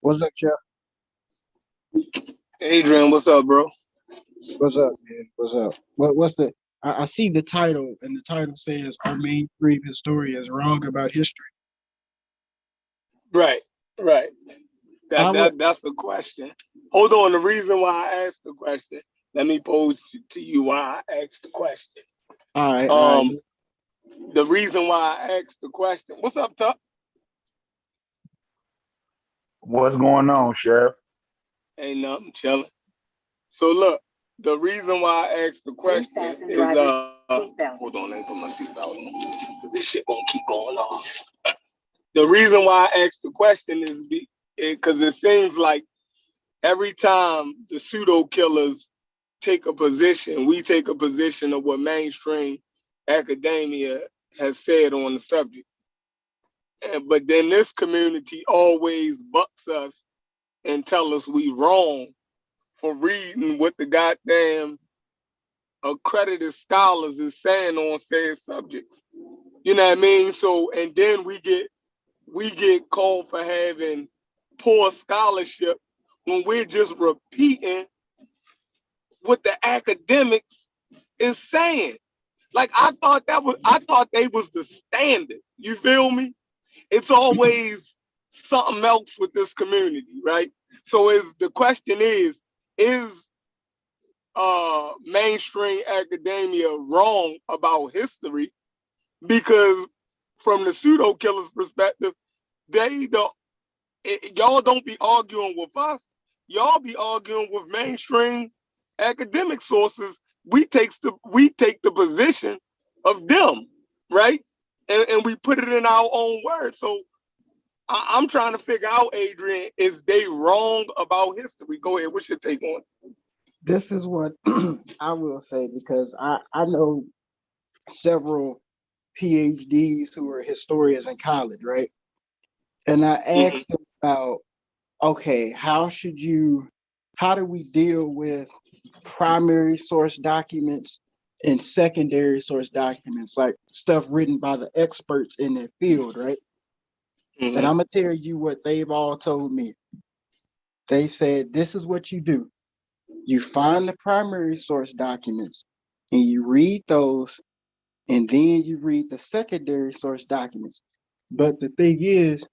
What's up, Chef? Adrian, what's up, bro? What's up, man? What's up? What's the? I see the title, and the title says, "Are mainstream historians wrong about history?" Right, right. I That would. that that's the question. Hold on. The reason why I asked the question, let me pose to you why I asked the question. All right, all right. Um, the reason why I asked the question. What's up, Tuck? What's going on, Chef? Ain't nothing, chilling. So look, the reason why I asked the question is hold on, let me put my seatbelt on because this shit gonna keep going off. The reason why I asked the question is because it seems like every time the pseudo killers take a position, we take a position of what mainstream academia has said on the subject. But then this community always bucks us and tell us we wrong for reading what the goddamn accredited scholars is saying on said subjects. You know what I mean? So and then we get called for having poor scholarship when we're just repeating what the academics is saying. Like I thought they was the standard. You feel me? It's always something else with this community, right? So is the question is mainstream academia wrong about history? Because from the pseudo killers perspective, they don't y'all don't be arguing with us. Y'all be arguing with mainstream academic sources. We take the position of them, right? And we put it in our own words. So I'm trying to figure out, Adrian, is they wrong about history? Go ahead. What's your take on it? This is what I will say because I know several PhDs who are historians in college, right? And I Mm-hmm. asked them about, okay, how do we deal with primary source documents and secondary source documents, like stuff written by the experts in their field, right? And Mm-hmm. I'm gonna tell you what they've all told me. They said this is what you do. You find the primary source documents and you read those, and then you read the secondary source documents. But the thing is,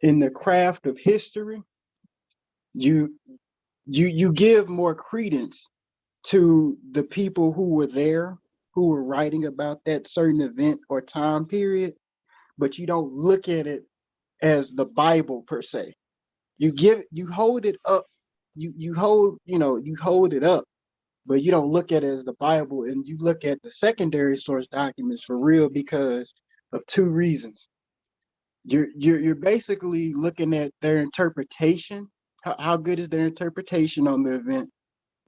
in the craft of history, you you give more credence to the people who were there, who were writing about that certain event or time period, but you don't look at it as the Bible per se. You hold it up, you hold it up, but you don't look at it as the Bible, and you look at the secondary source documents for real because of two reasons. You're basically looking at their interpretation. How good is their interpretation on the event?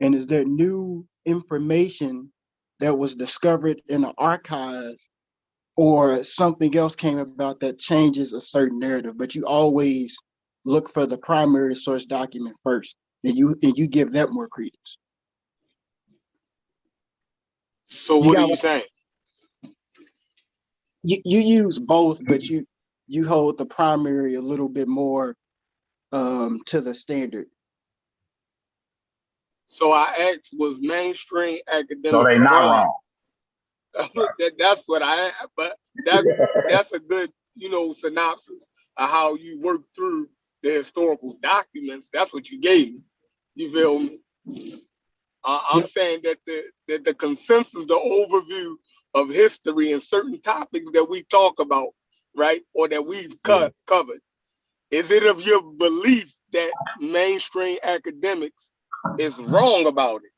And is there new information that was discovered in the archive or something else came about that changes a certain narrative? But you always look for the primary source document first, and you give that more credence. So You what are got you saying? you use both, but you hold the primary a little bit more to the standard. So I asked, was mainstream So they academics not wrong? wrong. That's what but that's a good, synopsis of how you work through the historical documents. That's what you gave me. You feel me? I'm Yep. saying that the consensus, the overview of history and certain topics that we talk about, right, or that we've Yeah. covered, is it of your belief that mainstream academics is wrong about it?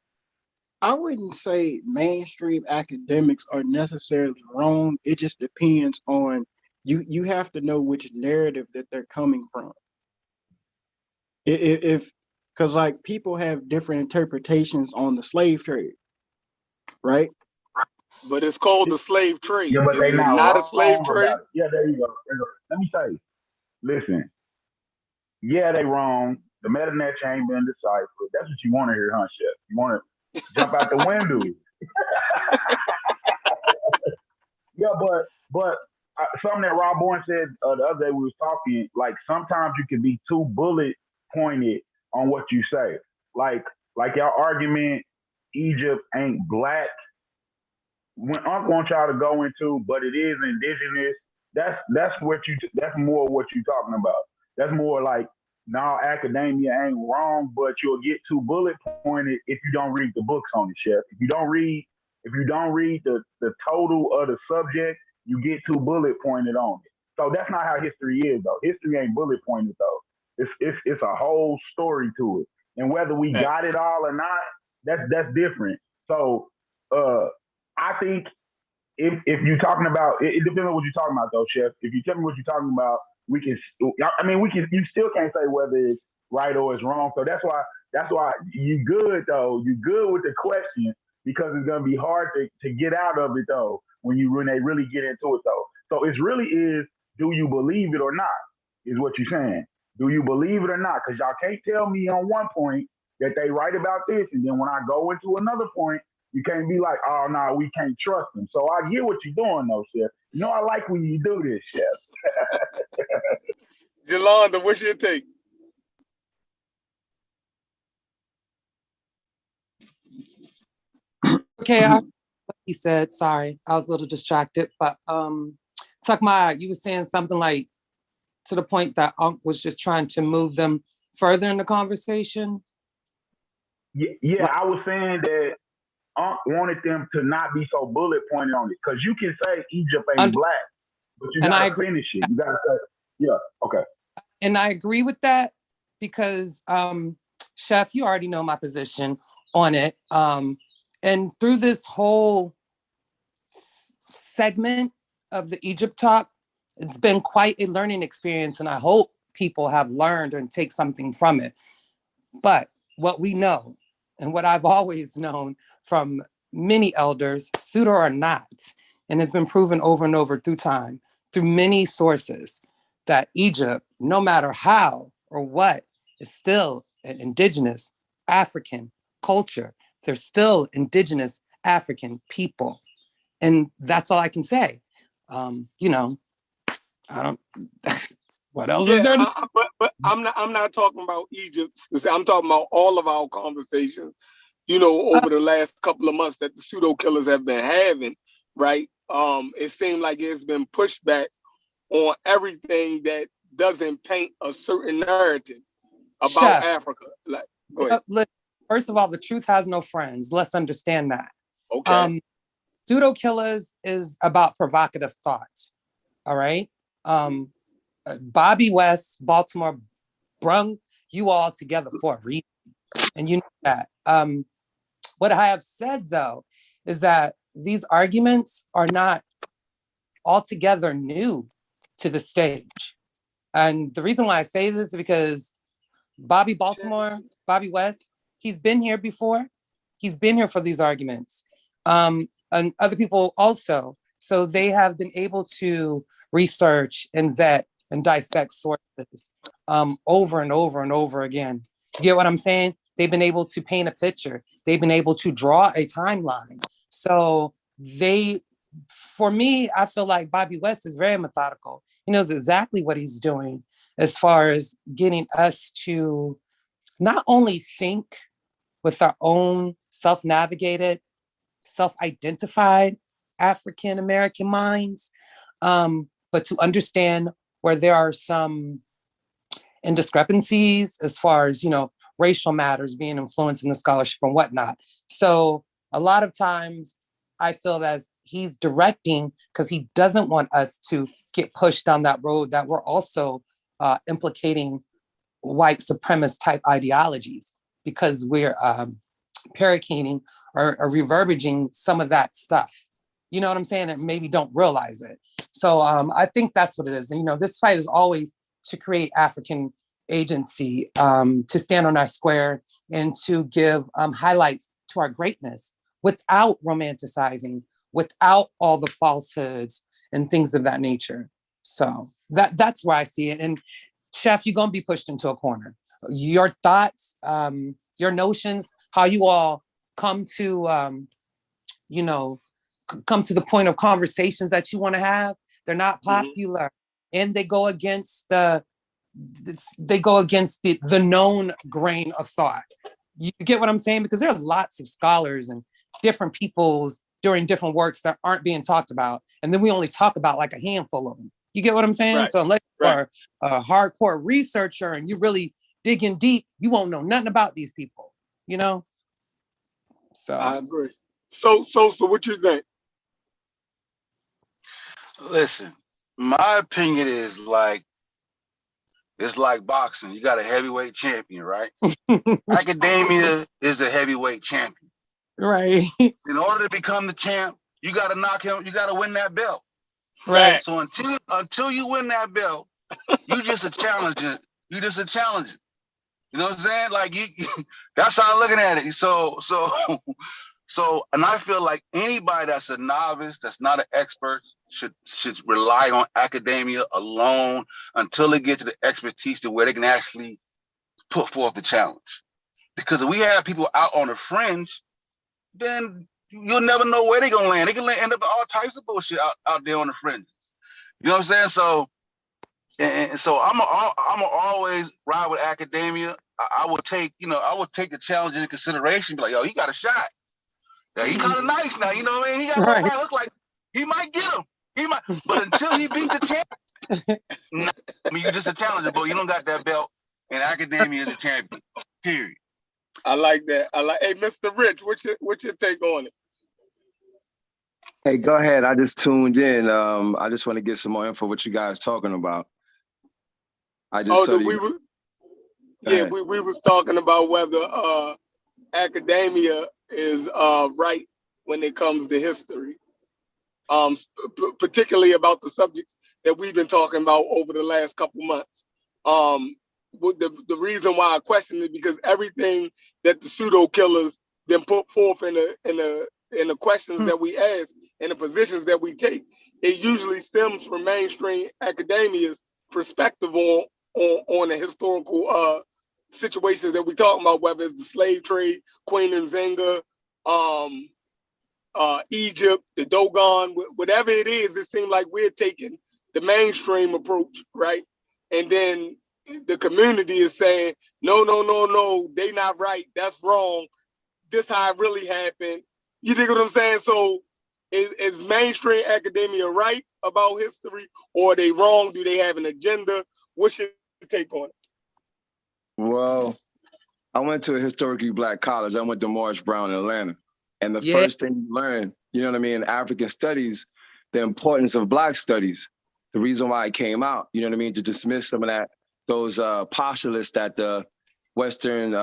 I wouldn't say mainstream academics are necessarily wrong. It just depends on you have to know which narrative that they're coming from. If because like people have different interpretations on the slave trade, right? But it's called the slave Yeah, trade. but Is they it not not a slave wrong trade? about it. Yeah, there you go. There you go. Let me say, listen, yeah, they wrong. The meta nature ain't been deciphered. That's what you want to hear, huh, Chef? You want to jump out the window. Yeah, but something that Rob Bourne said the other day we was talking, like sometimes you can be too bullet pointed on what you say. Like your argument, Egypt ain't black. When Unc wants y'all to go into, but it is indigenous. That's more what you're talking about. That's more like now academia ain't wrong, but you'll get too bullet pointed if you don't read the books on it, Chef. If you don't read the total of the subject, you get too bullet pointed on it. So that's not how history is though. History ain't bullet pointed though. It's a whole story to it. And whether we got it all or not, that's different. So I think if you're talking about, it depends on what you're talking about though, Chef. If you tell me what you're talking about, we can. You still can't say whether it's right or it's wrong. So that's why you good though. You good with the question because it's gonna be hard to get out of it though when they really get into it though. So it really is, do you believe it or not? Is what you're saying. Do you believe it or not? Because y'all can't tell me on one point that they right about this, and then when I go into another point, you can't be like, oh, no, we can't trust them. So I get what you're doing, though, Chef. You know I like when you do this, Chef. Jolanda, what's your take? Okay, he said, sorry, I was a little distracted, but Tuckmaya, you were saying something like to the point that Unc was just trying to move them further in the conversation. Yeah, I was saying that Unc wanted them to not be so bullet pointed on it, because you can say Egypt ain't black, but you gotta finish it. You gotta say, yeah, okay. And I agree with that because, Chef, you already know my position on it. And through this whole segment of the Egypt talk, it's been quite a learning experience, and I hope people have learned and take something from it. But what we know, and what I've always known from many elders, pseudo or not, and has been proven over and over through time, through many sources, that Egypt, no matter how or what, is still an indigenous African culture. They're still indigenous African people. And that's all I can say. I don't, what else is there to say? But I'm not talking about Egypt. I'm talking about all of our conversations, over the last couple of months that the pseudo killers have been having, right? It seemed like it's been pushed back on everything that doesn't paint a certain narrative about Chef, Africa. Like, go ahead. First of all, the truth has no friends. Let's understand that. Okay. Pseudo killers is about provocative thoughts. All right. Bobby West, Baltimore, brung you all together for a reason, and you know that. What I have said though is that these arguments are not altogether new to the stage, and the reason why I say this is because Bobby West, he's been here before. He's been here for these arguments, and other people also. So they have been able to research and vet and dissect sources over and over and over again. You get what I'm saying? They've been able to paint a picture. They've been able to draw a timeline. So for me, I feel like Bobby West is very methodical. He knows exactly what he's doing as far as getting us to not only think with our own self-navigated, self-identified African-American minds, but to understand where there are some indiscrepancies as far as, racial matters being influenced in the scholarship and whatnot. So a lot of times I feel that he's directing because he doesn't want us to get pushed down that road that we're also implicating white supremacist type ideologies, because we're paracating or reverberating some of that stuff. You know what I'm saying? And maybe don't realize it. So I think that's what it is. And, this fight is always to create African agency, to stand on our square and to give highlights to our greatness without romanticizing, without all the falsehoods and things of that nature. So that's where I see it. And Chef, you're going to be pushed into a corner. Your thoughts, your notions, how you all come to, come to the point of conversations that you want to have, they're not popular, and they go against the they go against the known grain of thought. You get what I'm saying? Because there are lots of scholars and different peoples during different works that aren't being talked about. And then we only talk about like a handful of them. You get what I'm saying? Right. So unless you're Right. a hardcore researcher and you really digging deep, you won't know nothing about these people, you know? So I agree. So what you think? Listen, my opinion is like it's like boxing. You got a heavyweight champion, right? Academia is the heavyweight champion. right. In order to become the champ, you got to knock him. You got to win that belt. Right. So until you win that belt, you just a challenger. You just a challenger. You know what I'm saying? Like you that's how I'm looking at it. So, and I feel like anybody that's a novice, that's not an expert, should rely on academia alone until they get to the expertise to where they can actually put forth the challenge. Because if we have people out on the fringe, then you'll never know where they're gonna land. They can end up in all types of bullshit out there on the fringes. You know what I'm saying? So, and so I'm always ride with academia. I would take the challenge into consideration. Be like, yo, he got a shot. Yeah, he kind of nice now, you know what I mean? He got a little right hook, like he might get him. He might, but until he beat the champ, nah, I mean, you're just a challenger, but you don't got that belt, and academia is a champion. Period. I like that. Hey, Mr. Rich, what's your take on it? Hey, go ahead. I just tuned in. I just want to get some more info what you guys talking about. I just saw we was talking about whether academia is right when it comes to history, particularly about the subjects that we've been talking about over the last couple months. The reason why I question it because everything that the pseudo killers then put forth in the questions that we ask and the positions that we take, it usually stems from mainstream academia's perspective on the historical situations that we talking about, whether it's the slave trade, Queen Nzinga, Egypt, the Dogon, whatever it is, it seems like we're taking the mainstream approach, right? And then the community is saying, no, they not right, that's wrong, this how it really happened. You dig what I'm saying? So is mainstream academia right about history, or are they wrong? Do they have an agenda? What's your take on it? Well, I went to a historically Black college. I went to Morris Brown in Atlanta. And the first thing you learn, you know what I mean, in African studies, the importance of Black studies, the reason why it came out, you know what I mean, to dismiss some of those postulates that the Western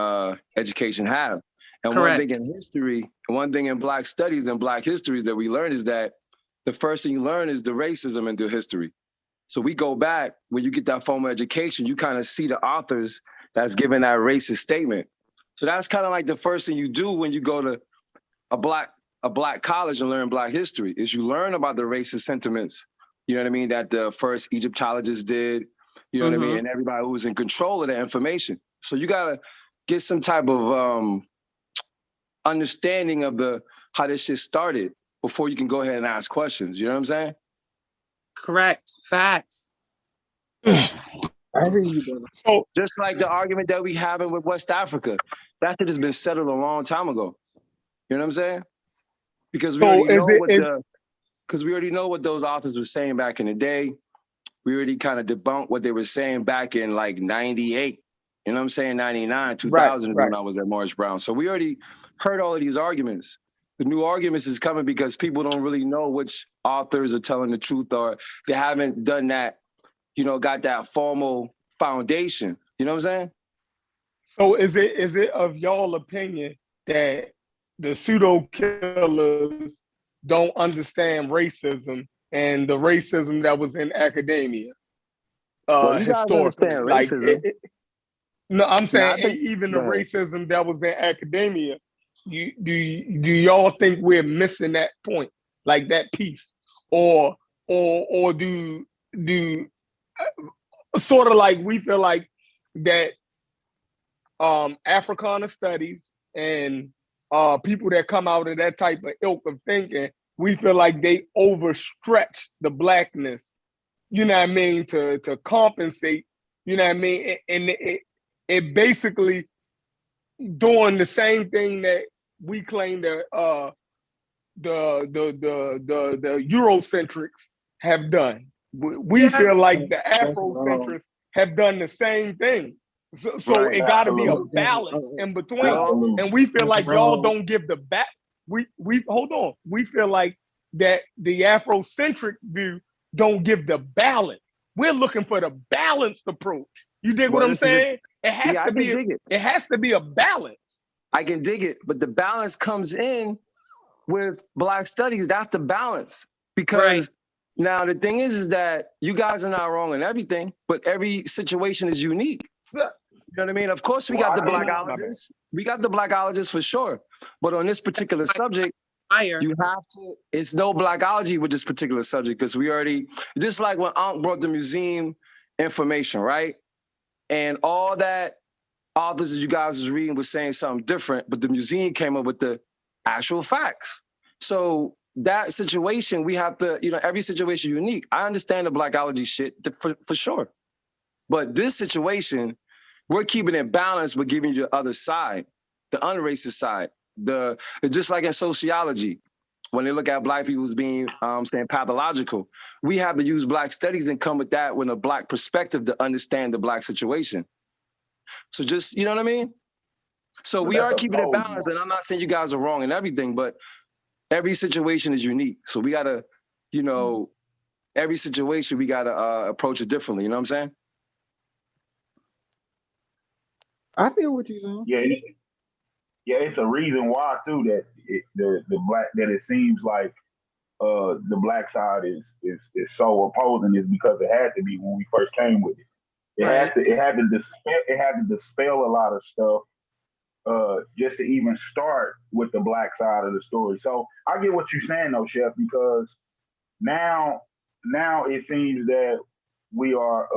education have. And Correct. One thing in history, one thing in Black studies and Black histories that we learn is that the first thing you learn is the racism in the history. So we go back, when you get that formal education, you kind of see the authors that's giving that racist statement. So that's kind of like the first thing you do when you go to a black college and learn Black history, is you learn about the racist sentiments, you know what I mean, that the first Egyptologists did, you know what I mean, and everybody who was in control of the information. So you gotta get some type of understanding of how this shit started before you can go ahead and ask questions. You know what I'm saying? Correct. Facts. I hear you, brother. So just like the argument that we having with West Africa, that shit has been settled a long time ago. You know what I'm saying? Because we already know what those authors were saying back in the day. We already kind of debunked what they were saying back in like 98. You know what I'm saying? 99, 2000 right. When I was at Morris Brown. So we already heard all of these arguments. The new arguments is coming because people don't really know which authors are telling the truth, or they haven't done that, you know, got that formal foundation. You know what I'm saying? So is it of y'all opinion that the pseudo killers don't understand racism and the racism that was in academia historically? Like, no, I'm saying even the racism that was in academia. Do y'all think we're missing that point, like that piece, or do sort of like we feel like that Africana studies and people that come out of that type of ilk of thinking, we feel like they overstretch the Blackness, you know what I mean, to compensate You know what I mean? And it basically doing the same thing that we claim that the Eurocentrics have done. We feel like the That's wrong. Afrocentrics have done the same thing. So Right. it got to be a Absolutely. balance in between. Absolutely. And we feel That's like y'all wrong. don't give the back. We hold on. We feel like that the Afrocentric view don't give the balance. We're looking for the balanced approach. You dig what Well, I'm this is it. saying? It has Yeah, I to can be. dig it. It has to be a balance. I can dig it, but the balance comes in with Black studies. That's the balance. Because now the thing is that you guys are not wrong in everything, but every situation is unique. You know what I mean? Of course, we got the Blackologists. We got the Blackologists for sure. But on this particular subject, you have to, it's no Blackology with this particular subject because we already, just like when Ankh brought the museum information, right? And all that authors that you guys was reading was saying something different, but the museum came up with the actual facts. So that situation, we have to, every situation unique. I understand the Blackology shit for sure. But this situation, we're keeping it balanced, but giving you the other side, the unracist side. Just like in sociology, when they look at Black people as being saying pathological, we have to use Black studies and come with that with a Black perspective to understand the Black situation. So just, you know what I mean? So we are keeping it balanced, and I'm not saying you guys are wrong in everything, but every situation is unique. So we gotta, every situation we gotta approach it differently. You know what I'm saying? I feel what you're saying. Yeah, it's a reason why too that it seems like the Black side is so opposing is because it had to be when we first came with it. It had to dispel a lot of stuff just to even start with the Black side of the story. So I get what you're saying though, Chef, because now it seems that we are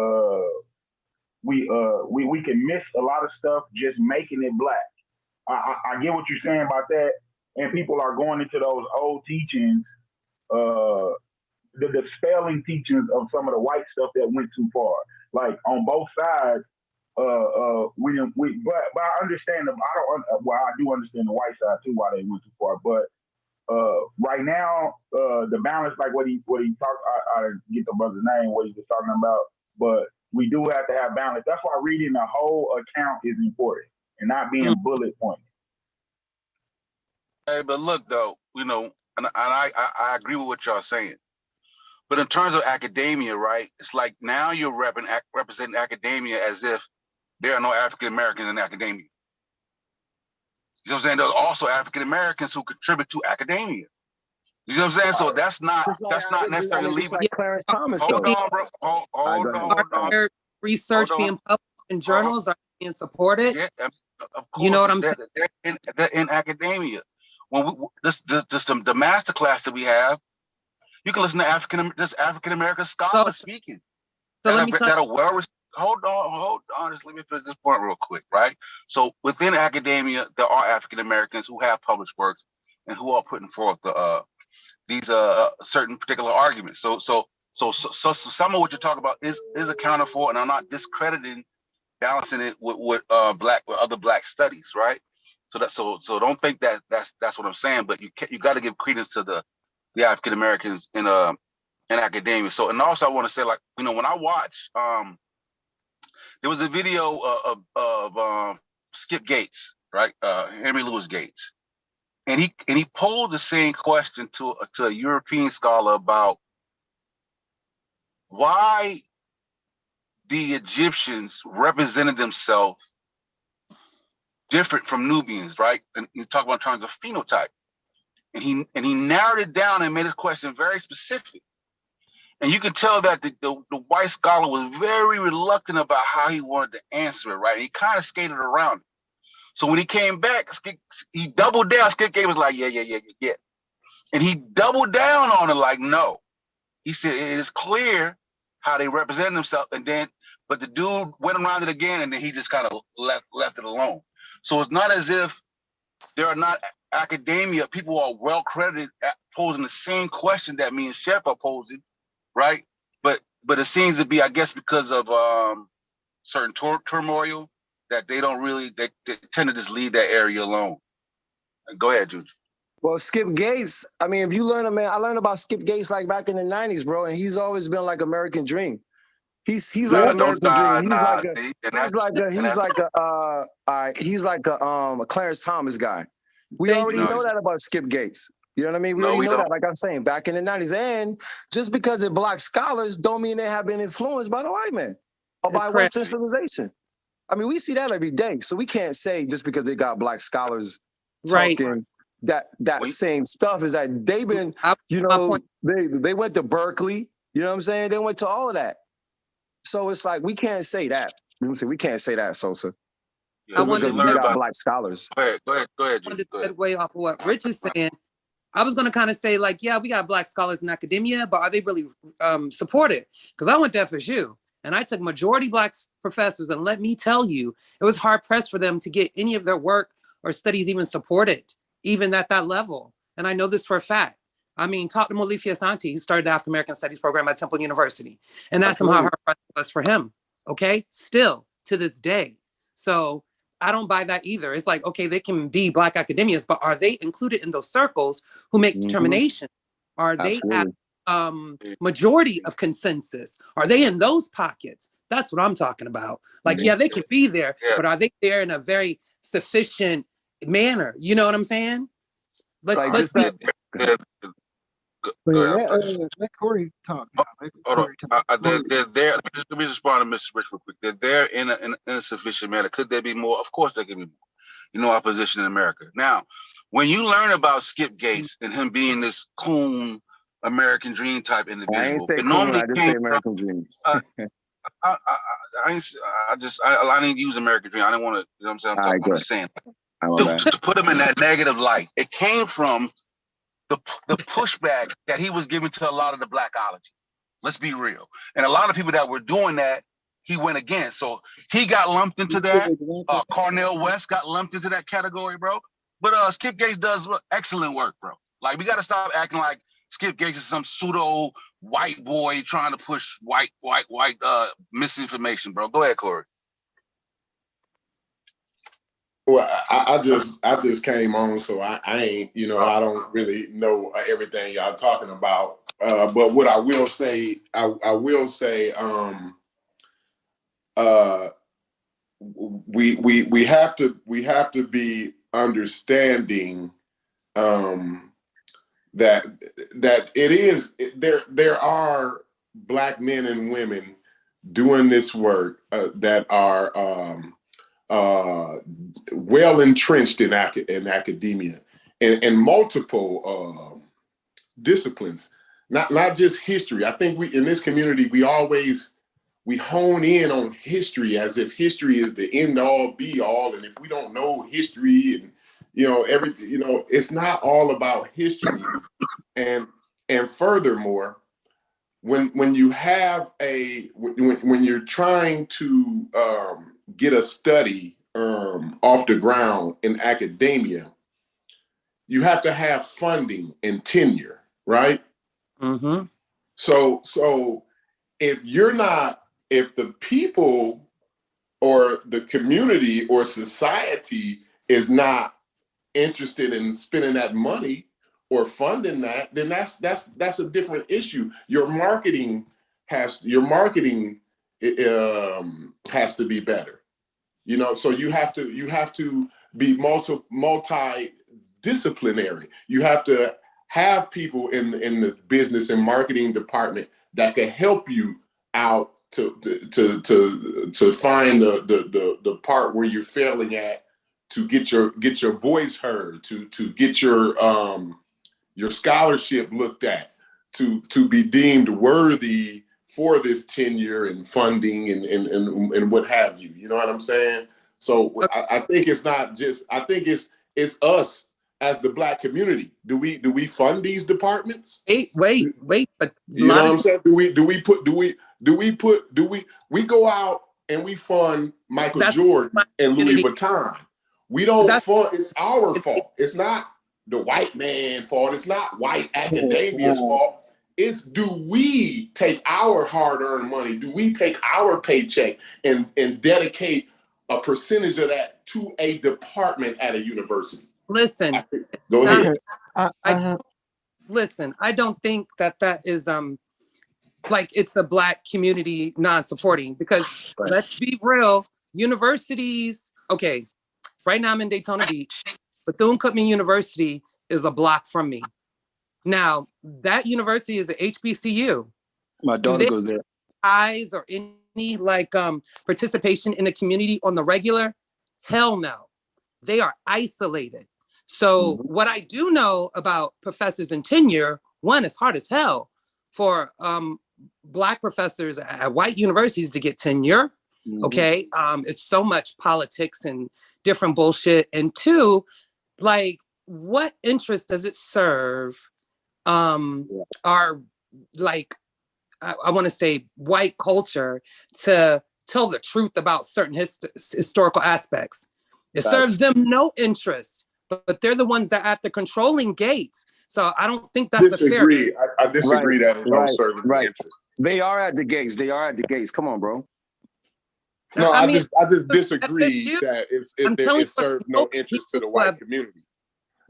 we can miss a lot of stuff just making it Black. I get what you're saying about that, and people are going into those old teachings, the dispelling teachings of some of the white stuff that went too far. Like on both sides, but I understand them. I do understand the white side too why they went too far. But right now, the balance, like what he talked, I get the brother's name, what he was talking about, but we do have to have balance. That's why reading the whole account is important and not being bullet pointed. Hey, but look though, and I agree with what y'all saying. But in terms of academia, right? It's like now you're representing academia as if there are no African Americans in academia. You know what I'm saying? There's also African Americans who contribute to academia. You know what I'm saying? So that's not necessarily leaving. Like Clarence Thomas, Hold though. on, bro. Hold on. Their research being published in journals are being supported. Yeah, of course. You know what I'm saying? They're in academia. When the master class that we have, you can listen to African American scholars speaking. So let me tell you. Hold on. Just let me finish this point real quick, right? So within academia, there are African Americans who have published works and who are putting forth these certain particular arguments. So some of what you're talking about is accounted for, and I'm not discrediting, balancing it with other Black studies, right? So don't think that that's what I'm saying, but you got to give credence to the African Americans in academia. So, and also I want to say, like, when I watch, there was a video of Skip Gates, right? Henry Louis Gates. And he posed the same question to a European scholar about why the Egyptians represented themselves different from Nubians, right? And you talk about in terms of phenotype. And he narrowed it down and made his question very specific. And you could tell that the white scholar was very reluctant about how he wanted to answer it, right? He kind of skated around it. So when he came back, he doubled down. Skip Gates was like, yeah. And he doubled down on it like, no. He said, it is clear how they represent themselves. But the dude went around it again, and then he just kind of left it alone. So it's not as if there are not academia, people who are well credited at posing the same question that me and Shep are posing, right? But it seems to be, I guess, because of certain turmoil that they don't really, they tend to just leave that area alone. Go ahead, Juju. Well, Skip Gates, I mean, if you learn, man, I learned about Skip Gates like back in the 90s, bro, and he's always been like American Dream. He's like American Dream. He's like a Clarence Thomas guy. We Thank already you. know that about Skip Gates. You know what I mean? We No, already we know don't. that, like I'm saying, back in the 90s. And just because they're black scholars don't mean they have been influenced by the white man or by Correct. Western civilization. I mean, we see that every day. So we can't say just because they got black scholars Right. talking that same stuff is that they've been, you My know, point. they went to Berkeley, you know what I'm saying? They went to all of that. So it's like, we can't say that. You know what I'm saying? We can't say that, Sosa. Yeah, I wanted Because to we segue- got black scholars. Go ahead, I wanted Juju. to Go ahead. segue off of what Rich is saying. I was going to kind of say, like, yeah, we got black scholars in academia, but are they really supported? Because I went to FSU and I took majority black professors, and let me tell you, it was hard pressed for them to get any of their work or studies even supported, even at that level. And I know this for a fact. I mean, talk to Molifi Asante. He started the African American Studies program at Temple University, and that's somehow hard pressed was for him. Okay, still to this day. So I don't buy that either. It's like, okay, they can be black academians, but are they included in those circles who make determination? Are they at majority of consensus? Are they in those pockets? That's what I'm talking about. Like, yeah, they can be there, but are they there in a very sufficient manner? You know what I'm saying? Let's be. Let Corey talk now. Let Corey talk. They're there. Let me respond to Mr. Rich real quick. They're there in a sufficient manner. Could there be more? Of course, there can be more. You know our position in America. Now, when you learn about Skip Gates and him being this coon American Dream type individual, I ain't say it coon, normally I just say American Dream. I didn't use American Dream. I didn't want to. You know what I'm saying? I'm just saying to put him in that negative light. It came from the pushback that he was giving to a lot of the blackology. Let's be real. And a lot of people that were doing that, he went against. So he got lumped into that. Cornel West got lumped into that category, bro. But Skip Gates does excellent work, bro. Like, we got to stop acting like Skip Gates is some pseudo white boy trying to push white misinformation, bro. Go ahead, Corey. Well, I just came on, so I ain't, I don't really know everything y'all talking about. But what I will say, we have to be understanding that it is there are black men and women doing this work that are well entrenched in academia and multiple disciplines, not just history. I think we in this community we hone in on history as if history is the end all be all, and if we don't know history and everything, it's not all about history. And furthermore, when you have when you're trying to get a study off the ground in academia, you have to have funding and tenure, right? Mm-hmm. So if the people or the community or society is not interested in spending that money or funding that, then that's a different issue. Your marketing has to be better. So you have to be multidisciplinary. You have to have people in the business and marketing department that can help you out to find the part where you're failing at, to get your voice heard, to get your scholarship looked at, to be deemed worthy for this tenure and funding and what have you. You know what I'm saying? So I think it's not just. I think it's us as the Black community. Do we fund these departments? Wait. But you know what I'm saying? We go out and we fund Michael Jordan and Louis Vuitton. We don't fund. It's our fault. It's not the white man's fault. It's not white academia's fault. It's, do we take our hard-earned money? Do we take our paycheck and dedicate a percentage of that to a department at a university? Listen, Go ahead. Okay. Listen, I don't think that is like it's a Black community non-supporting, because let's be real, universities, okay, right now I'm in Daytona Beach, Bethune-Cookman University is a block from me. Now, that university is a HBCU. My daughter goes there. Eyes or any like participation in the community on the regular? Hell no. They are isolated. So what I do know about professors in tenure, one, it's hard as hell for Black professors at white universities to get tenure. Okay. It's so much politics and different bullshit. And two, like, what interest does it serve our, like, I want to say white culture to tell the truth about certain historical aspects? It serves them no interest, but they're the ones that are at the controlling gates. So I don't think that's disagree. I disagree that it don't Right, serve any interest. They are at the gates. They are at the gates. Come on, bro. No, I mean, just disagree FSU, that I'm telling it serves no interest to the white community.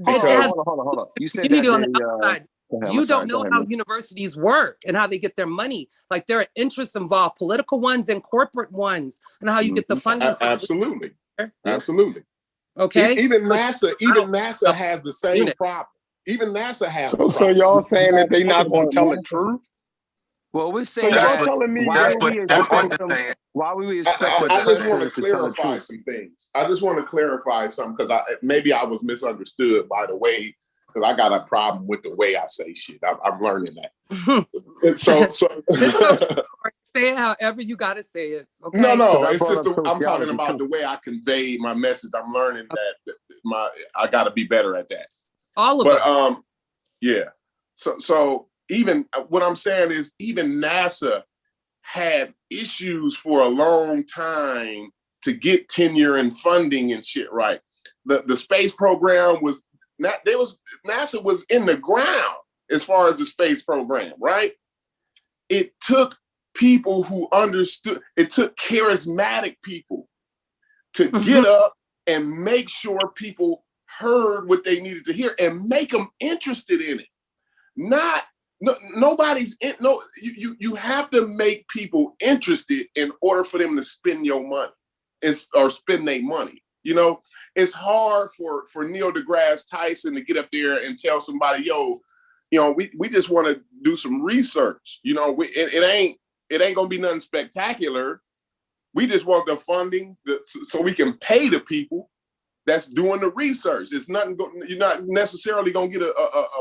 Hold on. You said that on the outside. You don't know how man. universities work and how they get their money. Like, there are interests involved, political ones and corporate ones, and how you get the funding. Absolutely. Okay. Even NASA has the same problem. Even NASA has. So y'all saying that they not going to tell the truth? Well, we're saying y'all that telling me why we expect them. Why we expect I just want to to tell the clarify truth. some things. I just want to clarify something because maybe I was misunderstood by the way, because I got a problem with the way I say shit. I'm learning that. so say it however you got to say it. Okay. No, it's just I'm talking about the way I convey my message. I'm learning that I got to be better at that. All of us. Yeah. So even what I'm saying is even NASA had issues for a long time to get tenure and funding and shit right. The space program was not, NASA was in the ground as far as the space program, right? It took people who understood, it took charismatic people to get up and make sure people heard what they needed to hear and make them interested in it. You have to make people interested in order for them to spend your money or spend their money. You know, it's hard for Neil deGrasse Tyson to get up there and tell somebody, yo, we just want to do some research. You know, it ain't gonna be nothing spectacular. We just want the funding so we can pay the people that's doing the research. It's nothing. You're not necessarily gonna get a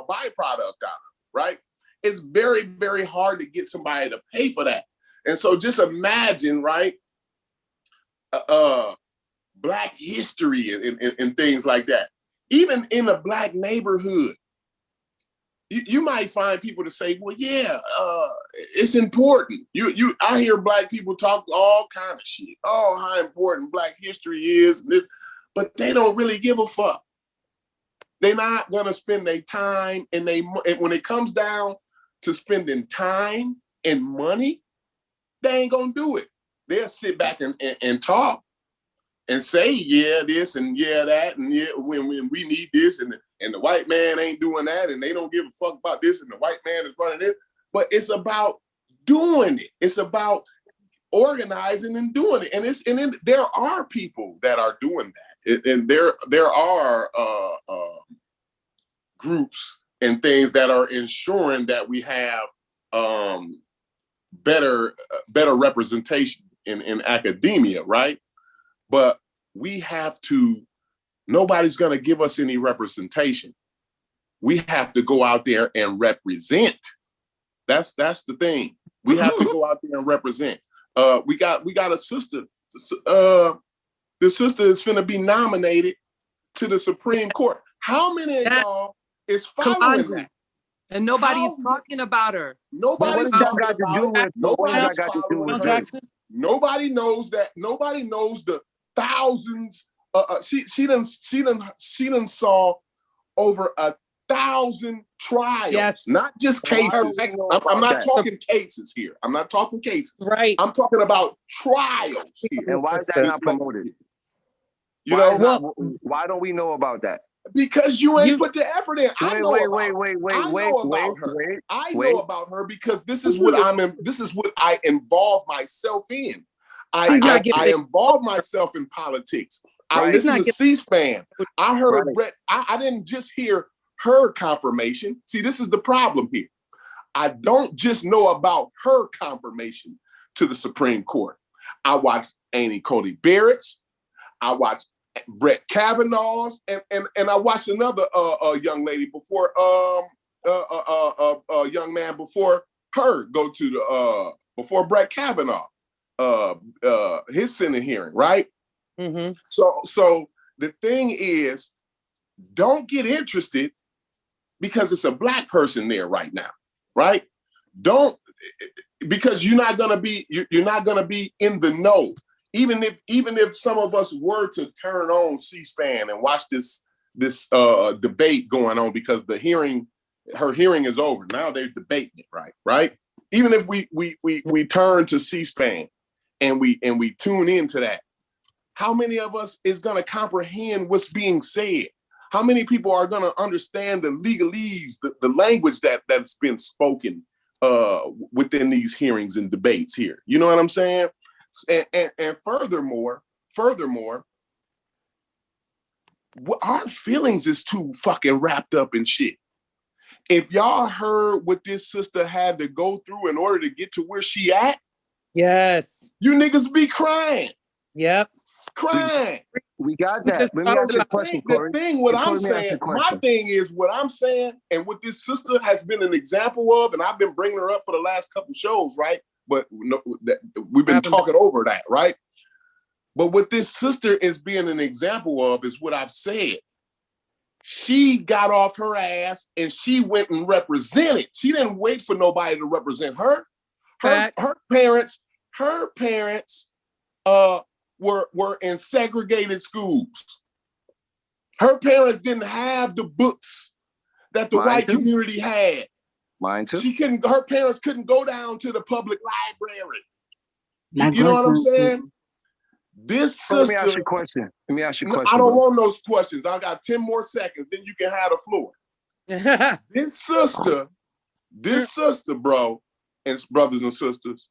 byproduct out of it, right? It's very, very hard to get somebody to pay for that. And so just imagine, right? Black history and things like that. Even in a Black neighborhood, you might find people to say, well, yeah, it's important. I hear Black people talk all kind of shit. Oh, how important Black history is, and this, but they don't really give a fuck. They're not gonna spend their time and when it comes down to spending time and money, they ain't gonna do it. They'll sit back and talk and say, yeah, this and yeah, that, and yeah, when we need this, and the white man ain't doing that, and they don't give a fuck about this, and the white man is running it. But it's about doing it. It's about organizing and doing it. And there are people that are doing that. And there are groups and things that are ensuring that we have better representation in academia, right? But we have to, nobody's going to give us any representation. We have to go out there and represent. That's the thing. We have to go out there and represent. We got a sister. The sister is finna be nominated to the Supreme Court. How many of y'all is following that? And nobody's talking about her. Nobody's talking about her. Nobody's following her. Nobody knows that. Nobody knows the thousands. She done saw over 100,000 trials, Yes. not just Why don't cases. we know I'm about not that? talking cases here. I'm not talking cases. Right. I'm talking about trials here. And why is that not promoted? You know, Why don't we know about that? because you ain't put the effort in. I know about her because this is what I'm in. This is what I involve myself in. I involve myself in politics. I listen to C-SPAN. I heard Brett. I didn't just hear her confirmation. See, this is the problem here. I don't just know about her confirmation to the Supreme Court. I watched Amy Coney Barrett's. I watched Brett Kavanaugh's, and I watched another young lady before young man before her go to the before Brett Kavanaugh his Senate hearing, right? Mm-hmm. So the thing is, don't get interested because it's a Black person there right now, right? Don't, because you're not gonna be in the know. Even if some of us were to turn on C-SPAN and watch this debate going on, because her hearing is over. Now they're debating it, right? Even if we turn to C-SPAN and we tune into that, how many of us is gonna comprehend what's being said? How many people are gonna understand the legalese, the language that's been spoken within these hearings and debates here? You know what I'm saying? And furthermore, our feelings is too fucking wrapped up in shit. If y'all heard what this sister had to go through in order to get to where she at, yes, you niggas be crying. Yep. Crying. We got that. Let me ask you a question, Corey. My thing is what I'm saying, and what this sister has been an example of, and I've been bringing her up for the last couple shows, right? But we've been talking over that, right? But what this sister is being an example of is what I've said. She got off her ass and she went and represented. She didn't wait for nobody to represent her. Her parents were in segregated schools. Her parents didn't have the books that the white community had. Mine too. Her parents couldn't go down to the public library. You know what I'm saying? This sister. Let me ask you a question. I don't want those questions. I got 10 more seconds, then you can have the floor. This sister, bro, and brothers and sisters,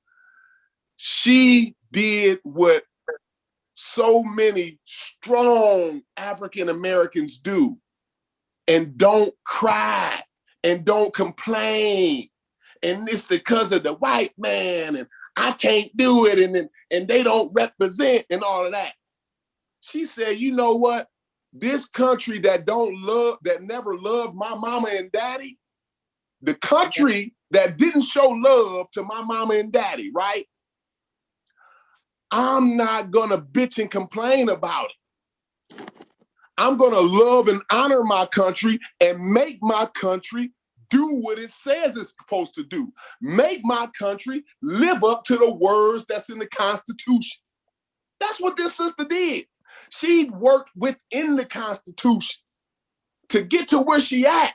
she did what so many strong African Americans do, and don't cry and don't complain, and it's because of the white man, and I can't do it, and they don't represent and all of that. She said, you know what? This country that never loved my mama and daddy, the country that didn't show love to my mama and daddy, right? I'm not gonna bitch and complain about it. I'm gonna love and honor my country and make my country do what it says it's supposed to do. Make my country live up to the words that's in the Constitution. That's what this sister did. She worked within the Constitution to get to where she at.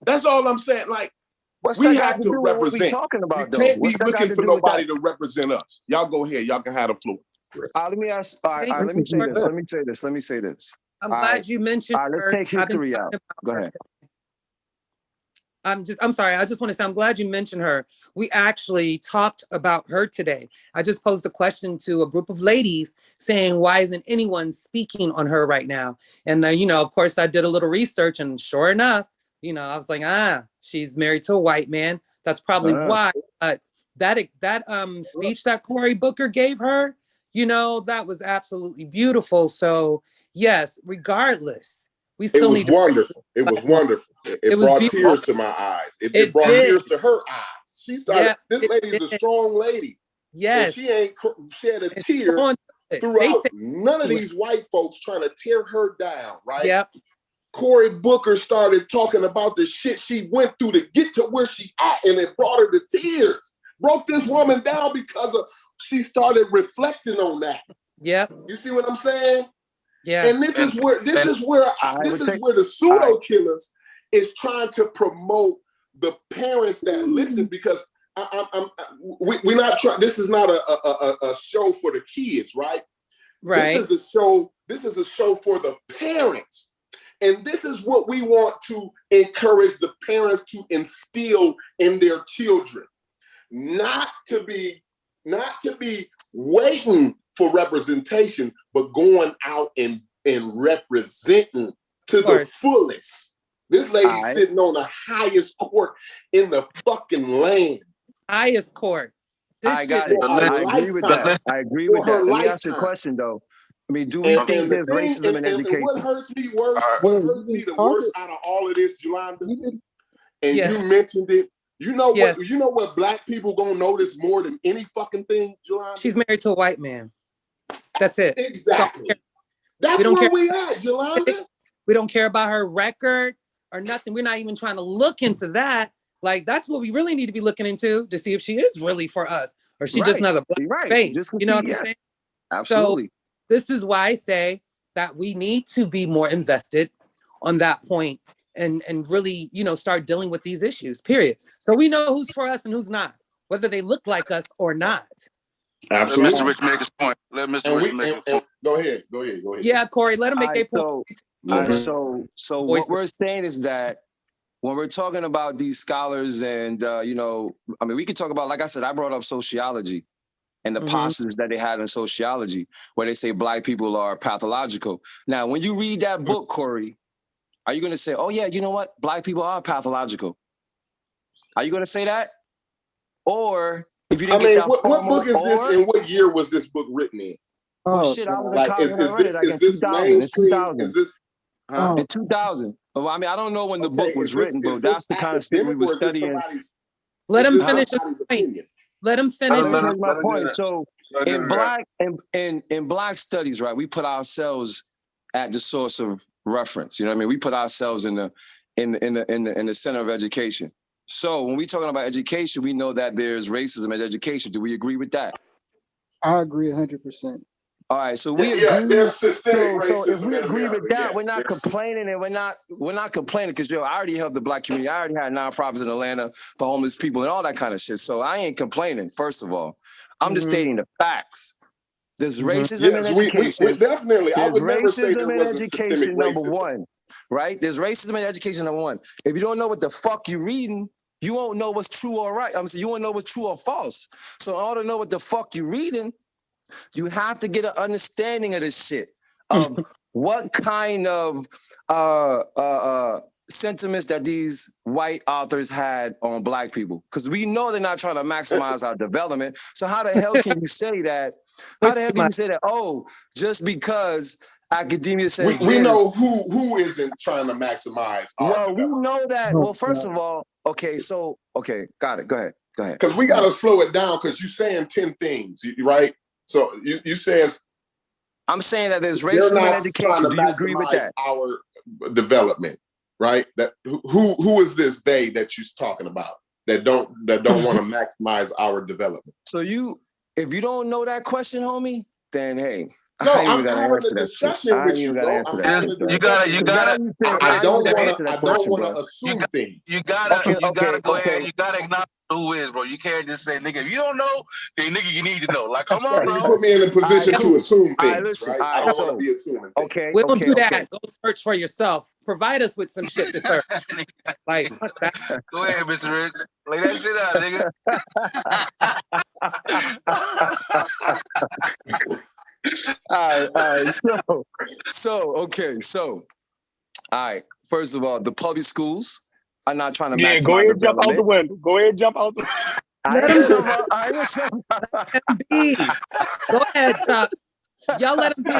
That's all I'm saying. Like, we have to represent. We can't be looking for nobody to represent us. Y'all go ahead. Y'all can have the floor. Let me ask. Let me say this. I'm glad you mentioned. Let's take history out. Go ahead. I'm sorry. I just want to say, I'm glad you mentioned her. We actually talked about her today. I just posed a question to a group of ladies saying, why isn't anyone speaking on her right now? And of course I did a little research, and sure enough, I was like, she's married to a white man. That's probably why. That speech that Cory Booker gave her, that was absolutely beautiful. So yes, regardless, we still need to. It was wonderful. It brought tears to my eyes. It brought tears to her eyes. She started. This lady's a strong lady. Yes, she had a tear throughout. None of these white folks trying to tear her down, right? Yep. Cory Booker started talking about the shit she went through to get to where she at, and it brought her to tears. Broke this woman down because she started reflecting on that. Yep. You see what I'm saying? Yeah. And this is where the pseudo killers is trying to promote the parents that listen, because we're not trying. This is not a show for the kids, right? Right. This is a show. This is a show for the parents, and this is what we want to encourage the parents to instill in their children, not to be waiting for representation, but going out and representing to the fullest. This lady's sitting on the highest court in the fucking land. Highest court. I got it. I agree with that. I agree with that. Let me ask you a question though. I mean, do we think there's racism in education? And what hurts me worse, the worst out of all of this, Jolanda, and you mentioned it. You know what? You know what black people gonna notice more than any fucking thing, Jolanda? She's married to a white man. That's it. Exactly. That's where we at, Jolanda. We don't care about her record or nothing. We're not even trying to look into that. Like, that's what we really need to be looking into to see if she is really for us or she just another black face. You know what I'm saying? Absolutely. So this is why I say that we need to be more invested on that point and really, you know, start dealing with these issues, period. So we know who's for us and who's not, whether they look like us or not. Absolutely. Let Mr. Rich make his point. Let Mr. Rich make his point. Go ahead. Yeah, Corey, let him make their point. So what we're saying is that when we're talking about these scholars and, you know, I mean, we could talk about, like I said, I brought up sociology and the postures that they had in sociology, where they say black people are pathological. Now, when you read that book, Corey, are you going to say, oh, yeah, you know what? Black people are pathological. Are you going to say that? Or if you didn't get that what book is this and what year was this book written in? Oh, shit, I was in college when I read it, like in 2000. In 2000. Is this... In 2000. Well, I mean, I don't know when the book was written, but that's the kind of shit we were studying. Let him finish his point. Let him finish my point. So in black studies, right, we put ourselves at the source of reference. You know what I mean? We put ourselves in the center of education. So when we're talking about education, we know that there's racism in education. Do we agree with that? I agree 100%. All right, so we agree. There's systemic racism. So if we agree with that, we're not complaining, and we're not complaining because I already helped the black community. I already had nonprofits in Atlanta for homeless people and all that kind of shit. So I ain't complaining. First of all, I'm just stating the facts. There's racism in education. We definitely. I would never say there racism in was education, number one. Right? There's racism in education, number one. If you don't know what the fuck you're reading, you won't know what's true or right. You won't know what's true or false. So in order to know what the fuck you're reading, you have to get an understanding of this shit, of what kind of sentiments that these white authors had on black people. Because we know they're not trying to maximize our development. So how the hell can you say that? How the hell can you say that? Oh, just because academia says we know who isn't trying to maximize our we know that. Well, first of all, got it. Go ahead. Because we got to slow it down because you're saying 10 things, right? So you says I'm saying that there's racism in education. Do you agree with that? Our development, right? That who is this they that you're talking about that don't want to maximize our development? So if you don't know that question, homie, then hey. No, I'm having a discussion with you. You gotta. I don't want to assume things. You gotta go ahead. You gotta acknowledge who is, bro. You can't just say, nigga, if you don't know, then nigga, you need to know. Like, come on, bro. You put me in a position to assume things, right? I don't want to be assuming things. We don't do that. Go search for yourself. Provide us with some shit to search. Like, fuck that. Go ahead, Mr. Rick. Lay that shit out, nigga. All right. So, all right. First of all, the public schools are not trying to maximize. Go ahead, jump out the window. Go ahead, jump out the window. Let him be. Go ahead, Tuck. Y'all let him be.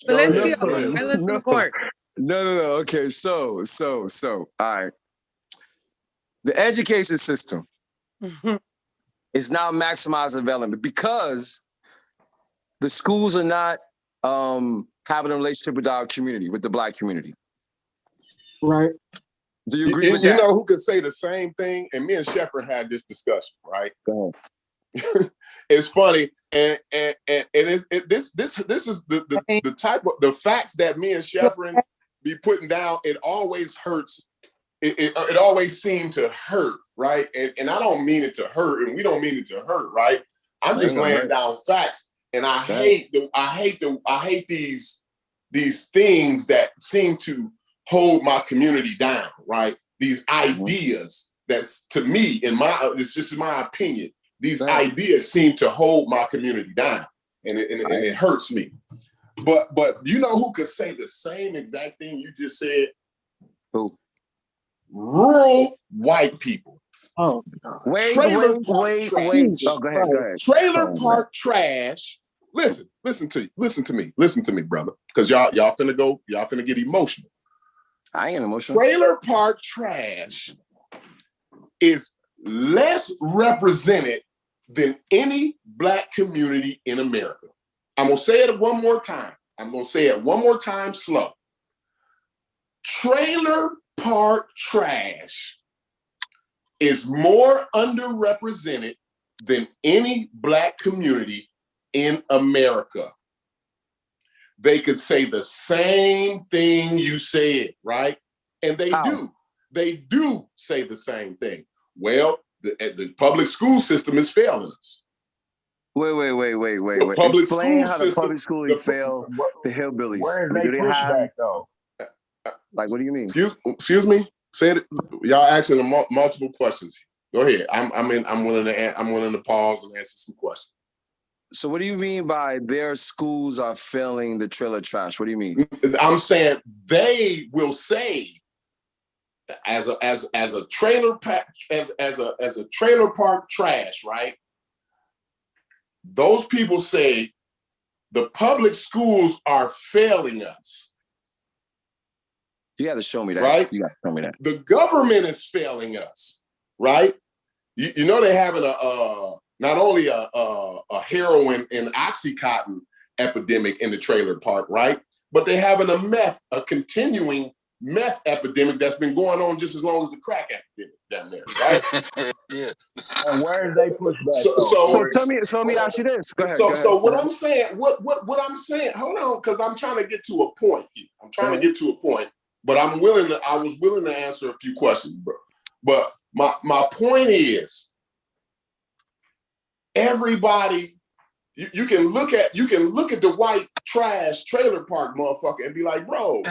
Silencio. Silence in the court. No. Okay, so, all right. The education system is now maximizing development because the schools are not having a relationship with our community, with the black community. Right. Do you agree with that? You know who could say the same thing? And me and Shefford had this discussion, right? Go ahead. It's funny, and this is the type of the facts that me and Sheffrin be putting down. It always hurts. It always seemed to hurt, right? And I don't mean it to hurt, and we don't mean it to hurt, right? I'm just laying down facts, and I hate these things that seem to hold my community down, right? These ideas that's, to me, it's just my opinion. These ideas seem to hold my community down, and it hurts me. But you know who could say the same exact thing you just said? Who? Rural white people. Oh, wait. Oh, go ahead. Trailer park trash. Listen to me, brother. Because y'all finna get emotional. I ain't emotional. Trailer park trash is less represented than any Black community in America. I'm gonna say it one more time. Slow. Trailer park trash is more underrepresented than any Black community in America. They could say the same thing you said, right? And they do. They do say the same thing. Well, the public school system is failing us. Wait. Explain how the public school fail the hillbillies. Where is they pushback though? Like, what do you mean? Excuse me. Say it. Y'all asking multiple questions. Go ahead. I'm willing to pause and answer some questions. So what do you mean by their schools are failing the trailer trash? What do you mean? I'm saying they will say as a trailer park trash, right? Those people say the public schools are failing us. You got to show me that. Right? You got to show me that. The government is failing us, right? You know they're having not only a heroin and Oxycontin epidemic in the trailer park, right? But they're having a continuing meth epidemic that's been going on just as long as the crack epidemic down there, right? Yeah. And where is they pushback? So tell me, ask you this. Go ahead. So what I'm saying, what I'm saying, hold on, because I'm trying to get to a point here. But I was willing to answer a few questions, bro. But my point is, everybody, you can look at the white trash trailer park motherfucker and be like, bro,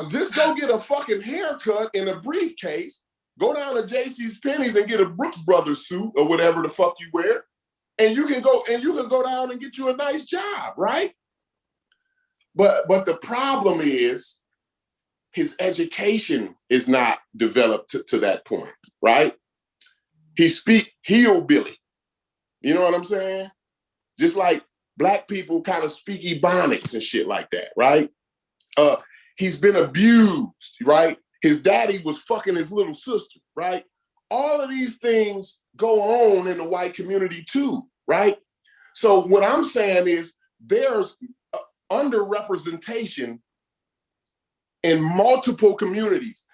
just go get a fucking haircut in a briefcase, go down to JC's Penney's and get a Brooks Brothers suit or whatever the fuck you wear, and you can go down and get you a nice job, right? But the problem is his education is not developed to that point, right? He speak hillbilly. You know what I'm saying? Just like Black people kind of speak Ebonics and shit like that, right? He's been abused, right? His daddy was fucking his little sister, right? All of these things go on in the white community too, right? So what I'm saying is there's underrepresentation in multiple communities.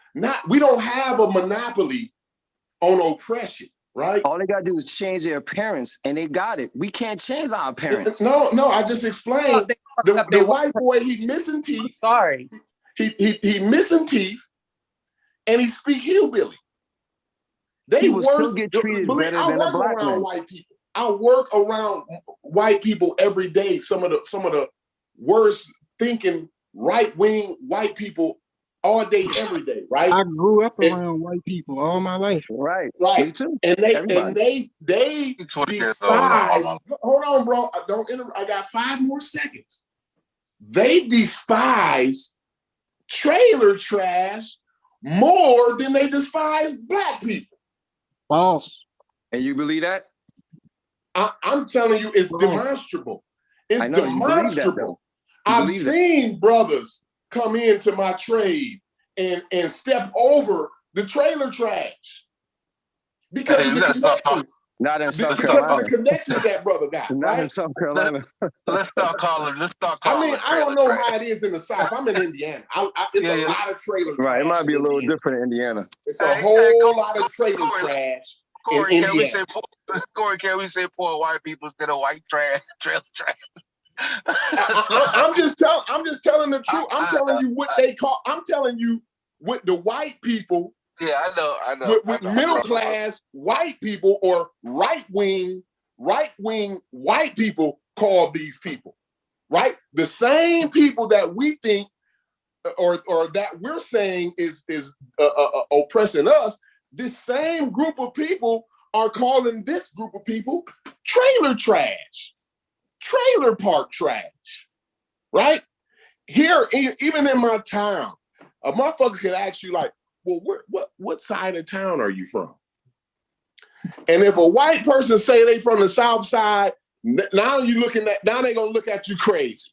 We don't have a monopoly on oppression, right? All they gotta do is change their appearance, and they got it. We can't change our appearance. No, I just explained. The white boy, he missing teeth. Sorry. He missing teeth, and he speak hillbilly. He will still get treated better than a Black man. White people. I work around white people every day. Some of the worst thinking right-wing white people all day, every day, right? I grew up around white people all my life. Right. Me too. And they despise. Hold on, bro. Don't interrupt. I got 5 more seconds. They despise trailer trash more than they Black people. False. And you believe that? I'm telling you, it's demonstrable. It's demonstrable. I've seen brothers come into my trade and step over the trailer trash because of the connections. Not in South Carolina. Because of the connections that brother got. Not in South Carolina. Let's start calling. I mean, I don't know how it is in the South. I'm in Indiana. It's a lot of trailer trash. Right, it might be a little different in Indiana. It's a whole lot of trailer trash. Corey, in can we Indiana. say Corey? Can we say poor white people instead of white trash? Trail trash. I'm just telling the truth. I'm telling you what they call. I'm telling you what the white people. Yeah, I know. With middle class white people or right wing white people call these people, right? The same people that we think or that we're saying is oppressing us. This same group of people are calling this group of people trailer trash, trailer park trash, right? Here, even in my town, a motherfucker could ask you like, well, what side of town are you from? And if a white person say they from the South Side, now they gonna look at you crazy.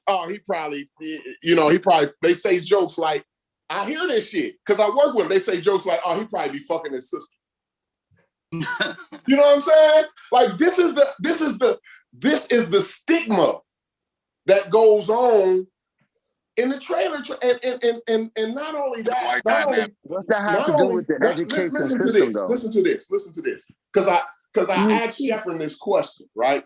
Oh, they say jokes like, I hear this shit because I work with them. They say jokes like, oh, he probably be fucking his sister. You know what I'm saying? Like this is the stigma that goes on in the trailer, and not only that, what's that have to do with the education system, though? Listen to this, because I asked Sheffrin this question, right?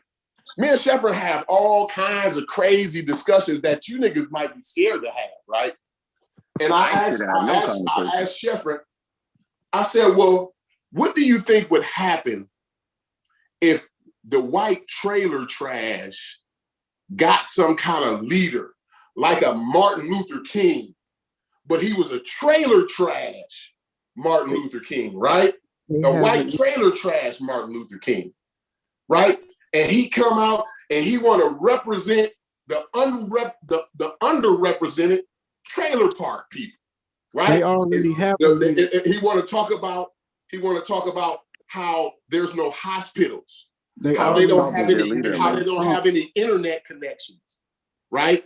Me and Sheffrin have all kinds of crazy discussions that you niggas might be scared to have, right? And I asked Sheffrin, I said, well, what do you think would happen if the white trailer trash got some kind of leader, like a Martin Luther King, but he was a trailer trash Martin Luther King, right? A white trailer trash Martin Luther King, right? And he come out and he want to represent the underrepresented trailer park people, right? They already have. He want to talk about how there's no hospitals, how they don't have any internet connections, right?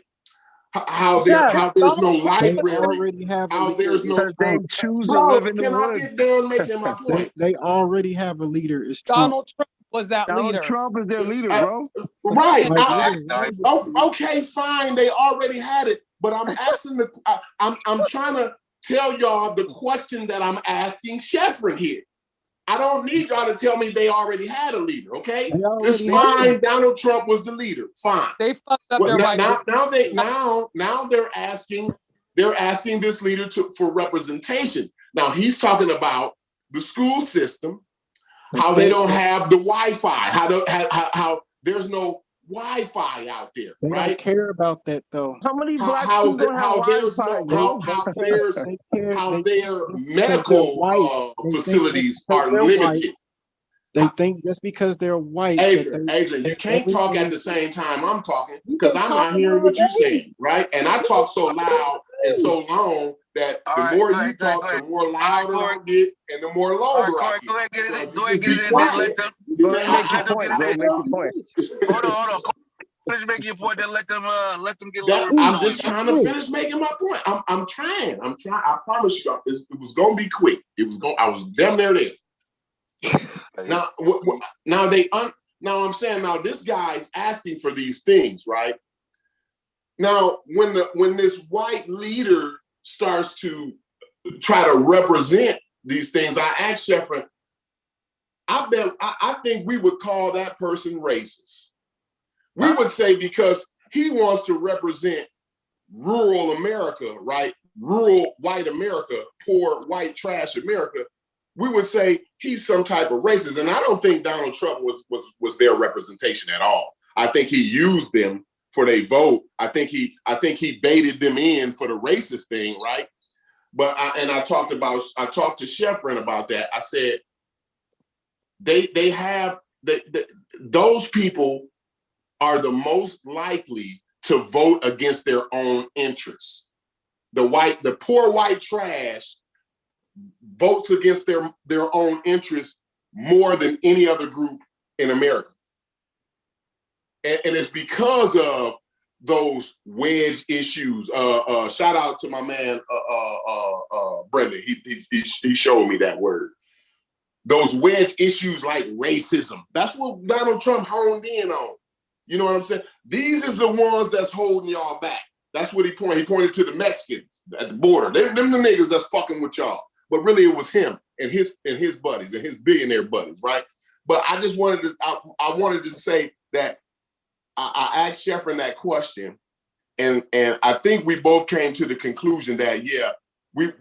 How there's no library, how there's no. They choose to Bro, live in the can I woods. get done making my point? They already have a leader. It's Trump. Donald Trump was that Donald leader. Trump is their leader, bro. Right. Nice. Okay, fine. They already had it, but I'm asking I'm trying to tell y'all the question that I'm asking Sheffrin here. I don't need y'all to tell me they already had a leader, okay? It's fine. Donald Trump was the leader. Fine. They fucked up their right. Now they're asking this leader for representation. Now he's talking about the school system, how they don't have the Wi-Fi, how there's no Wi-Fi out there, they right? don't care about that though. How many black schools don't have how their medical facilities are limited. They think just because they're white. Adrian, you can't talk at the same time I'm talking because I'm not hearing what you're saying, right? And I talk so loud and so long that the more you talk, the more louder I get and the more longer I get. Go ahead, get it in. Go ahead, Get it in. Let them. Go ahead, make your point, bro. Make your point. Hold on. Finish making your point. Then let them get a little. I'm just trying to finish making my point. I'm trying. I promise you, it was gonna be quick. I was damn near there. Now I'm saying now this guy's asking for these things, right? Now when this white leader starts to try to represent these things, I asked Sheffrin, I think we would call that person racist. We would say because he wants to represent rural America, right? Rural white America, poor white trash America. We would say he's some type of racist. And I don't think Donald Trump was their representation at all. I think he used them for their vote. I think he baited them in for the racist thing, right? But I talked to Sheffrin about that. I said those people are the most likely to vote against their own interests. The poor white trash votes against their own interests more than any other group in America. And it's because of those wedge issues. Shout out to my man, Brendan. He showed me that word. Those wedge issues like racism. That's what Donald Trump honed in on. You know what I'm saying? These is the ones that's holding y'all back. That's what he pointed. He pointed to the Mexicans at the border. Them the niggas that's fucking with y'all. But really it was him. and his buddies and his billionaire buddies, right? But I just wanted to, I wanted to say that I asked Sheffrin that question, and I think we both came to the conclusion that we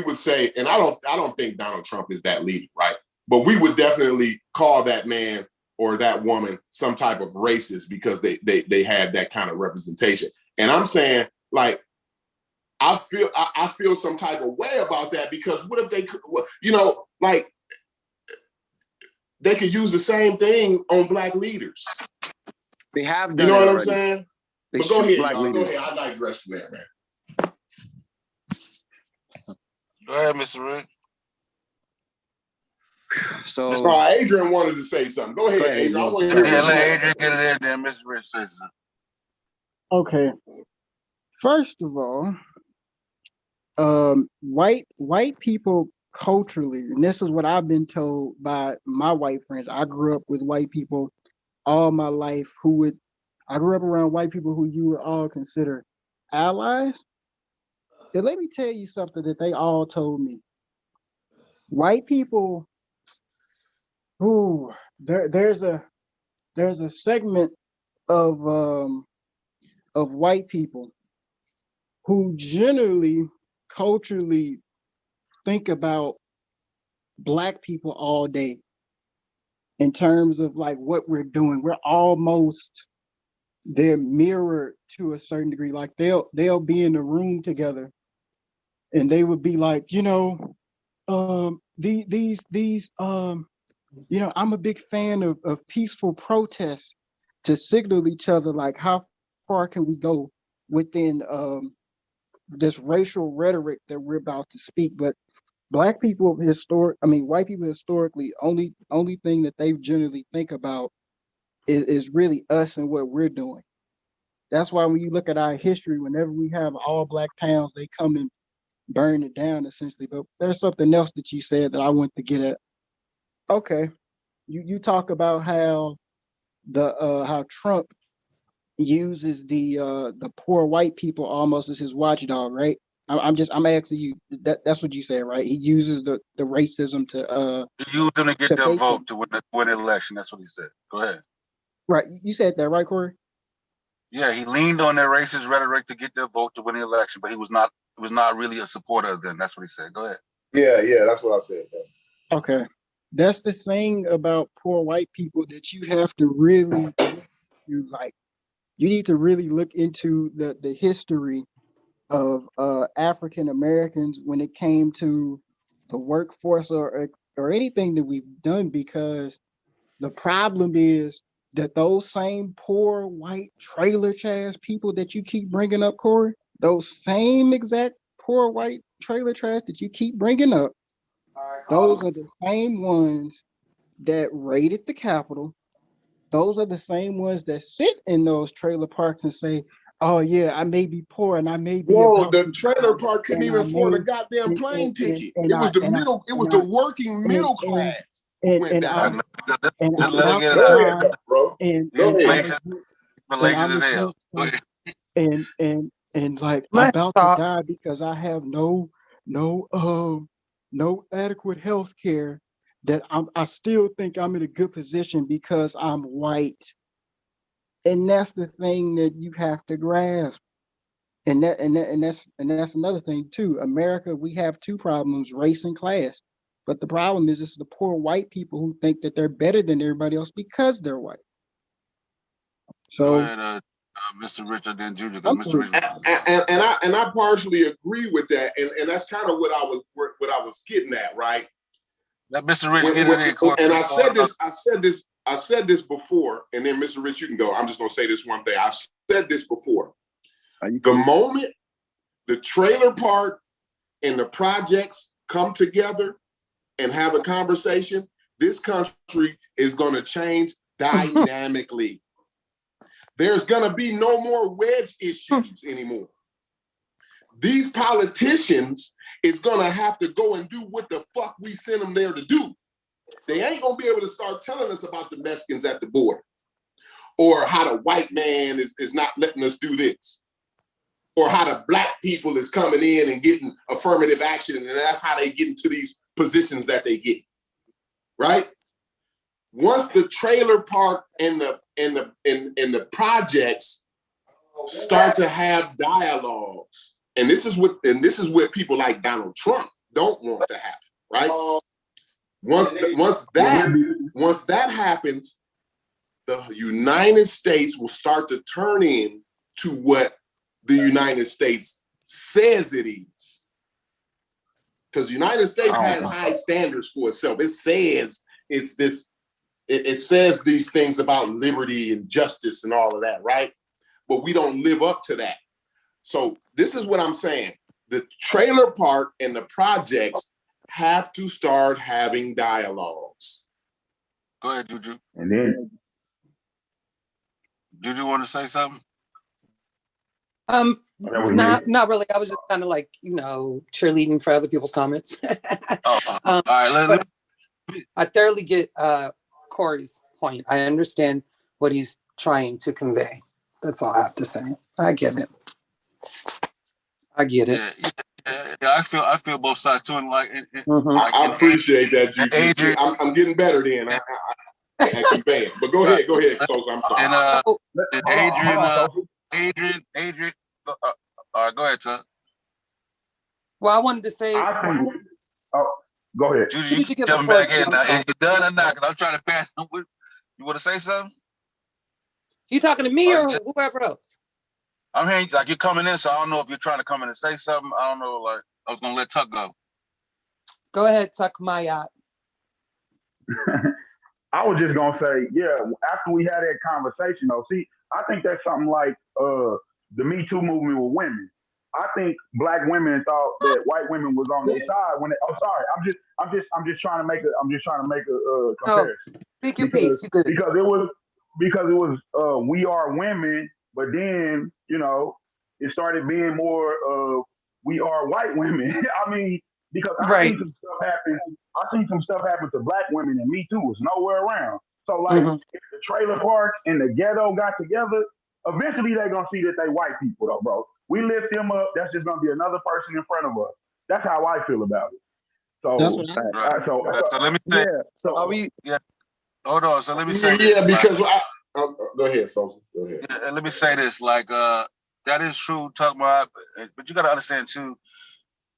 would say, and I don't think Donald Trump is that leader, right? But we would definitely call that man or that woman some type of racist because they had that kind of representation. And I'm saying, like, I feel some type of way about that, because what if they could, like, they could use the same thing on Black leaders. They have done. You know what already. I'm saying? They but go ahead, Black y'all. leaders. Go ahead. I digress from that, man. Go ahead, Mr. Rick. So Adrian wanted to say something. Go ahead, Adrian. I want to hear Yeah, what you let have. Adrian get it in there. Mr. Rick says something. Okay. First of all, white people culturally, and this is what I've been told by my white friends. I grew up with white people all my life I grew up around white people who you would all consider allies. And let me tell you something that they all told me. White people, there's a segment of white people who generally culturally think about Black people all day in terms of like what we're doing. We're almost their mirror to a certain degree. Like they'll be in the room together and they would be like, I'm a big fan of peaceful protests, to signal each other like how far can we go within this racial rhetoric that we're about to speak. But white people historically, only thing that they generally think about is really us and what we're doing. That's why when you look at our history, whenever we have all Black towns, they come and burn it down essentially. But there's something else that you said that I want to get at. Okay, you talk about how how Trump uses the poor white people almost as his watchdog, right? I'm asking you, that's what you said, right? He uses the racism to He used them to get their bait vote them. to win the election. That's what he said. Go ahead. Right, you said that, right, Corey? Yeah, he leaned on their racist rhetoric to get their vote to win the election, but he was not really a supporter of them. That's what he said. Go ahead. Yeah, that's what I said. Okay. That's the thing about poor white people that you have to really you need to really look into the history of African Americans when it came to the workforce or anything that we've done, because the problem is that those same poor white trailer trash people that you keep bringing up, Corey, those same exact poor white trailer trash that you keep bringing up, those are the same ones that raided the Capitol. Those are the same ones that sit in those trailer parks and say, "Oh yeah, I may be poor and I may be Bro, about the to trailer die, park couldn't and even I afford a may goddamn plane ticket. and It was the and I middle, it was and the I working middle class who and went and I down. and Just I'm let her about get to it Go out. ahead, die, though, bro. and He's Go and ahead. I'm fallacious as hell. against and like I'm Let's about to talk. die because I have no adequate health care, that I still think I'm in a good position because I'm white. And that's the thing that you have to grasp. And that's another thing too. America, we have two problems: race and class. But the problem is it's the poor white people who think that they're better than everybody else because they're white. Go So ahead, Mr. Richard, then Junior, because I'm Mr. through. Richard. And I partially agree with that, and that's kind of what I was getting at, right? Let Mr. Rich get it in, Corey. And I said this before, and then Mr. Rich, you can go. I'm just gonna say this one thing. I've said this before. The moment the trailer park and the projects come together and have a conversation, this country is gonna change dynamically. There's gonna be no more wedge issues anymore. These politicians is gonna have to go and do what the fuck we sent them there to do. They ain't gonna be able to start telling us about the Mexicans at the border, or how the white man is not letting us do this, or how the Black people is coming in and getting affirmative action, and that's how they get into these positions that they get, right? Once the trailer park and the projects start to have dialogues, and this is what people like Donald Trump don't want to happen, right? Once that happens, the United States will start to turn into what the United States says it is. Because the United States has high standards for itself. It says it says these things about liberty and justice and all of that, right? But we don't live up to that. So this is what I'm saying. The trailer park and the projects have to start having dialogues. Go ahead, Juju. And then Juju want to say something? Not really. I was just kind of like, cheerleading for other people's comments. All right, I thoroughly get Corey's point. I understand what he's trying to convey. That's all I have to say. I get it. Yeah, I feel both sides too, and like, I appreciate that, Juju. I'm getting better then. I convey it. But go ahead, so I'm sorry. And Adrian. All right, go ahead, Tuck. Well, I wanted to say. Go ahead. Juju, you can jump back in now. Is you done or not? Because I'm trying to pass. You want to say something? You talking to me or whoever else? I'm hearing like you're coming in, so I don't know if you're trying to come in and say something. I don't know. Like I was gonna let Tuck go. Go ahead, Tuck my yacht. I was just gonna say, after we had that conversation, though, see, I think that's something like the Me Too movement with women. I think black women thought that white women was on their side when I'm just trying to make a comparison. Speak your piece. You good. Because it was we are women, but then, it started being more we are white women. I mean, because I seen some stuff happen to black women and Me Too was nowhere around. So like if the trailer park and the ghetto got together, eventually they're gonna see that they white people though, bro. We lift them up, that's just gonna be another person in front of us. That's how I feel about it. So so let me say hold on. So let me say because go ahead, Sosa. Go ahead. Let me say this, like that is true, talking about, but you gotta understand too,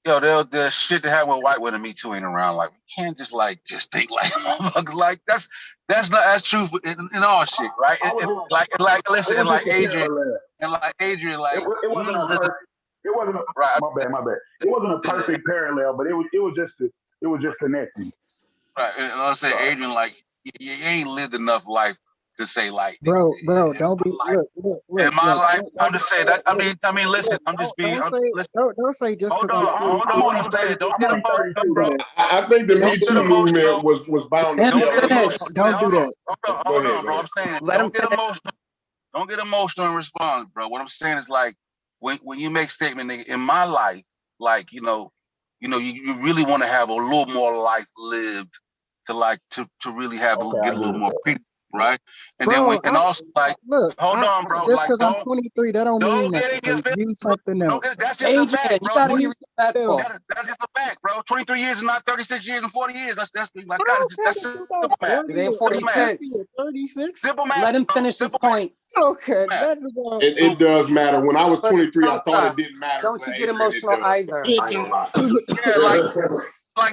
there's shit that happened with white women, Me Too ain't around. Like we can't just think like motherfuckers. Like that's not as true in all shit, right? Listen, like Adrian, like it wasn't a perfect. It wasn't a right. My bad. It wasn't a perfect parallel, but it was just connecting. Right, and I'm saying, Adrian, like you ain't lived enough life to say like, bro, don't be look. In my life, I'm just saying that. I mean, listen, I'm just being. Don't say just because. Hold on. I'm saying, don't get emotional, bro. I think the Me Too movement was bound to Don't do that. Hold on, bro. I'm saying, don't get emotional. Don't get emotional and respond, bro. What I'm saying is like, when you make statement, nigga, in my life, like you really want to have a little more life lived to really have get a little more freedom. Right, and bro, then also like, look, hold on, bro. Just because I'm 23, that don't mean nothing. So use something else. That's just a fact, bro. You gotta be respectful. That's just a fact, bro. 23 years is not 36 years and 40 years. That's like that's simple math. It ain't 46. 36. Simple math. Let him finish his point. Okay, it does matter. When I was 23, I thought it didn't matter. Don't you get emotional either. Like you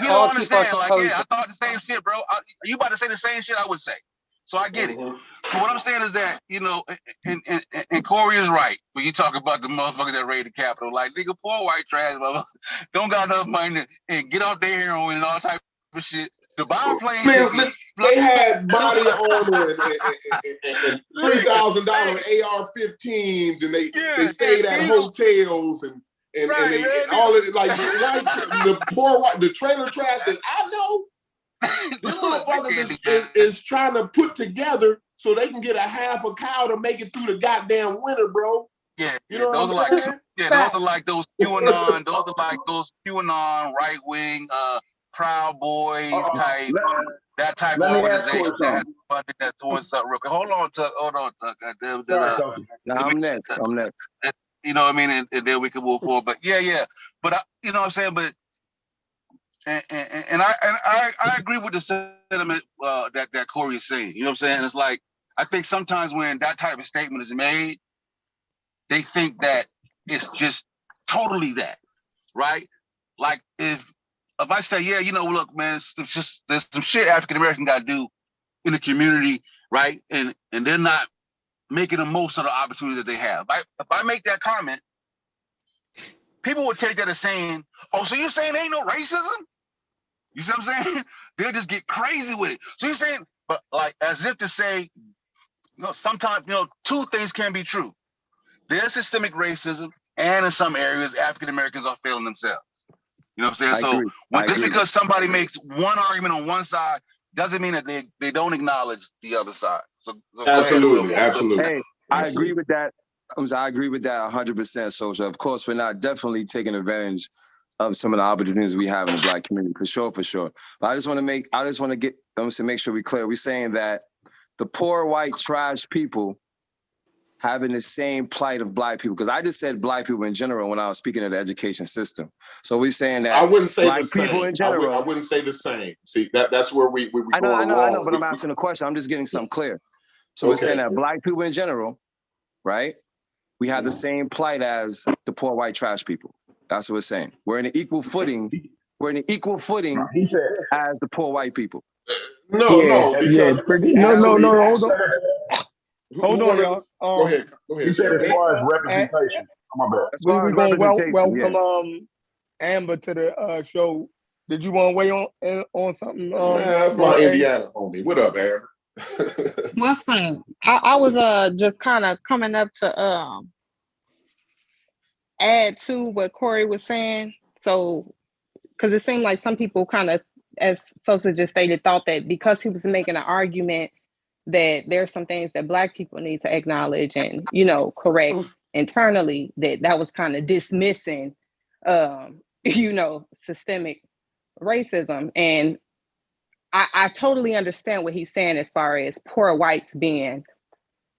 don't understand. Like I thought the same shit, bro. You about to say the same shit I would say. So I get it. So what I'm saying is that, and Corey is right when you talk about the motherfuckers that raided the Capitol. Like, nigga, poor white trash, motherfucker, don't got enough money and get off their heroin and all type of shit. The biplane. They had body armor and $3,000 AR-15s, and they stayed at hotels and all of it. Like the trailer trash that I know. Them motherfuckers is trying to put together so they can get a half a cow to make it through the goddamn winter, bro. Yeah, you know those what I'm saying? those are like those QAnon, right wing, Proud Boys type, that type of organization that has funded that doing something real quick. Hold on, Tuck. I'm next. You know what I mean? And then we can move forward. But yeah. But you know what I'm saying? But I agree with the sentiment that Corey is saying. You know what I'm saying? It's like I think sometimes when that type of statement is made, they think that it's just totally that, right? Like if I say, yeah, you know, look, man, there's some shit African American got to do in the community, right? And they're not making the most of the opportunity that they have. If I make that comment, people would take that as saying, "Oh, so you're saying there ain't no racism?" You see what I'm saying? They'll just get crazy with it. So you're saying, but like as if to say, you know, sometimes, you know, two things can be true. There's systemic racism, and in some areas, African Americans are failing themselves. You know what I'm saying? I So agree. just because somebody makes one argument on one side doesn't mean that they don't acknowledge the other side. So Absolutely, absolutely. Hey, I agree with that. I agree with that 100%, Social. Of course, we're not definitely taking advantage of some of the opportunities we have in the Black community, for sure. But I just want to make sure we're clear. We're saying that the poor, white, trash people having the same plight of Black people, because I just said Black people in general when I was speaking of the education system. So we're saying that I wouldn't say Black the same. people in general. I wouldn't say the same. See, that's where we I know, wrong. but I'm asking a question. I'm just getting something clear. So we're saying that Black people in general, right? We have the same plight as the poor white trash people. That's what we're saying. We're in an equal footing. We're in an equal footing as the poor white people. No, because hold on, y'all. Go ahead. He said as far as representation. My bad. We're gonna welcome Amber to the show. Did you want to weigh on something? That's my Indiana homie. What up, Amber? What's up? I was just kind of coming up to add to what Corey was saying. So, because it seemed like some people kind of, as Sosa just stated, thought that because he was making an argument that there's some things that Black people need to acknowledge and, you know, correct internally, that was kind of dismissing, you know, systemic racism. And I totally understand what he's saying as far as poor whites being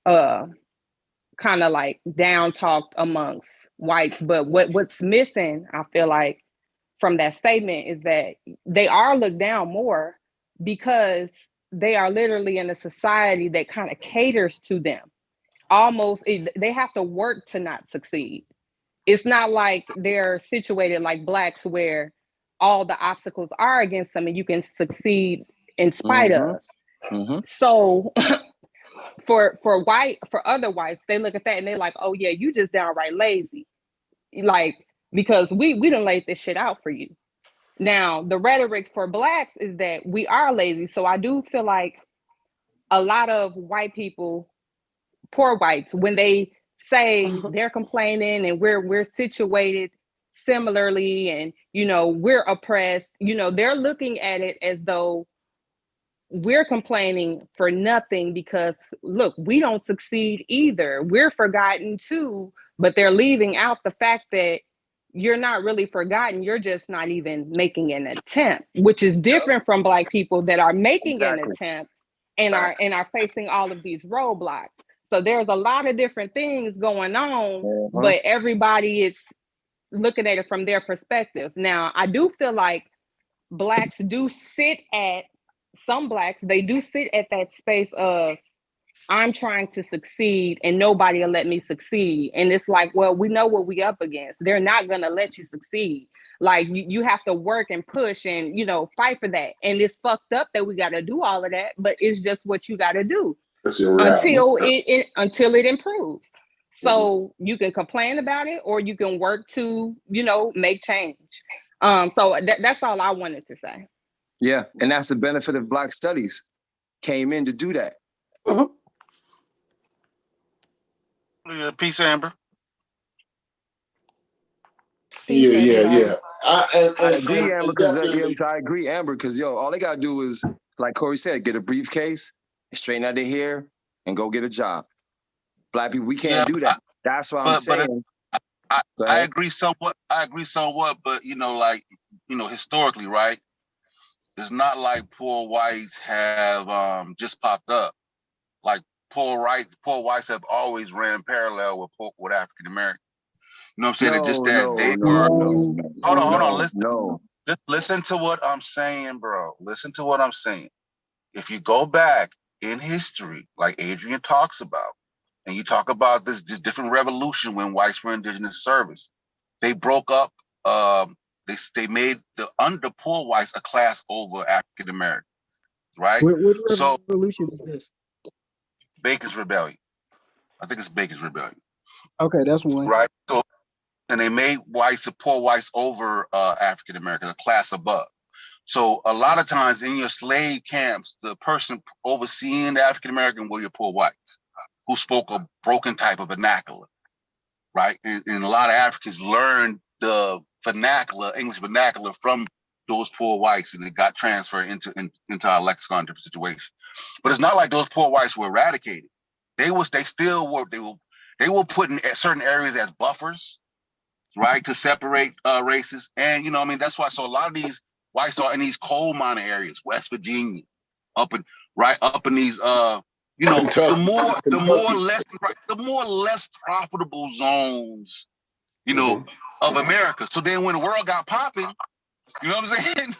kind of like down talked amongst whites. But what's missing, I feel like, from that statement is that they are looked down more because they are literally in a society that kind of caters to them. Almost, they have to work to not succeed. It's not like they're situated like Blacks where all the obstacles are against them and you can succeed in spite of. So for other whites, they look at that and they're like, oh yeah, you just downright lazy. Like, because we done laid this shit out for you. Now, the rhetoric for Blacks is that we are lazy. So I do feel like a lot of white people, poor whites, when they say they're complaining and we're situated similarly and, you know, we're oppressed, you know, they're looking at it as though we're complaining for nothing because, look, we don't succeed either. We're forgotten too, but they're leaving out the fact that you're not really forgotten. You're just not even making an attempt, which is different from Black people that are making an attempt and are facing all of these roadblocks. So there's a lot of different things going on, but everybody is looking at it from their perspective. Now, I do feel like Blacks do sit at, some Blacks, they do sit at that space of, I'm trying to succeed and nobody will let me succeed. And it's like, well, we know what we up against. They're not going to let you succeed. Like you have to work and push and, you know, fight for that. And it's fucked up that we got to do all of that, but it's just what you got to do until it improves. So you can complain about it or you can work to, you know, make change. So that's all I wanted to say. Yeah, and that's the benefit of Black Studies. Came in to do that. Peace, Amber. Yeah. I agree, Amber, because I agree, Amber, because yo, all they gotta do is, like Corey said, get a briefcase, straighten out their hair, and go get a job. Black people, we can't do that. That's what I'm saying. I agree somewhat. But you know, like, you know, historically, right? It's not like poor whites have just popped up. Like poor whites have always ran parallel with African Americans. You know what I'm saying? It's just that they were. Hold on. Listen. Just listen to what I'm saying, bro. Listen to what I'm saying. If you go back in history, like Adrian talks about, and you talk about this different revolution when whites were indigenous service, they broke up. They made the poor whites a class over African Americans, right? What So revolution is this? Bacon's Rebellion. I think it's Bacon's Rebellion, Okay, that's one. right? So and they made the poor whites over African Americans, a class above. So a lot of times in your slave camps, the person overseeing the African American were your poor whites who spoke a broken type of vernacular, right? And a lot of Africans learned the vernacular, English vernacular, from those poor whites, and it got transferred into our lexicon, different situation. But it's not like those poor whites were eradicated. They were put in certain areas as buffers, right, to separate races. And you know, I mean, that's why. So a lot of these whites are in these coal mining areas, West Virginia, up in these you know, the more less profitable zones, you know, of America. So then when the world got popping, you know what I'm saying?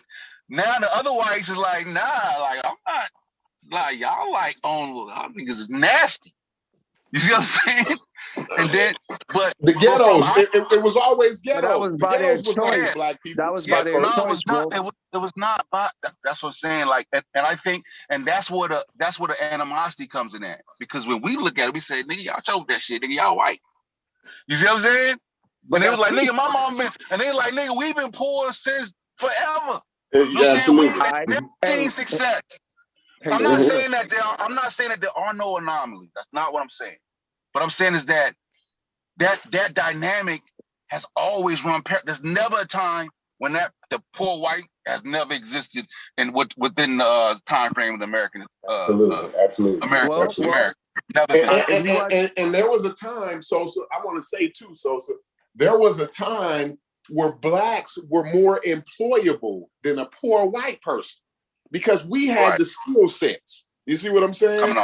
Now the other whites is like, nah, like I'm not, like y'all like y'all niggas is nasty. You see what I'm saying? And then, but the ghettos, it was always ghetto. That was by their choice. Black people. That was by their choice, bro. It was not. That's what I'm saying. Like, and I think, and that's where the animosity comes in at. Because when we look at it, we say, "Nigga, y'all chose that shit. Nigga, y'all white." You see what I'm saying? But they was like, "Nigga, my mom been," and they like, "Nigga, we've been poor since forever." Yeah, absolutely. We've seen success. I'm not saying that there are no anomalies. That's not what I'm saying. What I'm saying is that dynamic has always run. There's never a time when the poor white has never existed within the time frame of the American. Absolutely. America. And there was a time. So I want to say too. So there was a time where blacks were more employable than a poor white person because we had the skill sets. You see what I'm saying?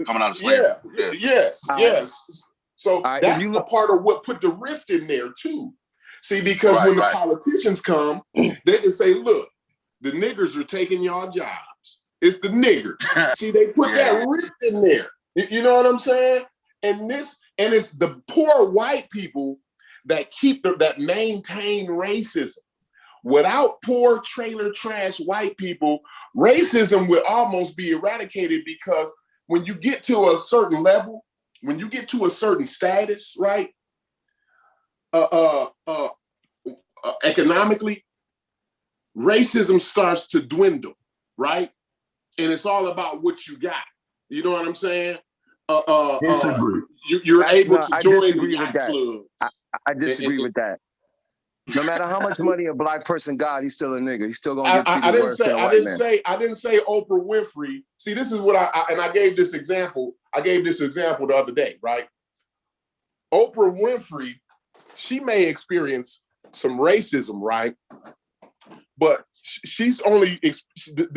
Coming out of slavery. Yes. So that's a part of what put the rift in there too. See, because when the politicians come, they can say, look, the niggers are taking y'all jobs. It's the niggers. See, they put that rift in there. You know what I'm saying? And it's the poor white people that that maintain racism. Without poor trailer trash white people, racism would almost be eradicated because when you get to a certain level, when you get to a certain status, right? Economically, racism starts to dwindle, right? And it's all about what you got. You know what I'm saying? You're able to join the yacht clubs. I disagree with that. No matter how much money a black person got, he's still a nigga. He's still gonna get treated worse than a white man. I didn't say Oprah Winfrey. See, this is what I gave this example. I gave this example the other day, right? Oprah Winfrey, she may experience some racism, right? But she's only.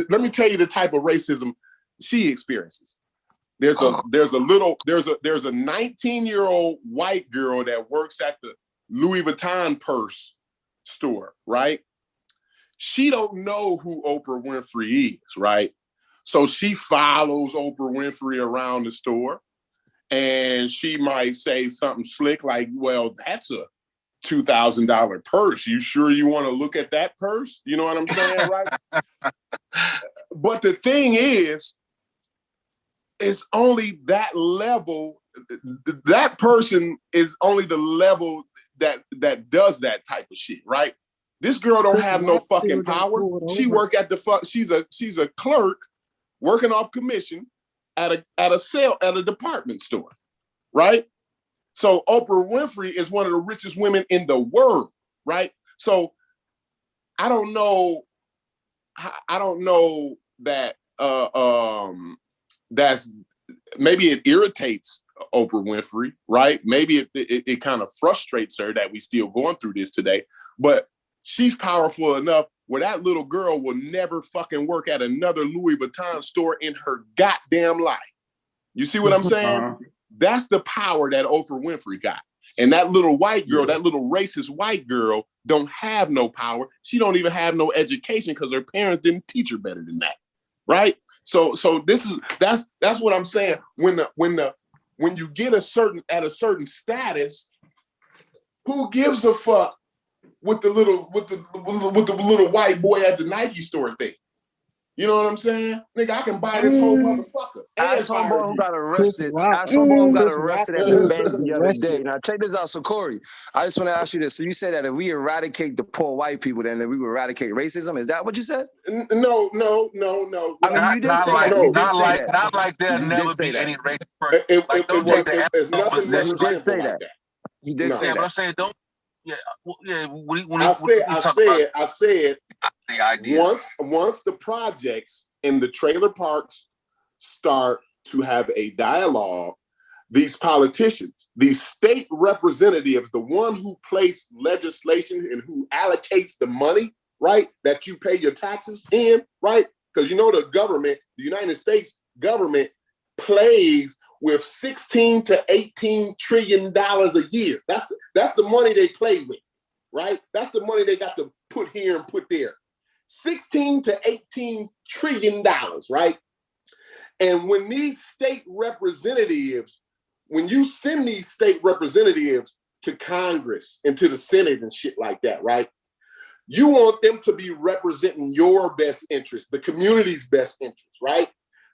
Let me tell you the type of racism she experiences. There's a 19-year-old white girl that works at the Louis Vuitton purse store, right? She don't know who Oprah Winfrey is, right? So she follows Oprah Winfrey around the store and she might say something slick like, well, that's a $2,000 purse. You sure you want to look at that purse? You know what I'm saying, right? But the thing is, it's only that level. That person is only the level that does that type of shit, right? This girl don't have no fucking power. She work at she's a clerk working off commission at a department store, right? So Oprah Winfrey is one of the richest women in the world, right? So I don't know that that's maybe it irritates Oprah Winfrey, right? Maybe it kind of frustrates her that we still going through this today, but she's powerful enough where that little girl will never fucking work at another Louis Vuitton store in her goddamn life. You see what I'm saying? That's the power that Oprah Winfrey got. And that little white girl, that little racist white girl, don't have no power. She don't even have no education because her parents didn't teach her better than that, right? So that's what I'm saying. When you get at a certain status, who gives a fuck with the little white boy at the Nike store thing? You know what I'm saying? Nigga, I can buy this whole motherfucker. As someone who got Chris arrested, Rock. as someone who got Chris Rock arrested at is the bank the other arrested. day. Now check this out. So Corey, I just want to ask you this. So you said that if we eradicate the poor white people, then we will eradicate racism. Is that what you said? No. I mean, you did say that. You did say that. Not like there'll You never did say be that. any racist person. Like, don't take the It's nothing but position. You did say like that. that. You did No. say Yeah, but I'm that. saying don't. Yeah, yeah. When I said the idea. once the projects in the trailer parks start to have a dialogue, these politicians, these state representatives, the one who place legislation and who allocates the money, right, that you pay your taxes in, right? Because you know the government, the United States government plays with 16 to 18 trillion dollars a year. That's the money they play with, right? That's the money they got to put here and put there. 16 to 18 trillion dollars, right? And when these state representatives, when you send these state representatives to Congress and to the Senate and shit like that, right? You want them to be representing your best interest, the community's best interest, right?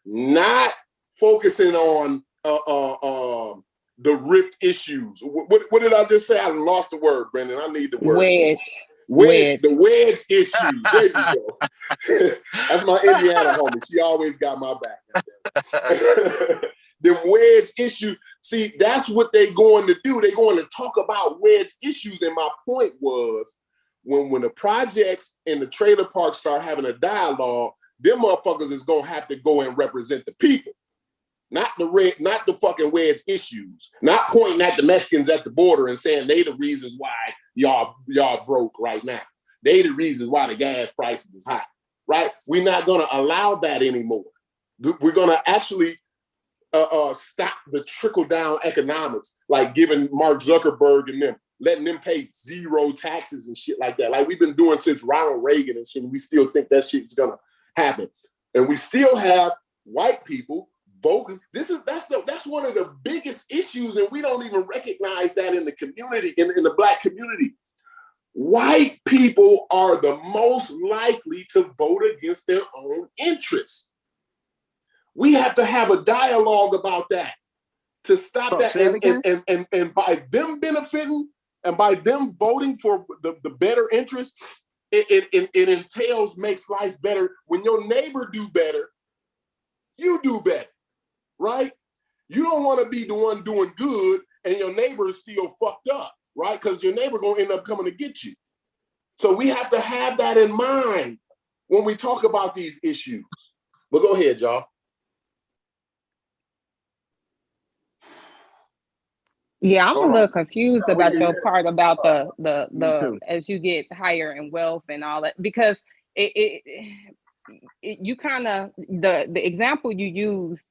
Not focusing on the rift issues. What did I just say? I lost the word, Brendan. I need the word. Wedge. The wedge issues. There you go. That's my Indiana homie. She always got my back. The wedge issue. See, that's what they're going to do. They're going to talk about wedge issues. And my point was, when the projects in the trailer park start having a dialogue, them motherfuckers is gonna have to go and represent the people. Not the fucking wedge issues. Not pointing at the Mexicans at the border and saying they the reasons why y'all broke right now. They the reasons why the gas prices is high, right? We're not gonna allow that anymore. We're gonna actually stop the trickle down economics, like giving Mark Zuckerberg and them, letting them pay zero taxes and shit like that. Like we've been doing since Ronald Reagan and shit. And we still think that shit is gonna happen, and we still have white people voting. That's one of the biggest issues, and we don't even recognize that in the community, in the Black community. White people are the most likely to vote against their own interests. We have to have a dialogue about that to stop that. And by them benefiting and by them voting for the better interest, it entails, makes life better. When your neighbor do better, you do better. Right? You don't want to be the one doing good and your neighbor is still fucked up, right? Because your neighbor gonna end up coming to get you. So we have to have that in mind when we talk about these issues. But go ahead, y'all. Yeah, I'm a little confused about your Yeah. part about the Me too. as you get higher in wealth and all that, because you kind of the example you used,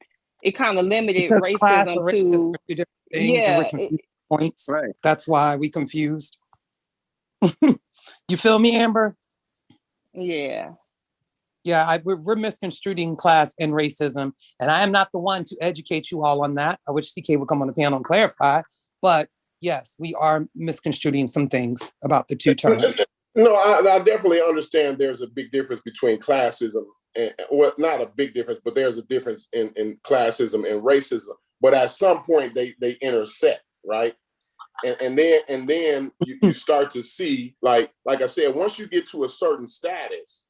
it kind of limited Because class racism and race is to two different things, and we're yeah confused points. Right. That's why we confused. You feel me, Amber? yeah. Yeah, we're misconstruing class and racism, and I am not the one to educate you all on that. I wish CK would come on the panel and clarify, but yes, we are misconstruing some things about the two terms. No, I definitely understand there's a big difference between classism and, well, not a big difference, but there's a difference in classism and racism. But at some point they intersect, right? And then you start to see, like I said, once you get to a certain status,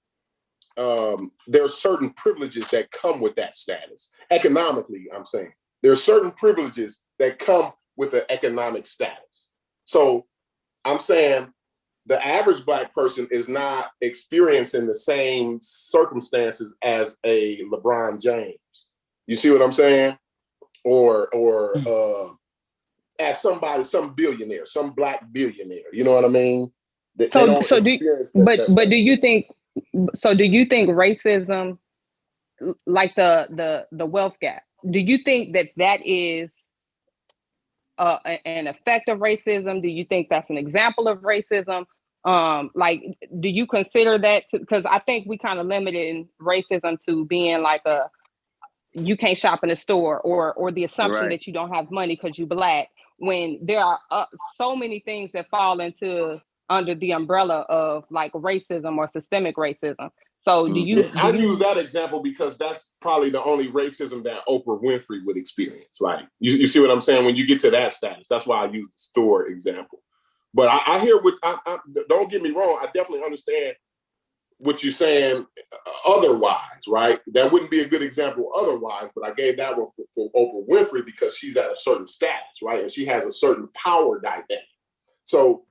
there are certain privileges that come with that status. Economically, I'm saying. There are certain privileges that come with an economic status. So I'm saying the average Black person is not experiencing the same circumstances as a LeBron James. You see what I'm saying? Or as somebody, some billionaire, some Black billionaire. You know what I mean? They don't experience but do you think racism, like the wealth gap, do you think that is an effect of racism? Do you think that's an example of racism? Like, do you consider that? Because I think we kind of limited racism to being like you can't shop in a store, or the assumption that you don't have money because you Black, when there are so many things that fall under the umbrella of like racism or systemic racism. So I use that example because that's probably the only racism that Oprah Winfrey would experience. Like, you see what I'm saying? When you get to that status, that's why I use the store example. But I hear what, don't get me wrong, I definitely understand what you're saying otherwise, right? That wouldn't be a good example otherwise, but I gave that one for Oprah Winfrey because she's at a certain status, right? And she has a certain power dynamic. So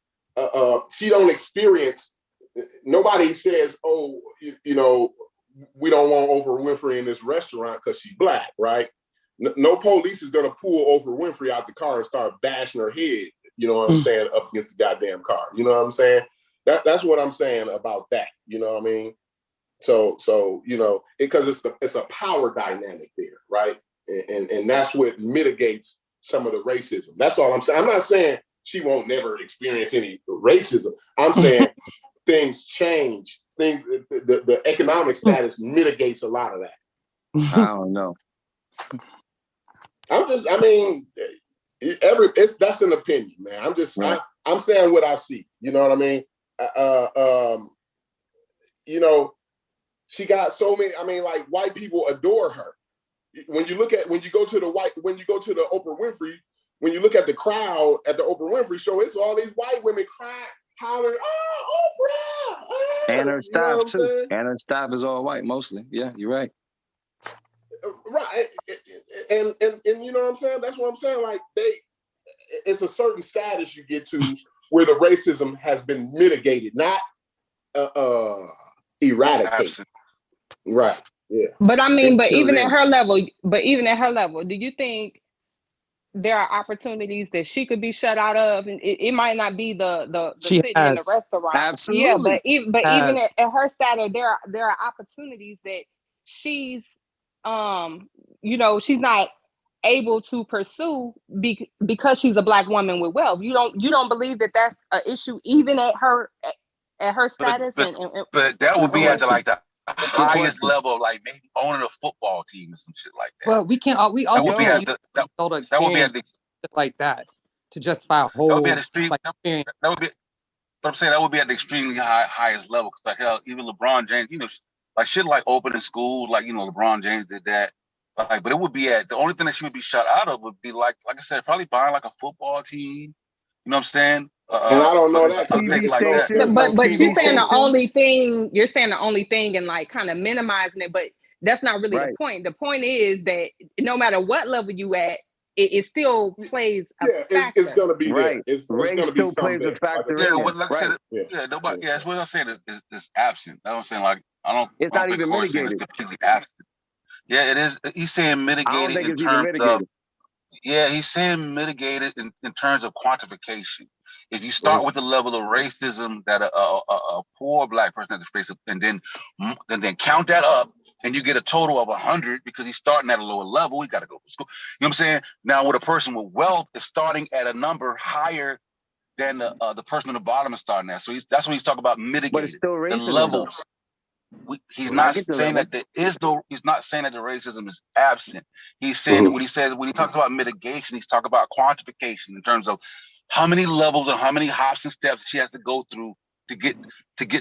she don't experience, nobody says, oh, you know, we don't want Oprah Winfrey in this restaurant because she's Black, right? No police is gonna pull Oprah Winfrey out the car and start bashing her head, you know what I'm saying, up against the goddamn car. You know what I'm saying? That's what I'm saying about that. You know what I mean? So you know, because it's a power dynamic there, right? And that's what mitigates some of the racism. That's all I'm saying. I'm not saying she won't never experience any racism. I'm saying things change. The economic status mitigates a lot of that. I don't know. That's an opinion, man. I'm saying what I see. You know what I mean? You know, she got so many. I mean, like, white people adore her. When you go to the Oprah Winfrey, when you look at the crowd at the Oprah Winfrey show, it's all these white women crying, hollering, "Oh, Oprah!" Oh, And her staff too. Saying? And her staff is all white mostly. Yeah, you're right. Right, and you know what I'm saying? That's what I'm saying. Like, it's a certain status you get to where the racism has been mitigated, not eradicated. Right. Yeah. But I mean, even at her level, do you think there are opportunities that she could be shut out of? And it might not be the sitting in the restaurant. Absolutely. Yeah, but even at her status, there are opportunities that she's you know, she's not able to pursue because she's a Black woman with wealth. You don't believe that that's an issue even at her status? But that would be at the highest level of, like, maybe owning a football team or some shit like that. Well, we also can't use that would be at the like that to justify a whole. That would be at the extreme. That would be. But I'm saying that would be at the extremely highest level, because, like, hell, even LeBron James, you know, like shit like opening school, like, you know, LeBron James did that. Like, but it would be the only thing that she would be shut out of would be like I said, probably buying like a football team. You know what I'm saying? And I don't know that. But you're saying the only thing. You're saying the only thing, and like kind of minimizing it. But that's not really the point. The point is that no matter what level you at, it still plays a factor. It's going to be right. It's race going to be still plays a factor. Nobody. Yeah, that's what I'm saying. Is absent. That's what I'm saying. Like, I don't. It's not even mitigated. It's completely absent. Yeah, it is. He's saying mitigated. I don't think in it's terms even mitigated. of. Yeah, he's saying mitigated in terms of quantification. If you start with the level of racism that a poor Black person has to face, and then count that up, and you get a total of 100 because he's starting at a lower level. He got to go to school. You know what I'm saying? Now, with a person with wealth is starting at a number higher than the person on the bottom is starting at. So that's when he's talking about mitigating. But it's still racism. The levels. He's not saying that he's not saying that the racism is absent. He's saying that when he talks about mitigation, he's talking about quantification in terms of how many levels and how many hops and steps she has to go through to get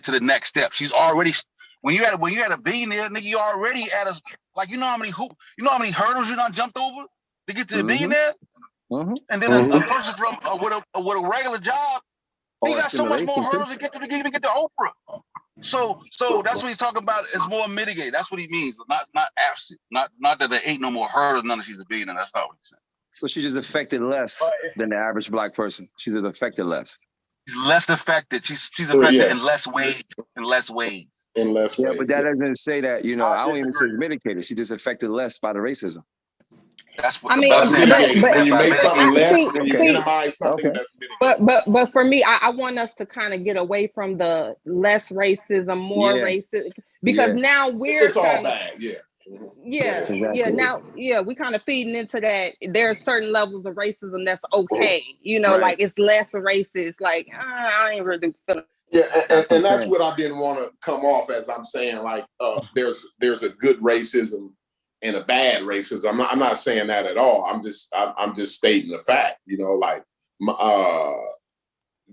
to the next step. She's already, when you had a billionaire, nigga, you already at a, like, you know how many hurdles you done jumped over to get to the billionaire? And then a person from with a regular job, he got so much more hurdles to get to Oprah. So that's what he's talking about. It's more mitigated. That's what he means. Not absent. Not that there ain't no more hurdles. None of she's a billionaire. That's not what he's saying. So she just affected less than the average Black person. She's affected less. She's less affected. She's affected in less ways. In less ways. Yeah, but that doesn't say that. You know, I don't even say mitigated. She just affected less by the racism. That's what that's mitigated. When you make something less, when you minimize something, that's mitigated. But for me, I want us to kind of get away from the less racism, more racism, because now we're it's all bad. Yeah, Exactly. yeah. Now, yeah, we kind of feeding into that. There are certain levels of racism that's okay. You know, Right. like it's less racist. Like I ain't really feeling. Yeah, That's what I'm that's saying. what I didn't want to come off as. I'm saying like there's a good racism and a bad racism. I'm not saying that at all. I'm just stating the fact. You know, like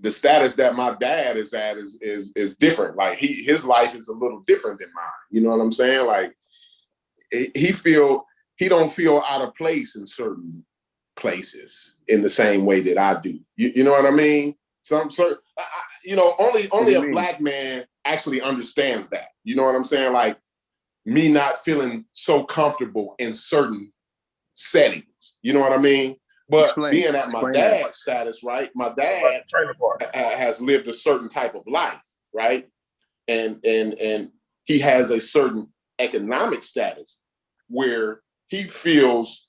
the status that my dad is at is different. Like his life is a little different than mine. You know what I'm saying? Like he don't feel out of place in certain places in the same way that I do. You know what I mean? Some certain, only a black man actually understands that. You know what I'm saying? Like me not feeling so comfortable in certain settings. You know what I mean? But being at my dad's status, right? My dad has lived a certain type of life, right? And he has a certain economic status where he feels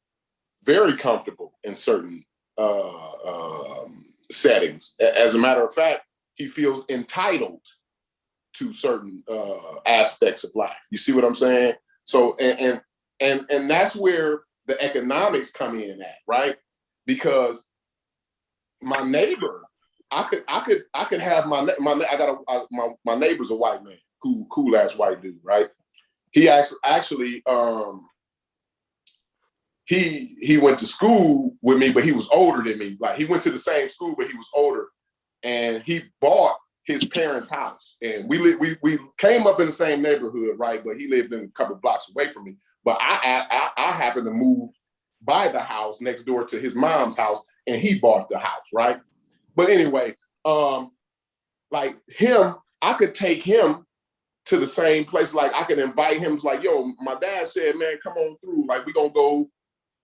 very comfortable in certain settings. As a matter of fact, he feels entitled to certain aspects of life. You see what I'm saying? So and that's where the economics come in at, right? Because my neighbor, I could have my neighbor's a white man, cool ass white dude, right? He actually he went to school with me, but he was older than me. Like he went to the same school, but he was older, and he bought his parents' house. And we came up in the same neighborhood, right? But he lived in a couple blocks away from me. But I happened to move by the house next door to his mom's house, and he bought the house, right? But anyway, like him, I could take him to the same place. Like I could invite him, like, yo, my dad said, man, come on through. Like, we're gonna go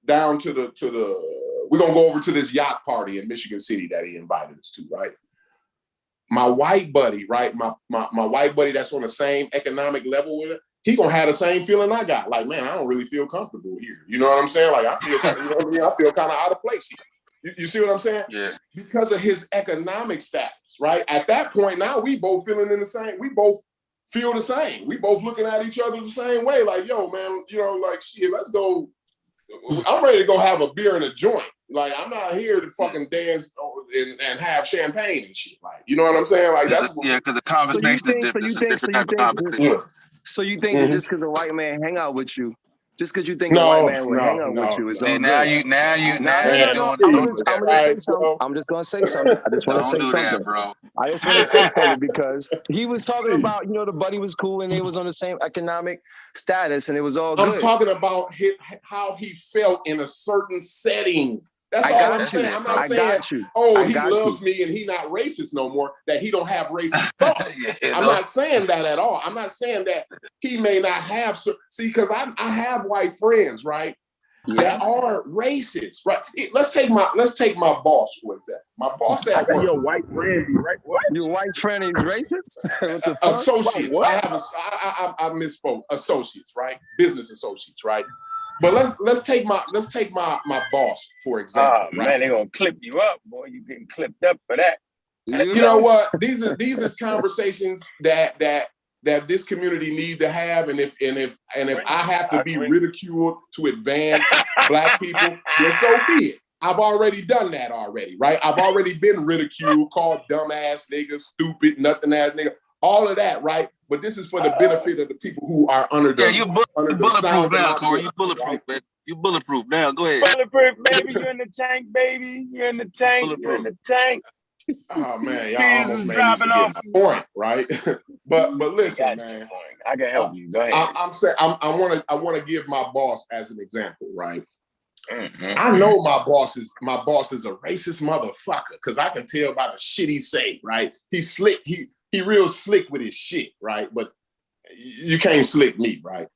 down we're gonna go over to this yacht party in Michigan City that he invited us to, right? My white buddy, right? My white buddy that's on the same economic level with it, he gonna have the same feeling I got. Like, man, I don't really feel comfortable here. You know what I'm saying? Like I feel kind of, you know what I mean? I feel kind of out of place here. You see what I'm saying? Yeah. Because of his economic status, right? At that point, now we both feeling in the same, we both feel the same. We both looking at each other the same way. Like, yo, man, you know, like shit, let's go. I'm ready to go have a beer and a joint. Like, I'm not here to fucking dance and have champagne and shit. Like, you know what I'm saying? Like, that's what. Yeah, because the conversation is a different type of conversation. So you think that just because a white man hang out with you, just because you think a white man will hang out with you, it's all good. Now you No. I'm just gonna say something. I just want to say something, bro. I just want to say something because he was talking about, you know, the buddy was cool and they was on the same economic status and it was all good. I'm talking about how he felt in a certain setting. That's all I'm saying. I'm not saying, he loves me and he not racist no more, that he don't have racist thoughts. I'm not saying that at all. I'm not saying that he may not have, see, because I have white friends, right? Yeah. That are racist, right? Let's take my boss, for example. My boss at work. Your white friend be right? What? Your white friend is racist? Associates. I misspoke. Associates, right? Business associates, right? But let's take my boss, for example. Oh, man, they're gonna clip you up, boy. You getting clipped up for that. You know what? These are conversations that this community need to have, and if I have to be ridiculed to advance Black people, then so be it. I've already done that already, right? I've already been ridiculed, called dumbass nigga, stupid, nothing ass nigga, all of that, right? But this is for the benefit of the people who are under the you're bulletproof now, Corey. You bulletproof, right? Man. You bulletproof now. Go ahead. Bulletproof, baby. You're in the tank, baby. You're in the tank. Bulletproof. You're in the tank. Oh man, y'all almost made me forget my point, right? but listen, man, I can help you. Go ahead. I'm saying I want to give my boss as an example, right? Mm-hmm. I know my boss is a racist motherfucker because I can tell by the shit he say, right? He's slick. He real slick with his shit, right? But you can't slick me, right?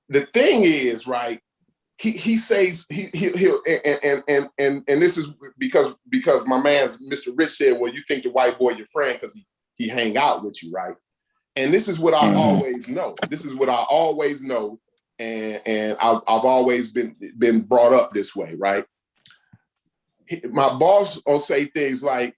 The thing is, right? He says he'll and this is because my man's Mr. Rich said, well, you think the white boy your friend because he hang out with you, right? And this is what I always know. This is what I always know, and I've always been brought up this way, right? My boss will say things like,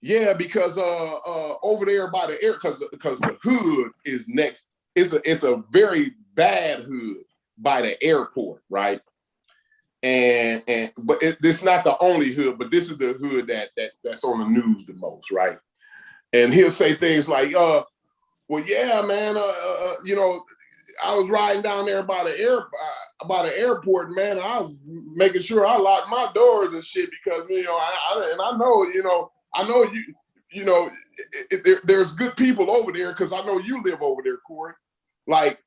yeah, because over there by the air, because the hood is next. It's a very bad hood by the airport, right? But this is not the only hood, but this is the hood that's on the news the most, right? And he'll say things like, well, yeah, man, you know, I was riding down there by the airport, man. I was making sure I locked my doors and shit because, you know, I know there's good people over there because I know you live over there, Corey. Like,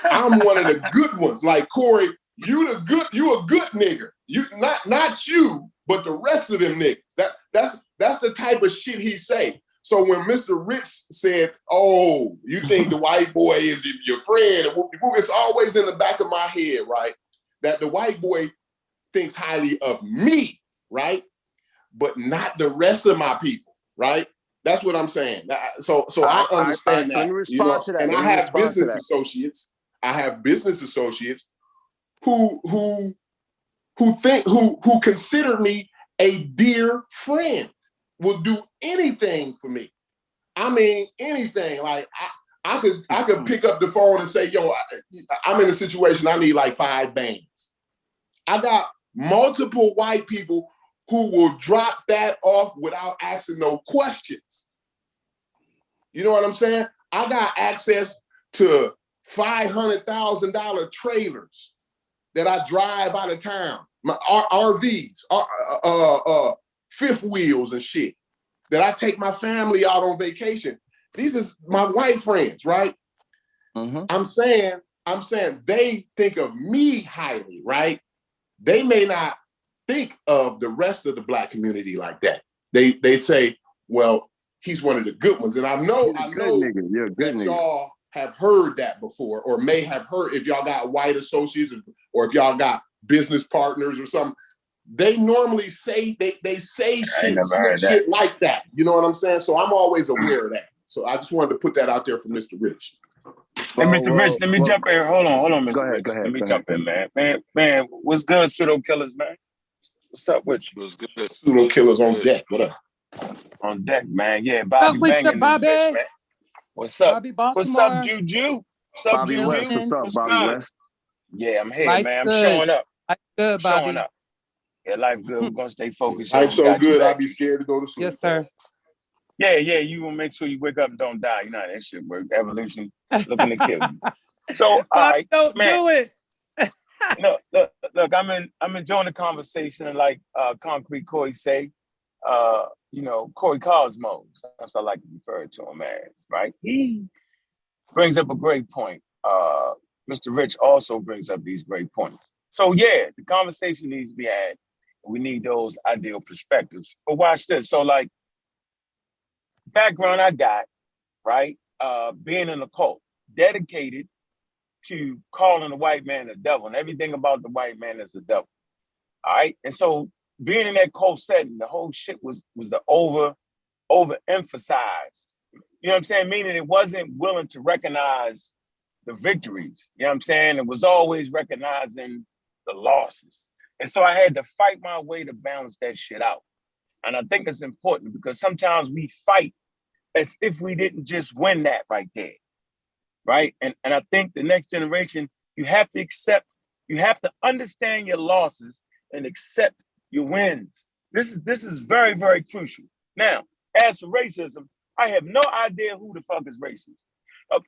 I'm one of the good ones. Like, Corey, you a good nigga. You not you, but the rest of them niggas. That's the type of shit he say. So when Mr. Rich said, "Oh, you think the white boy is your friend?" It's always in the back of my head, right? That the white boy thinks highly of me, right? But not the rest of my people, right? That's what I'm saying. So I understand that. Let me respond to that. And I have business associates. I have business associates who consider me a dear friend, will do anything for me. I mean, anything. Like I could pick up the phone and say, yo, I'm in a situation, I need like 5 bands. I got multiple white people who will drop that off without asking no questions. You know what I'm saying? I got access to $500,000 trailers that I drive out of town, my RVs, fifth wheels and shit, that I take my family out on vacation. These is my white friends, right? Mm-hmm. I'm saying they think of me highly, right? They may not think of the rest of the Black community like that. They say, well, he's one of the good ones. And I know that y'all have heard that before, or may have heard, if y'all got white associates or if y'all got business partners or something. They normally say they say shit like that. You know what I'm saying? So I'm always aware of that. So I just wanted to put that out there for Mr. Rich. Hey, Mr. Rich, let me jump in. Hold on, Mr. Rich. Let me jump in, man. Man, what's good, pseudo killers, man? What's up with you? What's good? Pseudo killers on deck. What up? On deck, man. Yeah, Bobby banging this bitch, man. What's up? Bobby What's up, Juju? What's up, Bobby Juju? West. What's up, Bobby West? Yeah, I'm here, Life's man. I'm good. showing up. Life's good, Bobby. Showing up. Yeah, life good. We're gonna stay focused. Life's so good, I'd be scared to go to sleep. Yes, sir. Yeah. You gonna make sure you wake up and don't die. You know how that shit work. Evolution looking to kill you. So, all right, don't man. do it. Look. I'm enjoying the conversation, and like Concrete Corey say, Corey Cosmos. That's what I like to refer to him as. Right? He brings up a great point. Mr. Rich also brings up these great points. So yeah, the conversation needs to be had. We need those ideal perspectives. But watch this. So like background I got, right? Being in a cult, dedicated to calling the white man the devil, and everything about the white man is the devil. All right. And so being in that cult setting, the whole shit was the overemphasized. You know what I'm saying? Meaning it wasn't willing to recognize the victories. You know what I'm saying? It was always recognizing the losses. And so I had to fight my way to balance that shit out. And I think it's important because sometimes we fight as if we didn't just win that right there. Right. And I think the next generation, you have to understand your losses and accept your wins. This is very, very crucial. Now, as for racism, I have no idea who the fuck is racist.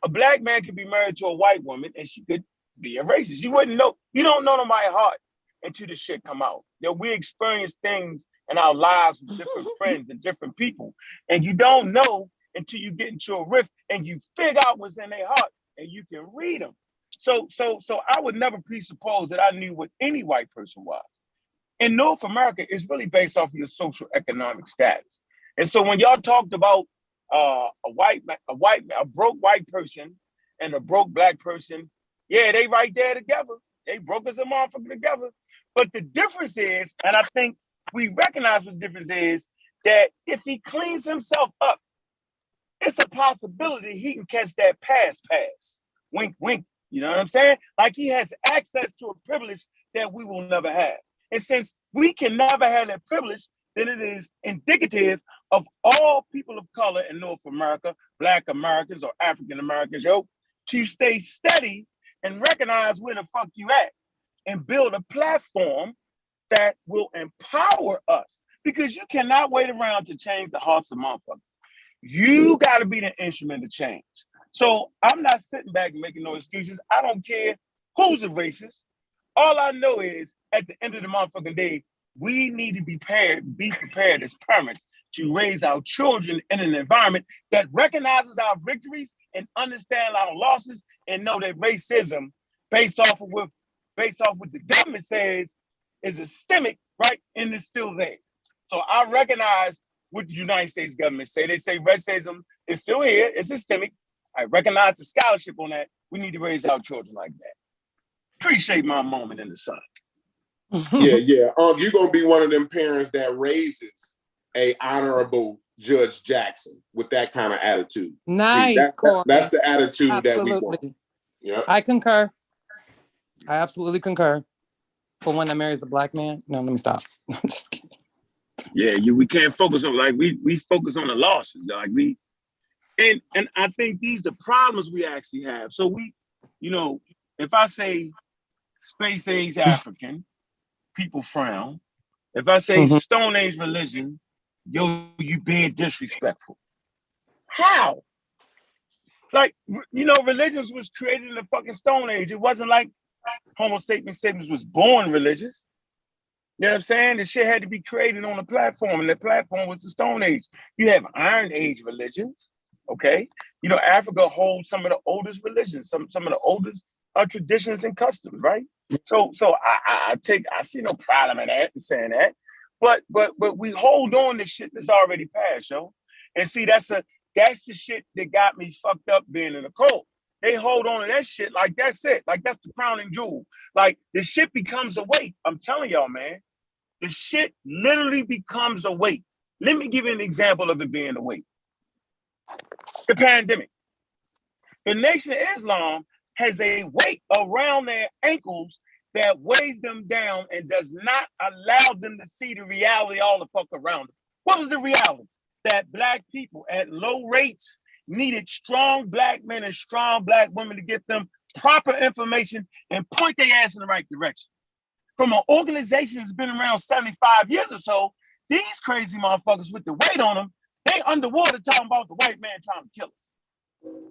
A black man could be married to a white woman and she could be a racist. You wouldn't know. You don't know them by heart until the shit come out. We experience things in our lives with different friends and different people. And you don't know until you get into a rift and you figure out what's in their heart and you can read them. So I would never presuppose that I knew what any white person was. In North America, it's really based off of your social economic status. And so when y'all talked about a broke white person and a broke black person, yeah, they right there together. They broke as a motherfucker together. But the difference is, and I think we recognize what the difference is, that if he cleans himself up, it's a possibility he can catch that pass. Wink, wink. You know what I'm saying? Like he has access to a privilege that we will never have. And since we can never have that privilege, then it is indicative of all people of color in North America, Black Americans or African Americans, to stay steady and recognize where the fuck you at and build a platform that will empower us. Because you cannot wait around to change the hearts of motherfuckers. You got to be the instrument of change. So I'm not sitting back and making no excuses. I don't care who's a racist. All I know is at the end of the motherfucking day, we need to be prepared as parents to raise our children in an environment that recognizes our victories and understand our losses and know that racism, based off what the government says, is systemic, right? And it's still there. So I recognize what the United States government say. They say racism is still here, it's systemic. I recognize the scholarship on that. We need to raise our children like that. Appreciate my moment in the sun. Yeah. You're gonna be one of them parents that raises a honorable Judge Jackson with that kind of attitude. Nice. See, that's the attitude that we want. Yeah. I concur. I absolutely concur. For one that marries a black man. No, let me stop. I'm just kidding. Yeah, we can't focus on we focus on the losses. Like and I think these the problems we actually have. So if I say space age African, people frown. If I say Stone Age religion, you being disrespectful. How? Like, religions was created in the fucking Stone Age. It wasn't like Homo sapiens was born religious. You know what I'm saying? The shit had to be created on a platform, and the platform was the Stone Age. You have Iron Age religions, okay? Africa holds some of the oldest religions, some of the oldest traditions and customs, right? So I see no problem in that and saying that, but we hold on to shit that's already passed, yo. And see, that's the shit that got me fucked up being in the cult. They hold on to that shit like that's it, like that's the crowning jewel. Like the shit becomes a weight. I'm telling y'all, man. The shit literally becomes a weight. Let me give you an example of it being a weight. The pandemic. The Nation of Islam has a weight around their ankles that weighs them down and does not allow them to see the reality all the fuck around them. What was the reality? That black people at low rates needed strong black men and strong black women to get them proper information and point their ass in the right direction. From an organization that's been around 75 years or so, these crazy motherfuckers with the weight on them, they underwater talking about the white man trying to kill us.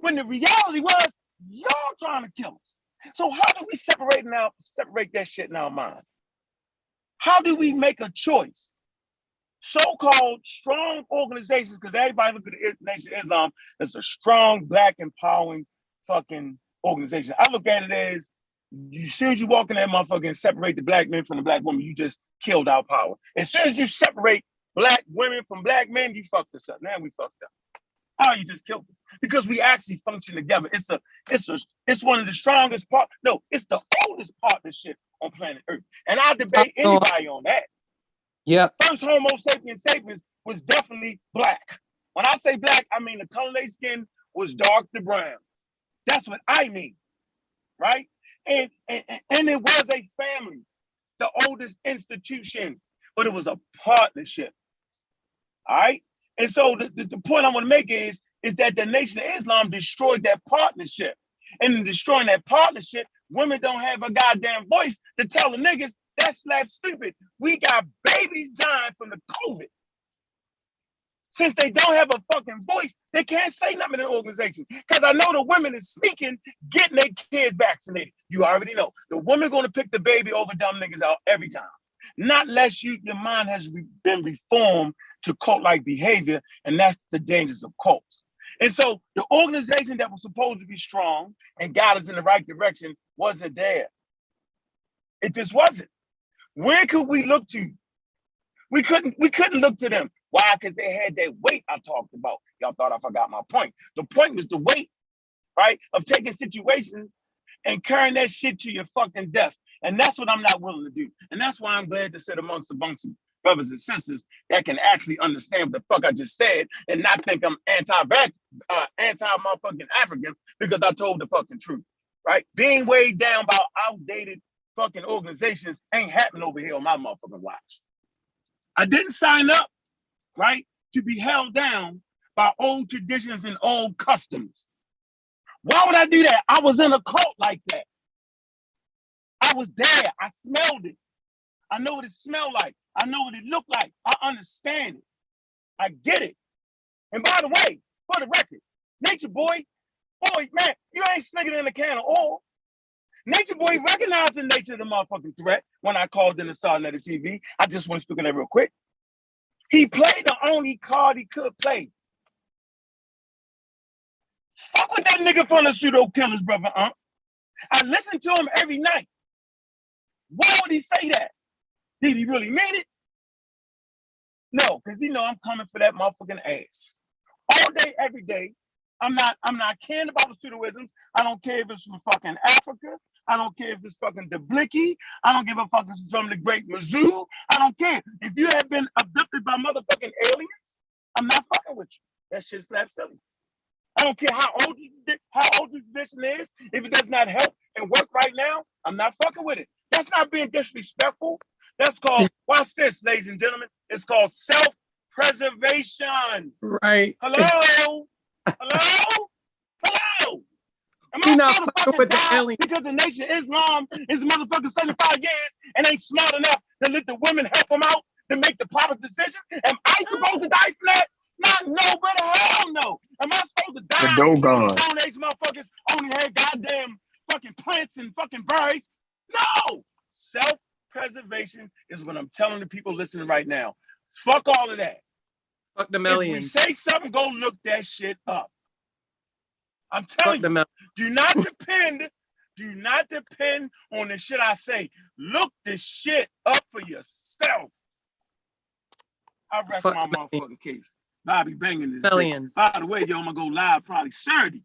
When the reality was, y'all trying to kill us. So how do we separate that shit in our mind? How do we make a choice? So-called strong organizations, because everybody look at the Nation of Islam as a strong, black, empowering fucking organization. I look at it as, as soon as you walk in that motherfucker and separate the black men from the black woman, you just killed our power. As soon as you separate black women from black men, you fucked us up. Now we fucked up. How you just killed us? Because we actually function together. It's one of the strongest part. No, it's the oldest partnership on planet Earth. And I debate anybody on that. Yeah. First Homo sapiens was definitely black. When I say black, I mean the color of their skin was dark to brown. That's what I mean, right? And it was a family, the oldest institution, but it was a partnership. All right. And so the point I want to make is that the Nation of Islam destroyed that partnership. And in destroying that partnership, women don't have a goddamn voice to tell the niggas that's slap stupid. We got babies dying from the COVID. Since they don't have a fucking voice, they can't say nothing in the organization. Because I know the women is sneaking, getting their kids vaccinated. You already know. The woman going to pick the baby over dumb niggas out every time. Not unless your mind has been reformed to cult-like behavior, and that's the dangers of cults. And so the organization that was supposed to be strong and got us in the right direction wasn't there. It just wasn't. Where could we look to? We couldn't look to them. Why? Because they had that weight I talked about. Y'all thought I forgot my point. The point was the weight, right, of taking situations and carrying that shit to your fucking death. And that's what I'm not willing to do. And that's why I'm glad to sit amongst a bunch of brothers and sisters that can actually understand what the fuck I just said and not think I'm anti-motherfucking African because I told the fucking truth, right? Being weighed down by outdated fucking organizations ain't happening over here on my motherfucking watch. I didn't sign up, right, to be held down by old traditions and old customs. Why would I do that? I was in a cult like that. I was there. I smelled it. I know what it smelled like. I know what it looked like. I understand it. I get it. And by the way, for the record, Nature Boy, man, you ain't slicking in a can of oil. Nature Boy recognized the nature of the motherfucking threat when I called in the Sergeant of the TV. I just want to speak on that real quick. He played the only card he could play. Fuck with that nigga from the pseudo killers, brother. I listen to him every night. Why would he say that? Did he really mean it? No, because he know I'm coming for that motherfucking ass. All day, every day. I'm not caring about the pseudoisms. I don't care if it's from fucking Africa. I don't care if it's fucking Deblicki. I don't give a fuck if it's from the Great Mizzou. I don't care. If you have been abducted by motherfucking aliens, I'm not fucking with you. That shit slap silly. I don't care how old the tradition is. If it does not help and work right now, I'm not fucking with it. That's not being disrespectful. That's called, watch this, ladies and gentlemen. It's called self-preservation. Right. Hello? Hello? Hello? Am You're I not supposed to fucking fucking with the die alien. because the Nation of Islam is motherfucking 75 years and ain't smart enough to let the women help them out to make the proper decision? Am I supposed to die from that? Not no, but hell no. Am I supposed to die The when these Dogon. Stone Age motherfuckers only had goddamn fucking plants and fucking berries? No. Self-preservation is what I'm telling the people listening right now. Fuck all of that. Fuck the If we millions. say something, go look that shit up. I'm Fuck telling the you, millions. do not depend on the shit I say. Look the shit up for yourself. I rest Fuck my the millions. motherfucking case. Bobby banging this bitch. Millions. By the way, yo, I'm gonna go live probably Saturday.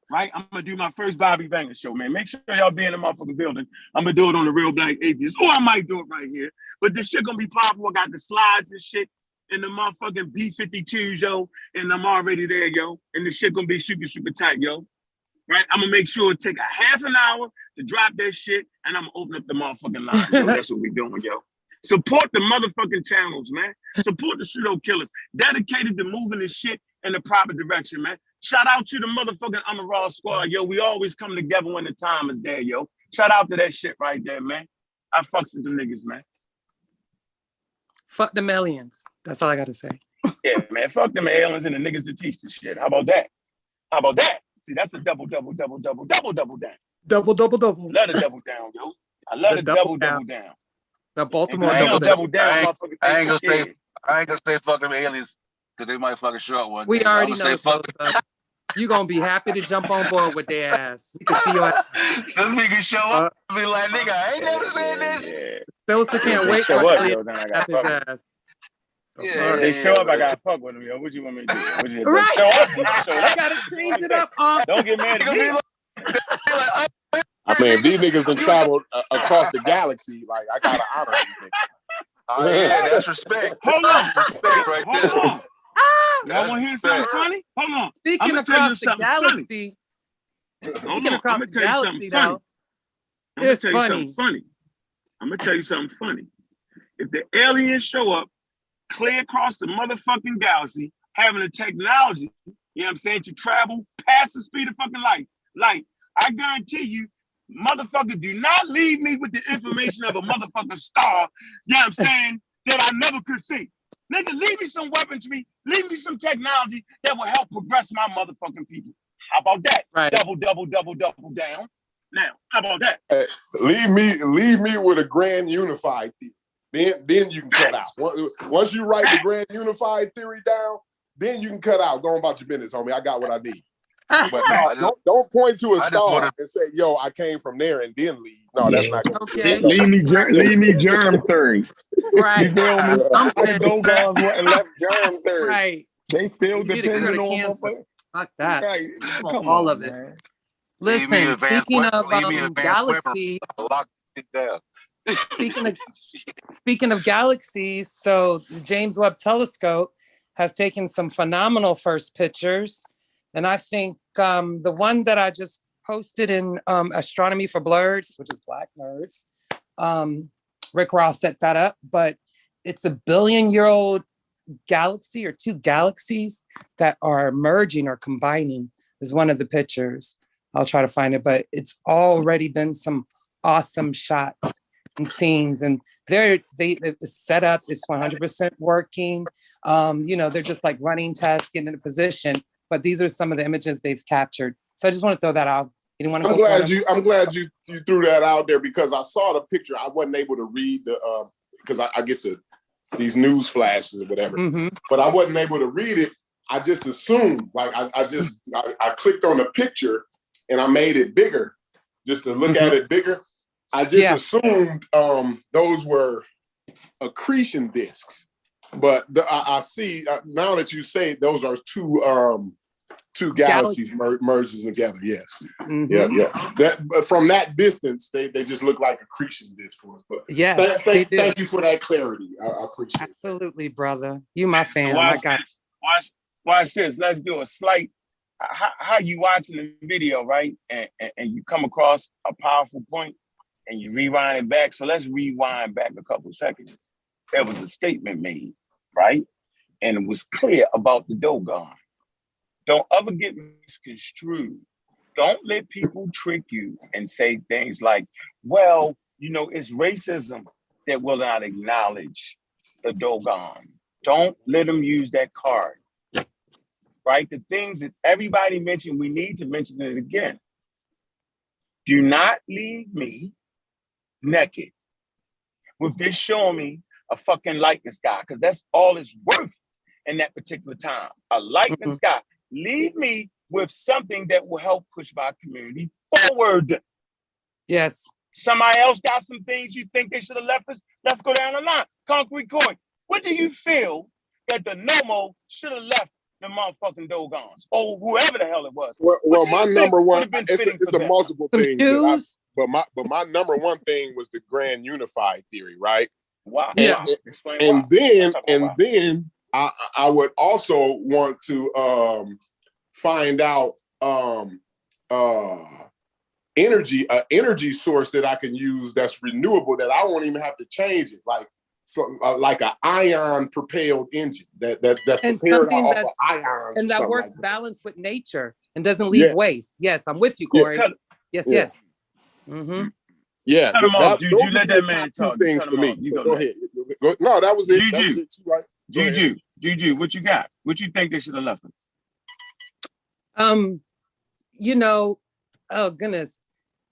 Right? I'm gonna do my first Bobby Banger show, man. Make sure y'all be in the motherfucking building. I'm gonna do it on the Real Black Atheist. Or I might do it right here. But this shit gonna be powerful. I got the slides and shit in the motherfucking B-52s, yo. And I'm already there, yo. And the shit gonna be super, super tight, yo. Right? I'm gonna make sure it take a half an hour to drop that shit. And I'm gonna open up the motherfucking line, yo. That's what we doing, yo. Support the motherfucking channels, man. Support the pseudo killers. Dedicated to moving this shit in the proper direction, man. Shout out to the motherfucking I'm a Raw squad, yo. We always come together when the time is there, yo. Shout out to that shit right there, man. I fucks with the niggas, man. Fuck the millions. That's all I gotta say. Yeah, man. Fuck them aliens and the niggas that teach this shit. How about that? How about that? See, that's a double down. Double. Love the double down, yo. I love The the double double down. The Baltimore And I double ain't down. double down, I ain't motherfucker. gonna say fuck them aliens because they might fucking show up one We day. I'm already gonna say know, fuck so you gonna be happy to jump on board with their ass. We can see your ass. them niggas show up and be like, nigga, I ain't never said this. Yeah. Those can't They wait show for up, Elliot yo, then I to gotta tap his fuck with them. ass. The Yeah, fuck? They show up, I yeah, gotta fuck with them, yo. What you want me to do? What you Right. show up? You show I up. gotta change it up. Don't get mad at me. I mean, these niggas done traveled across the galaxy. Like, I gotta honor these Oh yeah, that's respect. Hold on. Respect right there. Hold on. Y'all That's want to hear something respect. funny? Hold on. I'm Speaking gonna tell you across the something funny. galaxy, Hold speaking on. I'm across gonna the tell you galaxy, something funny. though, I'm gonna it's tell you something funny. funny. I'm gonna tell you something funny. If the aliens show up clear across the motherfucking galaxy, having the technology, you know what I'm saying, to travel past the speed of fucking light, I guarantee you, motherfucker, do not leave me with the information of a motherfucking star, you know what I'm saying, that I never could see. Nigga, leave me some weaponry, leave me some technology that will help progress my motherfucking people. How about that? Right. Double down. Now, how about that? niggas. Leave me with a grand unified theory. Then you can cut out. Once you write the grand unified theory down, then you can cut out. Go on about your business, homie. I got what I need. But no, don't point to a star and say, "Yo, I came from there," and then leave. No, that's not good. Okay. Leave me germ theory. Right. You feel me? Something. The Dogons went and left germ theory. Right. They still You need to depending cure the on cancer. motherfuckers. Fuck that. Right. Come All of it. man. Leave me Listen, advanced speaking weapon. of Leave me advanced galaxy, weapon. Lock it down. speaking of galaxies, so the James Webb Telescope has taken some phenomenal first pictures. And I think the one that I just posted in Astronomy for Blurs, which is Black Nerds, Rick Ross set that up, but it's a billion-year-old galaxy or two galaxies that are merging or combining is one of the pictures. I'll try to find it, but it's already been some awesome shots and scenes, and it's set up, it's 100% working. They're just like running tests, getting into position, but these are some of the images they've captured. So I just want to throw that out. You want to I'm glad you threw that out there, because I saw the picture. I wasn't able to read the because I get these news flashes or whatever, but I wasn't able to read it. I just assumed, like I clicked on the picture and I made it bigger just to look at it bigger. I just assumed those were accretion discs, but I see now that you say those are two galaxies merges together. Yes, yeah. But from that distance, they just look like accretion discs for us. But yes, thank you for that clarity. I appreciate it. Absolutely, brother. You my fan. So watch this. Let's do a slight. How you watching the video, right? And you come across a powerful point, and you rewind it back. So let's rewind back a couple seconds. There was a statement made, right? And it was clear about the Dogon. Don't ever get misconstrued. Don't let people trick you and say things like, well, it's racism that will not acknowledge the Dogon. Don't let them use that card, right? The things that everybody mentioned, we need to mention it again. Do not leave me naked with this showing me a fucking light in the sky, because that's all it's worth in that particular time. A light in the sky. Leave me with something that will help push my community forward. Yes. Somebody else got some things you think they should have left us? Let's go down the line. Concrete coin. What do you feel that the Nomo should have left the motherfucking Dogons or whoever the hell it was? Well, my number one, it's a multiple thing. But my number one thing was the grand unified theory, right? Wow. And then I would also want to find out energy source that I can use that's renewable, that I won't even have to change it, like like an ion propelled engine that's and prepared something off that's of ions, and that works like balanced with nature and doesn't leave waste. Yes, I'm with you, Corey. Yes. Yeah, cut him off, Juju. those Let are that man two talk. things for me. You go ahead. No, that was it. Juju. That was it. Right. Juju, what you got? What you think they should have left us? Oh goodness,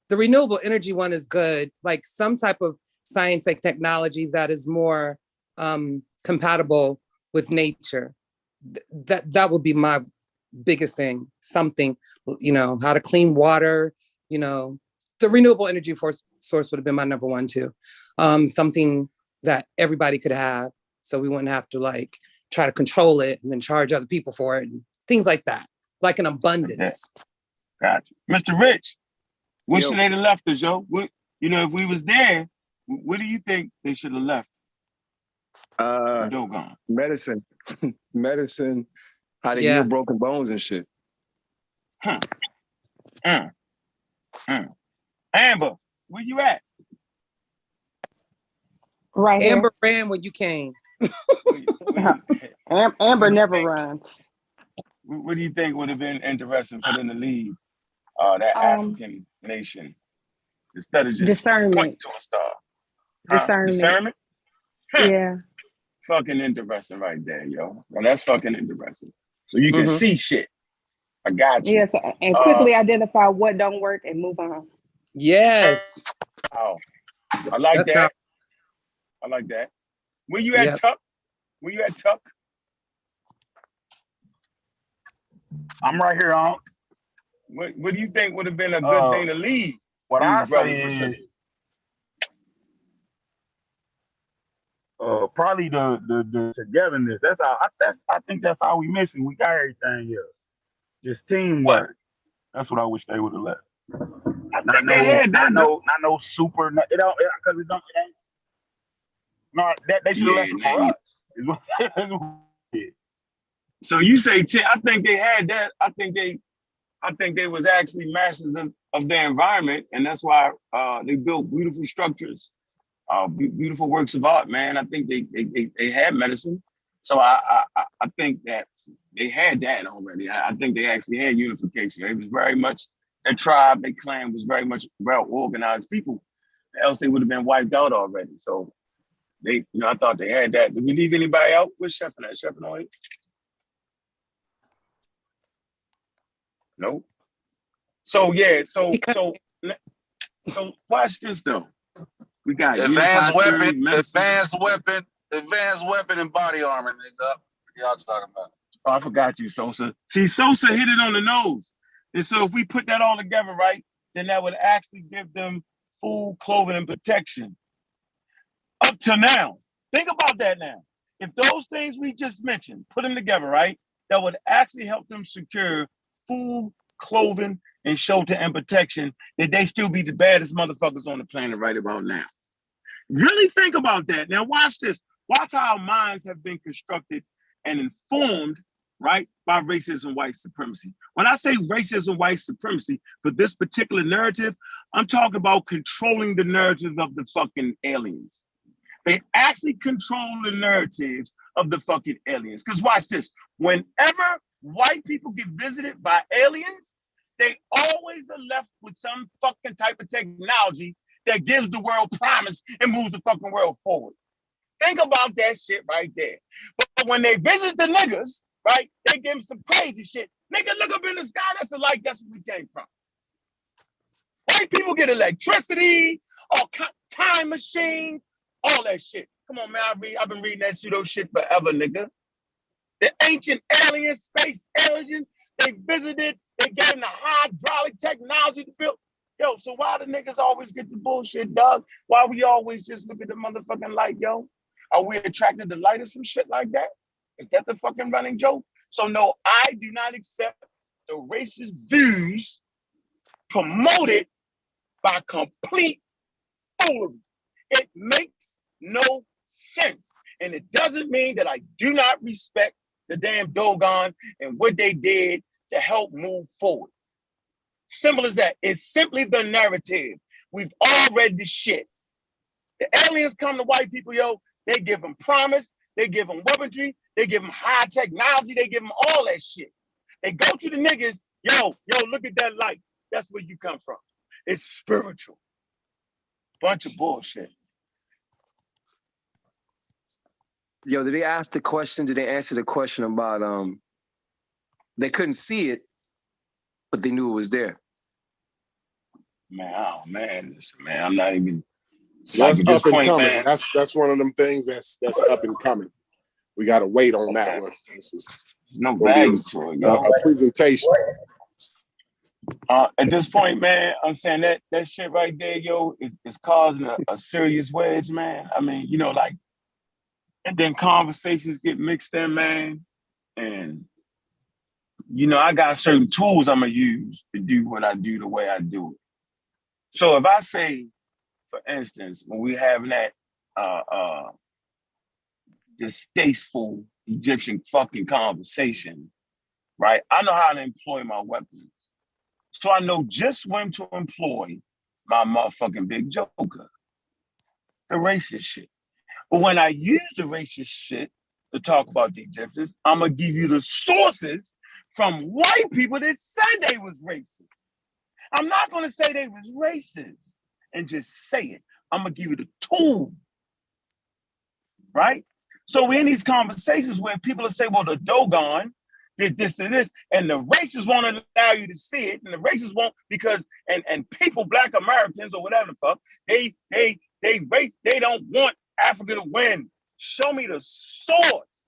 the renewable energy one is good. Like some type of science and technology that is more compatible with nature. That would be my biggest thing. Something, how to clean water. The renewable energy source would have been my number one too. Something that everybody could have, so we wouldn't have to try to control it and then charge other people for it and things like that, like an abundance. Gotcha. Mr. Rich, what should they have left us, yo? What, if we was there, what do you think they should have left? Medicine, how to heal broken bones and shit. Amber, where you at? Right here. Amber ran when you came. Amber never runs. What do you think would have been interesting for them to leave that African nation instead of just discernment. Point to a star? Discernment. Yeah. Fucking interesting right there, yo. Well, that's fucking interesting. So you can see shit. I got you. Yes, and quickly identify what don't work and move on. Yes. Oh, I like that. I like that. Where you at, Tuck? Where you at, Tuck? I'm right here, on. What do you think would have been a good thing to leave? What I say is probably the togetherness. That's all. I think that's all we missing. We got everything here. Just teamwork. That's what I wish they would have left. Not no super. It don't because it don't. No, they should have left it for us. So you say, I think they had that. I think they was actually masters of their environment, and that's why they built beautiful structures, beautiful works of art. Man, I think they had medicine. So I think that they had that already. I think they actually had unification. It was very much their tribe, their clan was very much well organized people. else they would have been wiped out already. So they, I thought they had that. Did we leave anybody out? Where's Shepard at? Shepard on it? Nope. So yeah, so watch this though. We got advanced weapon, medicine. and body armor, nigga. What y'all talking about? Oh, I forgot you, Sosa. See, Sosa hit it on the nose. And so if we put that all together, right, then that would actually give them food, clothing, and protection. Up to now. Think about that now. If those things we just mentioned, put them together, right, that would actually help them secure food, clothing, and shelter and protection, that they still be the baddest motherfuckers on the planet right about now. Really think about that. Now watch this. Watch how our minds have been constructed and informed, right, by racism, white supremacy. When I say racism, white supremacy, for this particular narrative, I'm talking about controlling the narrative of the fucking aliens. They actually control the narratives of the fucking aliens. Because watch this. Whenever white people get visited by aliens, they always are left with some fucking type of technology that gives the world promise and moves the fucking world forward. Think about that shit right there. But when they visit the niggas, right, they give them some crazy shit. Nigga, look up in the sky, that's the light, that's where we came from. White people get electricity, all time machines, all that shit. Come on, man, I've been reading that pseudo shit forever, nigga. The ancient aliens, space aliens, they visited, they gave them the hydraulic technology to build. Yo, so why the niggas always get the bullshit, dog? Why we always just look at the motherfucking light, yo? Are we attracted to light or some shit like that? Is that the fucking running joke? So no, I do not accept the racist views promoted by complete foolery. It makes no sense. And it doesn't mean that I do not respect the damn Dogon and what they did to help move forward. Simple as that. It's simply the narrative. We've all read the shit. The aliens come to white people, yo, they give them promise, they give them weaponry, they give them high technology, they give them all that shit. They go to the niggas, yo, look at that light. That's where you come from. It's spiritual. Bunch of bullshit. Yo, did they ask the question? Did they answer the question about they couldn't see it, but they knew it was there? Man, oh man, listen, man, I'm not even. That's like, up and point, coming. man. That's one of them things that's up and coming. We got to wait on that one. This is There's no value to it, yo. a presentation. At this point, man, I'm saying that shit right there, yo, is causing a serious wedge, man. I mean, like, and then conversations get mixed in, man. And, I got certain tools I'm going to use to do what I do the way I do it. So if I say, for instance, when we having that distasteful Egyptian fucking conversation, right? I know how to employ my weapons. So I know just when to employ my motherfucking big joker, the racist shit. But when I use the racist shit to talk about the Egyptians, I'm going to give you the sources from white people that said they was racist. I'm not going to say they was racist and just say it. I'm going to give you the tool, right? So we're in these conversations where people will say, well, the Dogon did this and this, and the racists won't allow you to see it, and the racists won't because, and people, Black Americans or whatever the fuck, they don't want Africa to win. Show me the source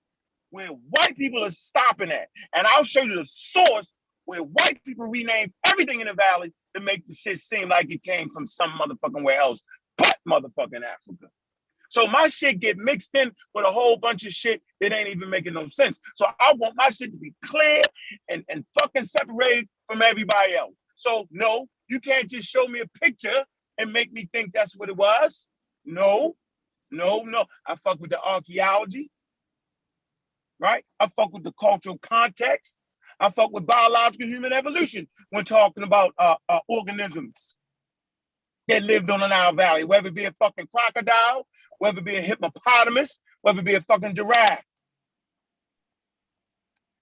where white people are stopping at, and I'll show you the source where white people rename everything in the valley to make the shit seem like it came from some motherfucking where else but motherfucking Africa. So my shit get mixed in with a whole bunch of shit that ain't even making no sense. So I want my shit to be clear and fucking separated from everybody else. So no, you can't just show me a picture and make me think that's what it was. No. I fuck with the archaeology, right? I fuck with the cultural context. I fuck with biological human evolution when talking about organisms that lived on the Nile Valley, whether it be a fucking crocodile, whether it be a hippopotamus, whether it be a fucking giraffe.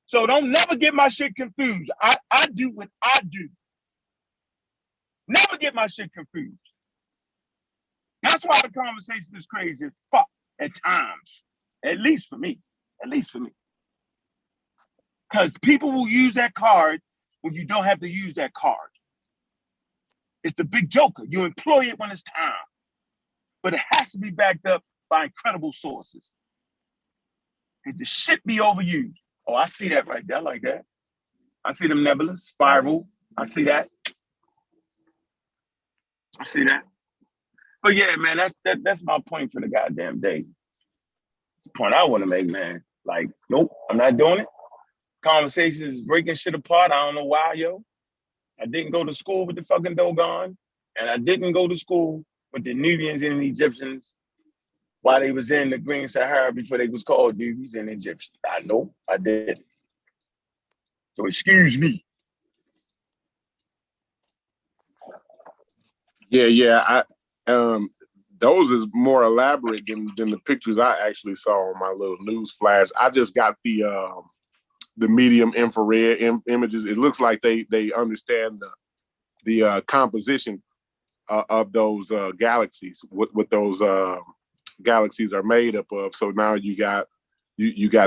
So don't never get my shit confused. I do what I do. Never get my shit confused. That's why the conversation is crazy as fuck at times. At least for me. At least for me. Because people will use that card when you don't have to use that card. It's the big joker. You employ it when it's time. But it has to be backed up by incredible sources. And the shit be overused. Oh, I see that right there. I like that. I see them nebulous, spiral. I see that. I see that. But yeah, man, that's my point for the goddamn day. It's the point I want to make, man. Like, nope, I'm not doing it. Conversations is breaking shit apart. I don't know why, yo. I didn't go to school with the fucking Dogon, and I didn't go to school with the Nubians and the Egyptians while they was in the Green Sahara before they was called Nubians and Egyptians. I know I did. So excuse me. Yeah. Those is more elaborate than the pictures I actually saw on my little news flash. I just got the medium infrared images. It looks like they understand the composition of those galaxies, what those galaxies are made up of. So now you got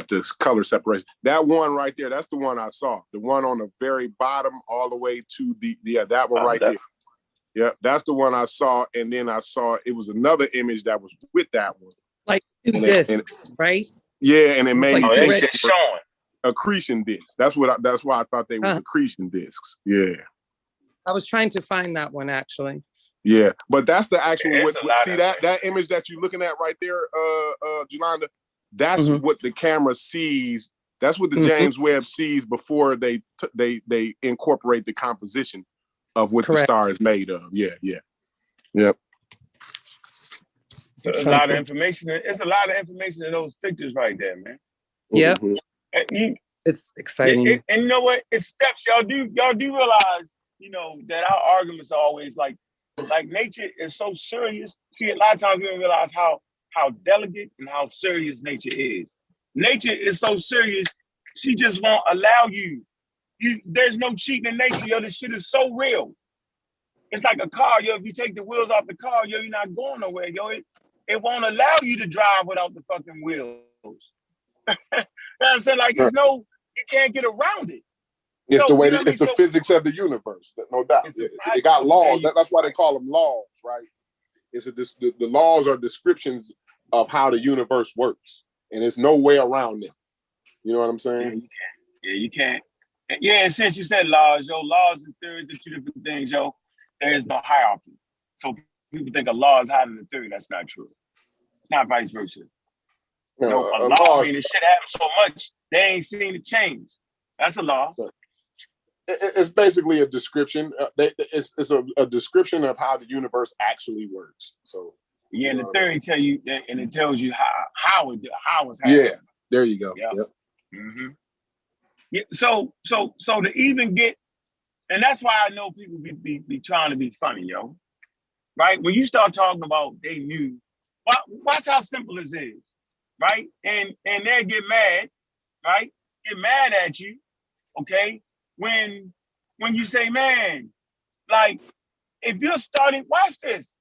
this color separation. That one right there, that's the one I saw. The one on the very bottom, all the way to that one right there. Yeah, that's the one I saw. And then I saw it was another image that was with that one. Like two discs, right? Yeah, and it made me That think shit showing. accretion discs. That's why I thought they were accretion discs. Yeah. I was trying to find that one actually. Yeah, but that's the actual. See that image that you're looking at right there, Jolanda. That's what the camera sees. That's what the James Webb sees before they incorporate the composition of what the star is made of. Yeah. Yep. So a lot of information. It's a lot of information in those pictures right there, man. Yeah. Mm-hmm. It's exciting. And you know what? It's steps. Y'all do realize, that our arguments are always like nature is so serious. See, a lot of times we don't realize how delicate and how serious nature is. Nature is so serious, she just won't allow you. There's no cheating in nature, yo. This shit is so real. It's like a car, yo. If you take the wheels off the car, yo, you're not going nowhere, yo. It won't allow you to drive without the fucking wheels. You know what I'm saying? Like, you can't get around it. It's So, the way. you know It's the physics of the universe, no doubt. It got laws. That's why they call them laws, right? The laws are descriptions of how the universe works, and there's no way around them. You know what I'm saying? Yeah, you can't. Yeah, and since you said laws, yo, laws and theories are two different things, yo. There is no hierarchy. So people think a law is higher than a theory. That's not true. It's not vice versa. A law means shit happens so much they ain't seen it change. That's a law. It's basically a description. It's a description of how the universe actually works. So yeah, and the theory tell you, and it tells you how it's happening. Yeah, there you go. Yep. Yep. Mm-hmm. Yeah. So to even get, and that's why I know people be trying to be funny, yo. Right? When you start talking about they knew, watch how simple this is, right? And they get mad, right? Get mad at you, okay? When you say, man, like if you're starting, watch this.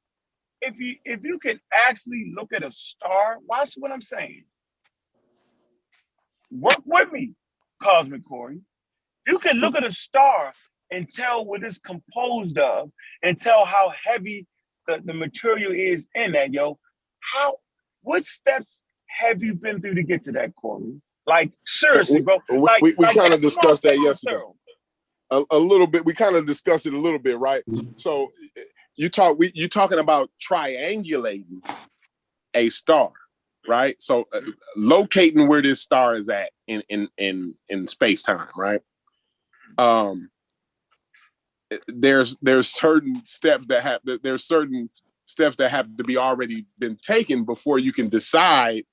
If you could actually look at a star, watch what I'm saying. Work with me, Cosmic Corey. You can look at a star and tell what it's composed of and tell how heavy the material is in that, yo. What steps have you been through to get to that, Corey? Like, seriously, bro. We kind of discussed that yesterday. A little bit. We kind of discussed it a little bit, right? So you talking about triangulating a star, right? So locating where this star is at in space time, right? There's certain steps that have to be already been taken before you can decide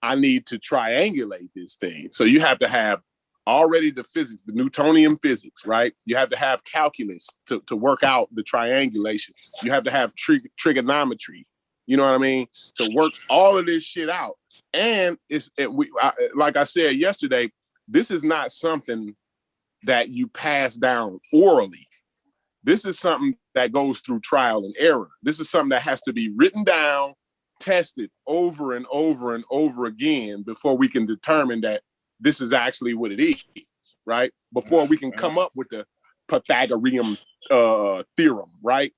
I need to triangulate this thing. So you have to have already the physics, the Newtonian physics, right? You have to have calculus to work out the triangulation. You have to have trigonometry, you know what I mean? To work all of this shit out. And like I said yesterday, this is not something that you pass down orally. This is something that goes through trial and error. This is something that has to be written down, tested over and over and over again before we can determine that this is actually what it is, right? Before we can come up with the Pythagorean theorem, right?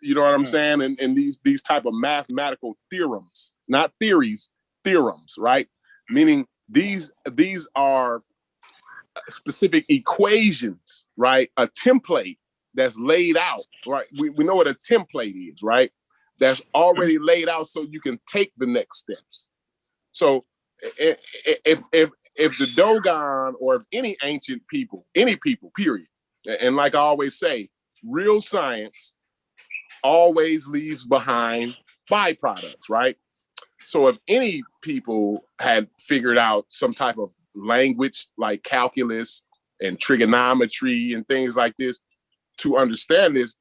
You know what I'm saying? And these type of mathematical theorems, not theories, theorems, right? Meaning these are specific equations, right? A template that's laid out, right? We know what a template is, right? That's already laid out so you can take the next steps. So if the Dogon, or if any ancient people, any people, period, and like I always say, real science always leaves behind byproducts, right? So if any people had figured out some type of language like calculus and trigonometry and things like this to understand this,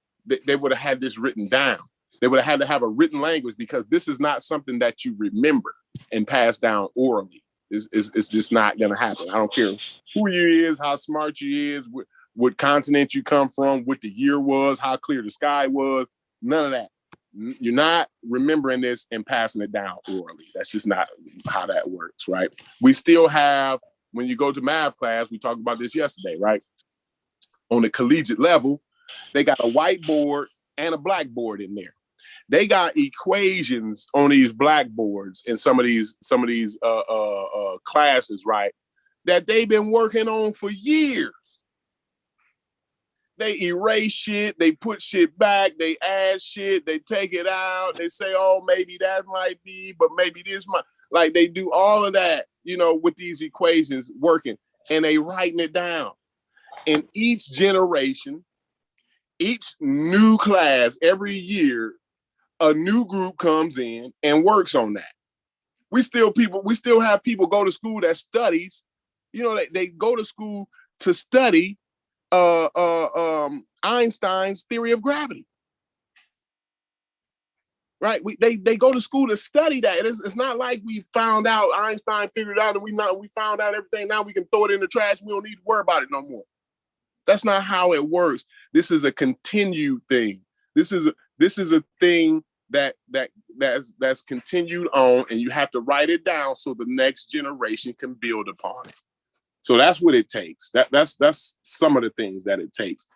they would have had this written down. They would have had to have a written language, because this is not something that you remember and pass down orally. It's just not going to happen. I don't care who you is, how smart you is, what continent you come from, what the year was, how clear the sky was, none of that. You're not remembering this and passing it down orally. That's just not how that works, right? We still have, when you go to math class, we talked about this yesterday, right? On the collegiate level, they got a whiteboard and a blackboard in there. They got equations on these blackboards in some of these classes, right? That they've been working on for years. They erase shit, they put shit back, they add shit, they take it out, they say, oh, maybe that might be, but maybe this might, like they do all of that, you know, with these equations working, and they writing it down. In each generation, each new class, every year, a new group comes in and works on that. We still have people go to school that studies, you know, they go to school to study Einstein's theory of gravity, right? They go to school to study that. It's not like we found out Einstein figured it out and we found out everything. Now we can throw it in the trash. We don't need to worry about it no more. That's not how it works. This is a continued thing. This is a thing that's continued on, and you have to write it down so the next generation can build upon it. So that's what it takes. That's some of the things that it takes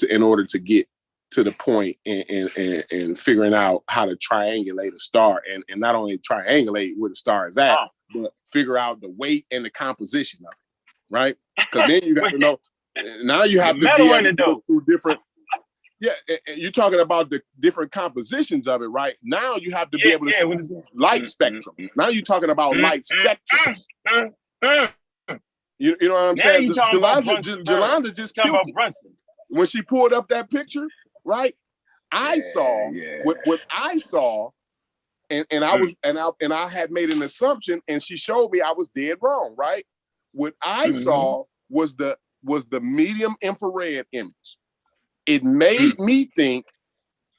in order to get to the point and figuring out how to triangulate a star, and not only triangulate where the star is at, but figure out the weight and the composition of it, right? Because then you got to know. Now you have to be able to go through different. Yeah, you're talking about the different compositions of it, right? Now you have to be able to see light spectrums. Now you're talking about light spectrums. You know what I'm saying? Jolanda just killed it. When she pulled up that picture, right? I saw what I saw, and I had made an assumption, and she showed me I was dead wrong, right? What I saw was the medium infrared image. It made me think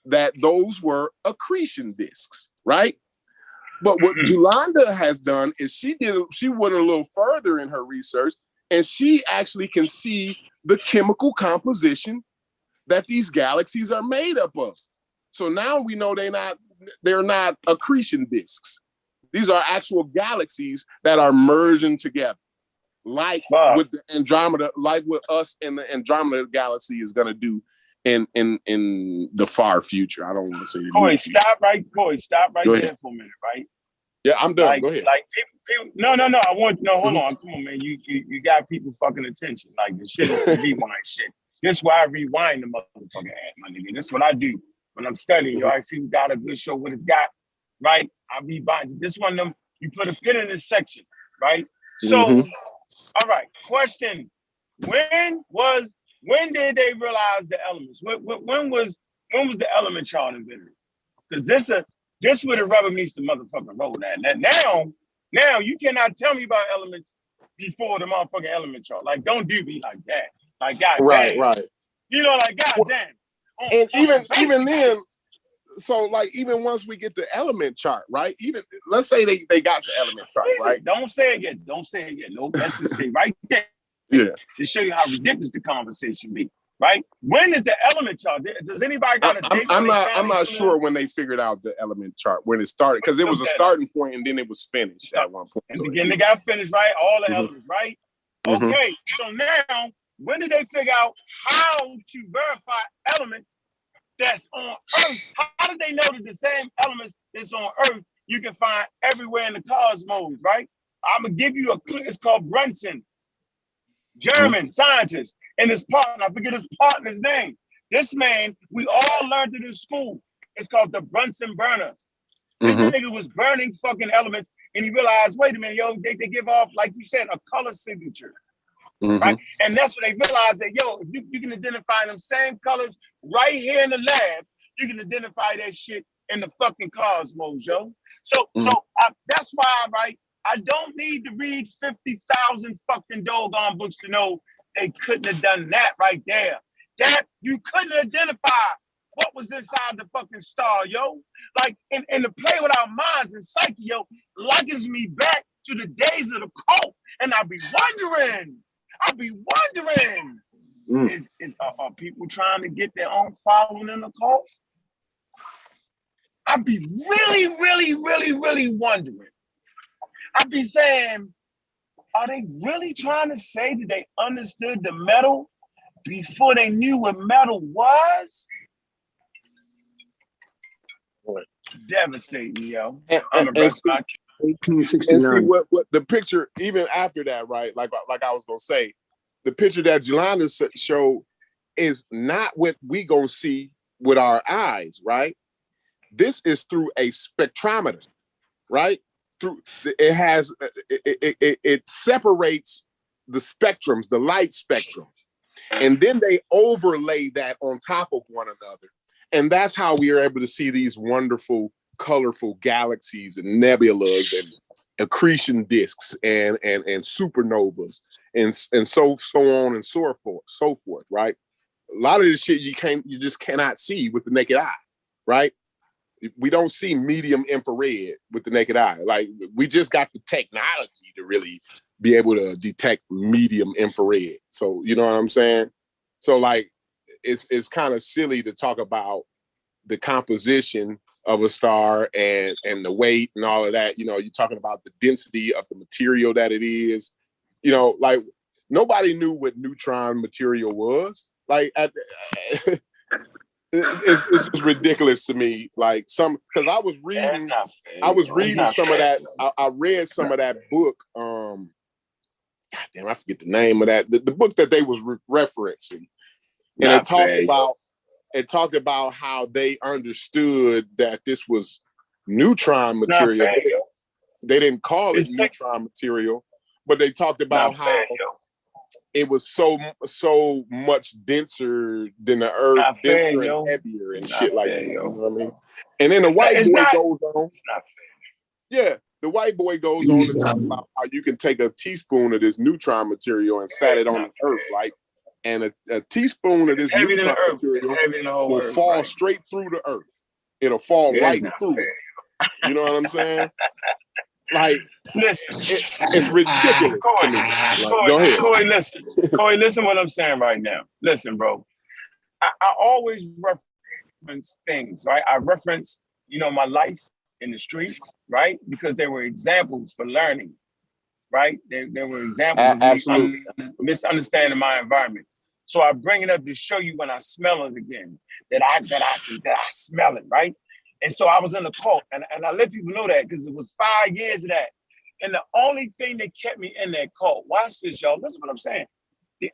that those were accretion disks, right? But what Jolanda has done is she went a little further in her research, and she actually can see the chemical composition that these galaxies are made up of. So now we know they're not accretion disks. These are actual galaxies that are merging together, like with the Andromeda, like what us and the Andromeda galaxy is going to do in the far future. I don't want to say Corey, stop right there for a minute, right? Yeah, I'm done. Go ahead. Like people no, hold on. Come on, man. You got people fucking attention. Like the shit is rewind shit. This is why I rewind the motherfucking ass, my nigga. This is what I do when I'm studying. You already see we got a good show what it's got, right? I rewind. This one of them, you put a pin in this section, right? So, all right, question. When did they realize the elements? When was the element chart invented? Because this where the rubber meets the motherfucking road at. Now you cannot tell me about elements before the motherfucking element chart. Like, don't do me like that. Like, goddamn. Right. You know, like, goddamn. And even then, so like even once we get the element chart, right? Even let's say they got the element chart, right? Don't say it yet. No, let's just stay right there. Yeah. To show you how ridiculous the conversation be. right? When is the element chart? Does anybody got a date? I'm not sure when they figured out the element chart, when it started, because it was a starting point and then it was finished at one point. And again, they got finished, right? All the elements, right? Okay, so now, when did they figure out how to verify elements that's on Earth? How did they know that the same elements that's on Earth you can find everywhere in the cosmos, right? I'm gonna give you a clue. It's called Brunson, German scientist, and his partner. I forget his partner's name. This man, we all learned it in school. It's called the Brunson burner. This nigga was burning fucking elements, and he realized, wait a minute, yo, they give off, like you said, a color signature. Right? And that's when they realized that, yo, if you can identify them same colors right here in the lab, you can identify that shit in the fucking cosmos, yo. So that's why, right, I don't need to read 50,000 fucking doggone books to know they couldn't have done that right there. That you couldn't identify what was inside the fucking star, yo. Like, and to play with our minds and psyche, yo, likens me back to the days of the cult. And I'll be wondering, are people trying to get their own following in the cult? I'd be really wondering. I'd be saying, are they really trying to say that they understood the metal before they knew what metal was? Devastating, yo. I'm a rest my 1869. And see what the picture, even after that, right? Like I was gonna say, the picture that Jelanda showed is not what we gonna see with our eyes, right? This is through a spectrometer, right? It separates the spectrums, the light spectrum, and then they overlay that on top of one another. And that's how we are able to see these wonderful, colorful galaxies and nebulas and accretion disks and supernovas and so on and so forth, right? A lot of this shit you just cannot see with the naked eye, right? We don't see medium infrared with the naked eye. Like, we just got the technology to really be able to detect medium infrared. So, you know what I'm saying? So, like, it's kind of silly to talk about the composition of a star and the weight and all of that. You know, you're talking about the density of the material that it is. You know, like, nobody knew what neutron material was. Like, it's just ridiculous to me. Like, because I was reading some of that. I read some of that book. God damn, I forget the name of that. The book that they was referencing, and it talked about how they understood that this was neutron material. They didn't call it neutron material, but they talked about how it was so much denser than the Earth, denser and heavier and shit like that. You know what I mean? And then the white boy goes on. Yeah, the white boy goes on to talk about how you can take a teaspoon of this neutron material and set it on the Earth, right? And a teaspoon of this neutron material will fall straight through the Earth. It'll fall right through it. You know what I'm saying? Like, listen, it's ridiculous to me. Like, go ahead. Corey, listen what I'm saying right now. Listen, bro. I always reference things, right? I reference, my life in the streets, right? Because they were examples for learning, right? They were examples of misunderstanding my environment. So I bring it up to show you when I smell it again, that I smell it, right? And so I was in the cult, and I let people know that because it was 5 years of that. And the only thing that kept me in that cult, watch this, y'all, listen what I'm saying. The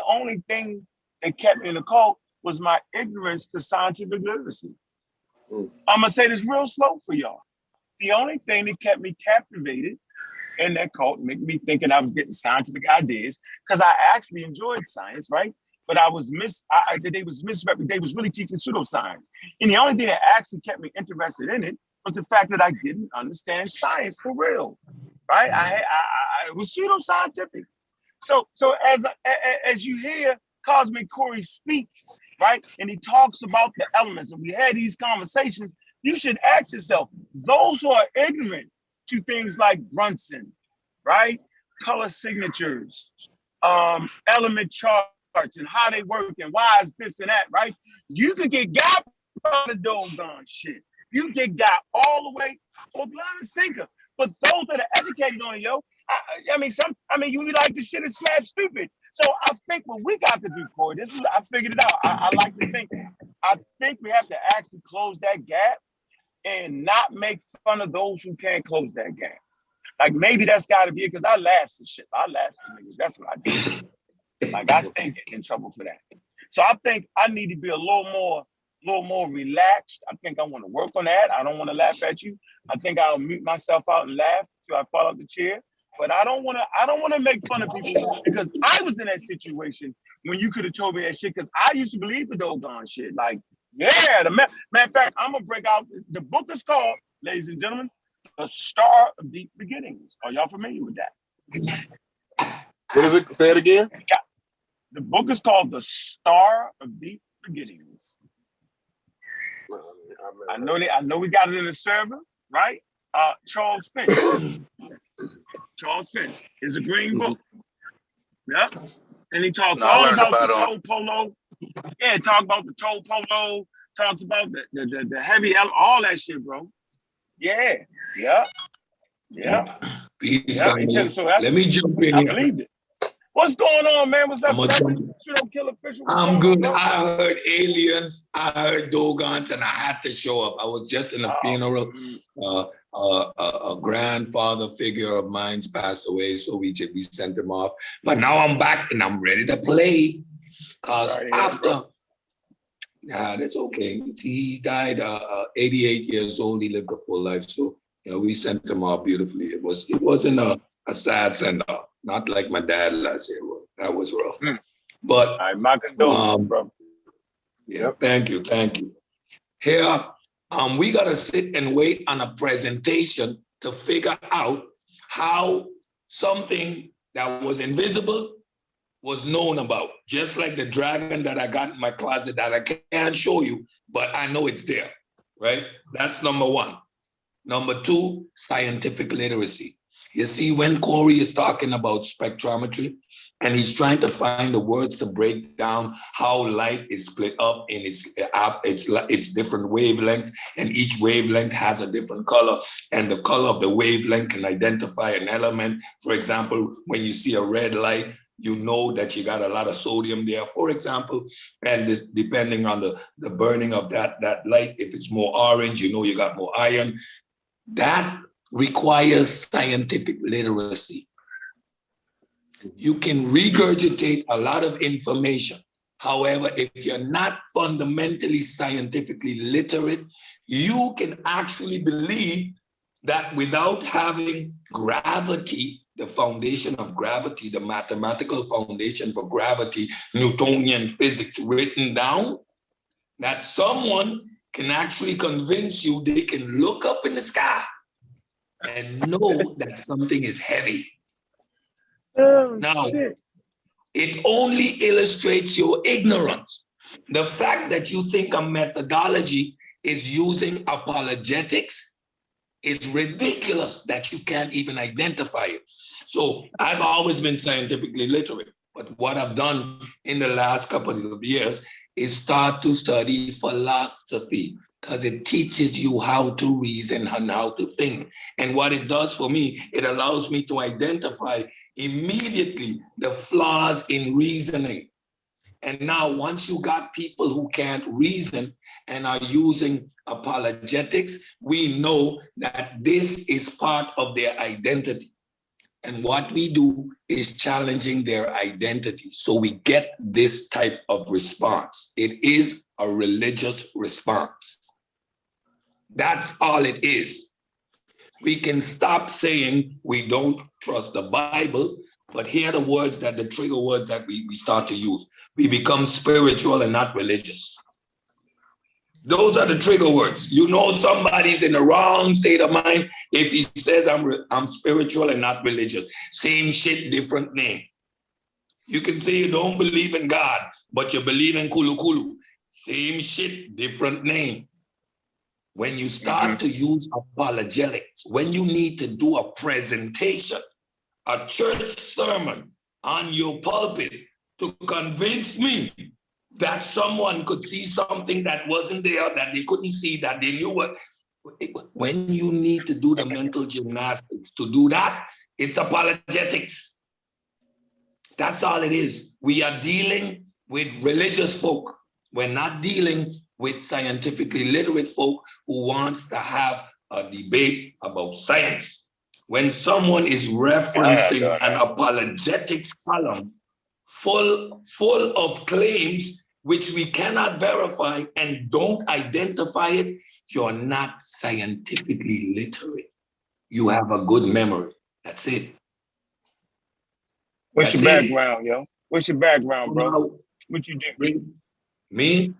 only thing that kept me in the cult was my ignorance to scientific literacy. I'm gonna say this real slow for y'all. The only thing that kept me captivated in that cult, making me thinking I was getting scientific ideas, because I actually enjoyed science, right? But they was really teaching pseudoscience. And the only thing that actually kept me interested in it was the fact that I didn't understand science for real, right? It was pseudoscientific. So as you hear Cosmic Corey speak, right, and he talks about the elements, and we had these conversations, you should ask yourself, those who are ignorant to things like Brunson, right, color signatures, element charts, and how they work and why is this and that, right? You could get got by the doggone shit. You get got all the way or blind and sinker. But those that are educated on it, yo, I mean, you like the shit is slap stupid. So I think what we got to do, Corey, this is I figured it out. I like to think. I think we have to actually close that gap and not make fun of those who can't close that gap. Like maybe that's got to be it because I laugh at shit. I laugh at niggas. That's what I do. Like I stay in trouble for that. So I think I need to be a little more relaxed. I think I want to work on that. I don't want to laugh at you. I think I'll mute myself out and laugh till I fall out the chair. But I don't want to make fun of people because I was in that situation when you could have told me that shit because I used to believe the doggone shit. Like, yeah, matter of fact, I'm gonna break out. The book is called, ladies and gentlemen, The Star of Deep Beginnings. Are y'all familiar with that? What is it? Say it again. The book is called The Star of Deep Beginnings. I know we got it in the server, right? Charles Finch. Charles Finch is a green book. Yeah. And he talks all about the toe polo. Yeah, talk about the toe polo, talks about the heavy, all that shit, bro. Yeah. So let me jump in I here. believed it. What's going on, man? What's up, Pseudo Killer Official? I'm good. I heard aliens. I heard Dogons, and I had to show up. I was just in a funeral. A grandfather figure of mine's passed away, so we sent him off. But now I'm back and I'm ready to play. Cause that's okay. He died 88 years old. He lived a full life, so we sent him off beautifully. It wasn't a sad send off. Not like my dad last year. That was rough. But my condolences, bro. Yeah, thank you. Here, we gotta sit and wait on a presentation to figure out how something that was invisible was known about. Just like the dragon that I got in my closet that I can't show you, but I know it's there, right? That's number one. Number two, scientific literacy. You see, when Corey is talking about spectrometry, and he's trying to find the words to break down how light is split up in its different wavelengths, and each wavelength has a different color, and the color of the wavelength can identify an element. For example, when you see a red light, you know that you got a lot of sodium there, for example, and depending on the burning of that light, if it's more orange, you know you got more iron. That requires scientific literacy. You can regurgitate a lot of information. However, if you're not fundamentally scientifically literate, you can actually believe that without having gravity, the foundation of gravity, the mathematical foundation for gravity, Newtonian physics written down, that someone can actually convince you they can look up in the sky and know that something is heavy. Now, it only illustrates your ignorance. The fact that you think a methodology is using apologetics is ridiculous that you can't even identify it. So I've always been scientifically literate, but what I've done in the last couple of years is start to study philosophy, because it teaches you how to reason and how to think. And what it does for me, it allows me to identify immediately the flaws in reasoning. And now once you got people who can't reason and are using apologetics, we know that this is part of their identity. And what we do is challenging their identity. So we get this type of response. It is a religious response. That's all it is. We can stop saying we don't trust the Bible, but here are the words that the trigger words that we start to use. We become spiritual and not religious. Those are the trigger words. You know somebody's in the wrong state of mind if he says I'm spiritual and not religious. Same shit, different name. You can say you don't believe in God, but you believe in Kulu Kulu. Same shit, different name. When you start to use apologetics, when you need to do a presentation, a church sermon on your pulpit, to convince me that someone could see something that wasn't there, that they couldn't see, that they knew what. When you need to do the mental gymnastics to do that, it's apologetics. That's all it is. We are dealing with religious folk. We're not dealing with scientifically literate folk who wants to have a debate about science. When someone is referencing an apologetics column full of claims which we cannot verify and don't identify it, you're not scientifically literate. You have a good memory. That's it. What's your background, yo? What's your background, bro? Now, what you do? Me?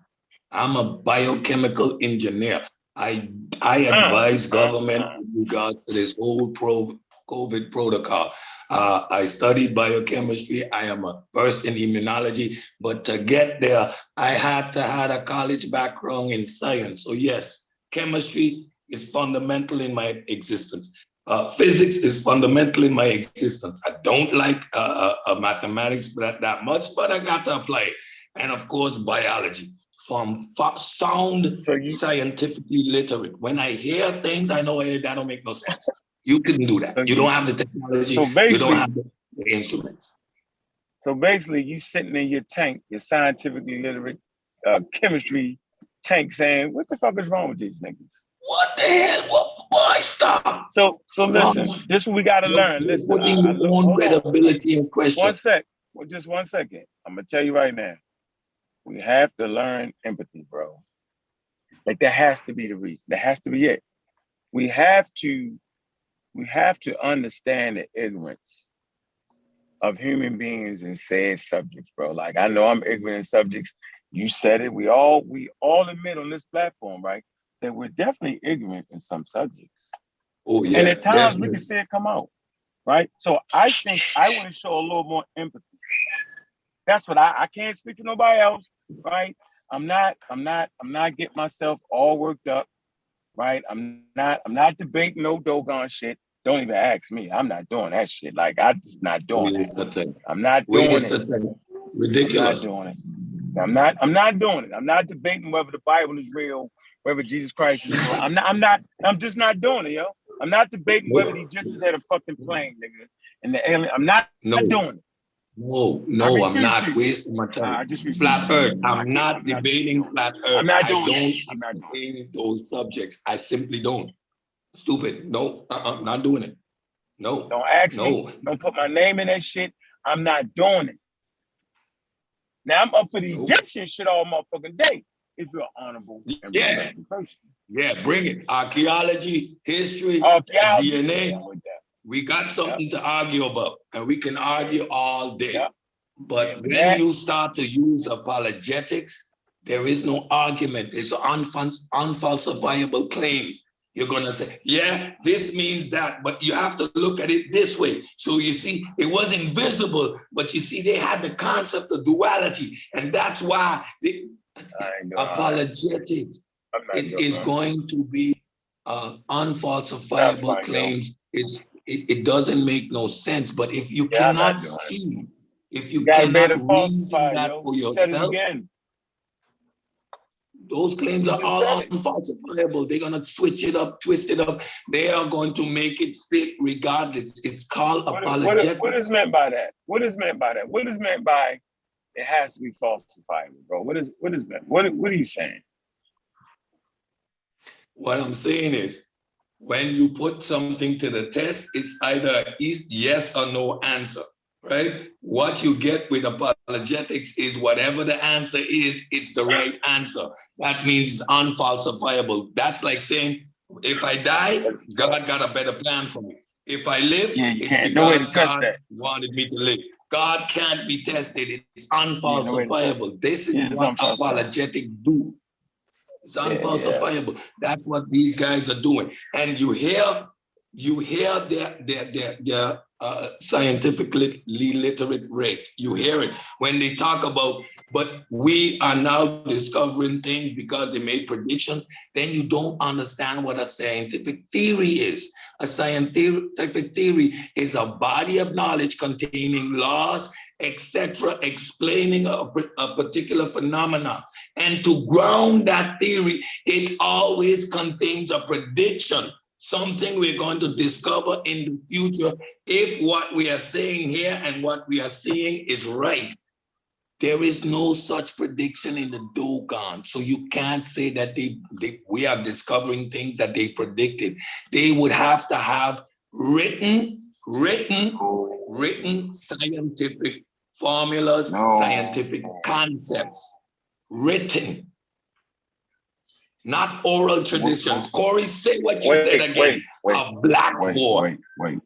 I'm a biochemical engineer. I advise government in regards to this whole COVID protocol. I studied biochemistry. I am versed in immunology, but to get there, I had to have a college background in science. So yes, chemistry is fundamental in my existence. Physics is fundamental in my existence. I don't like mathematics that much, but I got to apply it. And of course, biology. So I'm sound scientifically literate. When I hear things, I know that don't make no sense. You couldn't do that. You don't have the technology. You don't have the instruments. So basically, you sitting in your tank, your scientifically literate chemistry tank, saying, "What the fuck is wrong with these niggas? What the hell? What? Boy, stop." So listen. This is what we got to learn. Listen, putting your own credibility in question. Just 1 second. I'm gonna tell you right now. We have to learn empathy, bro. Like that has to be the reason. That has to be it. We have to understand the ignorance of human beings in said subjects, bro. Like I know I'm ignorant in subjects. You said it. We all admit on this platform, right, that we're definitely ignorant in some subjects. Oh yeah. And at times definitely. we can see it come out, right? So I think I want to show a little more empathy. That's what I can't speak to nobody else, right? I'm not getting myself all worked up, right? I'm not debating no doggone shit. Don't even ask me. I'm not doing that shit. Like I'm just not doing it. I'm not doing it. Ridiculous. I'm not doing it. I'm not doing it. I'm not debating whether the Bible is real, whether Jesus Christ is real. I'm just not doing it, yo. I'm not debating whether the Egyptians had a fucking plane, nigga, and the alien. I'm not doing it. No, I'm not wasting my time. Flat Earth. I'm not debating flat Earth. I'm not doing I'm not debating those subjects. I simply don't. Stupid. No, I'm not doing it. No. Don't ask me. Don't put my name in that shit. I'm not doing it. Now I'm up for the Egyptian shit all motherfucking day. If you're honorable and respectful person. Yeah, bring it. Archaeology, history, DNA. We got something to argue about, and we can argue all day. But when you start to use apologetics, there is no argument. It's unfalsifiable claims. You're going to say, yeah, this means that, but you have to look at it this way. So you see, it was invisible, but you see, they had the concept of duality, and that's why the apologetics is going to be unfalsifiable claims. It doesn't make no sense. But if you cannot see, if you cannot reason that for yourself, those claims are all unfalsifiable. They're gonna switch it up, twist it up. They are going to make it fit regardless. It's called apologetics. What is meant by that? What is meant by that? What is meant by it has to be falsifiable, bro? What is meant? What are you saying? What I'm saying is, when you put something to the test, it's either a yes or no answer, right? What you get with apologetics is whatever the answer is, it's the right answer. That means it's unfalsifiable. That's like saying, if I die, God got a better plan for me. If I live, it's because God wanted me to live. God can't be tested. It's unfalsifiable. This is what apologetics do. It's unfalsifiable. Yeah. That's what these guys are doing. And you hear their scientifically literate rate. You hear it when they talk about, but we are now discovering things because they made predictions. Then you don't understand what a scientific theory is. A scientific theory is a body of knowledge containing laws, etc., explaining a particular phenomena. And to ground that theory, it always contains a prediction, something we're going to discover in the future if what we are saying here and what we are seeing is right. There is no such prediction in the Dogon. So you can't say that we are discovering things that they predicted. They would have to have written scientific formulas, scientific concepts, written, not oral traditions. Corey, say what you said again. A blackboard. Wait.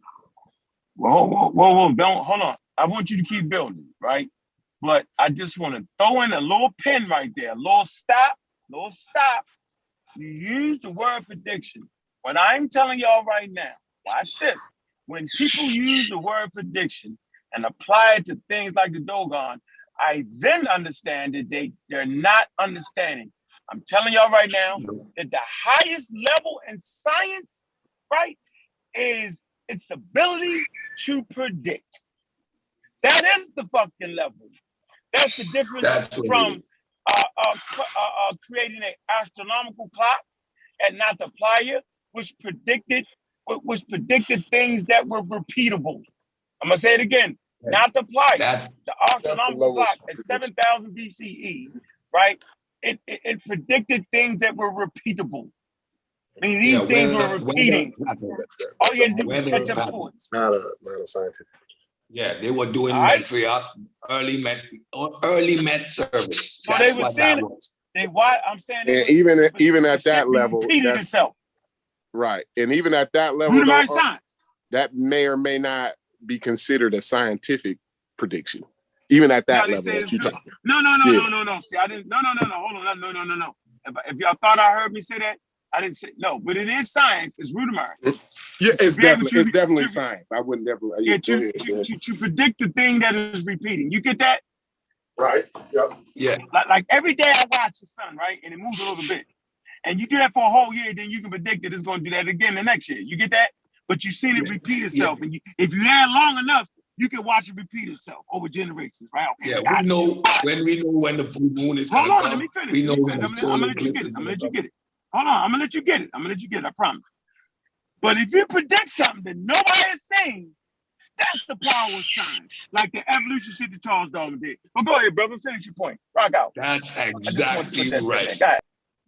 Whoa, don't, hold on. I want you to keep building, right? But I just want to throw in a little pin right there, a little stop. You use the word prediction. What I'm telling y'all right now, watch this. When people use the word prediction and apply it to things like the Dogon, I then understand that they're not understanding. I'm telling y'all right now that the highest level in science, right, is its ability to predict. That is the fucking level. That's the difference from creating an astronomical clock and not the plier, which predicted things that were repeatable. I'm gonna say it again. Yes. Not the plier. The astronomical clock at 7,000 BCE, right? It predicted things that were repeatable. I mean, these things were repeating. All you had to do was catch up to it. Not a scientific. Yeah, they were doing early met service. So they were saying I'm saying, and even at that level, that's itself. Right, and even at that level, that may or may not be considered a scientific prediction. Even at that level, that you talking. No. See, I didn't. No. Hold on. No. If y'all thought I heard me say that, I didn't say no. But it is science. It's rudimentary. Yeah, it's definitely science. I wouldn't never. To predict the thing that is repeating. You get that? Right. Yep. Yeah. Like every day I watch the sun, right, and it moves a little bit, and you do that for a whole year, then you can predict that it's going to do that again the next year. You get that? But you've seen it repeat itself, and if you're there long enough, you can watch it repeat itself over generations, right? Okay, we know when the full moon is going to come. Hold on, let me finish. We know when the solar eclipse is going to come. Hold on, I'm gonna let you get it. I promise. But if you predict something that nobody is saying, that's the power of science. Like the evolution shit that Charles Darwin did. But go ahead, brother. Finish your point. Rock out. That's exactly right.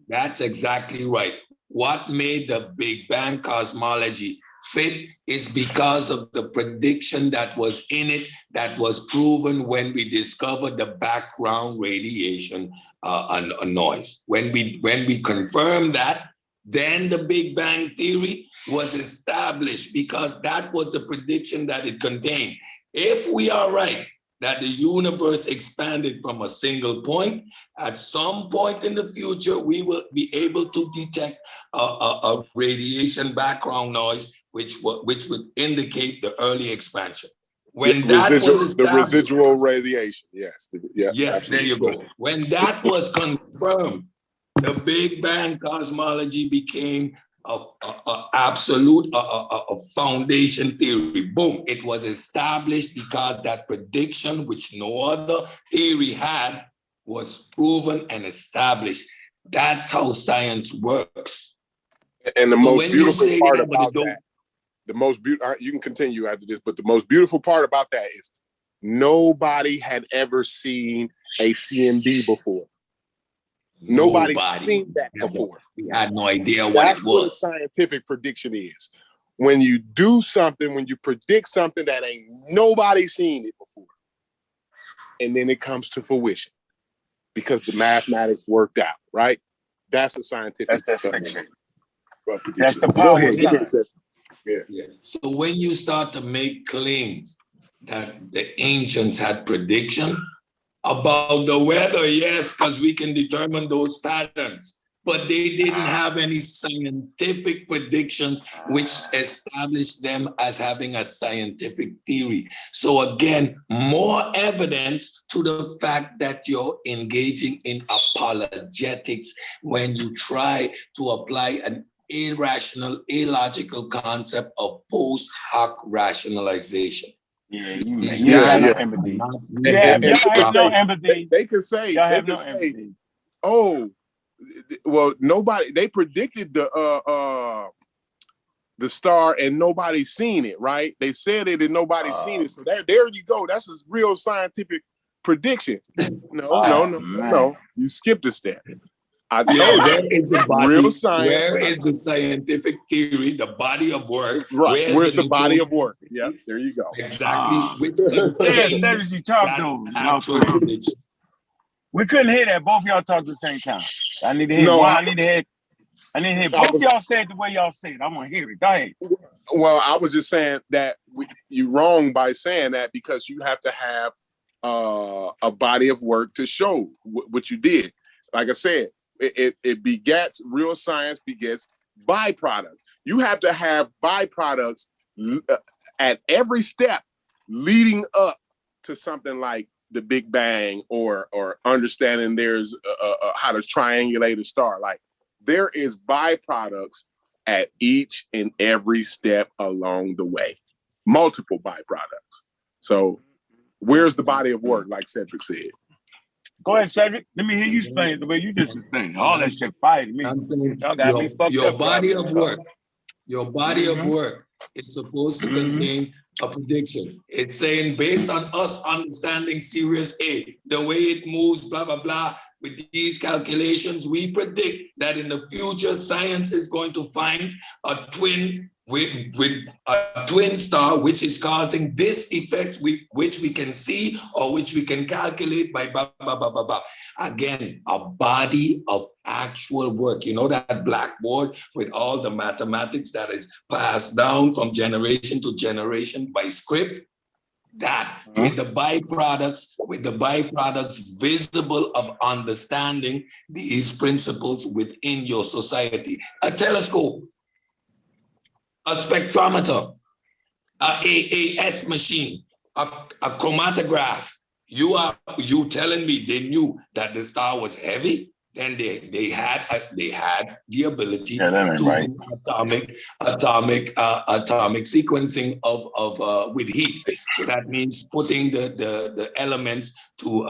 That's exactly right. What made the Big Bang cosmology fit is because of the prediction that was in it, that was proven when we discovered the background radiation noise. When we confirmed that, then the Big Bang theory was established because that was the prediction that it contained. If we are right that the universe expanded from a single point, at some point in the future, we will be able to detect a radiation background noise, which would indicate the early expansion. When the residual radiation, yes. Yes, there you go. When that was confirmed, the Big Bang cosmology became a absolute foundation theory. Boom, it was established because that prediction, which no other theory had, was proven and established. That's how science works. And the most beautiful part about that, you can continue after this, but the most beautiful part about that is nobody had ever seen a CMB before. Nobody seen that before. We had no idea what it was. That's what a scientific prediction is. When you do something, when you predict something that ain't nobody seen it before, and then it comes to fruition because the mathematics worked out, right? That's a scientific prediction. That's the power of science. Yeah. So when you start to make claims that the ancients had prediction about the weather, yes, because we can determine those patterns. but they didn't have any scientific predictions which established them as having a scientific theory. So again, more evidence to the fact that you're engaging in apologetics when you try to apply an irrational, illogical concept of post hoc rationalization. Yeah, you These don't have guys no empathy. are not Yeah, And y'all they can have no say, empathy. they can say, Y'all they have can no say, empathy. oh, well, nobody, they predicted the star and nobody's seen it, right? They said it and nobody's seen it. So there you go. That's a real scientific prediction. No. You skipped a step. I told you. where is the Real body? science. Where is the scientific theory, the body of work? Right. Where's the body of work? Yeah, Yep, there you go. exactly, which Yeah, contains Cedric, you talk that though. actual prediction. We couldn't hear that. Both of y'all talk at the same time. I need to hear No, one. I need to hear both of y'all say it the way y'all say it. I want to hear it. Go ahead. Well, I was just saying that you're wrong by saying that, because you have to have a body of work to show what you did. Like I said, it begets, real science begets byproducts. You have to have byproducts at every step leading up to something like the Big Bang, or understanding there's how to triangulate a star. Like, there is byproducts at each and every step along the way, multiple byproducts. So where's the body of work, like Cedric said? Go ahead, Cedric. Let me hear you explain it the way you just explained. All that shit fire to me. I'm saying Y'all got me fucked your up. body of work, your body of work is supposed to contain a prediction. It's saying, based on us understanding Series A, the way it moves, blah, blah, blah, with these calculations, we predict that in the future, science is going to find a twin with a twin star, which is causing this effect, which we can see or which we can calculate by blah, blah, blah, blah, blah. Again, a body of actual work. You know, that blackboard with all the mathematics that is passed down from generation to generation by script? That with the byproducts visible of understanding these principles within your society. A telescope, a spectrometer, a AAS machine, a chromatograph. You telling me they knew that the star was heavy? Then they had the ability to do atomic sequencing of with heat. So that means putting the elements to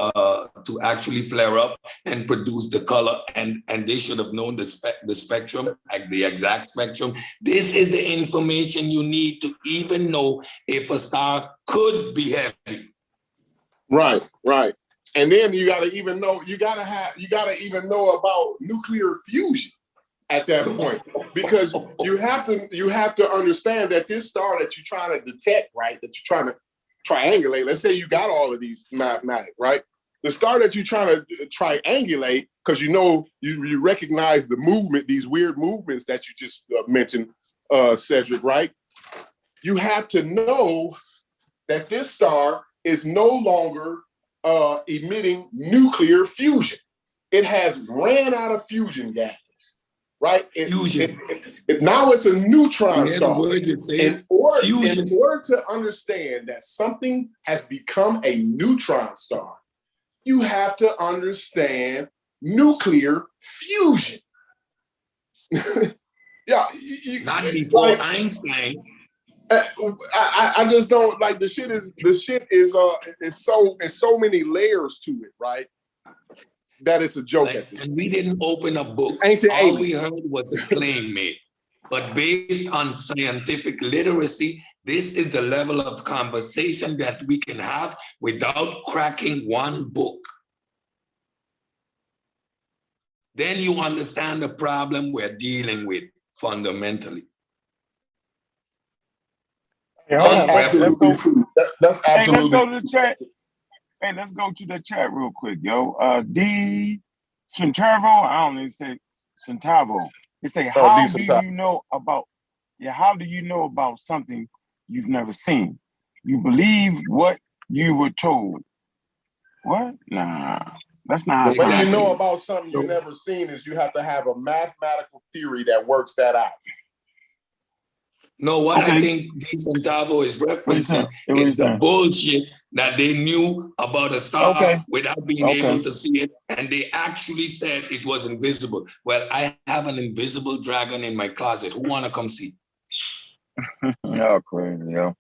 actually flare up and produce the color, and they should have known the spectrum, like the exact spectrum. This is the information you need to even know if a star could be heavy. Right. And then you gotta even know about nuclear fusion at that point, because you have to understand that this star that you're trying to detect, right, that you're trying to triangulate, let's say you got all of these mathematics, right? The star that you're trying to triangulate, because you recognize the movement, these weird movements that you just mentioned, Cedric, right? You have to know that this star is no longer emitting nuclear fusion. It has ran out of fusion gas, right? Now it's a neutron star. In order to understand that something has become a neutron star, you have to understand nuclear fusion. Yeah, not before Einstein. I just don't like the shit is so many layers to it, right? That it's a joke at this. And we didn't open a book. All we heard was a claim made. But based on scientific literacy, this is the level of conversation that we can have without cracking one book. Then you understand the problem we're dealing with fundamentally. That's absolutely true. That's absolutely. Hey, let's go to the chat. Hey, let's go to the chat real quick, yo. D. Centavo, I don't even say Centavo. They say, how do you know about something you've never seen? You believe what you were told. What? Nah. That's not how The way you Exactly. know about something you've never seen is you have to have a mathematical theory that works that out. No, what I Okay. think Gustavo is What you referencing saying? What you is the saying? bullshit that they knew about a star Okay. without being Okay. able to see it, and they actually said it was invisible. Well, I have an invisible dragon in my closet. Who wanna come see? Oh, crazy, yo.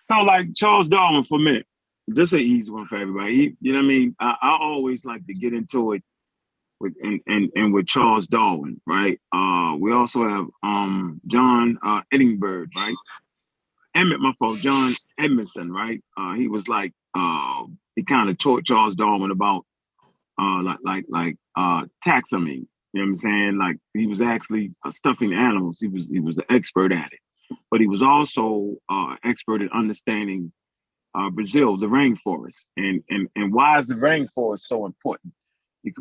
So, like Charles Darwin, for me, this is an easy one for everybody. You know what I mean? I always like to get into it with and with Charles Darwin, right? We also have John Edinburgh, right? John Edmondson, right? He was like he kind of taught Charles Darwin about taxonomy. You know what I'm saying? Like he was actually stuffing animals. He was an expert at it, but he was also expert at understanding Brazil, the rainforest, and why is the rainforest so important?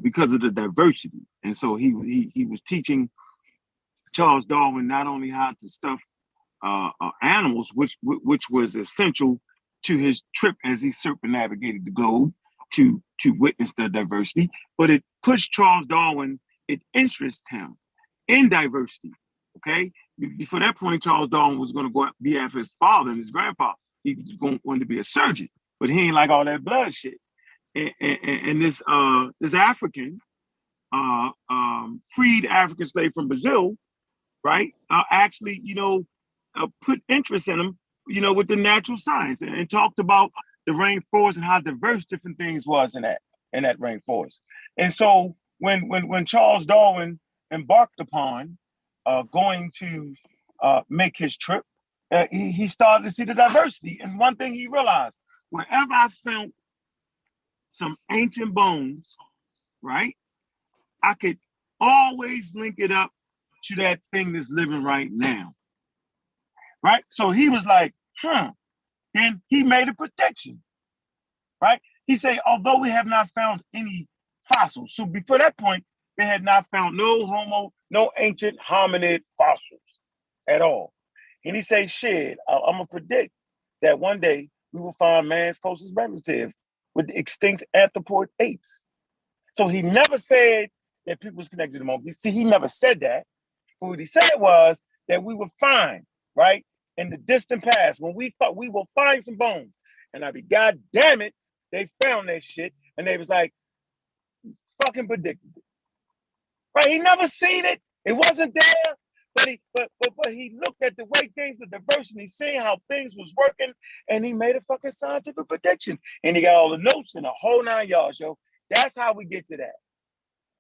Because of the diversity. And so he was teaching Charles Darwin not only how to stuff animals, which was essential to his trip as he circumnavigated the globe to witness the diversity, but it pushed Charles Darwin, it interested him in diversity. Okay, before that point, Charles Darwin was going to go be after his father and his grandpa. He was going to be a surgeon, but he ain't like all that blood shit. And this African freed African slave from Brazil, right? Actually, put interest in him, with the natural science and talked about the rainforest and how diverse different things was in that rainforest. And so when Charles Darwin embarked upon going to make his trip, he started to see the diversity. And one thing he realized, wherever I found some ancient bones, right, I could always link it up to that thing that's living right now. Right? So he was like, Then he made a prediction, right? He said, although we have not found any fossils, so before that point, they had not found no ancient hominid fossils at all. And he said, shit, I'm gonna predict that one day we will find man's closest relative with the extinct anthropoid apes. So he never said that people was connected to them. See, he never said that. But what he said was that we would find, right, in the distant past, when we thought we will find some bones. And I'd be, God damn it, they found that shit. And they was like, fucking predicted it. Right? He never seen it. It wasn't there. But he looked at the way things were diverse and he seen how things was working and he made a fucking scientific prediction. And he got all the notes and the whole 9 yards, yo. That's how we get to that.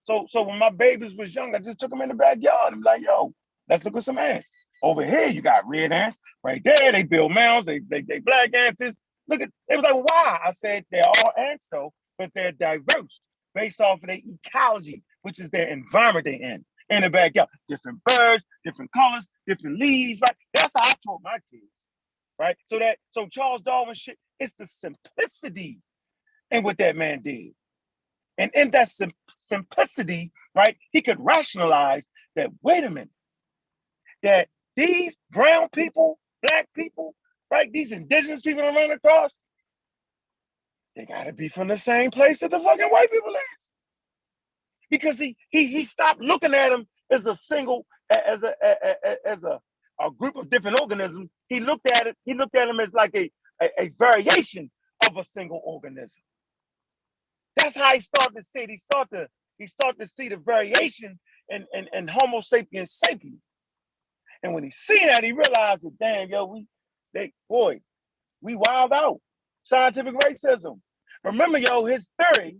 So when my babies was young, I just took them in the backyard and be like, yo, let's look at some ants. Over here, you got red ants. Right there, they build mounds. They black ants. Look at, they was like, why? I said, they're all ants though, but they're diverse based off of their ecology, which is their environment they're in the backyard. Different birds, different colors, different leaves, right? That's how I taught my kids, right? So Charles Darwin shit, it's the simplicity in what that man did. And in that simplicity, right, he could rationalize that, wait a minute, that these brown people, black people, right, these indigenous people that run across, they gotta be from the same place that the fucking white people is. Because he stopped looking at them as a single, as a group of different organisms. He looked at them as like a variation of a single organism. That's how he started to see it. He started to see the variation in Homo sapiens sapiens. And when he seen that, he realized that, damn, yo, we wild out. Scientific racism. Remember, yo, his theory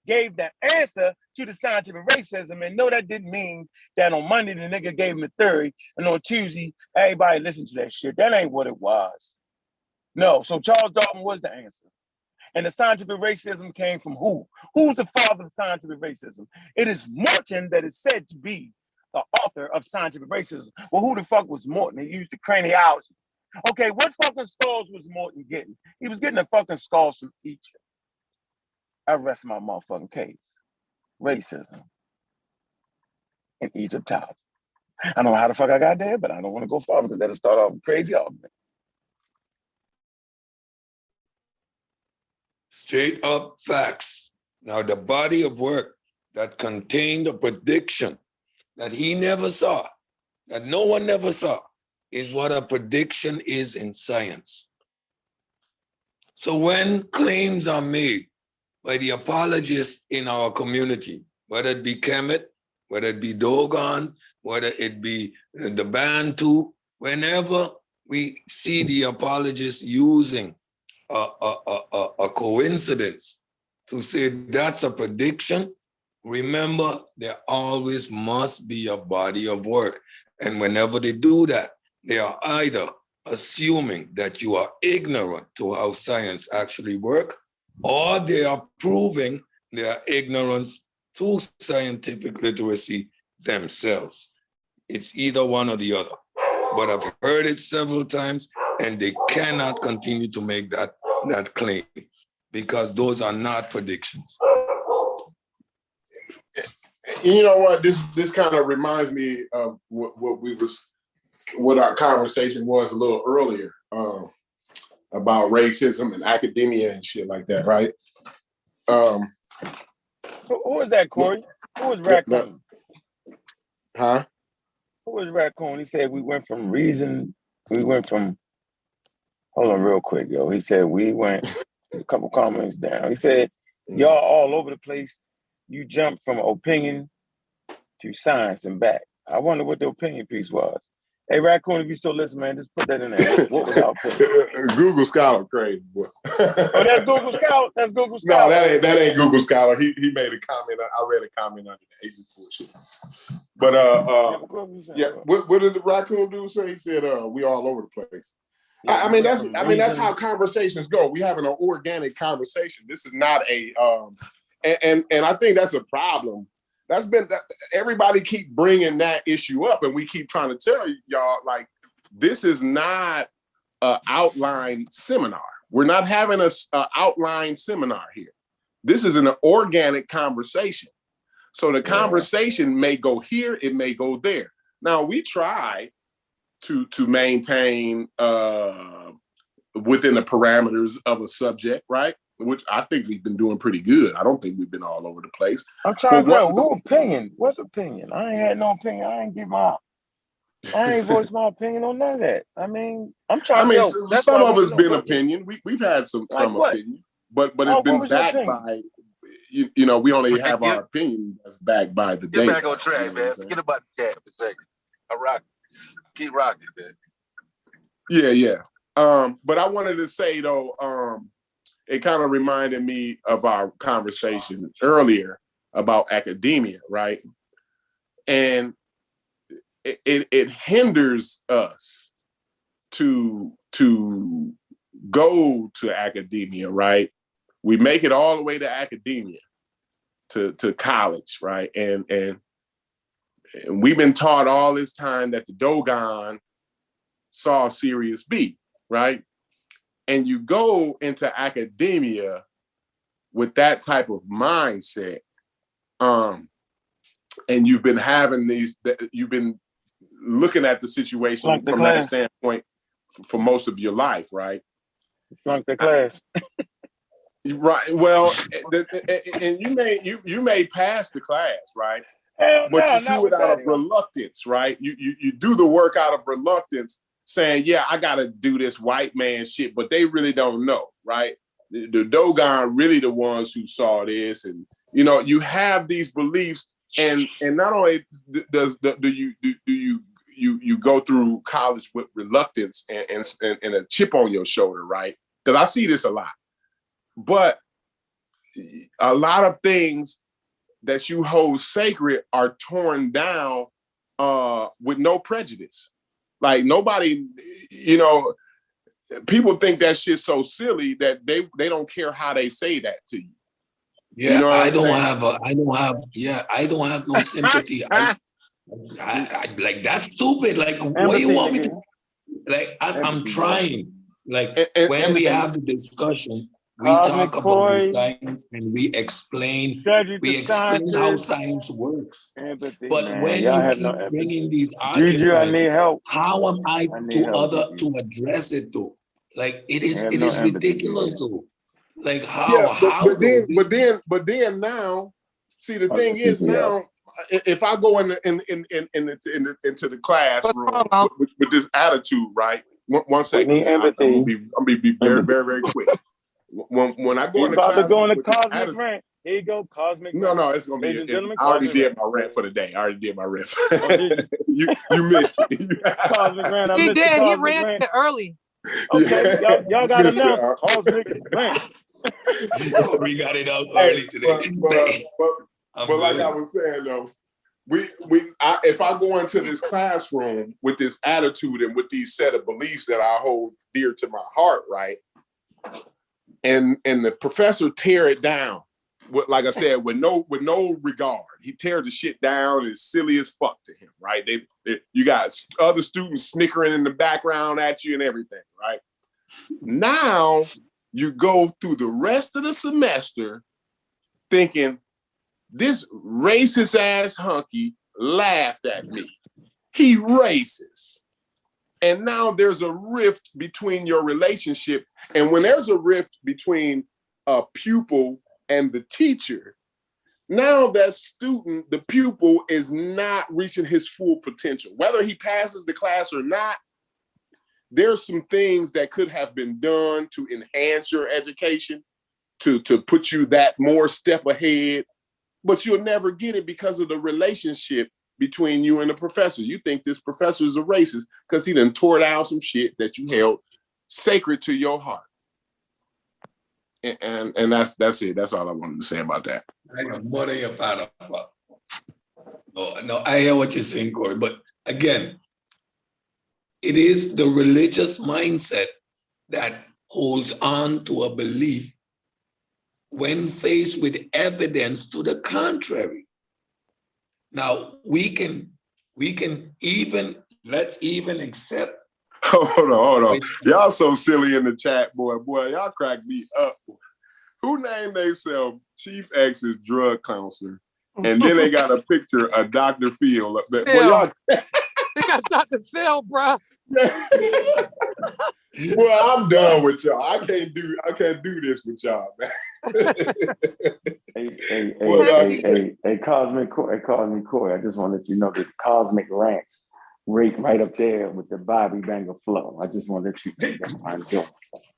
gave the answer to the scientific racism. And no, that didn't mean that on Monday the nigga gave him the theory, and on Tuesday, everybody listened to that shit. That ain't what it was. No, so Charles Darwin was the answer. And the scientific racism came from who? Who's the father of scientific racism? It is Morton that is said to be the author of scientific racism. Well, who the fuck was Morton? He used the craniology. Okay, what fucking skulls was Morton getting? He was getting the fucking skulls from Egypt. I rest my motherfucking case. Racism in Egyptology. I don't know how the fuck I got there, but I don't want to go far because that'll start off a crazy argument. Straight up facts. Now, the body of work that contained a prediction that he never saw, that no one never saw, is what a prediction is in science. So when claims are made by the apologists in our community, whether it be Kemet, whether it be Dogon, whether it be the Bantu, whenever we see the apologists using a coincidence to say that's a prediction, remember there always must be a body of work. And whenever they do that, they are either assuming that you are ignorant to how science actually works, or they are proving their ignorance to scientific literacy themselves. It's either one or the other. But I've heard it several times, and they cannot continue to make that claim because those are not predictions. You know what? This kind of reminds me of what our conversation was a little earlier about racism and academia and shit like that, right? Who is that, Corey? Who is Raccoon? Huh? Who is Raccoon? He said we went from, hold on real quick, yo. He said we went a couple comments down. He said, y'all all over the place. You jumped from opinion to science and back. I wonder what the opinion piece was. Hey, Raccoon, if you still listen, man, just put that in there. What was our opinion? Google Scholar crazy, boy. Oh, that's Google Scout. That's Google Scout. No, that ain't Google Scholar. He made a comment. I read a comment under the Asian bullshit. But yeah, what did the Raccoon dude say? He said we all over the place. Yeah, that's how conversations go. We having an organic conversation. This is not a and I think that's a problem. That's been that everybody keep bringing that issue up, and we keep trying to tell y'all like this is not an outline seminar. We're not having a outline seminar here. This is an organic conversation. So the conversation may go here, it may go there. Now we try to maintain within the parameters of a subject, right? Which I think we've been doing pretty good. I don't think we've been all over the place. I'm trying to tell who opinion? What's opinion? I ain't had no opinion. I ain't voiced my opinion on none of that. I mean, I'm trying to tell. Some of us been opinion. We've had some opinion, but it's been backed by, you know, we only have our opinion that's backed by the data. Get back on track, man. Forget about the chat for a second. I rock. Keep rocking, man. Yeah. But I wanted to say though, it kind of reminded me of our conversation earlier about academia, right? And it hinders us to go to academia, right? We make it all the way to academia, to college, right? And we've been taught all this time that the Dogon saw Sirius B, right? And you go into academia with that type of mindset, and you've been having you've been looking at the situation from that standpoint for most of your life, right? Flunk the class. Right. Well, and you may pass the class, right? But you do it out of reluctance, right? You do the work out of reluctance, saying, yeah, I got to do this white man shit, but they really don't know, right? The Dogon really the ones who saw this. And, you know, you have these beliefs, and not only do you go through college with reluctance and a chip on your shoulder, right? Because I see this a lot. But a lot of things that you hold sacred are torn down with no prejudice. Like nobody, you know, people think that shit's so silly that they don't care how they say that to you. Yeah, you know I don't have no sympathy. I like that's stupid. Like what do you want me to like I'm trying. Like when we have the discussion, we talk about the science and we explain how science works. But when you keep bringing these arguments, how am I to address it though? Like it is ridiculous though. Like Yeah, how though? but then now, see the thing is now, if I go into the classroom with this attitude, right? One second, need man. I'm empathy. gonna be very, very, very quick. When I go He's into about to go classroom on a with this cosmic attitude, rant. Here you go, cosmic no, rant. it's gonna be. Ladies and gentlemen, I already cosmic did rant. my rant for the day. I already did my rant. Oh, did you missed it. Cosmic rant. I He missed the did. He cosmic ran rant. it early. Okay, Yeah, y'all you got missed it, announced cosmic rant. We got it out Hey, early today. but like I was saying though, if I go into this classroom with this attitude and with these set of beliefs that I hold dear to my heart, right? And the professor tear it down, like I said, with no regard. He tears the shit down. It's silly as fuck to him, right? You got other students snickering in the background at you and everything, right? Now you go through the rest of the semester thinking, this racist ass hunky laughed at me. He racist. And now there's a rift between your relationship. And when there's a rift between a pupil and the teacher, now that student, the pupil, is not reaching his full potential. Whether he passes the class or not, there's some things that could have been done to enhance your education, to put you that more step ahead, but you'll never get it because of the relationship between you and the professor. You think this professor is a racist because he done tore down some shit that you held sacred to your heart. And that's it. That's all I wanted to say about that. I am more than your father. No, I hear what you're saying, Corey. But again, it is the religious mindset that holds on to a belief when faced with evidence to the contrary. Now, let's even accept. Hold on. Y'all so silly in the chat, boy. Y'all crack me up. Who named themselves Chief X's drug counselor? And then they got a picture of Dr. Phil up there. Boy, y'all... They got Dr. Phil, bro. Well, I'm done with y'all. I can't do this with y'all, man. Hey, Cosmic Corey, I just want to let you know that Cosmic Rants rate right up there with the Bobby Banger flow. I just want to let you know that's what I'm doing.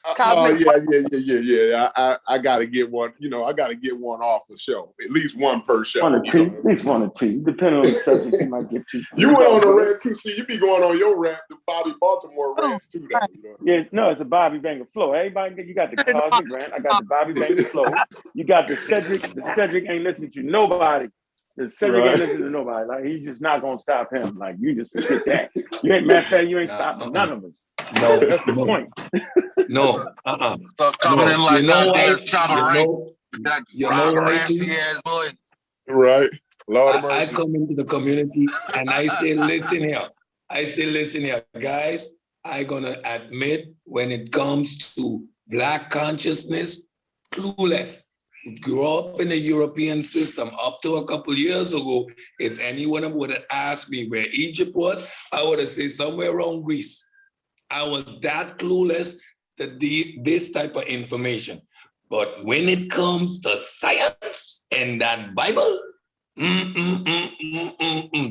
Yeah. I gotta get one. I gotta get one off the show. At least one per show. At least one or two, depending on the subject. You might get two. You went on a rant too. See, you be going on your rant, the Bobby Baltimore rants too. Yeah, no, it's a Bobby Banger flow. Everybody, you got the Cosmic Rant. I got the Bobby Banger flow. You got the Cedric. The Cedric ain't listening to nobody. The Cedric ain't listening to nobody. Like, he's just not gonna stop him. Like, you just forget that. You ain't, matter of fact, you ain't stopping none of us. No, that's the point. No, So coming in like goddamn right. Lord of I mercy. come into the community and I say, listen here, guys. I'm gonna admit when it comes to Black consciousness, clueless. Grew up in the European system up to a couple years ago. If anyone would have asked me where Egypt was, I would have said somewhere around Greece. I was that clueless to this type of information. But when it comes to science and that Bible,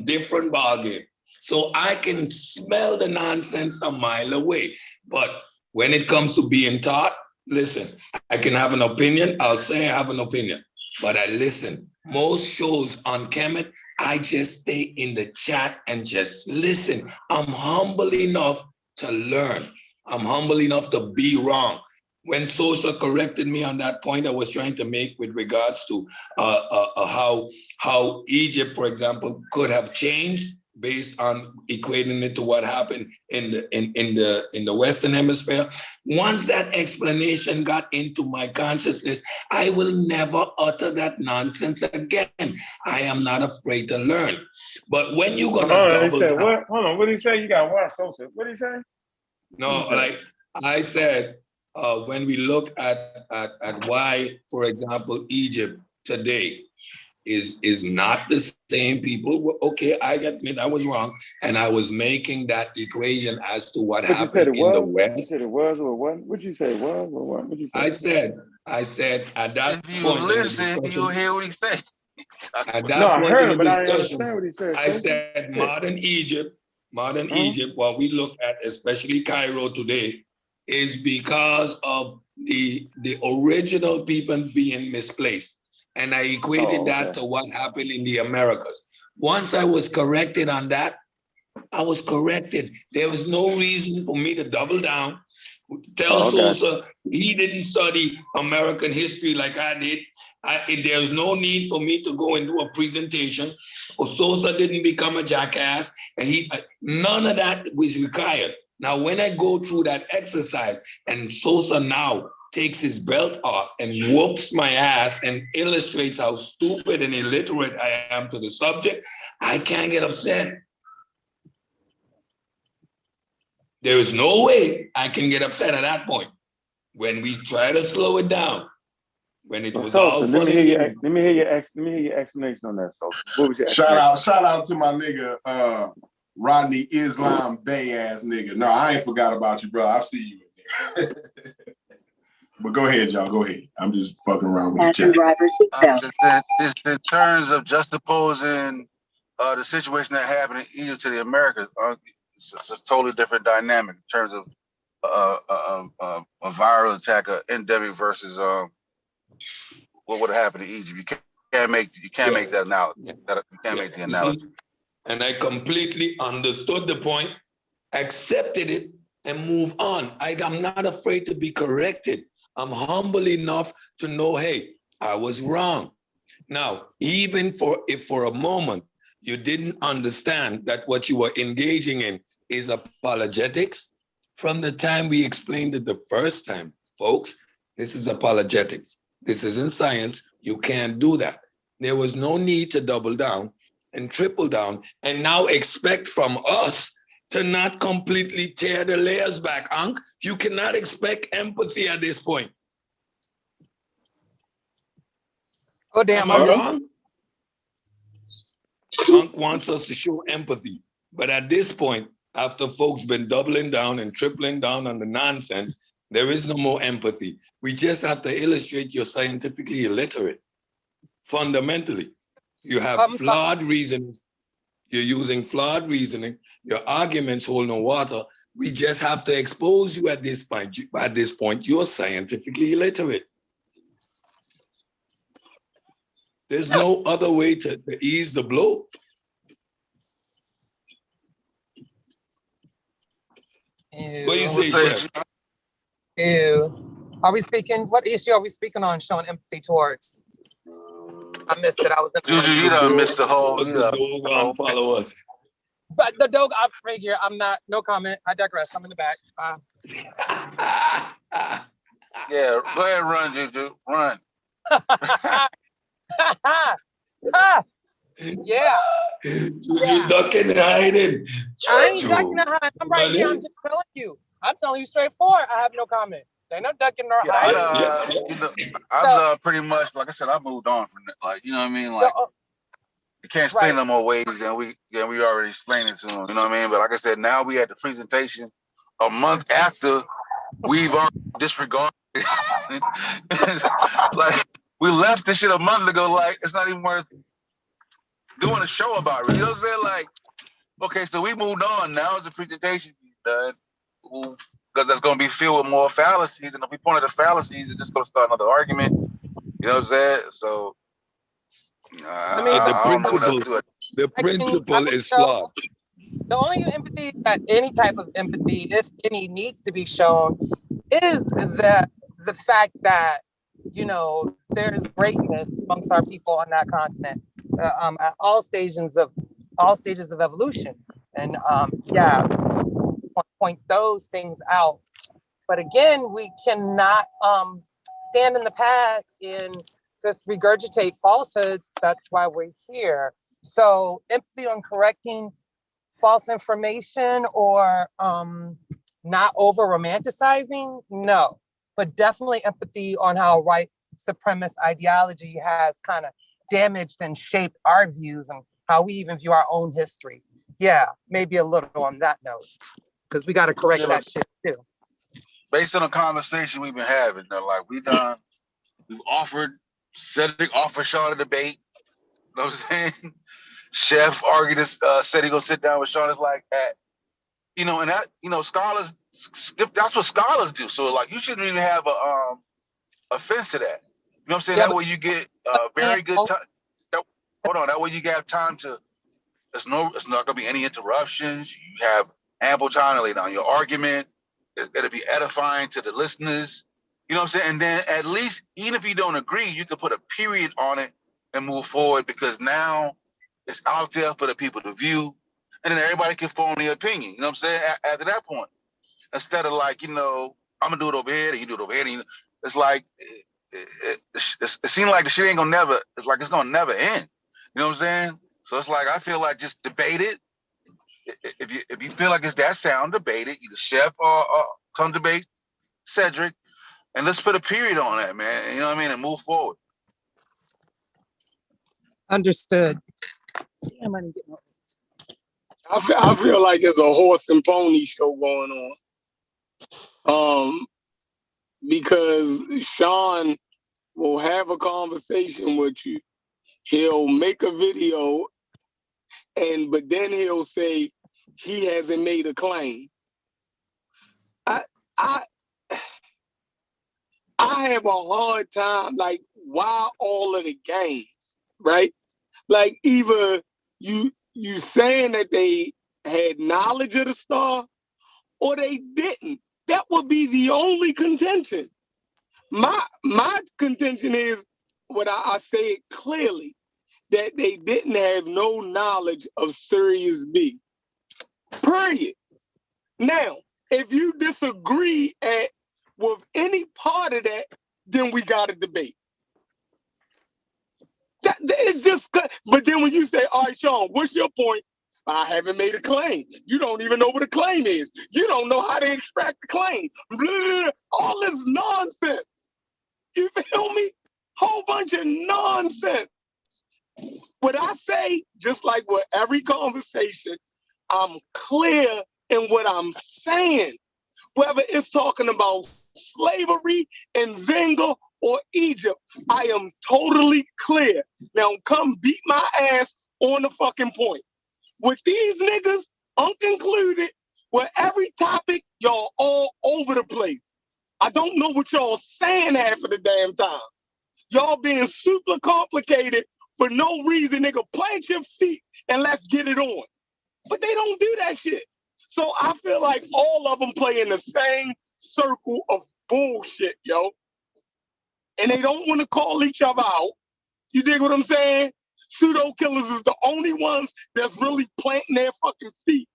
different ballgame. So I can smell the nonsense a mile away. But when it comes to being taught, listen, I can have an opinion. I'll say I have an opinion, but I listen. Most shows on Kemet, I just stay in the chat and just listen. I'm humble enough to learn. I'm humble enough to be wrong. When Social corrected me on that point I was trying to make with regards to how Egypt, for example, could have changed based on equating it to what happened in the Western Hemisphere. Once that explanation got into my consciousness, I will never utter that nonsense again. I am not afraid to learn. But when you're gonna double down, what? Hold on, what did he say? You got what? Sosa? What did he say? No, like I said, when we look at why, for example, Egypt today is not the same people. Okay, I admit I was wrong, and I was making that equation as to what happened in the West. You said it was or what? What'd you say it was or what? What'd you say? I said at that If you point in the listen, you'll discussion, hear what he say. at No, that I point in heard the him, but I didn't discussion, understand what he said. I said modern Egypt, what we look at, especially Cairo today, is because of the original people being misplaced. And I equated that to what happened in the Americas. Once I was corrected on that, I was corrected. There was no reason for me to double down, tell Sosa he didn't study American history like I did. There was no need for me to go and do a presentation. Or Sosa didn't become a jackass, and none of that was required. Now, when I go through that exercise, and Sosa now takes his belt off and whoops my ass and illustrates how stupid and illiterate I am to the subject, I can't get upset. There is no way I can get upset at that point. When we try to slow it down, when it was all fun let me hear your explanation on that. So, what was your explanation? Shout out to my nigga Rodney Islam Bay ass nigga. No, I ain't forgot about you, bro. I see you in there. But go ahead, y'all. Go ahead. I'm just fucking around with the chat. In terms of juxtaposing the situation that happened in Egypt to the Americas, it's a totally different dynamic in terms of a viral attack, endemic versus what would happen in Egypt. You can't make that analogy. You can't make the analogy. And I completely understood the point, accepted it, and move on. I'm not afraid to be corrected. I'm humble enough to know, hey, I was wrong. Now, even if for a moment you didn't understand that what you were engaging in is apologetics, from the time we explained it the first time, folks, this is apologetics. This isn't science. You can't do that. There was no need to double down and triple down and now expect from us to not completely tear the layers back, Unc. You cannot expect empathy at this point. Oh, damn. Am I wrong? Unc wants us to show empathy. But at this point, after folks been doubling down and tripling down on the nonsense, there is no more empathy. We just have to illustrate you're scientifically illiterate. Fundamentally, you have flawed reasoning. You're using flawed reasoning. Your arguments hold no water. We just have to expose you at this point. At this point, you're scientifically illiterate. There's no other way to ease the blow. Ew. What do you say, Chef? Ew. Are we speaking? What issue are we speaking on? Showing empathy towards? I missed it. I was in. Juju, you done missed the whole. The dog follow us. But the dog, I figure. I'm not. No comment. I digress. I'm in the back. Yeah, go ahead, run, Juju, run. Yeah. You ducking and hiding. I ain't ducking or hiding. I'm right here. I'm just telling you. I'm telling you straightforward. I have no comment. Ain't no ducking or hiding. I've pretty much, like I said, I moved on from that. Like, you know what I mean? Like, you can't explain no more ways than we already explained it to them. You know what I mean? But like I said, now we had the presentation a month after we've already disregarded. Like, we left this shit a month ago. Like, it's not even worth doing a show about it. You know what I'm saying? Like, okay, so we moved on. Now it's a presentation done. Because that's going to be filled with more fallacies. And if we point at the fallacies, it's just going to start another argument. You know what I'm saying? So, the principle is flawed. The only empathy that any type of empathy, if any, needs to be shown is the fact that, you know, there's greatness amongst our people on that continent at all stages of evolution. And point those things out. But again, we cannot stand in the past and just regurgitate falsehoods. That's why we're here. So empathy on correcting false information or not over romanticizing, no. But definitely empathy on how white supremacist ideology has kind of damaged and shaped our views and how we even view our own history. Yeah, maybe a little on that note, because we got to correct that shit too. Based on the conversation we've been having, though, like we done Cedric offered Sean a debate. You know what I'm saying? Chef argued this, said he gonna sit down with Sean. It's like that, and that, scholars, that's what scholars do. So like, you shouldn't even have a offense to that. You know what I'm saying? Yeah, That way you get very good time. Hold on, that way you have time to. It's not gonna be any interruptions. You have ample time to lay down your argument. It'll be edifying to the listeners. You know what I'm saying? And then at least, even if you don't agree, you can put a period on it and move forward, because now it's out there for the people to view, and then everybody can form their opinion. You know what I'm saying? After that point, instead of like, I'm gonna do it over here and you do it over here. And it's like it seems like the shit ain't gonna never. It's like it's gonna never end. You know what I'm saying? So it's like, I feel like just debate it. If you feel like it's that sound, debate it. Either Chef or come debate Cedric, and let's put a period on that, man. You know what I mean? And move forward. understood. Damn, I didn't get my. I feel like it's a horse and pony show going on. Because Sean will have a conversation with you. He'll make a video, but then he'll say he hasn't made a claim. I have a hard time, like, why all of the games, right? Like, either you saying that they had knowledge of the star or they didn't. That would be the only contention. My contention is, what I say it clearly, that they didn't have no knowledge of Sirius B. Period. Now, if you disagree with any part of that, then we got a debate. It's just, but then when you say, all right, Sean, what's your point? I haven't made a claim. You don't even know what a claim is. You don't know how to extract the claim. Blah, blah, blah. All this nonsense. You feel me? Whole bunch of nonsense. What I say, just like with every conversation, I'm clear in what I'm saying. Whether it's talking about slavery in Zinga or Egypt, I am totally clear. Now come beat my ass on the fucking point. With these niggas, included, with every topic, y'all all over the place. I don't know what y'all saying half of the damn time. Y'all being super complicated for no reason, nigga. Plant your feet and let's get it on. But they don't do that shit. So I feel like all of them play in the same circle of bullshit, yo. And they don't want to call each other out. You dig what I'm saying? Pseudo killers is the only ones that's really planting their fucking feet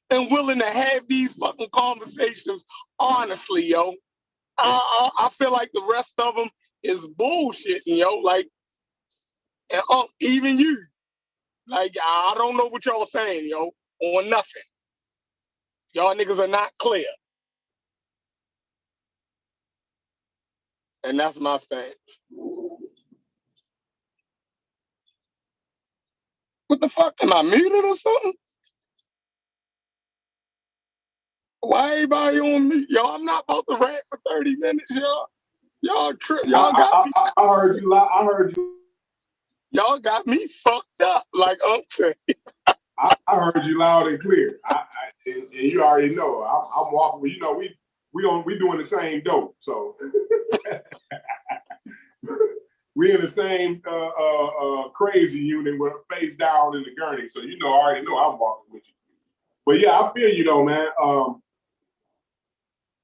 and willing to have these fucking conversations honestly, yo. I feel like the rest of them is bullshitting, yo. Like, and even you. Like, I don't know what y'all saying, yo, or nothing. Y'all niggas are not clear. And that's my stance. What the fuck? Am I muted or something? Why everybody on me? Yo, I'm not about to rant for 30 minutes, y'all. Y'all got me. I heard you. I heard you. Y'all got me fucked up, like said. I heard you loud and clear. And you already know. I'm walking. You know, we doing the same dope. So we in the same crazy unit. We're face down in the gurney. So you know, I already know I'm walking with you. But yeah, I feel you though, man.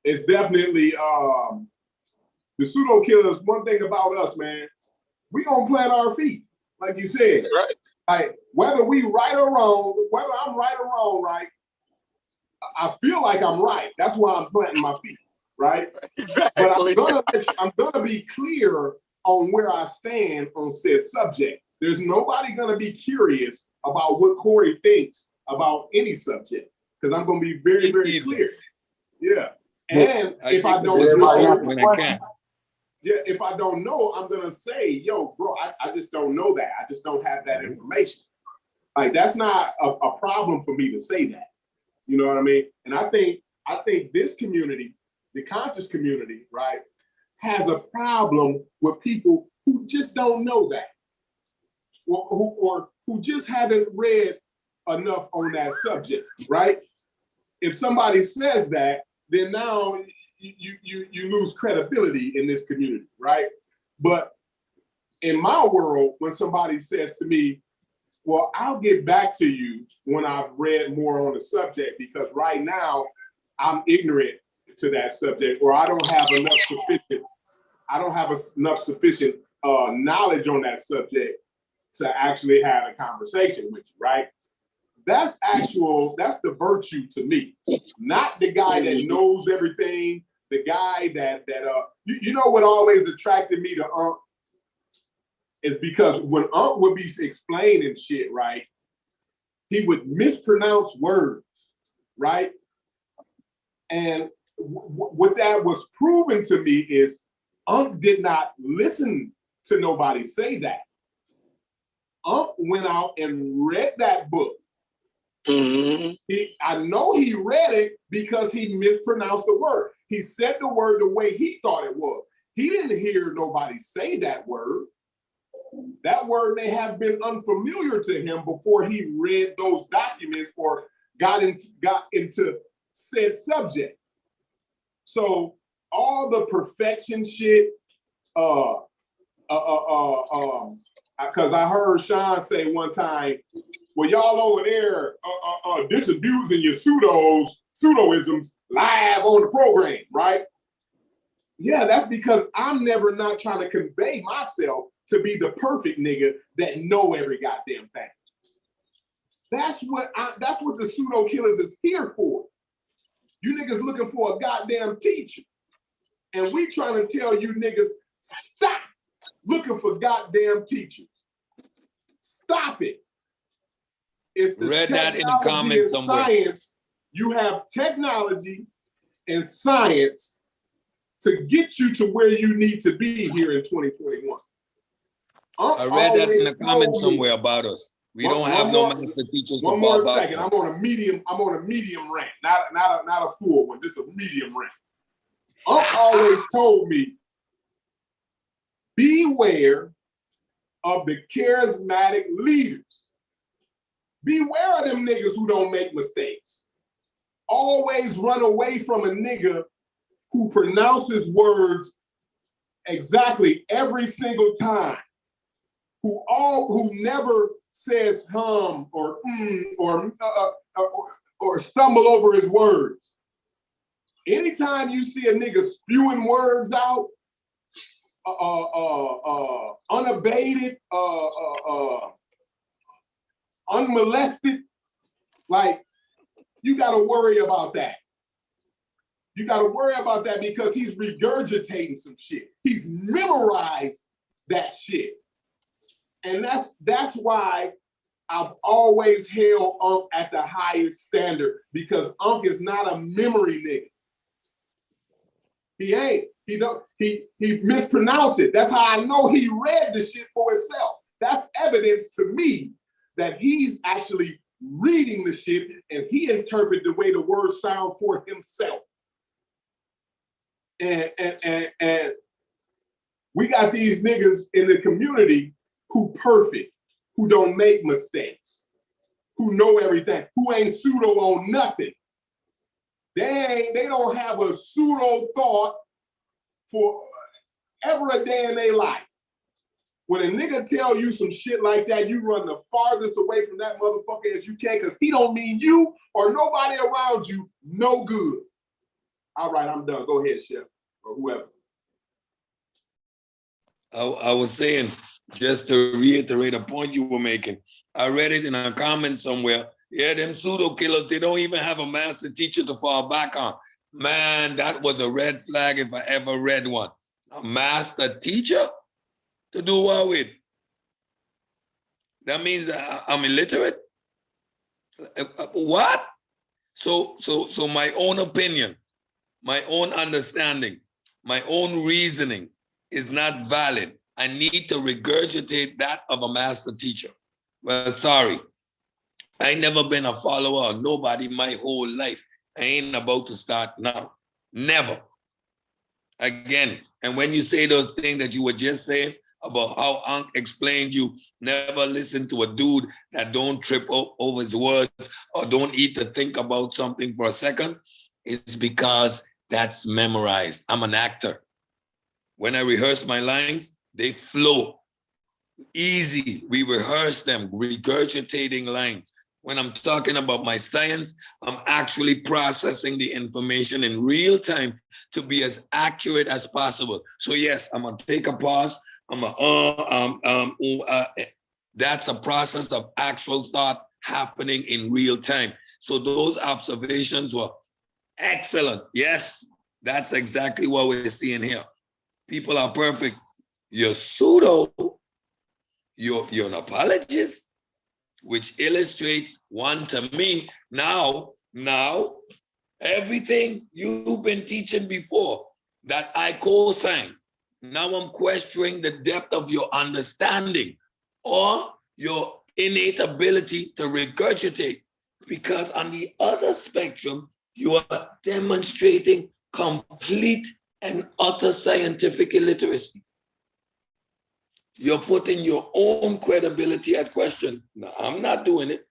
It's definitely the pseudo killers. One thing about us, man, we gonna plant our feet, like you said. Right. Like whether we right or wrong, whether I'm right or wrong, right? I feel like I'm right. That's why I'm planting my feet, right? Exactly. But I'm gonna be clear on where I stand on said subject. There's nobody gonna be curious about what Corey thinks about any subject, because I'm gonna be very, very clear. Yeah. And if I don't know, if I don't know, I'm gonna say, yo, bro, I just don't know that. I just don't have that information. Like that's not a problem for me to say that. You know what I mean? And I think this community, the conscious community, right, has a problem with people who just don't know that, or who just haven't read enough on that subject, right? If somebody says that, then now you lose credibility in this community, right? But in my world, when somebody says to me, well, I'll get back to you when I've read more on the subject, because right now I'm ignorant to that subject, or I don't have enough sufficient knowledge on that subject to actually have a conversation with you, right? That's the virtue to me, not the guy that knows everything, the guy that you know what always attracted me to Unc is because when Unc would be explaining shit, right, he would mispronounce words, right? And what that was proven to me is Unc did not listen to nobody say that. Unc went out and read that book. I know he read it because he mispronounced the word. He said the word the way he thought it was. He didn't hear nobody say that word. That word may have been unfamiliar to him before he read those documents or got into said subject. So all the perfection shit, because I heard Sean say one time, well, y'all over there disabusing your pseudoisms live on the program, right? Yeah, that's because I'm never not trying to convey myself to be the perfect nigga that know every goddamn thing. That's what the pseudo killers is here for. You niggas looking for a goddamn teacher. And we trying to tell you niggas, stop looking for goddamn teachers. Stop it. It's the read that in the comments somewhere. Science. You have technology and science to get you to where you need to be here in 2021. I read that in the comments somewhere about us. We don't have no master teachers to fall back. 1 more second. on. I'm on a medium rant, not a full one. This is a medium rant. Unc always told me, beware of the charismatic leaders. Beware of them niggas who don't make mistakes. Always run away from a nigga who pronounces words exactly every single time. Who never says hum or or stumble over his words. Anytime you see a nigga spewing words out, unabated, unmolested, like, you gotta worry about that. You gotta worry about that because he's regurgitating some shit. He's memorized that shit. And that's why I've always held Unc at the highest standard, because Unc is not a memory nigga. He ain't. He mispronounced it. That's how I know he read the shit for himself. That's evidence to me that he's actually reading the shit and he interpreted the way the words sound for himself. And we got these niggas in the community who perfect, who don't make mistakes, who know everything, who ain't pseudo on nothing. They don't have a pseudo thought for ever a day in their life. When a nigga tell you some shit like that, you run the farthest away from that motherfucker as you can, because he don't mean you or nobody around you no good. All right, I'm done. Go ahead, Chef, or whoever. I was saying, just to reiterate a point you were making, I read it in a comment somewhere. Yeah, them pseudo killers, they don't even have a master teacher to fall back on. Man, that was a red flag if I ever read one. A master teacher to do what with? That means I'm illiterate? What? So my own opinion, my own understanding, my own reasoning is not valid. I need to regurgitate that of a master teacher. Well, sorry. I never been a follower of nobody my whole life. I ain't about to start now. Never. Again, and when you say those things that you were just saying about how Unc explained, you never listen to a dude that don't trip over his words or don't eat to think about something for a second, it's because that's memorized. I'm an actor. When I rehearse my lines, they flow easy. We rehearse them, regurgitating lines. When I'm talking about my science, I'm actually processing the information in real time to be as accurate as possible. So yes, I'm gonna take a pause. That's a process of actual thought happening in real time. So those observations were excellent. Yes, that's exactly what we're seeing here. People are perfect. You're pseudo. You're an apologist, which illustrates one to me. Now, everything you've been teaching before that I co-sign, now I'm questioning the depth of your understanding or your innate ability to regurgitate. Because on the other spectrum, you are demonstrating complete and utter scientific illiteracy. You're putting your own credibility at question. No, I'm not doing it.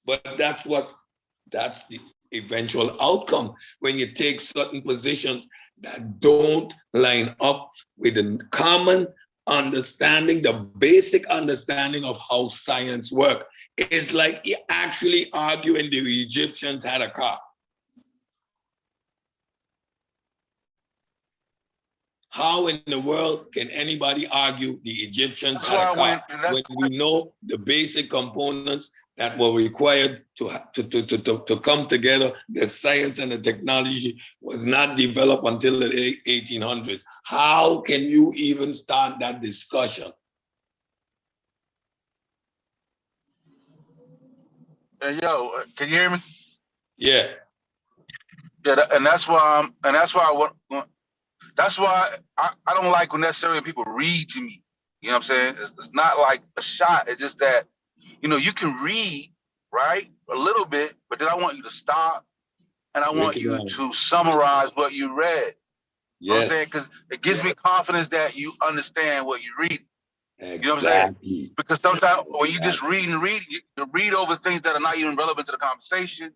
But that's the eventual outcome when you take certain positions that don't line up with the common understanding, the basic understanding of how science works. It's like you're actually arguing the Egyptians had a car. How in the world can anybody argue the Egyptians had a car when we know the basic components that were required to come together? The science and the technology was not developed until the 1800s. How can you even start that discussion? Hey, yo, can you hear me? Yeah. Yeah, and that's why I don't like when necessarily people read to me. You know what I'm saying? It's not like a shot. It's just that, you can read, right, a little bit, but then I want you to stop and I want you to summarize what you read. You know what I'm saying? Because it gives me confidence that you understand what you read. Exactly. You know what I'm saying? Because sometimes when you just read and read, you read over things that are not even relevant to the conversation.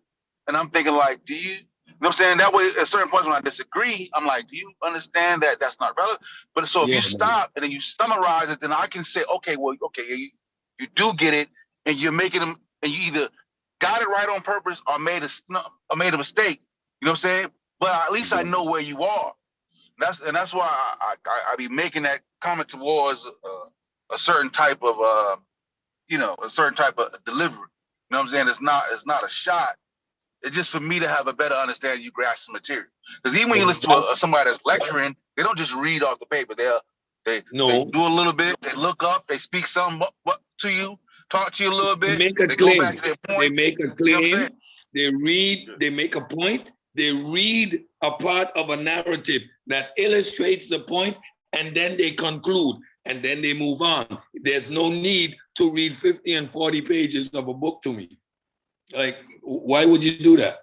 And I'm thinking like, you know what I'm saying? That way, at certain points when I disagree, I'm like, do you understand that that's not relevant? But so if you stop and then you summarize it, then I can say, okay, you do get it, and you're making them, and you either got it right on purpose or made a mistake. You know what I'm saying? But at least I know where you are. That's why I be making that comment towards a certain type of a certain type of delivery. You know what I'm saying? It's not a shot. It's just for me to have a better understanding. You grasp the material. Because even when you listen to somebody that's lecturing, they don't just read off the paper. They do a little bit. They look up. They speak something to you. Talk to you a little bit. They go back to their point. They make a claim. You know they read. They make a point. They read a part of a narrative that illustrates the point, and then they conclude, and then they move on. There's no need to read 50 and 40 pages of a book to me. Like, why would you do that?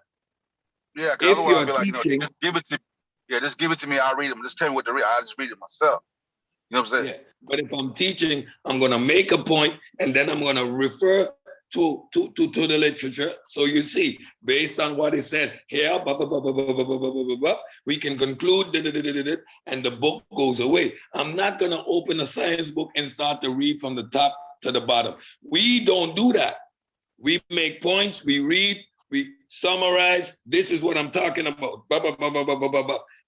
Yeah, because otherwise I'll be like, just give it to me. Yeah, just give it to me. I'll read them. Just tell me what to read. I'll just read it myself. You know what I'm saying? Yeah, but if I'm teaching, I'm gonna make a point, and then I'm gonna refer to the literature. So you see, based on what it said here, we can conclude, and the book goes away. I'm not gonna open a science book and start to read from the top to the bottom. We don't do that. We make points, we read, we summarize. This is what I'm talking about.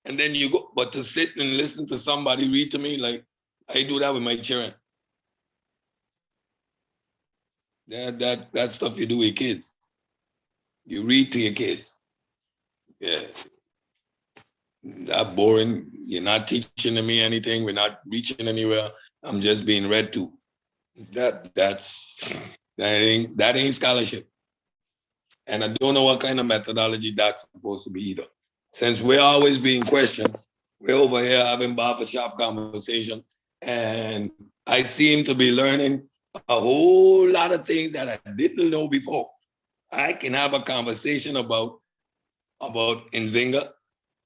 And then you go, but to sit and listen to somebody read to me, like I do that with my children. That stuff you do with kids. You read to your kids. Yeah. That boring. You're not teaching me anything. We're not reaching anywhere. I'm just being read to. That ain't scholarship. And I don't know what kind of methodology that's supposed to be either. Since we're always being questioned, we're over here having barbershop conversation, and I seem to be learning a whole lot of things that I didn't know before. I can have a conversation about Nzinga,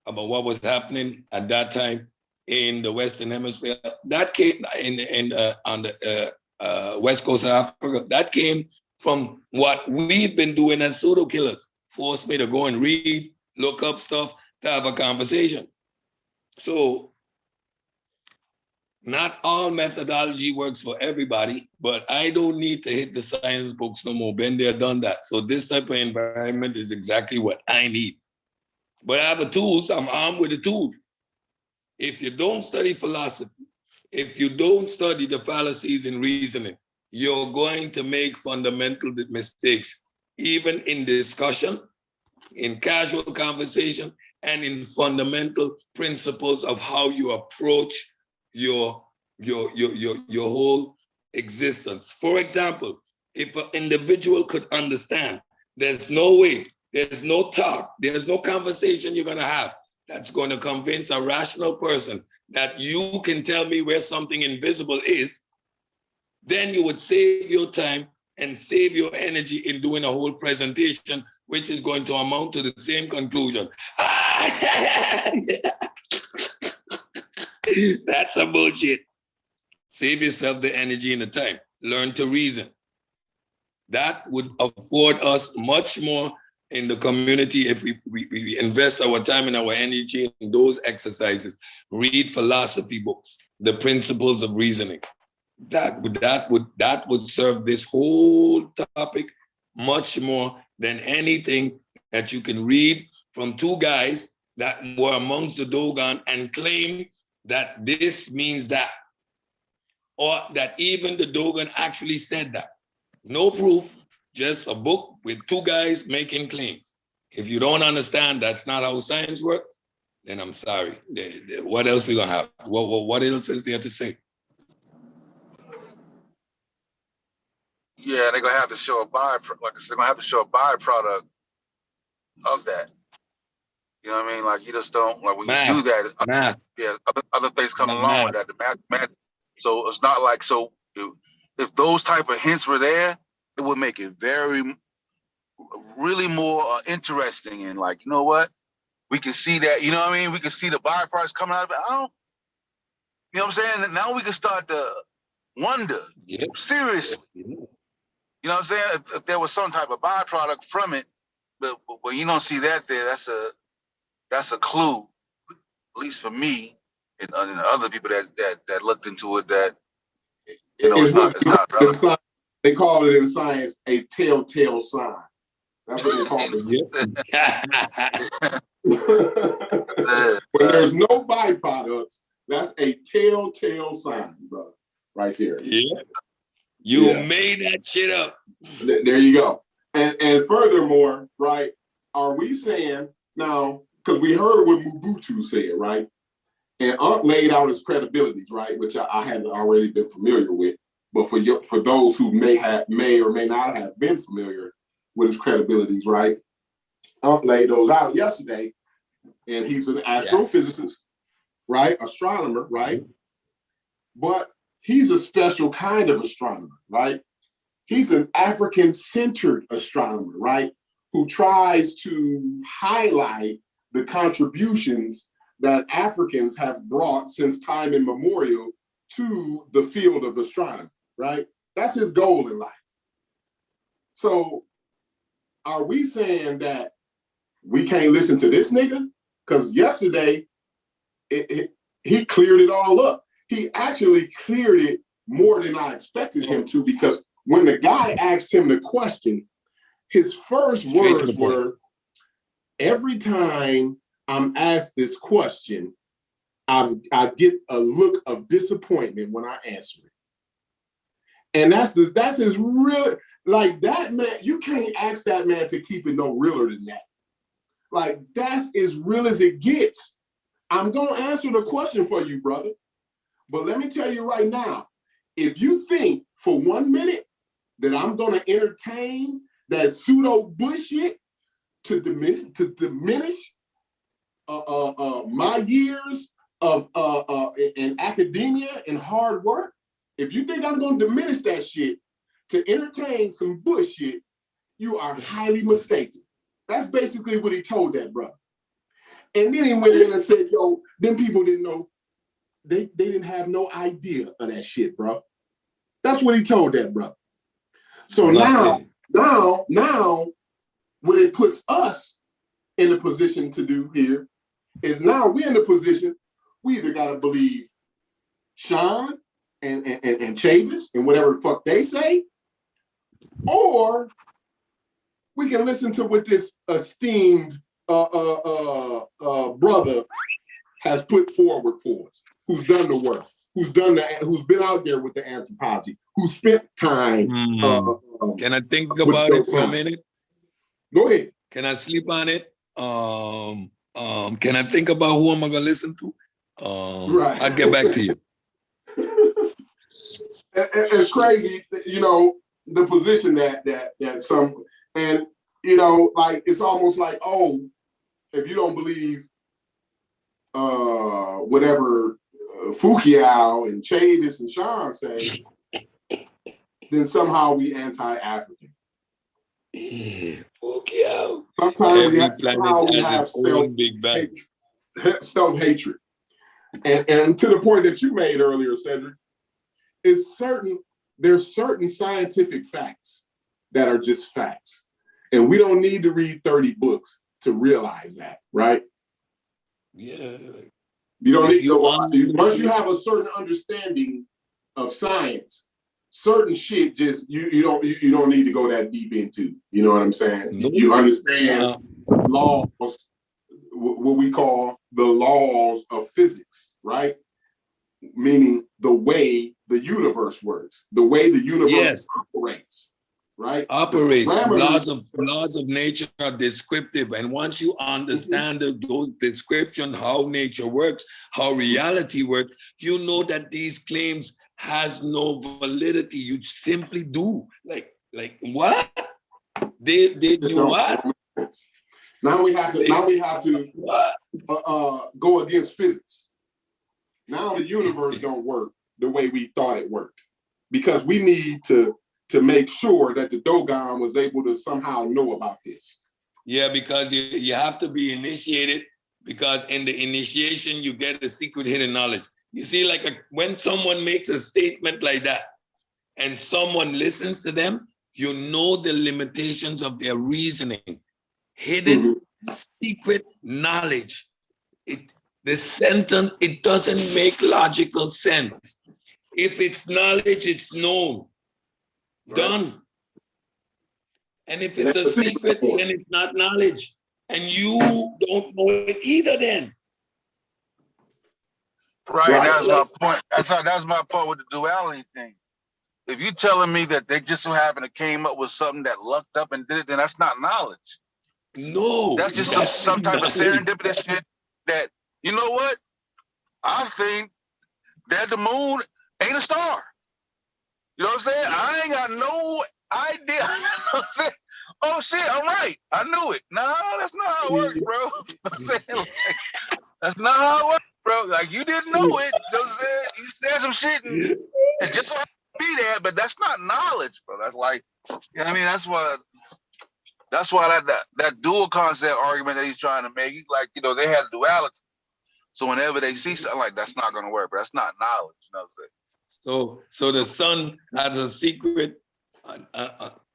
about what was happening at that time in the Western Hemisphere. That came on the West Coast of Africa. That came from what we've been doing as pseudo killers. Forced me to go and read, look up stuff, to have a conversation. So not all methodology works for everybody, but I don't need to hit the science books no more. Been there, done that. So this type of environment is exactly what I need. But I have the tools, I'm armed with the tools. If you don't study philosophy, if you don't study the fallacies in reasoning, you're going to make fundamental mistakes, even in discussion, in casual conversation, and in fundamental principles of how you approach your whole existence. For example, if an individual could understand, there's no way, there's no talk, there's no conversation you're gonna have that's gonna convince a rational person that you can tell me where something invisible is, then you would save your time and save your energy in doing a whole presentation, which is going to amount to the same conclusion. That's a bullshit. Save yourself the energy and the time. Learn to reason. That would afford us much more in the community if we invest our time and our energy in those exercises. Read philosophy books, the principles of reasoning. That would serve this whole topic much more than anything that you can read from two guys that were amongst the Dogon and claim that this means that, or that even the Dogon actually said that. No proof, just a book with two guys making claims. If you don't understand that's not how science works, then I'm sorry. What else we gonna have? What else is there to say? Yeah, they're gonna have to show a byproduct. Like I said, they're gonna have to show a byproduct of that. You know what I mean? Like you just don't like when you do that. Yeah, other things come along with that. The math. So it's not like so. If those type of hints were there, it would make it really more interesting. And like, you know what? We can see that. You know what I mean? We can see the byproducts coming out of it. You know what I'm saying? And now we can start to wonder seriously. You know what I'm saying? If there was some type of byproduct from it, but when you don't see that there, that's a clue, at least for me and other people that looked into it. That you know, it's not relevant. They call it in science a telltale sign. That's what they call it. When there's no byproducts, that's a telltale sign, brother, right there. Yeah. You made that shit up. There you go. And furthermore, right, are we saying now, because we heard what Mobutu said, right? And Unc laid out his credibilities, right, which I had already been familiar with. But for those who may or may not have been familiar with his credibilities, right? Unc laid those out yesterday, and he's an astrophysicist, right? Astronomer, right? But he's a special kind of astronomer, right? He's an African-centered astronomer, right? Who tries to highlight the contributions that Africans have brought since time immemorial to the field of astronomy, right? That's his goal in life. So are we saying that we can't listen to this nigga? Because yesterday, he cleared it all up. He actually cleared it more than I expected him to, because when the guy asked him the question, his first words were, every time I'm asked this question, I get a look of disappointment when I answer it. And that's his real, like that man, you can't ask that man to keep it no realer than that. Like that's as real as it gets. I'm gonna answer the question for you, brother. But let me tell you right now, if you think for 1 minute that I'm gonna entertain that pseudo bullshit to diminish my years of in academia and hard work, if you think I'm gonna diminish that shit to entertain some bullshit, you are highly mistaken. That's basically what he told that brother. And then he went in and said, yo, them people didn't know. They didn't have no idea of that shit, bro. That's what he told that brother. So now, what it puts us in the position to do here is now we're in the position, we either got to believe Sean and Chavis and whatever the fuck they say, or we can listen to what this esteemed brother has put forward for us, who's done the work, who's been out there with the anthropology, who spent time. Can I think about it for a minute? Go ahead. Can I sleep on it? Can I think about who am I gonna listen to? Right. I'll get back to you. It's crazy, you know, the position that some, and you know, like it's almost like, oh, if you don't believe whatever Foucault and Chavis and Sean say, then somehow we anti-African. Foucault. Sometimes Every we have self-hatred. And to the point that you made earlier, Cedric, there's certain scientific facts that are just facts. And we don't need to read 30 books to realize that, right? Yeah. You don't need to, once you have a certain understanding of science, certain shit just you don't need to go that deep into. You know what I'm saying? You understand laws, what we call the laws of physics, right? Meaning the way the universe works, the way the universe operates, right? Laws of nature are descriptive, and once you understand those description, how nature works, how reality works, you know that these claims has no validity. You simply do like what? They do what? Now we have to go against physics. Now the universe don't work the way we thought it worked, because we need to make sure that the Dogon was able to somehow know about this. Yeah, because you have to be initiated, because in the initiation you get a secret hidden knowledge. You see, like when someone makes a statement like that and someone listens to them, you know the limitations of their reasoning. Hidden secret knowledge. The sentence, it doesn't make logical sense. If it's knowledge, it's known. Done. And if it's a secret, then it's not knowledge. And you don't know it either then. Right, that's my point. That's my point with the duality thing. If you're telling me that they just so happened to came up with something that lucked up and did it, then that's not knowledge. No. That's just some type of serendipitous shit that, you know what? I think that the moon ain't a star. You know what I'm saying? I ain't got no idea. You know what I'm saying? Oh shit, I'm right. I knew it. No, that's not how it works, bro. You know what I'm saying? Like, that's not how it works, bro. Like, you didn't know it. You know what I'm saying? You said some shit and just so I be there, but that's not knowledge, bro. That's like, you know what I mean? That's why that dual concept argument that he's trying to make, like, you know, they had duality. So whenever they see something like that's not gonna work, but that's not knowledge, you know what I'm saying? So the sun has a secret,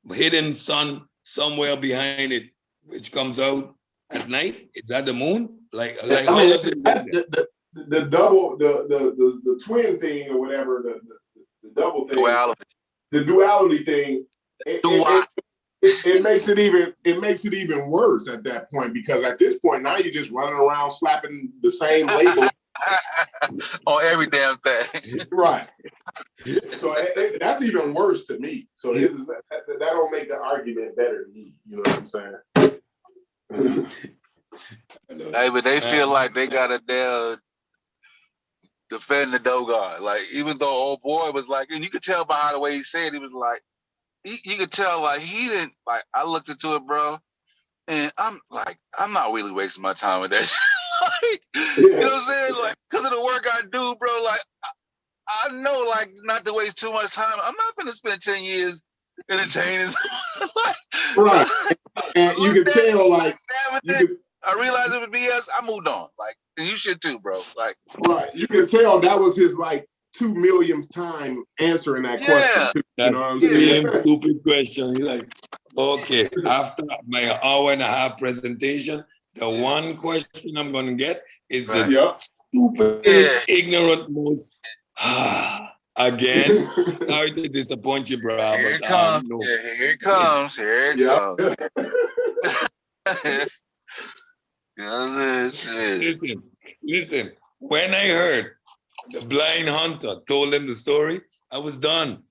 hidden sun somewhere behind it, which comes out at night. Is that the moon? Like how does it work? The double, the twin thing or whatever, the double thing, the duality thing. It makes it even worse at that point, because at this point now you're just running around slapping the same label on every damn thing. Right. So that's even worse to me. So that don't make the argument better to me. You know what I'm saying? Hey, but they feel like they got to defend the Dogon. Like, even though old boy was like, and you could tell by the way he said, he was like, you could tell, like, he didn't, like, I looked into it, bro, and I'm like, I'm not really wasting my time with that shit. Like, you know what I'm saying? Like, because of the work I do, bro, like, I know, like, not to waste too much time. I'm not going to spend 10 years entertaining. Like, right. And you could tell, like, I realized it was BS. I moved on. Like, and you should too, bro. Like, right. You can tell that was his like 2 millionth time answering that question. Too, you know what I'm saying? Same stupid question. He's like, okay, after my hour-and-a-half presentation, the one question I'm gonna get is the stupidest, ignorant, most again. Sorry to disappoint you, bro. Here But it comes. no. Yeah, here it comes. Here it comes. Listen. When I heard the blind hunter told him the story, I was done.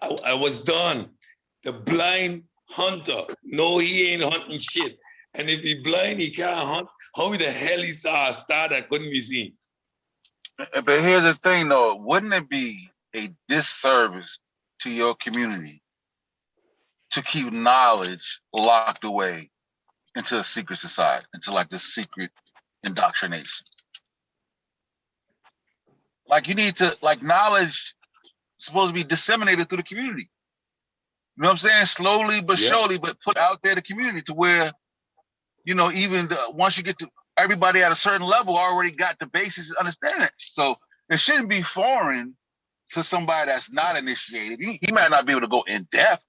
I was done. The blind hunter, no, he ain't hunting shit. And if he blind, he can't hunt. How the hell he saw a star that couldn't be seen? But here's the thing, though. Wouldn't it be a disservice to your community to keep knowledge locked away into a secret society, into like this secret indoctrination? Like, you need to, like, knowledge is supposed to be disseminated through the community. You know what I'm saying? Slowly but surely, but put out there the community to where, you know, even once you get to everybody at a certain level already got the basis of understanding. So it shouldn't be foreign to somebody that's not initiated. He might not be able to go in depth.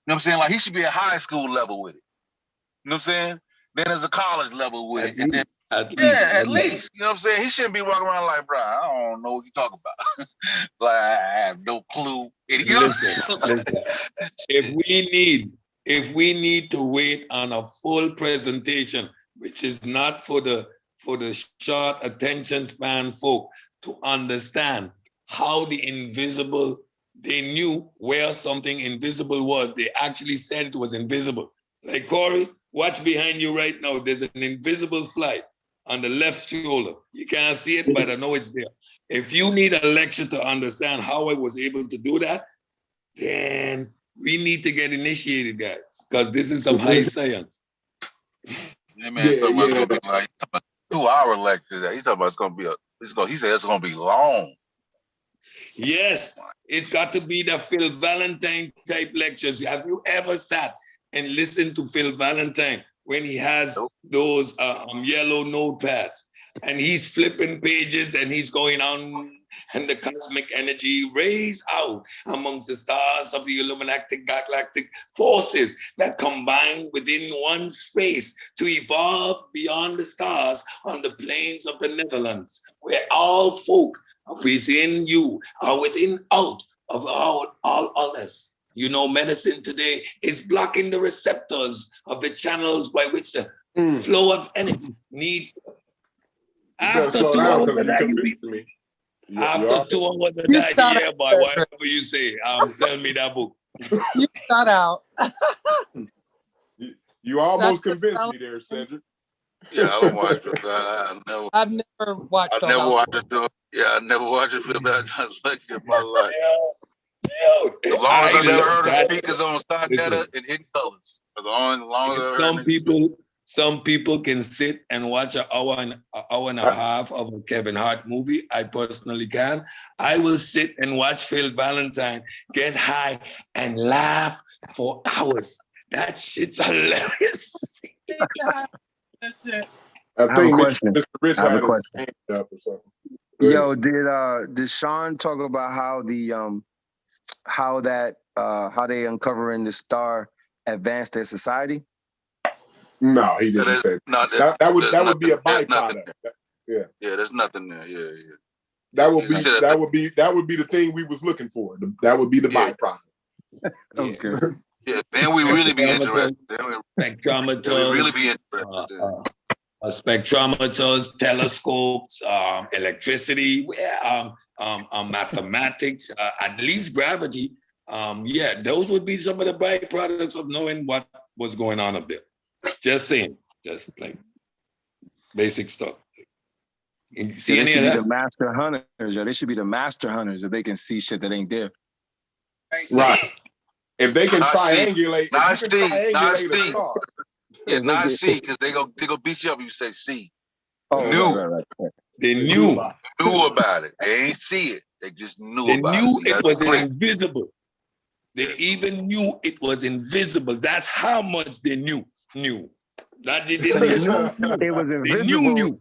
You know what I'm saying? Like, he should be at high school level with it. You know what I'm saying? Then there's a college level with it. At least. You know what I'm saying? He shouldn't be walking around like, bro, I don't know what you're talking about. Like, I have no clue. You know Listen. If we need to wait on a full presentation, which is not for the short attention span folk to understand how the invisible, they knew where something invisible was. They actually said it was invisible. Like, Corey, watch behind you right now. There's an invisible fly on the left shoulder. You can't see it, but I know it's there. If you need a lecture to understand how I was able to do that, then we need to get initiated, guys, because this is some high science. Yeah, man, it's talking about gonna be like 2-hour lecture. He's talking about it's gonna be he said it's gonna be long. Yes, it's got to be the Phil Valentine type lectures. Have you ever sat and listened to Phil Valentine when he has those yellow notepads and he's flipping pages and he's going on, and the cosmic energy rays out amongst the stars of the Illuminati galactic forces that combine within one space to evolve beyond the stars on the plains of the Netherlands, where all folk within you are within out of all others. You know, medicine today is blocking the receptors of the channels by which the flow of energy needs. After 2 hours of that, after 2 hours of that, yeah, boy, whatever you say, sell me that book. You shut out. You almost convinced me there, Cedric. Yeah, I don't watch it. I've never watched it. Yeah, I never watched it in my life. As long as I've ever heard of speakers on stock data and hidden colors. Some people can sit and watch an hour and a half of a Kevin Hart movie. I personally can. I will sit and watch Phil Valentine get high and laugh for hours. That shit's hilarious. I think Mr. Rich had his hand up or something. Yo, did Sean talk about how how they uncovering the star advanced their society? No, he didn't say that. That would be a byproduct. Yeah, there's nothing there. Yeah. That would be the thing we was looking for. That would be the byproduct. Okay. Yeah, then we really be interested. Spectrometers, spectrometers, telescopes, electricity, mathematics, at least gravity. Those would be some of the byproducts of knowing what was going on up there. Just saying, just like basic stuff. You see any of that? The master hunters, they should be the master hunters if they can see shit that ain't there. Right. If they can triangulate, not C, because they go beat you up if you say C. Oh, right. They knew about it. They ain't see it. They just knew about it. They knew it was invisible. They even knew it was invisible. That's how much they knew. That they So didn't they know. knew it was They invisible. knew.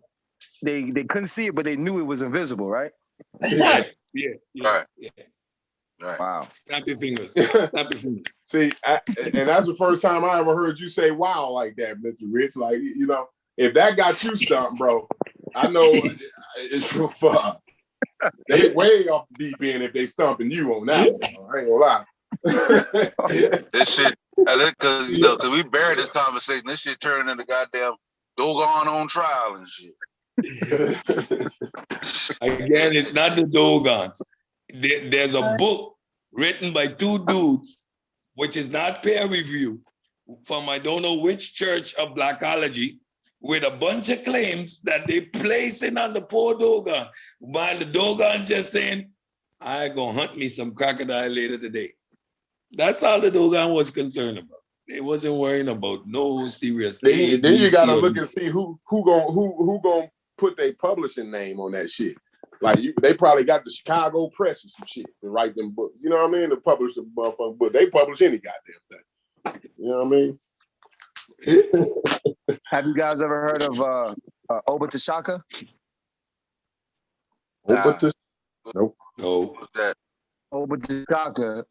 They couldn't see it, but they knew it was invisible, right? Yeah. Right. Yeah. Right. Wow. Snap your fingers. Snap your fingers. See, and that's the first time I ever heard you say "wow" like that, Mr. Rich. Like, you know, if that got you stumped, bro, I know it's for fun. They way off the deep end if they stumping you on that one. I ain't gonna lie. This shit, because we buried this conversation. This shit turned into goddamn Dogon on trial and shit. Again, it's not the Dogons. There's a book written by two dudes, which is not peer review, from I don't know which church of Blackology, with a bunch of claims that they placing on the poor Dogon, while the Dogon just saying, I gonna hunt me some crocodile later today. That's all the Dogon was concerned about. They wasn't worrying about no serious. Then you gotta look and see who gonna put their publishing name on that shit. Like they probably got the Chicago Press or some shit to write them books. You know what I mean? To publish the motherfucking book. They publish any goddamn thing. You know what I mean? Have you guys ever heard of Obata Nope. No. What's that? Obata,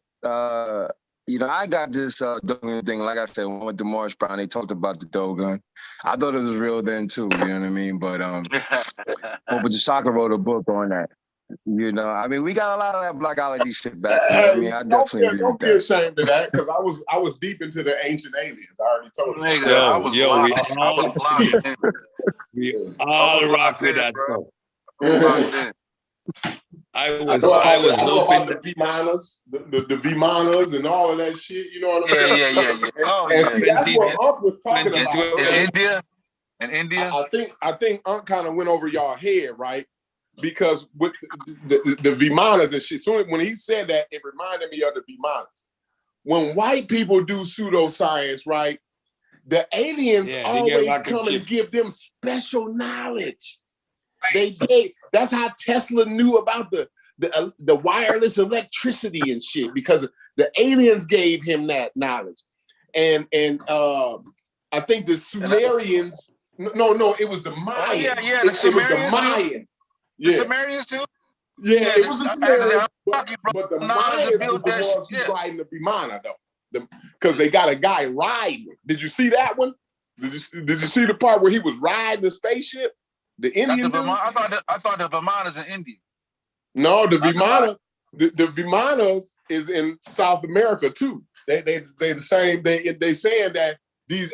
you know, I got this Dogon thing. Like I said, when I went to Morris Brown, they talked about the Dogon. I thought it was real then too, you know what I mean? But Obata wrote a book on that. You know, I mean, we got a lot of that Blackology shit back then. I mean, I definitely agree with don't be that. ashamed of that, because I was deep into the ancient aliens. I already told you. Nigga, I was locked in. We all rock with that stuff. Locked in. I was know about hoping the Vimanas, the Vimanas and all of that shit. You know what I'm saying? Yeah. Oh, And yeah. see, that's what Unc was talking about. In India? I think Unc kind of went over y'all head, right? Because with the Vimanas and shit. So when he said that, it reminded me of the Vimanas. When white people do pseudoscience, right? The aliens always come and give them special knowledge. That's how Tesla knew about the wireless electricity and shit, because the aliens gave him that knowledge. And I think the Sumerians, no, it was the Mayans. Yeah, the Sumerians. It was the Mayans. The Sumerians too? Yeah, it was the Sumerians. But the Mayans Mayans was the ones who riding the Vimana, though. Because they got a guy riding. Did you see that one? Did you see the part where he was riding the spaceship? The Indian dude? I thought the Vimana's in India. No, the Vimana, the Vimanas is in South America too. They the same. They saying that these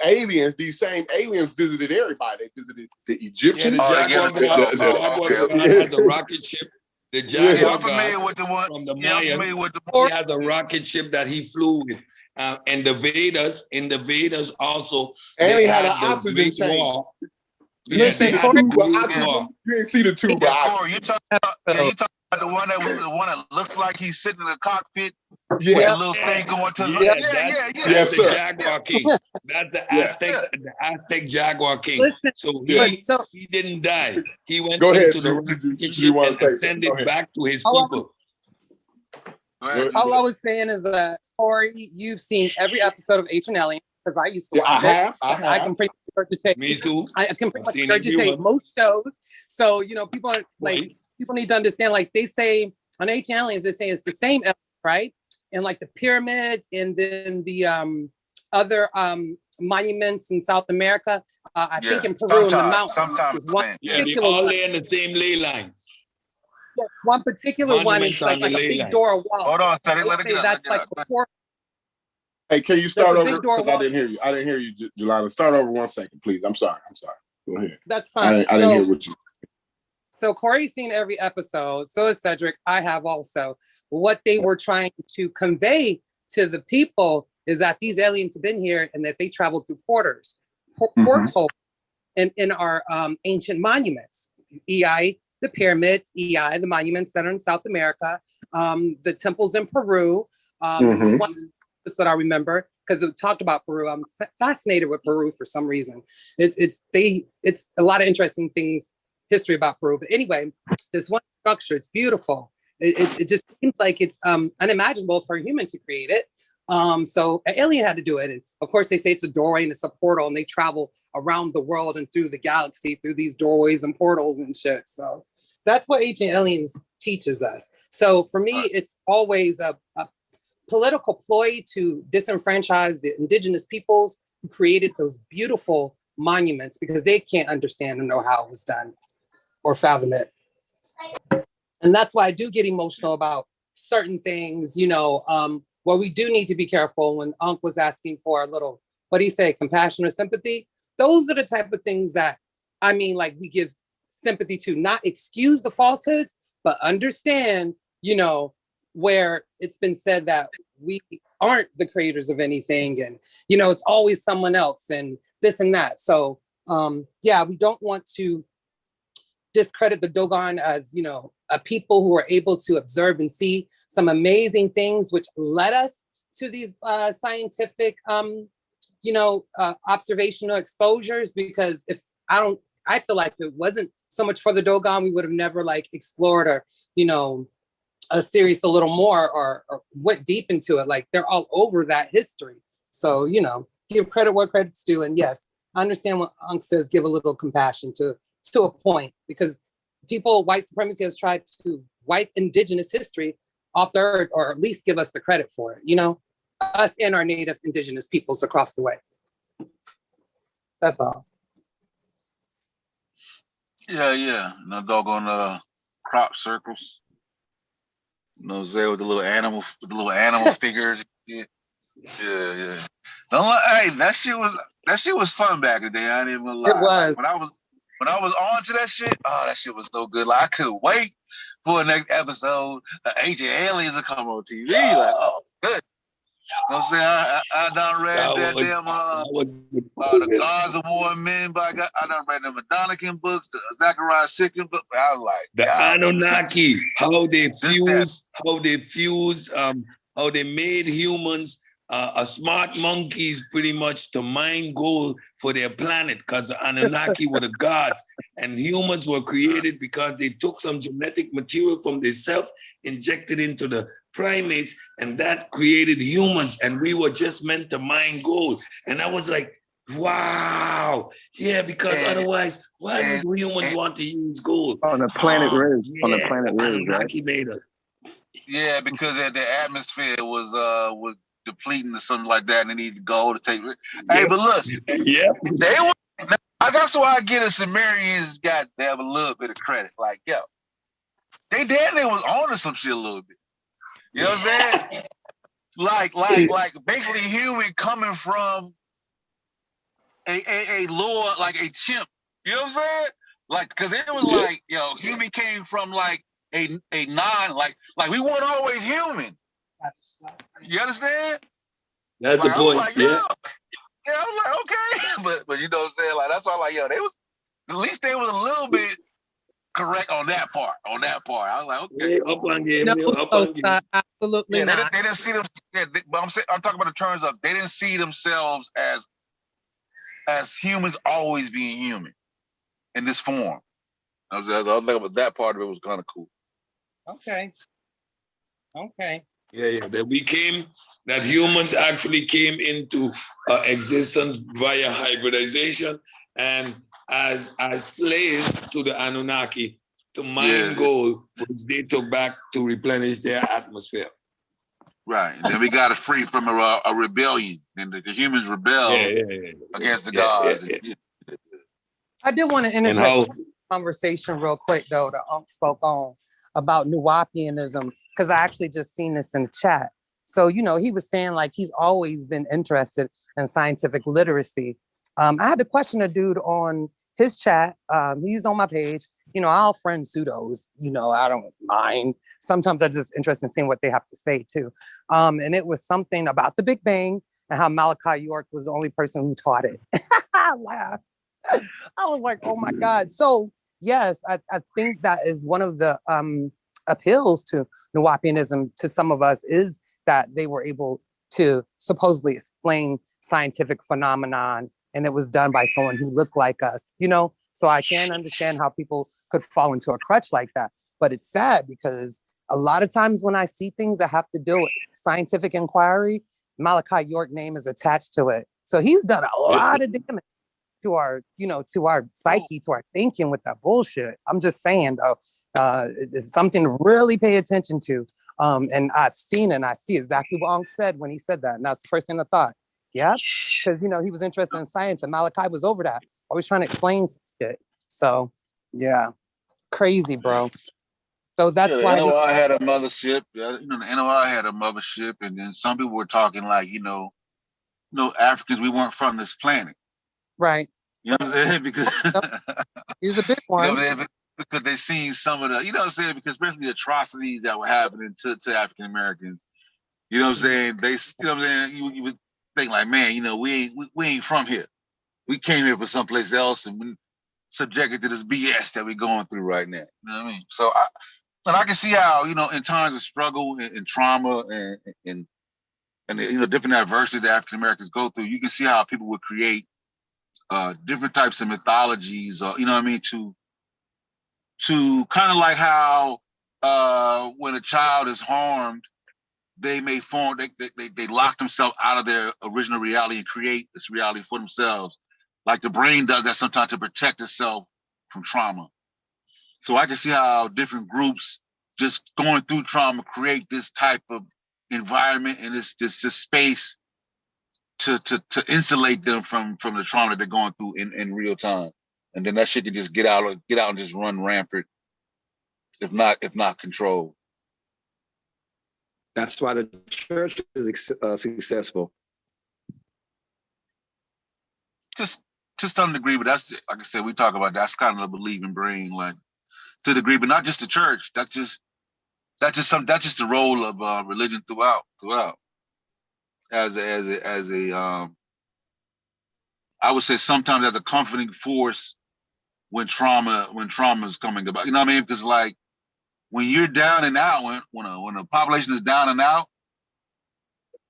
same aliens visited everybody. They visited the Egyptians. Yeah, the Jaguar has a rocket ship. The Jaguar from the Mayans, he has a rocket ship that he flew with. And the Vedas also. And he had an oxygen tank. You didn't see the tube of oxygen. You talking about the one that looks like he's sitting in the cockpit with a little thing going to That's the Jaguar King. That's the Aztec Jaguar King. Listen, so he didn't die. He went into the rocket ship and ascended back to his people. All I was saying is that, Corey, you've seen every episode of Ancient Aliens, because I used to watch it. I can pretty much regurgitate. Me too. I can pretty much regurgitate most shows. So, you know, people need to understand, like they say on Ancient Aliens, they say it's the same, right? And like the pyramids and then the other monuments in South America. I think in Peru in the mountains. They all lay in the same ley lines. Yes, one particular one is like a big door wall. Hold on, let it get that's like before. Hey, can you start over? Because I didn't hear you. I didn't hear you, Jelana. Start over 1 second, please. I'm sorry. Go ahead. That's fine. I didn't hear what you. So Corey's seen every episode. So is Cedric. I have also. What they were trying to convey to the people is that these aliens have been here and that they traveled through portals in our ancient monuments. EI, the pyramids, EI, the monuments that are in South America, the temples in Peru. One that I remember, because it talked about Peru. I'm fascinated with Peru for some reason. It's a lot of interesting things, history about Peru. But anyway, this one structure, it's beautiful. It just seems like it's unimaginable for a human to create it. So an alien had to do it. And of course they say it's a doorway and it's a portal and they travel around the world and through the galaxy through these doorways and portals and shit. So that's what Ancient Aliens teaches us. So for me, it's always a political ploy to disenfranchise the indigenous peoples who created those beautiful monuments because they can't understand or know how it was done or fathom it. And that's why I do get emotional about certain things, you know, where we do need to be careful. When Unc was asking for a little, what do you say, compassion or sympathy? Those are the type of things that, I mean, like we give sympathy to, not excuse the falsehoods, but understand, you know, where it's been said that we aren't the creators of anything. And, you know, it's always someone else and this and that. So yeah, we don't want to discredit the Dogon as, you know, a people who are able to observe and see some amazing things, which led us to these scientific, you know, observational exposures. Because if I feel like if it wasn't so much for the Dogon, we would have never like explored or, you know, a series a little more or went deep into it. Like they're all over that history. So, you know, give credit where credit's due. And yes, I understand what Unc says, give a little compassion to a point, because people, white supremacy has tried to wipe indigenous history off the earth, or at least give us the credit for it, you know, us and our native indigenous peoples across the way. That's all. Yeah. No doggone crop circles. You know, Zay with the little animal figures. Yeah. Don't hey, that shit was fun back in the day. I ain't even lie. It was. Like, when I was on to that shit, oh, that shit was so good. Like I couldn't wait for the next episode of Ancient Aliens to come on TV. Like, oh, good. You know what I'm saying? I done read that damn the Gods of War and Men, but I done read the Madonican books, the Zachariah Sitchin book. I was like, the Anunnaki, how they fused, how they made humans a smart monkeys pretty much to mine gold for their planet, because the Anunnaki were the gods and humans were created because they took some genetic material from themselves, injected into the primates, and that created humans, and we were just meant to mine gold. And I was like, wow, yeah, because otherwise, why would humans want to use gold? On the planet Riz, yeah, on the planet Riz, Anunnaki made us. Yeah, because the atmosphere was depleting or something like that, and they needed gold to take. Hey, but look, they were. That's why I get it. Sumerians got to have a little bit of credit. Like, yo, they was on to some shit a little bit. You know what I'm saying? like basically human coming from a lore, like a chimp. You know what I'm saying? Like, cause it was like, yo, human came from like a non, like we weren't always human. You understand? That's like, the point. Like, yeah, I was like, okay, but you know what I'm saying? Like, that's why, like, yo, they was at least they was a little bit correct on that part. I was like, okay, up on game, absolutely not. They didn't see them. Yeah, but I'm talking about in terms of they didn't see themselves as humans always being human in this form. I was thinking about that part of it was kind of cool. Okay. Yeah, that humans actually came into existence via hybridization and as slaves to the Anunnaki to mine gold, which they took back to replenish their atmosphere. Right, and then we got it free from a rebellion, and the humans rebelled against the gods. I did want to interject conversation real quick though that Unc spoke on about Nuwapianism, because I actually just seen this in the chat. So, you know, he was saying like he's always been interested in scientific literacy. I had to question a dude on his chat. He's on my page. You know, I'll friend pseudos. You know, I don't mind. Sometimes I'm just interested in seeing what they have to say too. And it was something about the Big Bang and how Malachi York was the only person who taught it. I laughed. I was like, oh my God. So yes, I think that is one of the appeals to Nuwapianism to some of us, is that they were able to supposedly explain scientific phenomenon, and it was done by someone who looked like us, you know? So I can understand how people could fall into a crutch like that. But it's sad because a lot of times when I see things that have to do with scientific inquiry, Malachi York name is attached to it. So he's done a lot of damage to our, to our psyche, to our thinking with that bullshit. I'm just saying though, it's something to really pay attention to. And I've seen it, and I see exactly what Unc said when he said that. And that's the first thing I thought. Yeah, because he was interested in science, and Malachi was over that, always trying to explain shit. So yeah, crazy, bro. So that's the why NOI had a mothership. The NOI had a mothership, and then some people were talking like, Africans, we weren't from this planet. right. You know what I'm saying? Because He's a big one. because they seen some of the, you know what I'm saying? Because especially the atrocities that were happening to African Americans. You know what I'm saying? They, you know what I'm saying? You would think like, man, we ain't from here. We came here from someplace else, and we subjected to this BS that we're going through right now. You know what I mean? So I can see how, in times of struggle and trauma and different adversity that African Americans go through, you can see how people would create different types of mythologies, or you know what I mean, to kind of like how when a child is harmed, they may form, they lock themselves out of their original reality and create this reality for themselves, like the brain does that sometimes to protect itself from trauma. So I can see how different groups just going through trauma create this type of environment and this space to insulate them from the trauma that they're going through in real time. And then that shit can just get out and just run rampant, if not controlled. That's why the church is successful. Just to some degree, but that's, like I said, we talk about that's kind of a believing brain, like to the degree, but not just the church. That's just the role of religion throughout. As a I would say sometimes as a comforting force when trauma is coming about. You know what I mean? Because like when you're down and out, when a population is down and out,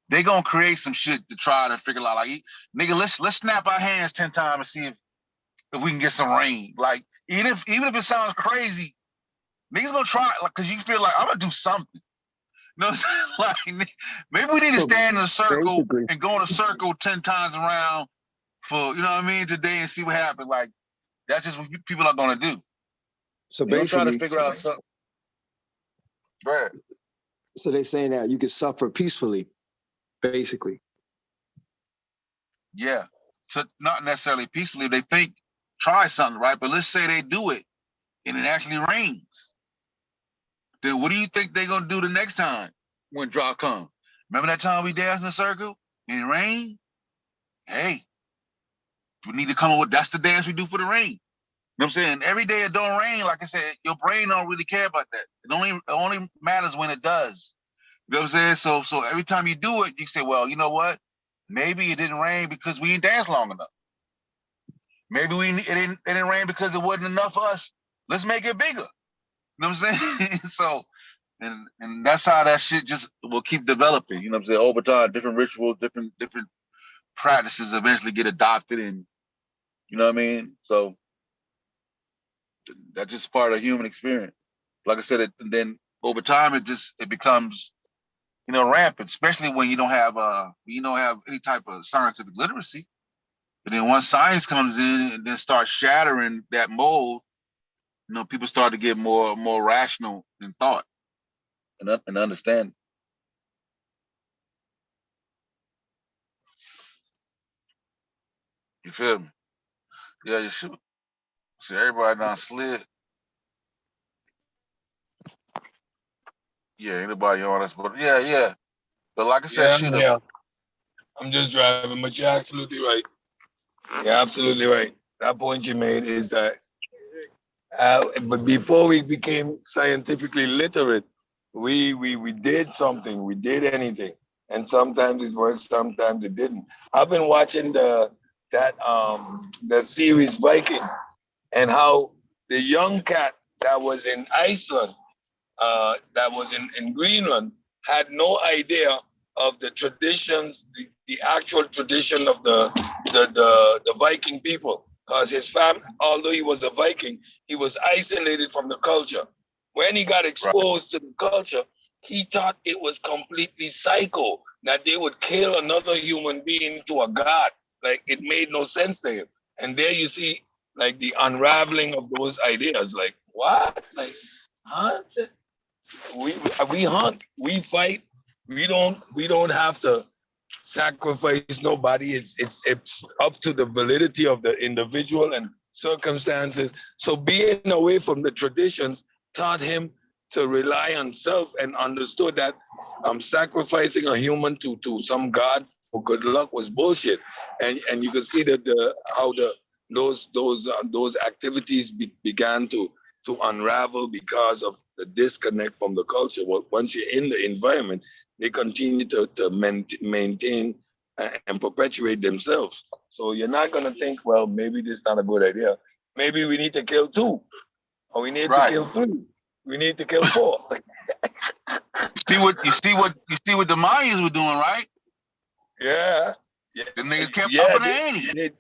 they gonna create some shit to try to figure out, like, nigga, let's snap our hands 10 times and see if we can get some rain. Like even if it sounds crazy, niggas gonna try, like, cause you feel like I'm gonna do something. You know what I'm saying? Like maybe we need to stand in a circle and go in a circle 10 times around for, you know what I mean, today, and see what happens. Like that's just what people are gonna do. So they're basically, try to figure out something. Right. So they're saying that you can suffer peacefully, basically. Yeah. So not necessarily peacefully. They think try something, right? But let's say they do it and it actually rains. Then what do you think they're gonna do the next time when drought comes? Remember that time we danced in a circle and it rained? Hey, we need to come up with, that's the dance we do for the rain. You know what I'm saying? Every day it don't rain, like I said, your brain don't really care about that. It only matters when it does. You know what I'm saying? So every time you do it, you say, well, you know what? Maybe it didn't rain because we didn't dance long enough. Maybe it didn't rain because it wasn't enough for us. Let's make it bigger. You know what I'm saying? So, and that's how that shit just will keep developing. You know what I'm saying? Over time, different rituals, different practices eventually get adopted, and you know what I mean? So that's just part of the human experience. Like I said, and then over time it becomes, rampant, especially when you don't have any type of scientific literacy. But then once science comes in and then starts shattering that mold, people start to get more rational in thought and understand. You feel me? Yeah, you should. See, everybody done slid. Yeah, anybody on us, but yeah. But like I said, yeah. I'm just driving, but you're absolutely right. You're absolutely right. That point you made is that, but before we became scientifically literate, we did something, we did anything, and sometimes it worked, sometimes it didn't. I've been watching the series Viking, and how the young cat that was in Iceland, that was in Greenland, had no idea of the traditions, the actual tradition of the Viking people, because his family, although he was a Viking, he was isolated from the culture. When he got exposed to the culture, he thought it was completely psycho. that they would kill another human being to a god. Like it made no sense to him. And there you see like the unraveling of those ideas. Like what? Like, huh? We hunt, we fight. We don't have to sacrifice nobody. It's up to the validity of the individual and circumstances. So being away from the traditions taught him to rely on self and understood that sacrificing a human to some god for good luck was bullshit. And you could see that how those activities began to unravel because of the disconnect from the culture. Once you're in the environment, they continue to maintain and perpetuate themselves. So you're not going to think, well, maybe this is not a good idea. Maybe we need to kill 2, or we need to kill 3. We need to kill 4. You see what the Mayans were doing, right? Yeah. The niggas kept upping the ante.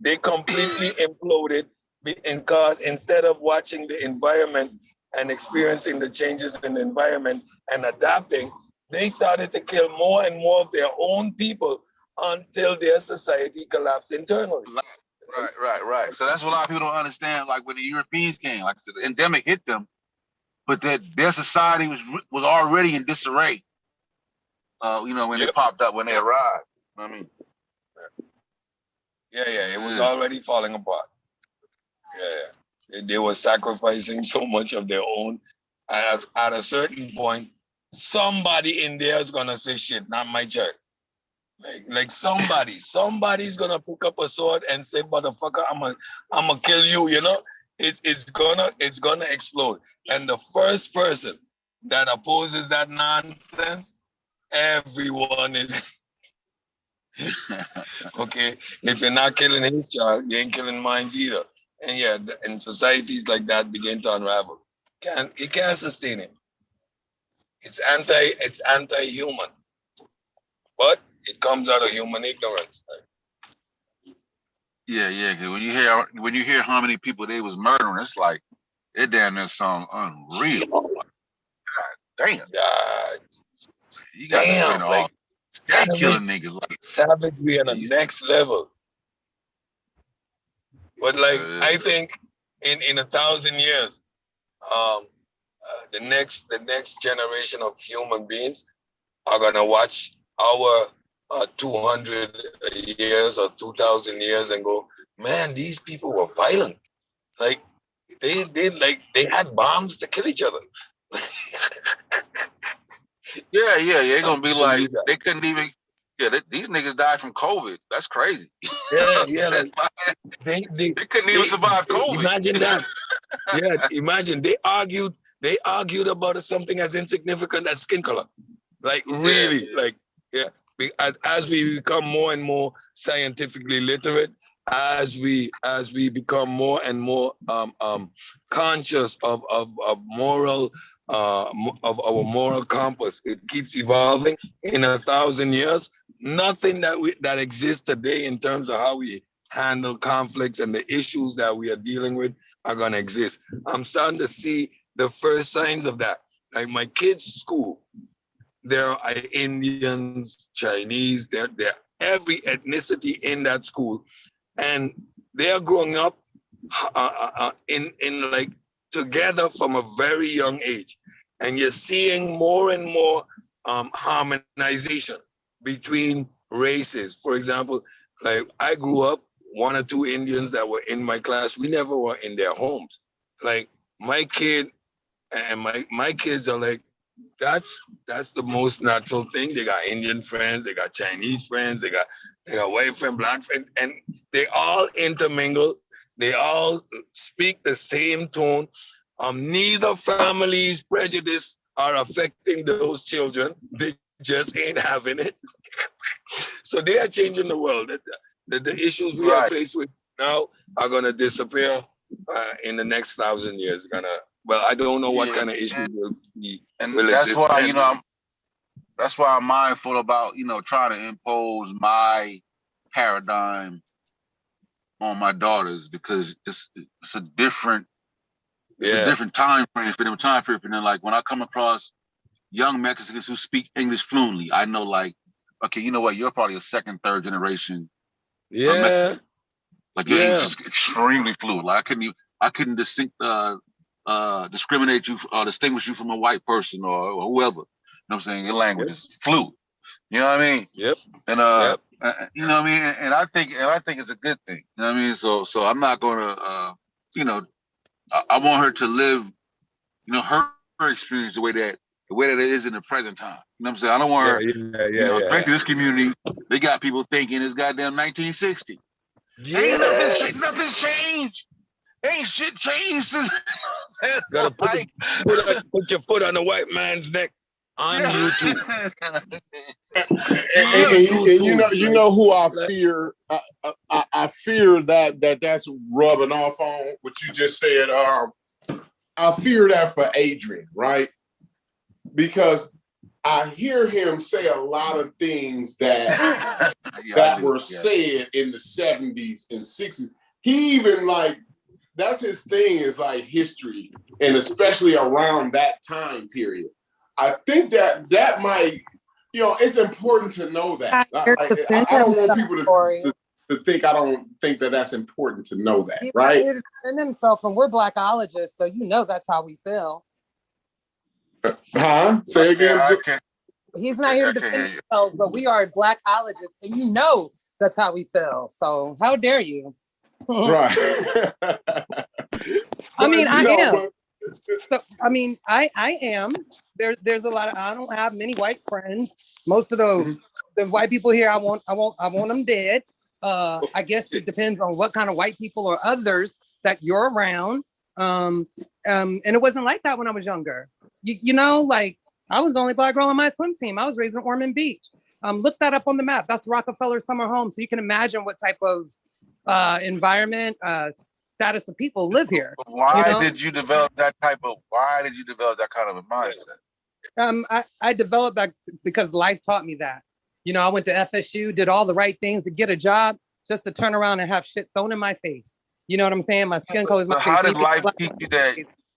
They completely imploded because instead of watching the environment and experiencing the changes in the environment and adapting, they started to kill more and more of their own people until their society collapsed internally. Right. So that's what a lot of people don't understand. Like when the Europeans came, like I said, the endemic hit them, but that their society was already in disarray. When they popped up, when they arrived. I mean, it was already falling apart. They were sacrificing so much of their own. At a certain point, somebody in there is gonna say, "Shit, not my child." Like somebody's gonna pick up a sword and say, "Motherfucker, I'm gonna kill you." You know, it's gonna explode. And the first person that opposes that nonsense, everyone is okay. If you're not killing his child, you ain't killing mine either. And societies like that begin to unravel. You can't sustain it. It's anti-human. But it comes out of human ignorance. Yeah. Cause when you hear how many people they was murdering, it's like it damn near something unreal. Like, God damn. God. You got to spend all day killing niggas like savagery on the next level. But I think in 1,000 years, the next generation of human beings are gonna watch our 200 years or 2,000 years and go, man, these people were violent. Like they had bombs to kill each other. Yeah. They're gonna be like they couldn't even. Yeah, these niggas died from COVID. That's crazy. Yeah. Like, they couldn't even survive COVID. Imagine that. Yeah, imagine they argued about something as insignificant as skin color. Like really, as we become more and more scientifically literate, as we become more and more conscious of moral of our moral compass, it keeps evolving. In 1,000 years, nothing that exists today in terms of how we handle conflicts and the issues that we are dealing with are going to exist. I'm starting to see the first signs of that. Like my kids' school, there are Indians, Chinese, they're every ethnicity in that school, and they are growing up in like together from a very young age, and you're seeing more and more harmonization between races. For example, like I grew up, 1 or 2 Indians that were in my class, we never were in their homes. Like my kid and my kids are like, that's the most natural thing. They got Indian friends, they got Chinese friends, they got white friend, black friend, and they all intermingle. They all speak the same tone. Neither family's prejudice are affecting those children. They just ain't having it. So they are changing the world. The issues we are faced with now are gonna disappear in the next 1,000 years. I don't know what kind of issues will that's exist. Why that's why I'm mindful about trying to impose my paradigm on my daughters, because it's a different time frame for them. Like when I come across young Mexicans who speak English fluently. I know, like, okay, you know what? You're probably a second, third generation Mexican. Like your English is extremely fluent. Like I couldn't discriminate you or distinguish you from a white person or whoever. You know what I'm saying? Your language is fluent. You know what I mean? Yep. And you know what I mean? And I think it's a good thing. You know what I mean? So I'm not gonna you know, I want her to live, you know, her experience the way that it is in the present time. You know what I'm saying? I don't want her, you know, especially this community, they got people thinking it's goddamn 1960. Ain't nothing changed. Ain't shit changed since. Gotta put your foot on the white man's neck. On you too. And you know who I fear. I fear that's rubbing off on what you just said. I fear that for Adrian, right? Because I hear him say a lot of things that were said in the 70s and 60s. He even that's his thing, is like history, and especially around that time period. I think that might, you know, it's important to know that. I don't want people to think I don't think that's important to know that, right? He's in himself, and we're blackologists, so you know that's how we feel. Huh? Say again. He's not here to defend himself, but we are blackologists, and you know that's how we feel. So how dare you? Right. I mean, I am. So, I mean, I am. There's a lot of, I don't have many white friends. Most of the white people here, I want them dead. I guess it depends on what kind of white people or others that you're around. And it wasn't like that when I was younger. You know, like I was the only black girl on my swim team. I was raised in Ormond Beach. Look that up on the map. That's Rockefeller Summer Home. So you can imagine what type of environment, status of people live here. Why did you develop that kind of a mindset? I developed that because life taught me that. You know, I went to FSU, did all the right things to get a job, just to turn around and have shit thrown in my face. You know what I'm saying? My skin color is my face. How did life teach you that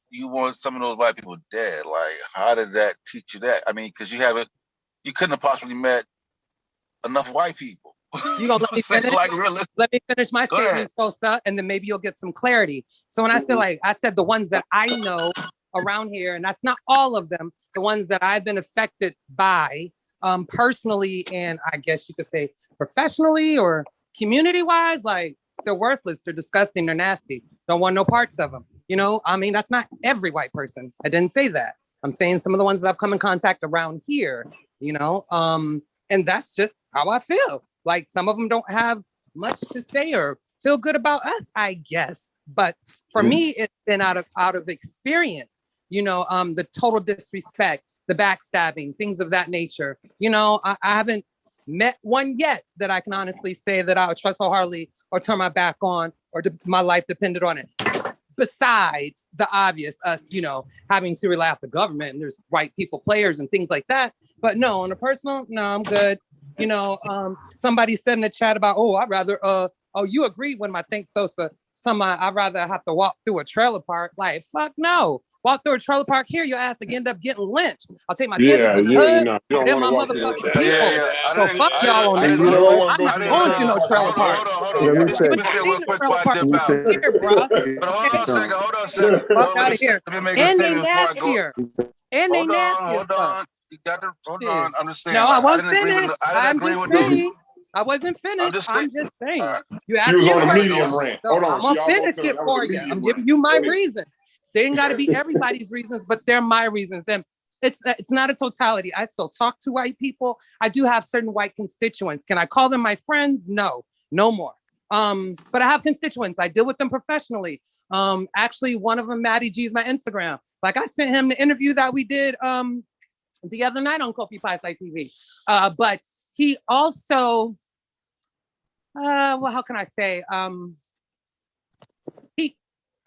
you want some of those white people dead? Like, how did that teach you that? I mean, because you couldn't have possibly met enough white people. You gonna let me finish? Let me finish my statement, Sosa, and then maybe you'll get some clarity. So when I said the ones that I know around here, and that's not all of them, the ones that I've been affected by personally, and I guess you could say professionally or community-wise, like they're worthless, they're disgusting, they're nasty. Don't want no parts of them. You know, I mean, that's not every white person. I didn't say that. I'm saying some of the ones that I've come in contact around here, you know, and that's just how I feel. Like some of them don't have much to say or feel good about us, I guess. But for me, it's been out of experience, you know, the total disrespect, the backstabbing, things of that nature. You know, I haven't met one yet that I can honestly say that I would trust wholeheartedly or turn my back on or my life depended on it. Besides the obvious, us, you know, having to rely on the government and there's white people players and things like that. But no, on a personal, no, I'm good. You know, somebody said in the chat about, I'd rather, you agreed when my thanks Sosa, I'd rather have to walk through a trailer park. Like, fuck no. Walk through a trailer park here, your ass again end up getting lynched. I'll take my chances in the hood. They're my motherfucking people. So fuck y'all on that. I'm not going to no trailer park. Hold on a second. Fuck out of here. And they nasty here. And they nasty as fuck. Hold on. I'm just saying. No, I wasn't finished. I'm just saying. I wasn't finished. I'm just saying. She was on a medium rant. Hold on. I'm gonna finish it for you. I'm giving you my reasons. They ain't got to be everybody's reasons, but they're my reasons. And it's not a totality. I still talk to white people. I do have certain white constituents. Can I call them my friends? No more. But I have constituents. I deal with them professionally. Actually, one of them, Maddie G, is my Instagram. Like I sent him the interview that we did the other night on Kofi Pie Site TV. But he also, well, how can I say?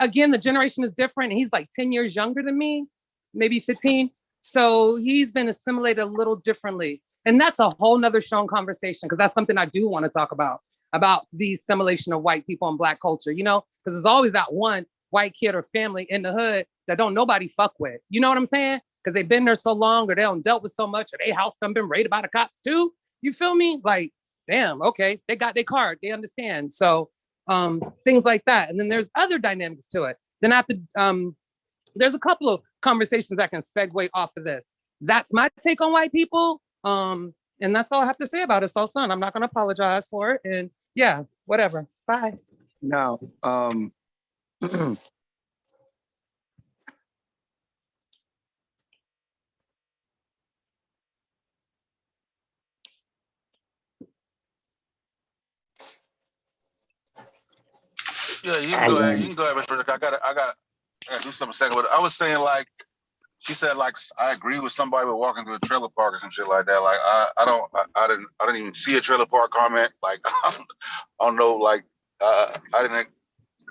Again, the generation is different. He's like 10 years younger than me, maybe 15. So he's been assimilated a little differently. And that's a whole nother show and conversation, because that's something I do want to talk about the assimilation of white people and Black culture, you know, because there's always that one white kid or family in the hood that don't nobody fuck with. You know what I'm saying? because they've been there so long, or they don't dealt with so much, or their house done been raided by the cops too. You feel me? Like, damn, okay, they got their card, they understand. So things like that. And then there's other dynamics to it. Then after, there's a couple of conversations that can segue off of this. That's my take on white people. And that's all I have to say about it. So, son, I'm not going to apologize for it. And yeah, whatever. Bye. Now, Yeah, you can go ahead. You can go ahead, Mr. Frederick. I gotta do something second. But I was saying, like, she said, like, I agree with somebody with walking through a trailer park or some shit like that. Like, I didn't even see a trailer park comment. Like, I don't know. Like, I didn't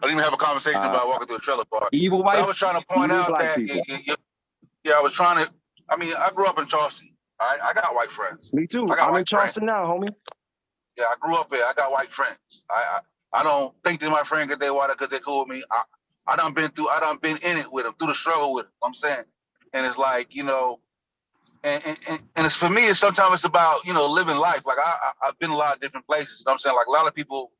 even have a conversation about walking through a trailer park. Evil white. But I was trying to point out that, yeah, I was trying to. I mean, I grew up in Charleston. All right, I got white friends. Me too. I'm in Charleston now, homie. Yeah, I grew up here. I got white friends. I don't think they're my friend because they're white because they're cool with me. I done been in it with them, through the struggle with them. I'm saying, and it's like, you know, and it's for me. It's sometimes it's about, you know, living life. Like I've been a lot of different places. You know what I'm saying, like a lot of people,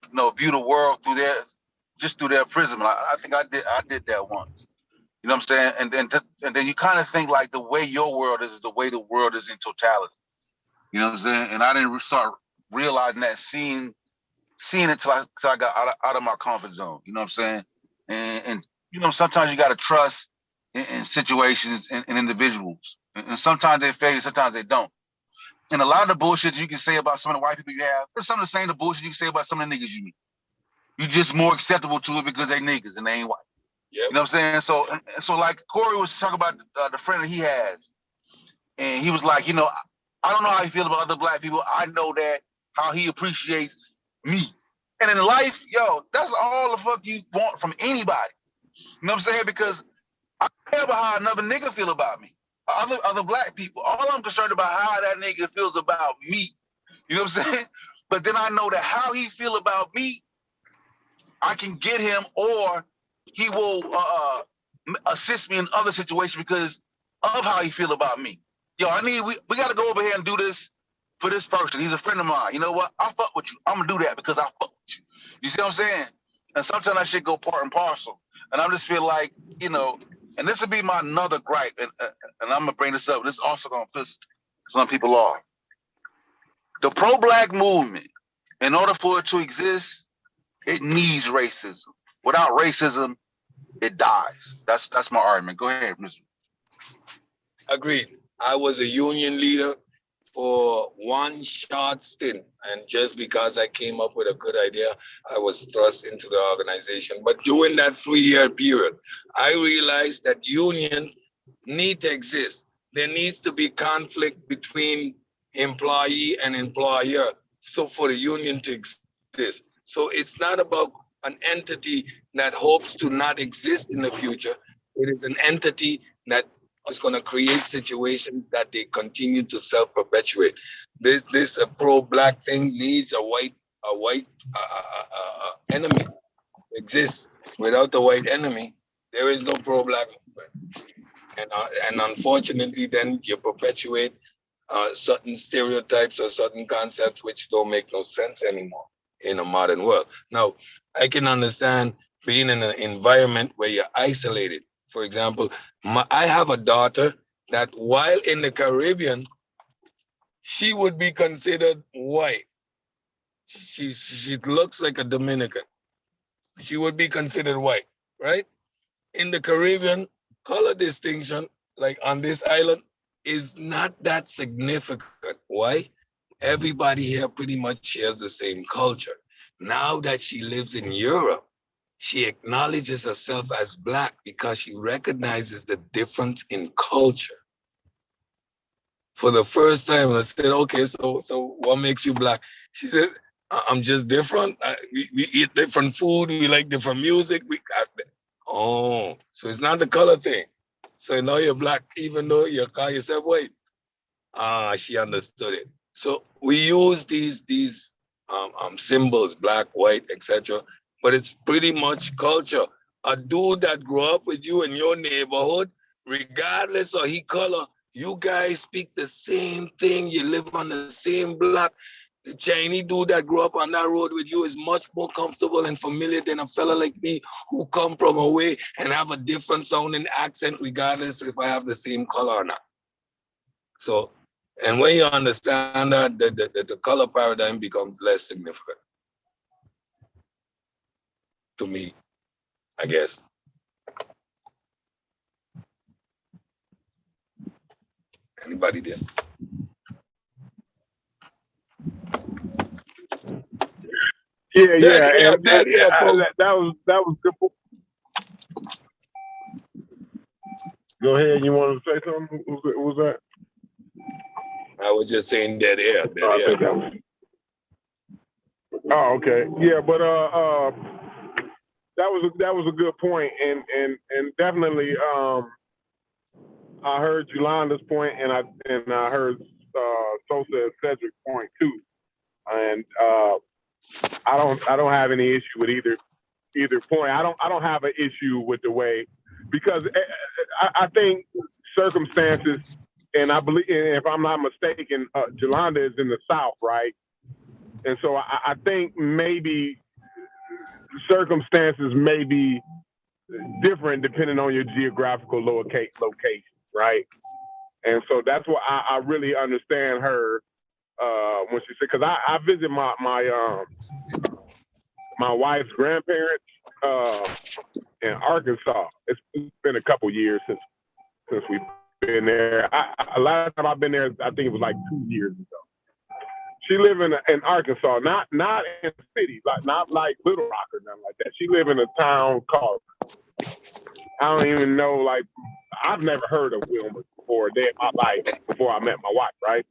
you know, view the world through their prism. I think I did that once. You know what I'm saying? And then you kind of think like the way your world is the way the world is in totality. You know what I'm saying? And I didn't start realizing that, seeing it till I got out of my comfort zone. You know what I'm saying? And you know, sometimes you got to trust in situations and individuals. And sometimes they fail, sometimes they don't. And a lot of the bullshit you can say about some of the white people you have, it's some of the same bullshit you can say about some of the niggas you meet. You just more acceptable to it because they niggas and they ain't white. Yep. You know what I'm saying? So like Corey was talking about the friend that he has. And he was like, you know, I don't know how he feels about other black people. I know that how he appreciates me. And in life, yo, that's all the fuck you want from anybody. You know what I'm saying? Because I don't care about how another nigga feel about me. Other black people. All I'm concerned about how that nigga feels about me. You know what I'm saying? But then I know that how he feel about me, I can get him, or he will assist me in other situations because of how he feel about me. Yo, we got to go over here and do this for this person. He's a friend of mine. You know what? I fuck with you. I'm gonna do that because I fuck with you. You see what I'm saying? And sometimes that shit go part and parcel. And I just feel like, you know, and this would be my another gripe, and I'm gonna bring this up. This is also gonna piss some people off. The pro-black movement, in order for it to exist, it needs racism. Without racism, it dies. That's my argument. Go ahead, Mr. Agreed. I was a union leader for one short stint, and just because I came up with a good idea, I was thrust into the organization. But during that 3-year period, I realized that union need to exist. There needs to be conflict between employee and employer, so for the union to exist. So it's not about an entity that hopes to not exist in the future. It is an entity that is going to create situations that they continue to self-perpetuate. This pro-black thing needs a white enemy to exist. Without a white enemy, there is no pro-black movement. And unfortunately, then you perpetuate certain stereotypes or certain concepts which don't make no sense anymore in a modern world. Now, I can understand being in an environment where you're isolated. For example, I have a daughter that while in the Caribbean, she would be considered white. She looks like a Dominican. She would be considered white, right? In the Caribbean, color distinction, like on this island, is not that significant. Why? Everybody here pretty much shares the same culture. Now that she lives in Europe, she acknowledges herself as black because she recognizes the difference in culture. For the first time, I said, okay, so what makes you black? She said, I'm just different. We eat different food. We like different music. Oh, so it's not the color thing. So now you're black, even though you call yourself white. She understood it. So we use these symbols, black, white, etc. But it's pretty much culture. A dude that grew up with you in your neighborhood regardless of he color, you guys speak the same thing. You live on the same block. The Chinese dude that grew up on that road with you is much more comfortable and familiar than a fella like me who come from away and have a different sounding accent, regardless if I have the same color or not. So, and when you understand that, the color paradigm becomes less significant to me, I guess. Anybody there? Yeah, and folks. that was good. Go ahead. You wanted to say something? What was that? I was just saying dead air. Oh, okay. Yeah, but that was a good point, and definitely I heard Yolanda's point, and I heard Sosa and Cedric's point too, and I don't have any issue with either point. I don't have an issue with the way, because I think circumstances, and I believe, if I'm not mistaken, Yolanda is in the South, right? And so I think maybe circumstances may be different depending on your geographical location, right? And so that's what I really understand her when she said, because I visit my wife's grandparents in Arkansas. It's been a couple years since we've been there. Last time I've been there, I think it was like 2 years ago. She live in Arkansas, not in the city, not like Little Rock or nothing like that. She live in a town called, I don't even know, like, I've never heard of Wilmer before a day in my life before I met my wife, right?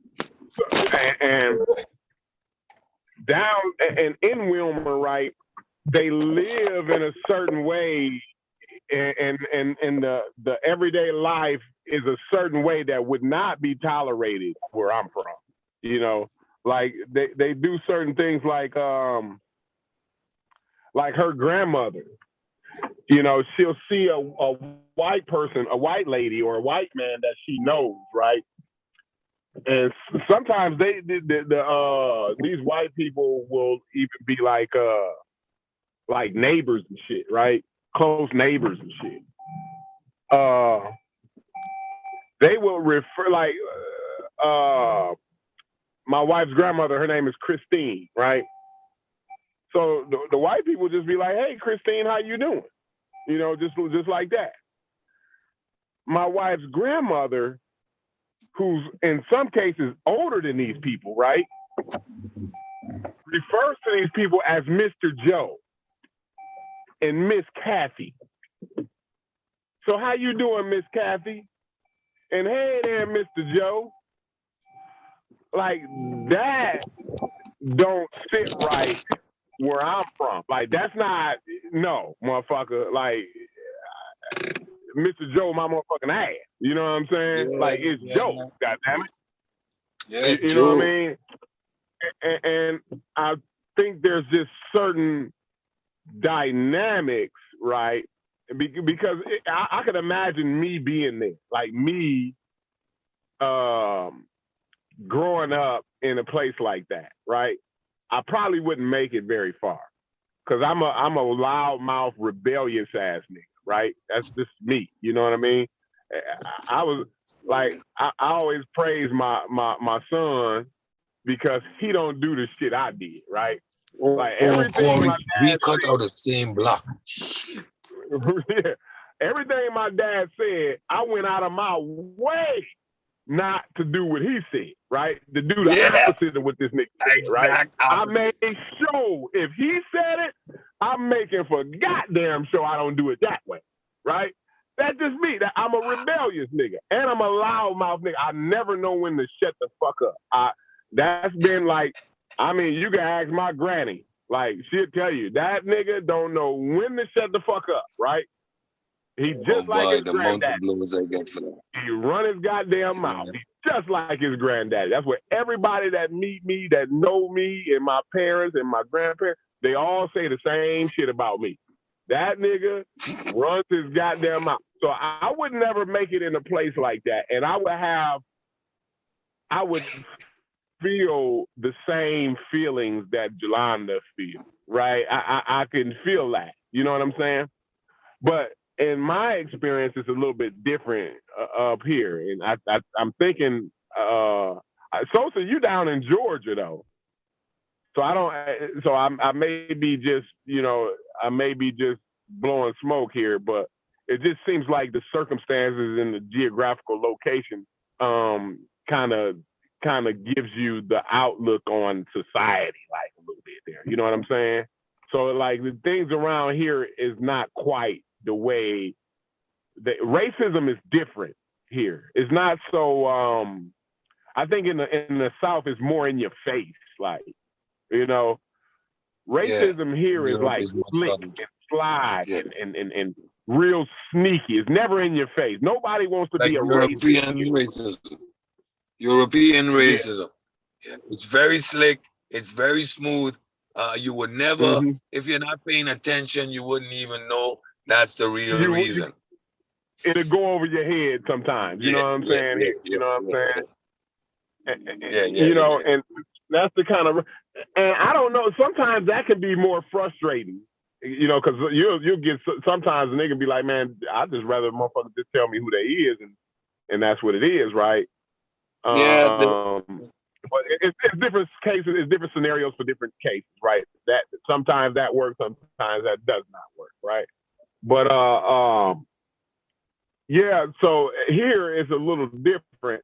So, and down and in Wilmer, right, they live in a certain way, and the everyday life is a certain way that would not be tolerated where I'm from, you know. Like they do certain things like her grandmother, you know, she'll see a white person, a white lady or a white man that she knows, right? And sometimes these white people will even be like neighbors and shit, right? Close neighbors and shit. They will refer my wife's grandmother, her name is Christine, right? So the white people just be like, "Hey, Christine, how you doing?" You know, just like that. My wife's grandmother, who's in some cases older than these people, right, refers to these people as Mr. Joe and Miss Kathy. So how you doing, Miss Kathy? And hey there, Mr. Joe. Like, that don't sit right where I'm from. Like, that's not, no, motherfucker. Like, Mr. Joe, my motherfucking ass. You know what I'm saying? Yeah, like, it's Joe, goddammit. Yeah, you know what I mean? And I think there's just certain dynamics, right? Because I could imagine me being there, like me growing up in a place like that, right? I probably wouldn't make it very far, because I'm a loudmouth, rebellious ass nigga, right? That's just me. You know what I mean? I was like, I always praise my son because he don't do the shit I did, right? Like everything Corey, my we dad cut said, out the same block. yeah, everything my dad said, I went out of my way not to do what he said, right? To do the opposite of what this nigga said, right? I made sure if he said it, I'm making for goddamn sure I don't do it that way, right? That's just me. I'm a rebellious nigga, and I'm a loudmouth nigga. I never know when to shut the fuck up. That's been like, I mean, you can ask my granny. Like, she'll tell you, that nigga don't know when to shut the fuck up, right? He just like his granddaddy. He run his goddamn mouth. He's just like his granddaddy. That's what everybody that meet me, that know me, and my parents and my grandparents, they all say the same shit about me. That nigga runs his goddamn mouth. So I would never make it in a place like that. And I would feel the same feelings that Jolanda feels, right? I can feel that. You know what I'm saying? But in my experience, it's a little bit different up here. And I'm thinking, Sosa, you down in Georgia though. So I may be just, I may be just blowing smoke here, but it just seems like the circumstances and the geographical location kind of gives you the outlook on society, like a little bit there. You know what I'm saying? So like the things around here is not quite the way that racism is different here. It's not so. I think in the South it's more in your face, like racism here is like slick and sly and real sneaky. It's never in your face. Nobody wants to like be a European racist. European racism. Yeah. It's very slick. It's very smooth. You would never, if you're not paying attention, you wouldn't even know that's the real reason. It'll go over your head sometimes. You know what I'm saying? You know what I'm saying? And that's the kind of, and I don't know, sometimes that can be more frustrating, because you'll get, sometimes a nigga be like, man, I'd just rather a motherfucker just tell me who they is, and that's what it is, right? But it's different cases, it's different scenarios for different cases, right? That sometimes that works, sometimes that does not work, right? But so here it's a little different.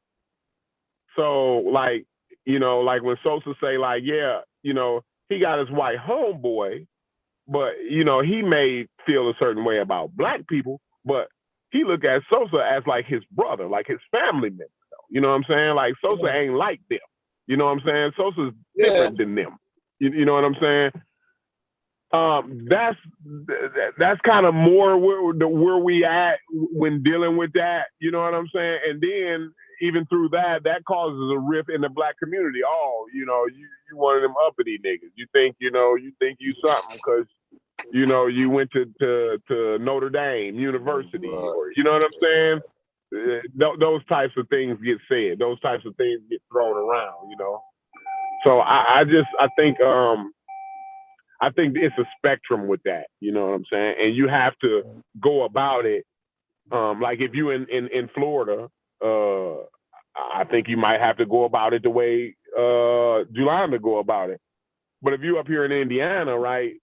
So like, like when Sosa say like, he got his white homeboy, but he may feel a certain way about black people, but he look at Sosa as like his brother, like his family member. You know what I'm saying? Like Sosa ain't like them. You know what I'm saying? Sosa's different than them. You know what I'm saying? That's kind of more where we at when dealing with that. You know what I'm saying? And then even through that causes a rift in the black community. Oh, you one of them uppity niggas. You think you something because you went to Notre Dame University, or you know what I'm saying? Those types of things get said. Those types of things get thrown around. So I think it's a spectrum with that. You know what I'm saying? And you have to go about it. Like if you in Florida, I think you might have to go about it the way Julanda go about it. But if you up here in Indiana, right,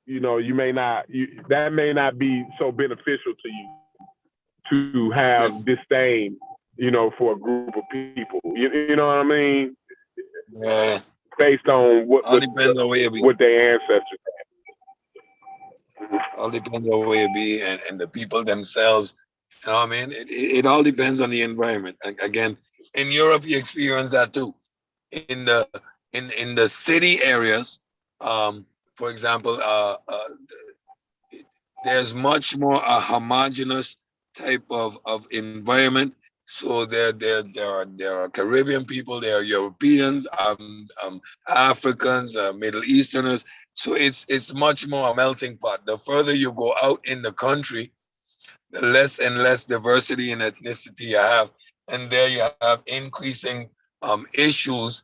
you may not. That may not be so beneficial to you to have disdain, for a group of people. You know what I mean? Yeah. Based on what their ancestors had. All depends on where you be and the people themselves. You know what I mean? It all depends on the environment. Again, in Europe, you experience that too. In the city areas, for example, there's much more a homogeneous type of environment. So there are Caribbean people, there are Europeans, Africans, Middle Easterners. So it's much more a melting pot. The further you go out in the country, the less and less diversity and ethnicity you have, and there you have increasing issues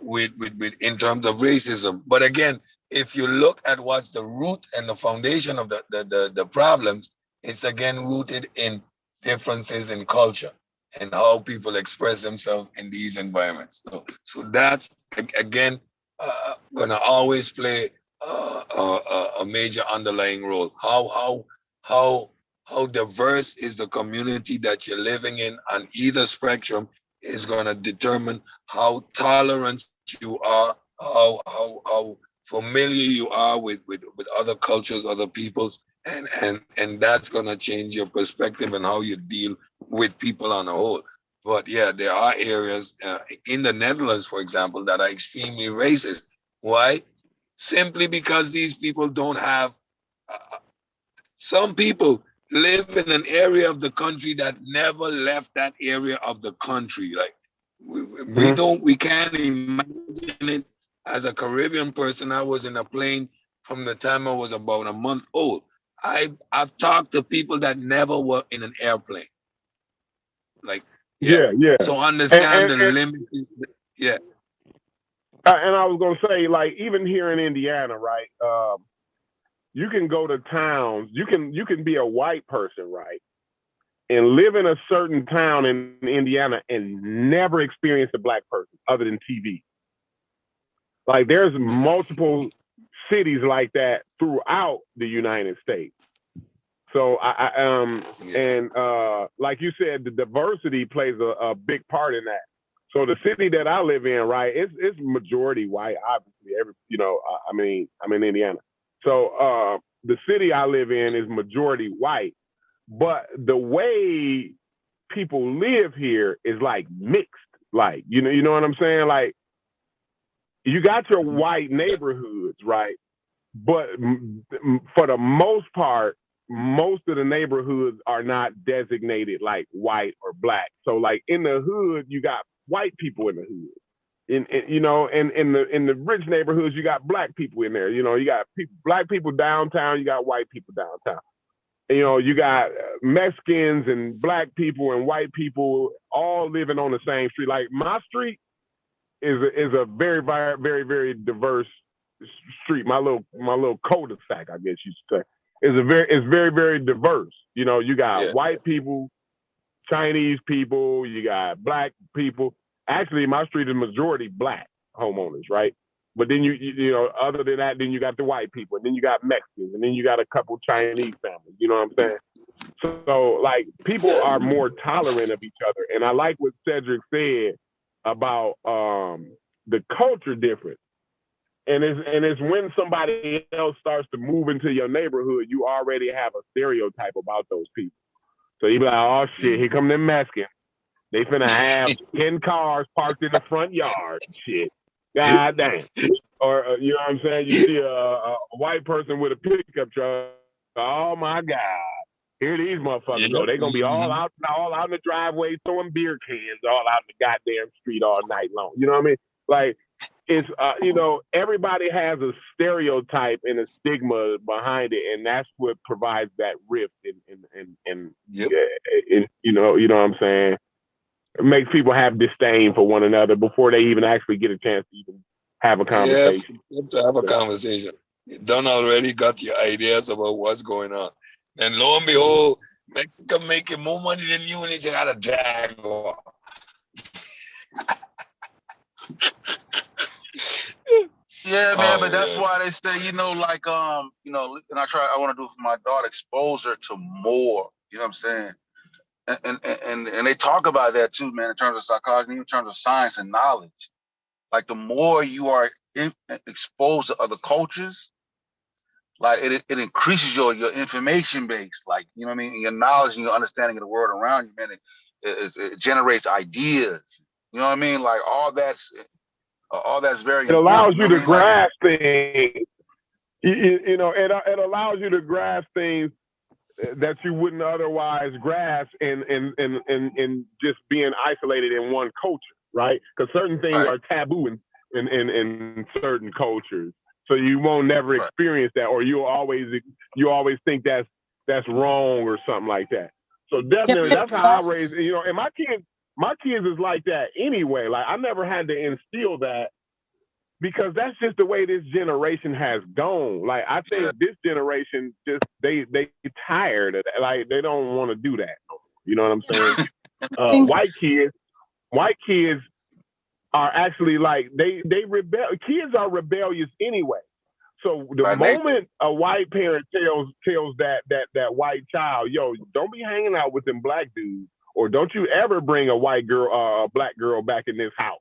with in terms of racism. But again, if you look at what's the root and the foundation of the problems, it's again rooted in differences in culture and how people express themselves in these environments. So that's again gonna always play a major underlying role. How diverse is the community that you're living in on either spectrum is gonna determine how tolerant you are, how familiar you are with other cultures, other peoples, and that's gonna change your perspective and how you deal with people on a whole. But yeah, there are areas in the Netherlands, for example, that are extremely racist. Why? Simply because these people don't have. Some people live in an area of the country that never left that area of the country. Like we can't imagine it. As a Caribbean person, I was in a plane from the time I was about a month old. I've talked to people that never were in an airplane. Like, yeah. Yeah. So understand the limit. Yeah. And I was gonna say, like, even here in Indiana, right? You can go to towns. You can be a white person, right, and live in a certain town in Indiana and never experience a black person other than TV. Like, there's multiple cities like that throughout the United States. So like you said, the diversity plays a big part in that. So the city that I live in, right, it's majority white. Obviously, I'm in Indiana. So the city I live in is majority white, but the way people live here is like mixed. Like, you know what I'm saying? Like, you got your white neighborhoods, right? But for the most part, most of the neighborhoods are not designated like white or black. So like in the hood, you got white people in the hood. In the rich neighborhoods, you got black people in there. You know, you got black people downtown, you got white people downtown. And, you got Mexicans and black people and white people all living on the same street. Like my street is a very, very, very, very diverse street. My little cul-de-sac, I guess you should say, it's very, very diverse. You got white people, Chinese people, you got black people. Actually, my street is majority black homeowners, right? But then other than that, then you got the white people, and then you got Mexicans, and then you got a couple Chinese families. You know what I'm saying? So like, people are more tolerant of each other, and I like what Cedric said about the culture difference. And it's when somebody else starts to move into your neighborhood, you already have a stereotype about those people. So you be like, oh shit, here come them Mexicans. They finna have 10 cars parked in the front yard. Shit. God damn. Or, you know what I'm saying? You see a white person with a pickup truck. Oh my God. Here these motherfuckers go. They gonna be all out in the driveway throwing beer cans all out in the goddamn street all night long. You know what I mean? Like, it's everybody has a stereotype and a stigma behind it, and that's what provides that rift and you know what I'm saying? It makes people have disdain for one another before they even actually get a chance to even have a conversation. Yeah, to have a conversation. You done already got your ideas about what's going on. And lo and behold, Mexico making more money than you, and they got a Jaguar. Yeah, man, but that's why they say, and I want to do it for my daughter, exposure to more. You know what I'm saying? And they talk about that too, man, in terms of psychology, even in terms of science and knowledge. Like, the more you are exposed to other cultures, like it increases your information base, like, you know what I mean, and your knowledge and your understanding of the world around you, man. It generates ideas. You know what I mean? Like, all that's very It allows important. you to grasp things. It allows you to grasp things that you wouldn't otherwise grasp in just being isolated in one culture, right? Because certain things are taboo in certain cultures, so you won't never experience that, or you always think that's wrong or something like that. So definitely, that's how I raised. And my kids is like that anyway. Like, I never had to instill that, because that's just the way this generation has gone. Like, I think this generation just they tired of that. Like, they don't want to do that. You know what I'm saying? White kids are actually like they rebel. Kids are rebellious anyway. So the moment a white parent tells that white child, yo, don't be hanging out with them black dudes, or don't you ever bring a white girl, a black girl back in this house.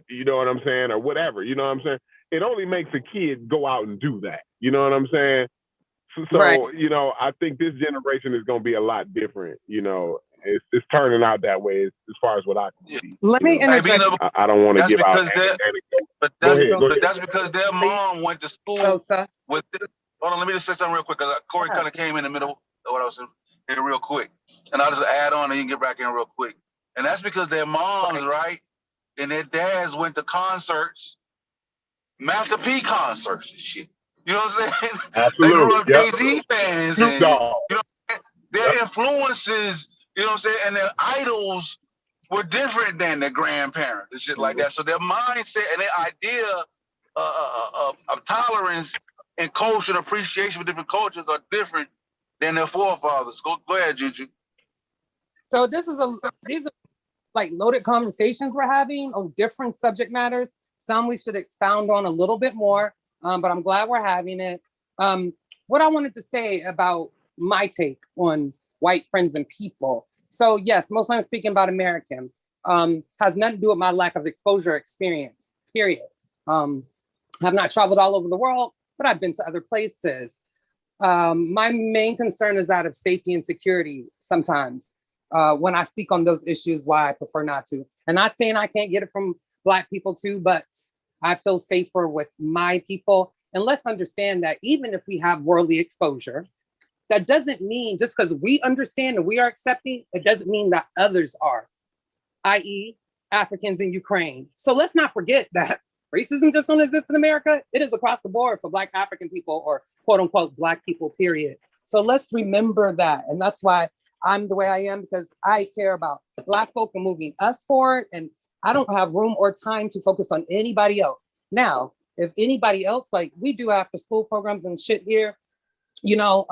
You know what I'm saying? Or whatever, you know what I'm saying? It only makes a kid go out and do that. You know what I'm saying? So I think this generation is going to be a lot different. It's turning out that way as far as what I can see. Let me interject. I don't want to give out. But that's because their mom went to school with this. Hold on, let me just say something real quick, because Corey kind of came in the middle of what I was saying real quick. And I'll just add on and you can get back in real quick. And that's because their moms, right? And their dads went to concerts, Master P concerts and shit. You know what I'm saying? They grew Absolute. up Yep. Jay-Z fans, Snoop and Dogg. you know Yep. their influences, you know what I'm saying, and their idols were different than their grandparents and shit like that. So their mindset and their idea of tolerance and culture and appreciation for different cultures are different than their forefathers. Go ahead, Juju. So these are like loaded conversations we're having on different subject matters. Some we should expound on a little bit more, but I'm glad we're having it. What I wanted to say about my take on white friends and people. So yes, mostly I'm speaking about American. Has nothing to do with my lack of exposure experience, period. Have not traveled all over the world, but I've been to other places. My main concern is that of safety and security sometimes. When I speak on those issues, why I prefer not to. And not saying I can't get it from Black people too, but I feel safer with my people. And let's understand that even if we have worldly exposure, that doesn't mean just because we understand and we are accepting, it doesn't mean that others are, i.e. Africans in Ukraine. So let's not forget that racism just don't exist in America. It is across the board for Black African people or quote unquote Black people, period. So let's remember that. And that's why I'm the way I am, because I care about Black folk and moving us forward. And I don't have room or time to focus on anybody else. Now, if anybody else, like we do after school programs and shit here, you know,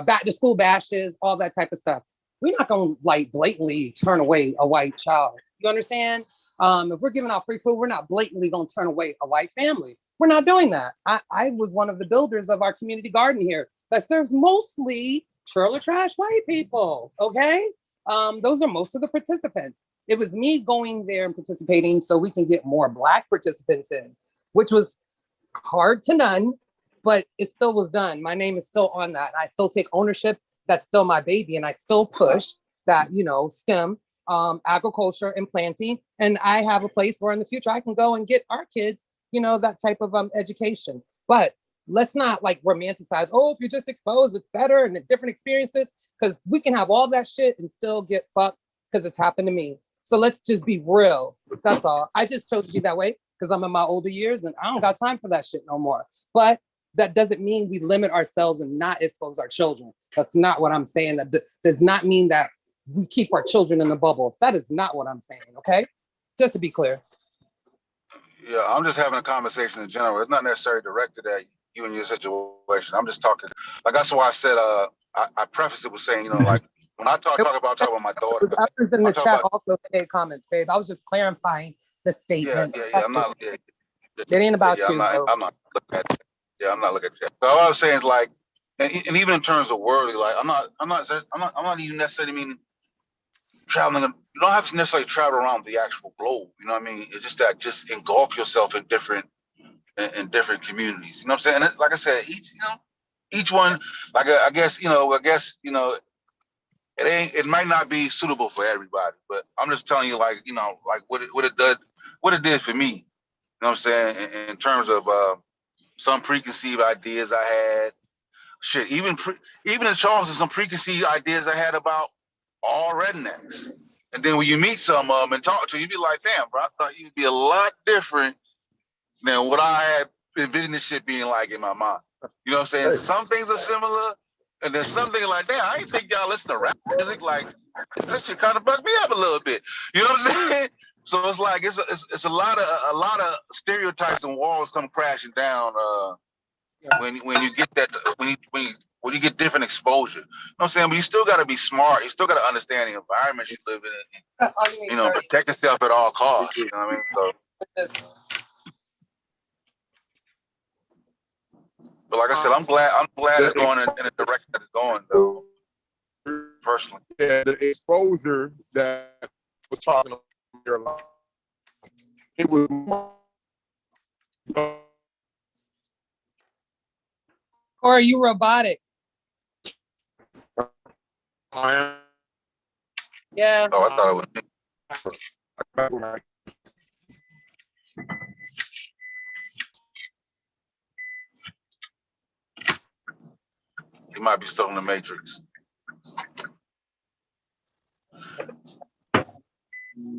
back to school bashes, all that type of stuff. We're not gonna like blatantly turn away a white child. You understand? If we're giving out free food, we're not blatantly gonna turn away a white family. We're not doing that. I was one of the builders of our community garden here that serves mostly trailer trash white people, okay? Those are most of the participants. It was me going there and participating so we can get more Black participants in, which was hard to none, but it still was done. My name is still on that. I still take ownership. That's still my baby. And I still push that, you know, STEM, agriculture and planting. And I have a place where in the future I can go and get our kids, you know, that type of education. But let's not like romanticize, oh, if you're just exposed, it's better and different experiences, because we can have all that shit and still get fucked because it's happened to me. So let's just be real. That's all. I just chose to be that way because I'm in my older years and I don't got time for that shit no more. But that doesn't mean we limit ourselves and not expose our children. That's not what I'm saying. That does not mean that we keep our children in a bubble. That is not what I'm saying, okay? Just to be clear. Yeah, I'm just having a conversation in general. It's not necessarily directed at you and your situation. I'm just talking. Like that's why I said. I prefaced it with saying, you know, like when I talk about my daughter. Others in the chat also made comments, babe. I was just clarifying the statement. Yeah. I'm not. It ain't about you. I'm not looking at. Yeah, I'm not looking at that. So all I was saying is like, and even in terms of worldly, like I'm not even necessarily meaning traveling. You don't have to necessarily travel around the actual globe. You know what I mean? It's just that just engulf yourself in different communities. You know what I'm saying? And like I said, each one, like I guess it might not be suitable for everybody, but I'm just telling you, like like what it did for me. You know what I'm saying? In terms of some preconceived ideas I had, shit, even in Charleston, some preconceived ideas I had about all rednecks. And then when you meet some of them and talk to them, you be like, damn, bro, I thought you'd be a lot different than what I had envisioned this shit being like in my mind. You know what I'm saying? Hey. Some things are similar, and then some things like, damn, I didn't think y'all listen to rap music. Like, that shit kind of bugged me up a little bit. You know what I'm saying? So it's like it's a lot of stereotypes and walls come crashing down when you get that when you get different exposure. You know what I'm saying? But you still got to be smart. You still got to understand the environment you live in, and you know, protect yourself at all costs. You know what I mean? So. But like I said, I'm glad it's going in the direction that it's going, though. Personally, yeah, the exposure that was talking about your life, it was more. Or are you robotic? Yeah. Oh, I thought it was. He might be still in the Matrix.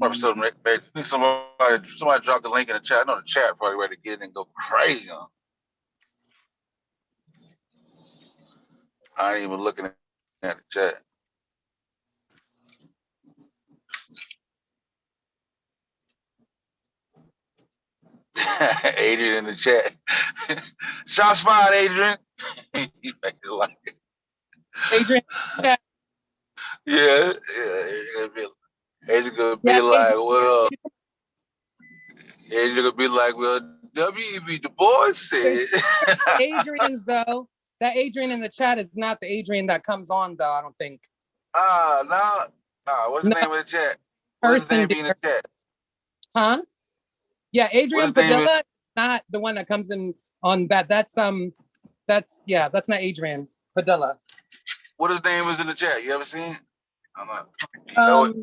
Probably still in the Matrix. Somebody dropped the link in the chat. I know the chat probably ready to get in and go crazy on. I ain't even looking at the chat. Adrian in the chat. Shots fired, Adrian. You make it like it. Adrian. Yeah, Yeah. Adrian gonna be like, Adrian. well, Adrian gonna be like, well, W.E.B. Du Bois said. Adrian's though. That Adrian in the chat is not the Adrian that comes on though, I don't think. No. What's the No, name of the chat? What is his name be in the chat? Huh? Yeah, Adrian What his name is? Padilla, not the one that comes in on that. That's that's not Adrian Padilla. What his name is in the chat? You ever seen it? I'm not. You know it?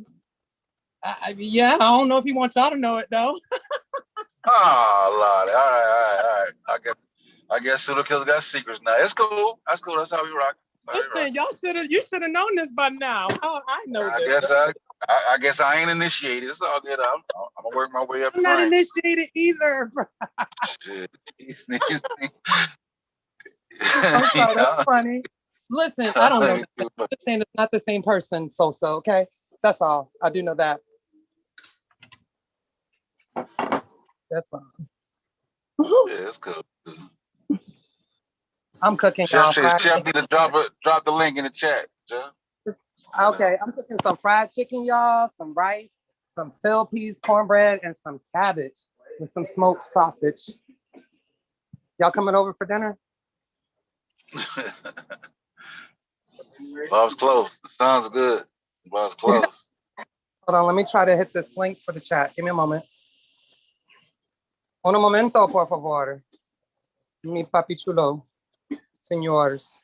Yeah, I don't know if he wants y'all to know it though. Oh, Lordy. All right. I guess Pseudo Kills got secrets now. It's cool. That's cool. That's how we rock. Listen, you should have known this by now. How I know this? I guess I ain't initiated. It's all good. I'm gonna work my way up. I'm not initiated either. Shit. I'm sorry, that's funny. Listen, I don't know. I'm just saying it's not the same person, so okay? That's all. I do know that. That's all. Yeah, it's cool. I'm cooking. Chef need to drop the link in the chat. Jeff. Okay, I'm cooking some fried chicken, y'all, some rice, some field peas, cornbread, and some cabbage with some smoked sausage. Y'all coming over for dinner? Bob's close. Sounds good. Bob's close. Hold on, let me try to hit this link for the chat. Give me a moment. Un momento, por favor. Mi papi chulo, senores.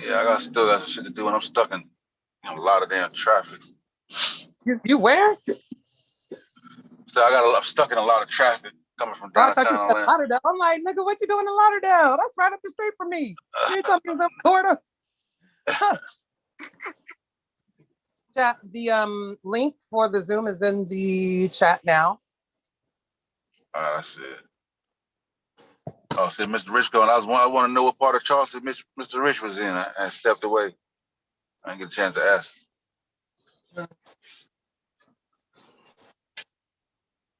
Yeah, still got some shit to do, and I'm stuck in a lot of damn traffic. You where? So I'm stuck in a lot of traffic coming from downtown. I thought you said Lauderdale. I'm like, nigga, what you doing in Lauderdale? That's right up the street from me. You ain't talking about Florida. Chat. The link for the Zoom is in the chat now. All right, I see it. Oh, said Mr. Rich going. I want to know what part of Charleston Mr. Rich was in. I stepped away. I didn't get a chance to ask.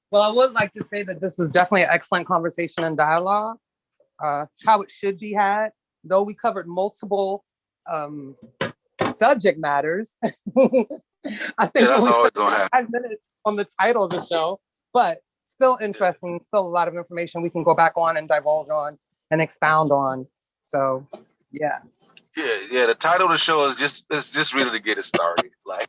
Well, I would like to say that this was definitely an excellent conversation and dialogue. How it should be had, though we covered multiple subject matters. I think that's always gonna happen. 5 minutes on the title of the show, but still interesting, still a lot of information we can go back on and divulge on and expound on. So, yeah. Yeah. The title of the show is just really to get it started. Like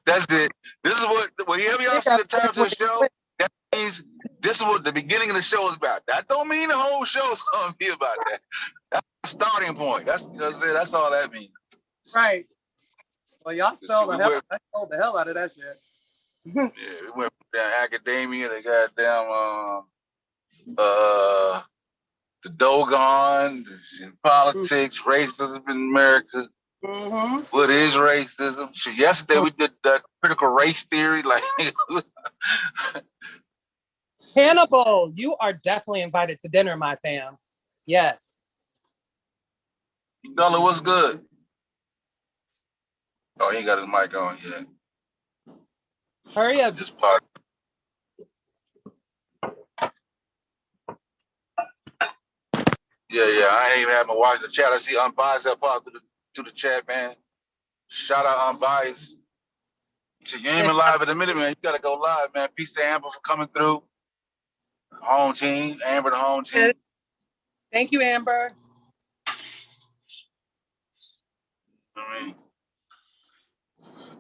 that's it. This is what when you hear me see the title of the show, that means this is what the beginning of the show is about. That don't mean the whole show is gonna be about that. That's the starting point. That's that's all that means. Right. Well, y'all sold the hell out of that shit. Yeah, we went from academia to goddamn the Dogon, politics, racism in America. Mm-hmm. What is racism? So yesterday we did that critical race theory. Like Hannibal, you are definitely invited to dinner, my fam. Yes. Dollar, what's good? Oh, he ain't got his mic on yet. Hurry up. Just part. Yeah. I ain't even having to watch the chat. I see Unbiased that pop to the chat, man. Shout out Unbiased. So you ain't even live at the minute, man. You gotta go live, man. Peace to Amber for coming through. Home team, Amber, the home team. Thank you, Amber. I mean,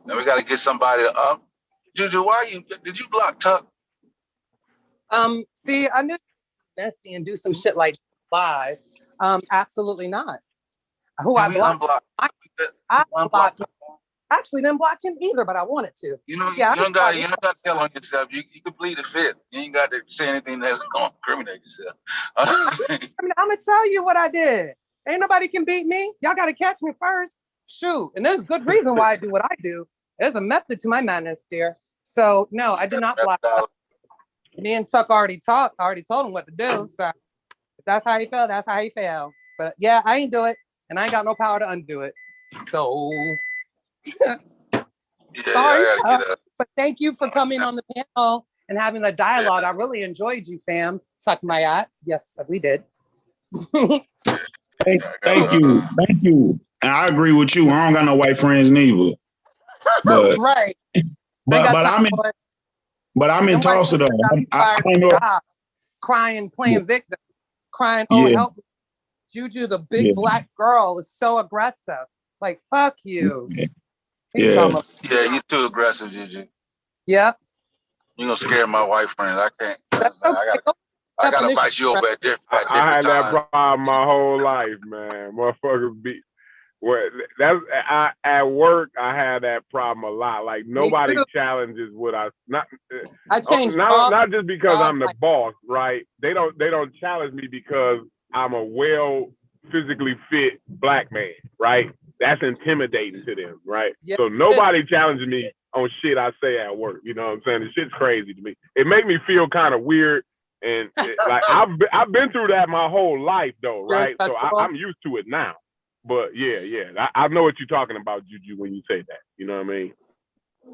now we gotta get somebody up. Juju, did you block Tuck? See, I knew messy and do some shit like live. Absolutely not. Who I blocked? I blocked. Actually didn't block him either, but I wanted to. You don't got to tell on yourself. You can plead the fifth. You ain't got to say anything that's going to incriminate yourself. I'm gonna tell you what I did. Ain't nobody can beat me. Y'all got to catch me first. Shoot, and there's good reason why I do what I do. There's a method to my madness, dear. So no, I did not block. Me and Tuck already told him what to do. So If that's how he felt, that's how he felt. But yeah, I ain't do it, and I ain't got no power to undo it. So Yeah, sorry, I gotta get up. but thank you for coming on the panel and having a dialogue. I really enjoyed you, fam. Tuck my yacht. Yes, we did. Thank you. Thank you. And I agree with you. I don't got no white friends neither. But right. but I'm in Tulsa though. I don't know. Crying, playing victim, crying, oh Yeah. help me. Juju, the big black girl, is so aggressive. Like, fuck you. Yeah. Yeah, you're too aggressive, Juju. Yeah. You're gonna scare my white friends. I can't. That's okay. I gotta fight you over at different I had that times. problem my whole life, man. Motherfuckers be. Well, at work I had that problem a lot. Like nobody challenges what I changed not just because I'm the boss, right? They don't challenge me because I'm a well physically fit black man, right? That's intimidating to them, right? Yeah. So nobody challenges me on shit I say at work. You know what I'm saying? The shit's crazy to me. It make me feel kind of weird. And like I've been through that my whole life though, right? So I'm used to it now. But yeah, I know what you're talking about, Juju, when you say that. You know what I mean?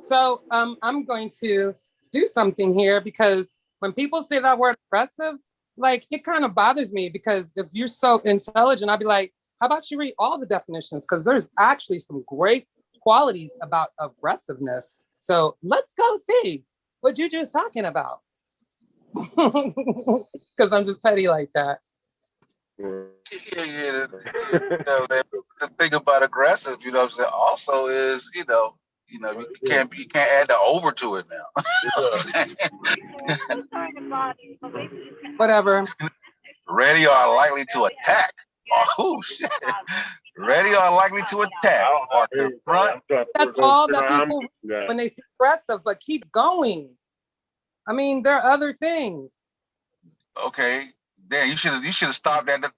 So I'm going to do something here because when people say that word aggressive, like it kind of bothers me because if you're so intelligent, I'd be like, how about you read all the definitions? Because there's actually some great qualities about aggressiveness. So let's go see what Juju is talking about. Because I'm just petty like that. Yeah. The thing about aggressive, you know what I'm saying, also is, you can't add the over to it now. Whatever. Ready or likely to attack. Oh shit. Ready or likely to attack or confront. That's all that people when they see aggressive, but keep going. I mean, there are other things. Okay. Damn, you should have stopped that.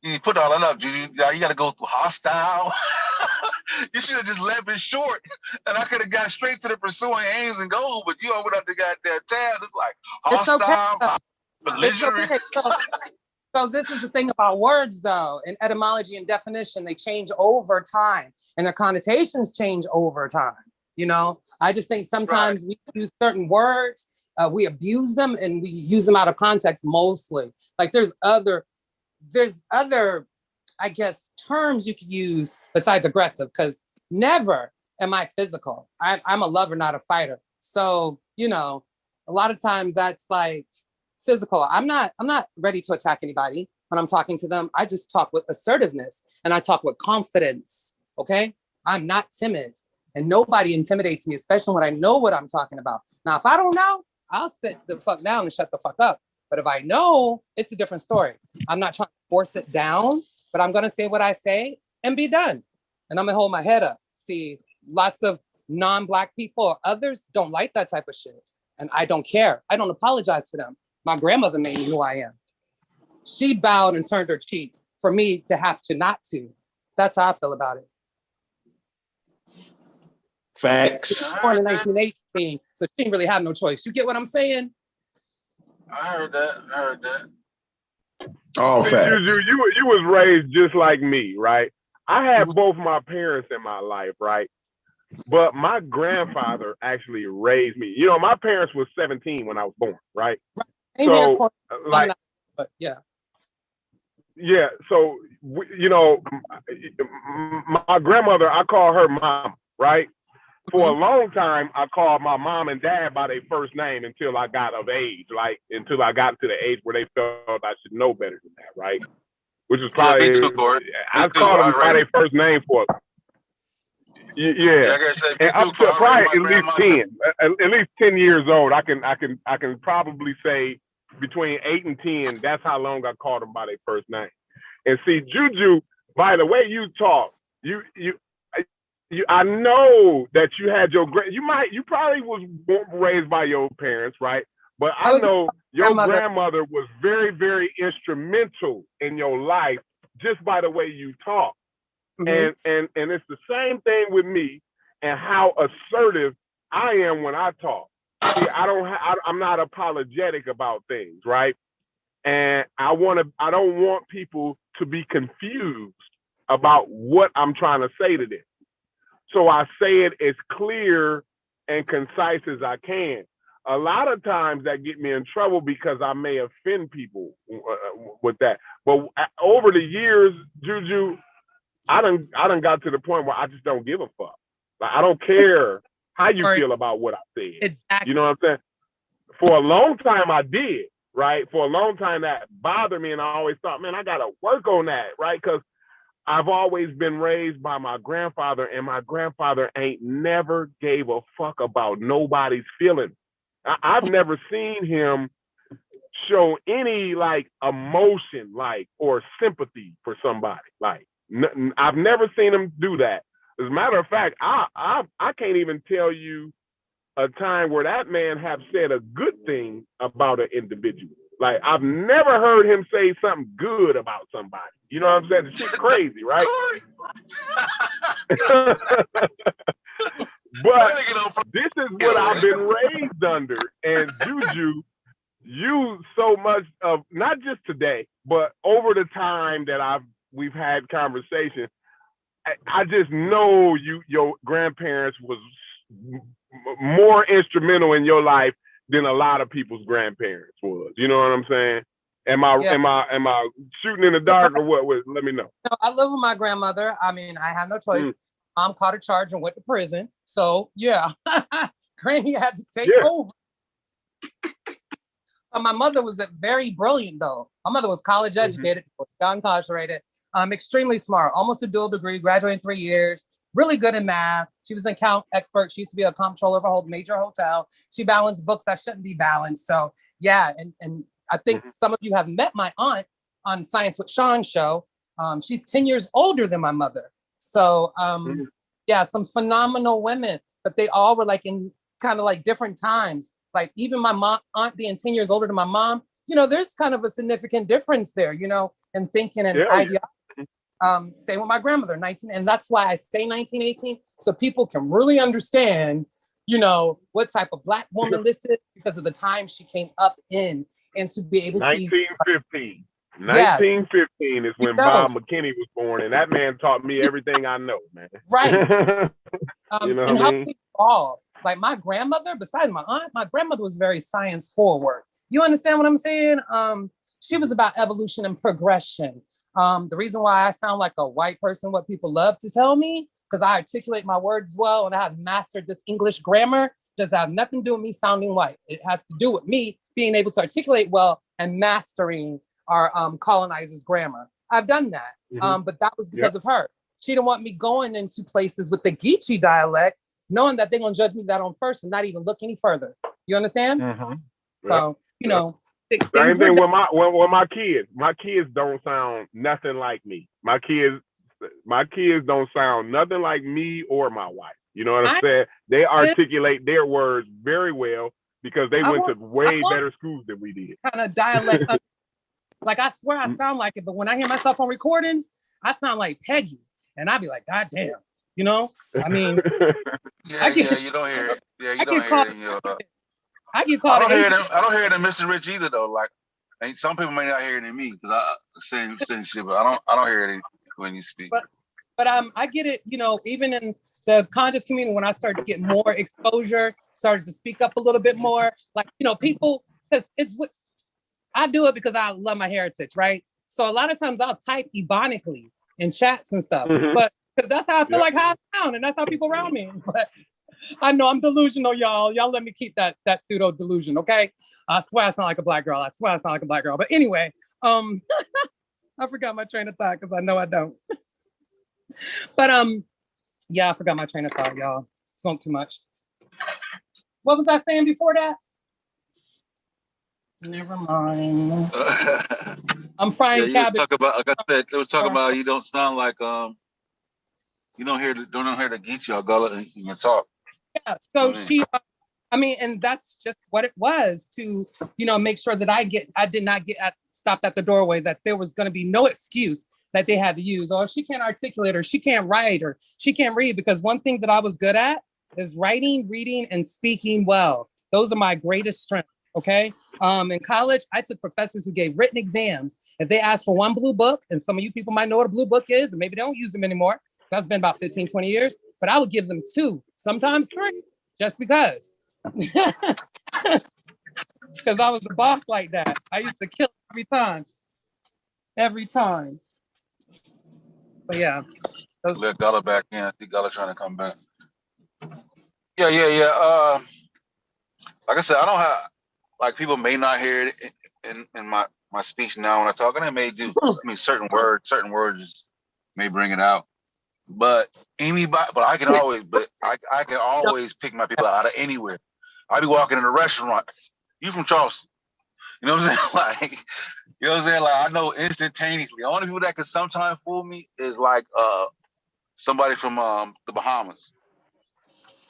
You put all that up. You got to go through hostile. You should have just left it short, and I could have got straight to the pursuing aims and goals. But you opened up the goddamn tab. It's like hostile, belligerent. It's okay. So this is the thing about words, though. In etymology and definition, they change over time, and their connotations change over time. You know, I just think sometimes we use certain words, we abuse them, and we use them out of context mostly. Like there's other, I guess, terms you could use besides aggressive, because never am I physical. I'm a lover, not a fighter. So, you know, a lot of times that's like physical. I'm not ready to attack anybody when I'm talking to them. I just talk with assertiveness and I talk with confidence. Okay. I'm not timid and nobody intimidates me, especially when I know what I'm talking about. Now, if I don't know, I'll sit the fuck down and shut the fuck up. But if I know, it's a different story. I'm not trying to force it down, but I'm going to say what I say and be done. And I'm going to hold my head up. See, lots of non-Black people or others don't like that type of shit. And I don't care. I don't apologize for them. My grandmother made me who I am. She bowed and turned her cheek for me to have to not to. That's how I feel about it. Facts. Born in 1918, so she didn't really have no choice. You get what I'm saying? I heard that. All facts. You was raised just like me, right? I had both my parents in my life, right? But my grandfather actually raised me. You know, my parents were 17 when I was born, right? So, like, but yeah. Yeah, so, you know, my grandmother, I call her mom, right? For a long time, I called my mom and dad by their first name until I got of age, like until I got to the age where they felt I should know better than that, right? Which was probably, I called them by their first name for, yeah, and up to probably at least 10 years old. I can probably say between 8 and 10. That's how long I called them by their first name. And see, Juju, by the way you talk, I know that you had you probably was raised by your parents, right? But I know your grandmother was very, very instrumental in your life just by the way you talk. And it's the same thing with me and how assertive I am when I talk. See, I'm not apologetic about things, right? And I don't want people to be confused about what I'm trying to say to them. So I say it as clear and concise as I can. A lot of times that get me in trouble because I may offend people with that. But over the years, Juju, I done got to the point where I just don't give a fuck. Like, I don't care how you feel about what I said. Exactly. You know what I'm saying? For a long time I did, right? For a long time that bothered me, and I always thought, man, I gotta work on that, right? Because I've always been raised by my grandfather, and my grandfather ain't never gave a fuck about nobody's feelings. I've never seen him show any like emotion, like, or sympathy for somebody. Like, I've never seen him do that. As a matter of fact, I can't even tell you a time where that man have said a good thing about an individual. Like, I've never heard him say something good about somebody. You know what I'm saying? The shit's crazy, right? But this is what I've been raised under. And Juju, you so much of, not just today, but over the time that we've had conversations, I just know your grandparents was more instrumental in your life than a lot of people's grandparents was. You know what I'm saying? Am I shooting in the dark or what? Let me know. No, I live with my grandmother. I mean, I have no choice. Mom caught a charge and went to prison. So yeah, Granny had to take over. But my mother was very brilliant though. My mother was college educated, got incarcerated, extremely smart, almost a dual degree, graduated in 3 years, really good in math. She was an account expert. She used to be a comptroller of a major hotel. She balanced books that shouldn't be balanced. So yeah, and I think some of you have met my aunt on Science with Sean's show. She's 10 years older than my mother. So yeah, some phenomenal women, but they all were like in kind of like different times. Like even my aunt being 10 years older than my mom, you know, there's kind of a significant difference there, you know, in thinking and ideology. Same with my grandmother, 19, and that's why I say 1918, so people can really understand, you know, what type of Black woman this is because of the time she came up in, and to be able 1915. to. 1915 is when Bob McKinney was born, and that man taught me everything I know, man. Right. You know and what how I mean? we evolve. Like my grandmother, besides my aunt, my grandmother was very science forward. You understand what I'm saying? She was about evolution and progression. The reason why I sound like a white person, what people love to tell me, because I articulate my words well and I have mastered this English grammar, does have nothing to do with me sounding white. It has to do with me being able to articulate well and mastering our colonizers' grammar. I've done that, but that was because of her. She didn't want me going into places with the Geechee dialect, knowing that they're going to judge me that on first and not even look any further. You understand? So, you know, same thing with my kids. My kids don't sound nothing like me. My kids don't sound nothing like me or my wife. You know what I'm saying? They articulate their words very well because they went to way better schools than we did. Kind of dialect. Like I swear I sound like it, but when I hear myself on recordings, I sound like Peggy. And I'd be like, God damn, you know? I mean, you don't hear it. Yeah, you don't hear it. I get called. I don't hear it in Mr. Rich either though. Like, and some people may not hear it in me because I same shit, but I don't hear it when you speak. But I get it. You know, even in the conscious community, when I started to get more exposure, started to speak up a little bit more. Like, you know, people, because I do it because I love my heritage, right? So a lot of times I'll type ebonically in chats and stuff, but because that's how I feel like how I sound, and that's how people around me. But I know I'm delusional, y'all. Y'all let me keep that pseudo delusion, okay? I swear I sound like a Black girl. I swear I sound like a Black girl. But anyway, I forgot my train of thought because I know I don't. But yeah, I forgot my train of thought, y'all. Smoked too much. What was I saying before that? Never mind. I'm frying cabbage. Talk about, like I said, they were talking about you don't sound like you don't hear the Geechee gullah in your talk. Yeah, so she, I mean, and that's just what it was to, you know, make sure that I did not get stopped at the doorway, that there was going to be no excuse that they had to use, or she can't articulate, or she can't write, or she can't read, because one thing that I was good at is writing, reading, and speaking well. Those are my greatest strengths. Okay. In college, I took professors who gave written exams. If they asked for one blue book, and some of you people might know what a blue book is, and maybe they don't use them anymore. So that's been about 15, 20 years, but I would give them 2, sometimes 3, just because. Because I was the boss like that. I used to kill every time. Every time. But yeah. Let Gullah back in. I think Gullah trying to come back. Yeah. Like I said, I don't have, like, people may not hear it in my speech now when I talk, and I may do. I mean, certain words may bring it out. But I can always, I can always pick my people out of anywhere. I be walking in a restaurant. You from Charleston? You know what I'm saying? Like, you know what I'm saying? Like, I know instantaneously. The only people that can sometimes fool me is like somebody from the Bahamas.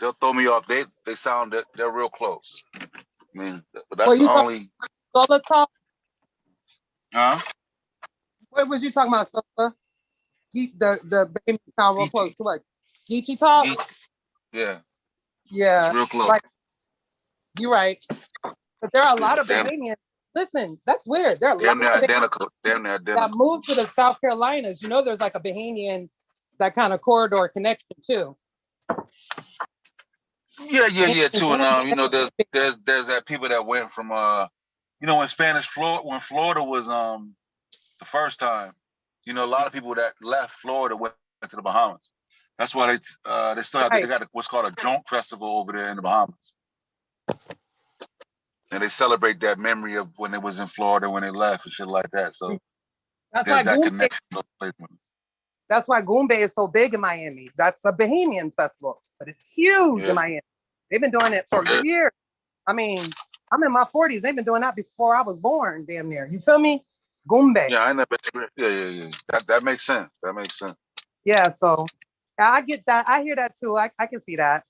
They'll throw me off. They sound that they're real close. I mean, but that's the only. Sola talk? Huh? What was you talking about, Sola? The baby sound real close to what? Geechee talk? Yeah. Yeah. It's real close. Like, you're right. But there are a lot of Bahamians. Listen, that's weird. There are a lot of identical. that moved to the South Carolinas. You know, there's like a Bahamian, that kind of corridor connection too. Yeah, too. And you know, there's that people that went from you know, when Florida was the first time, you know, a lot of people that left Florida went to the Bahamas. That's why they still have they got what's called a Jonk Festival over there in the Bahamas. And they celebrate that memory of when they was in Florida when they left and shit like that. So that's there's why that connection. That's why Goombay is so big in Miami. That's a Bahamian festival, but it's huge in Miami. They've been doing it for years. I mean, I'm in my 40s. They've been doing that before I was born, damn near. You feel me? Goombay. Yeah, I never experienced. Yeah. That makes sense. That makes sense. Yeah, so I get that. I hear that too. I can see that.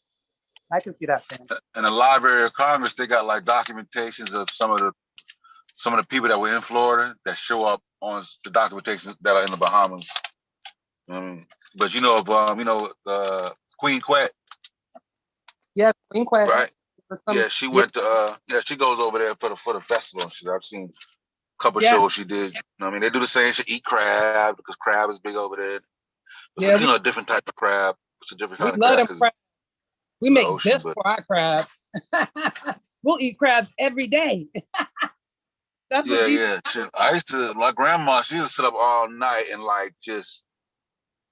I can see that thing. In the Library of Congress, they got like documentations of some of the people that were in Florida that show up on the documentations that are in the Bahamas. But you know, Queen Quet. Yes, Queen Quet. Right. Yeah, she went to she goes over there for the festival and shit. I've seen a couple shows she did. You know what I mean, they do the same shit, eat crab because crab is big over there. It's you know, a different type of crab. It's a different kind of crab. We make dip for our crabs. We'll eat crabs every day. That's shit. I used to, my grandma, she used to sit up all night and like just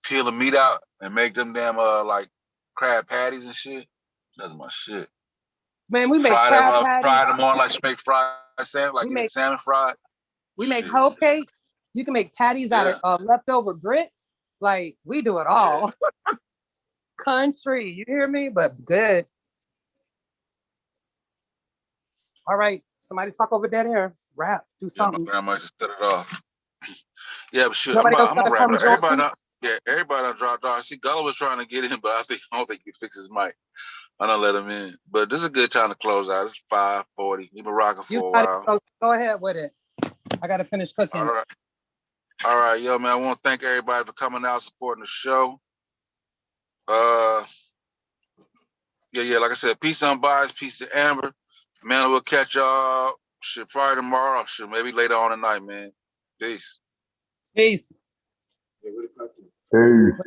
peel the meat out and make them damn like crab patties and shit. That's my shit. Man, we make crab patties. Fry them on like she make fried salmon, like salmon fried. We make hoe cakes. You can make patties out of leftover grits. Like, we do it all. Country, you hear me? But good. All right, somebody talk over dead air. Rap, do something. My grandma used to set it off. Yeah, but shit, I'm a rapper. Everybody done dropped off. See, Gullah was trying to get in, but I don't think he fixed his mic. I don't let him in. But this is a good time to close out. It's 5:40. You've been rocking for a while. So go ahead with it. I gotta finish cooking. All right, yo, man. I want to thank everybody for coming out, supporting the show. Like I said, peace unbiased, peace to Amber. Man, we'll catch y'all probably tomorrow. Maybe later on tonight, man. Peace. Peace. Peace.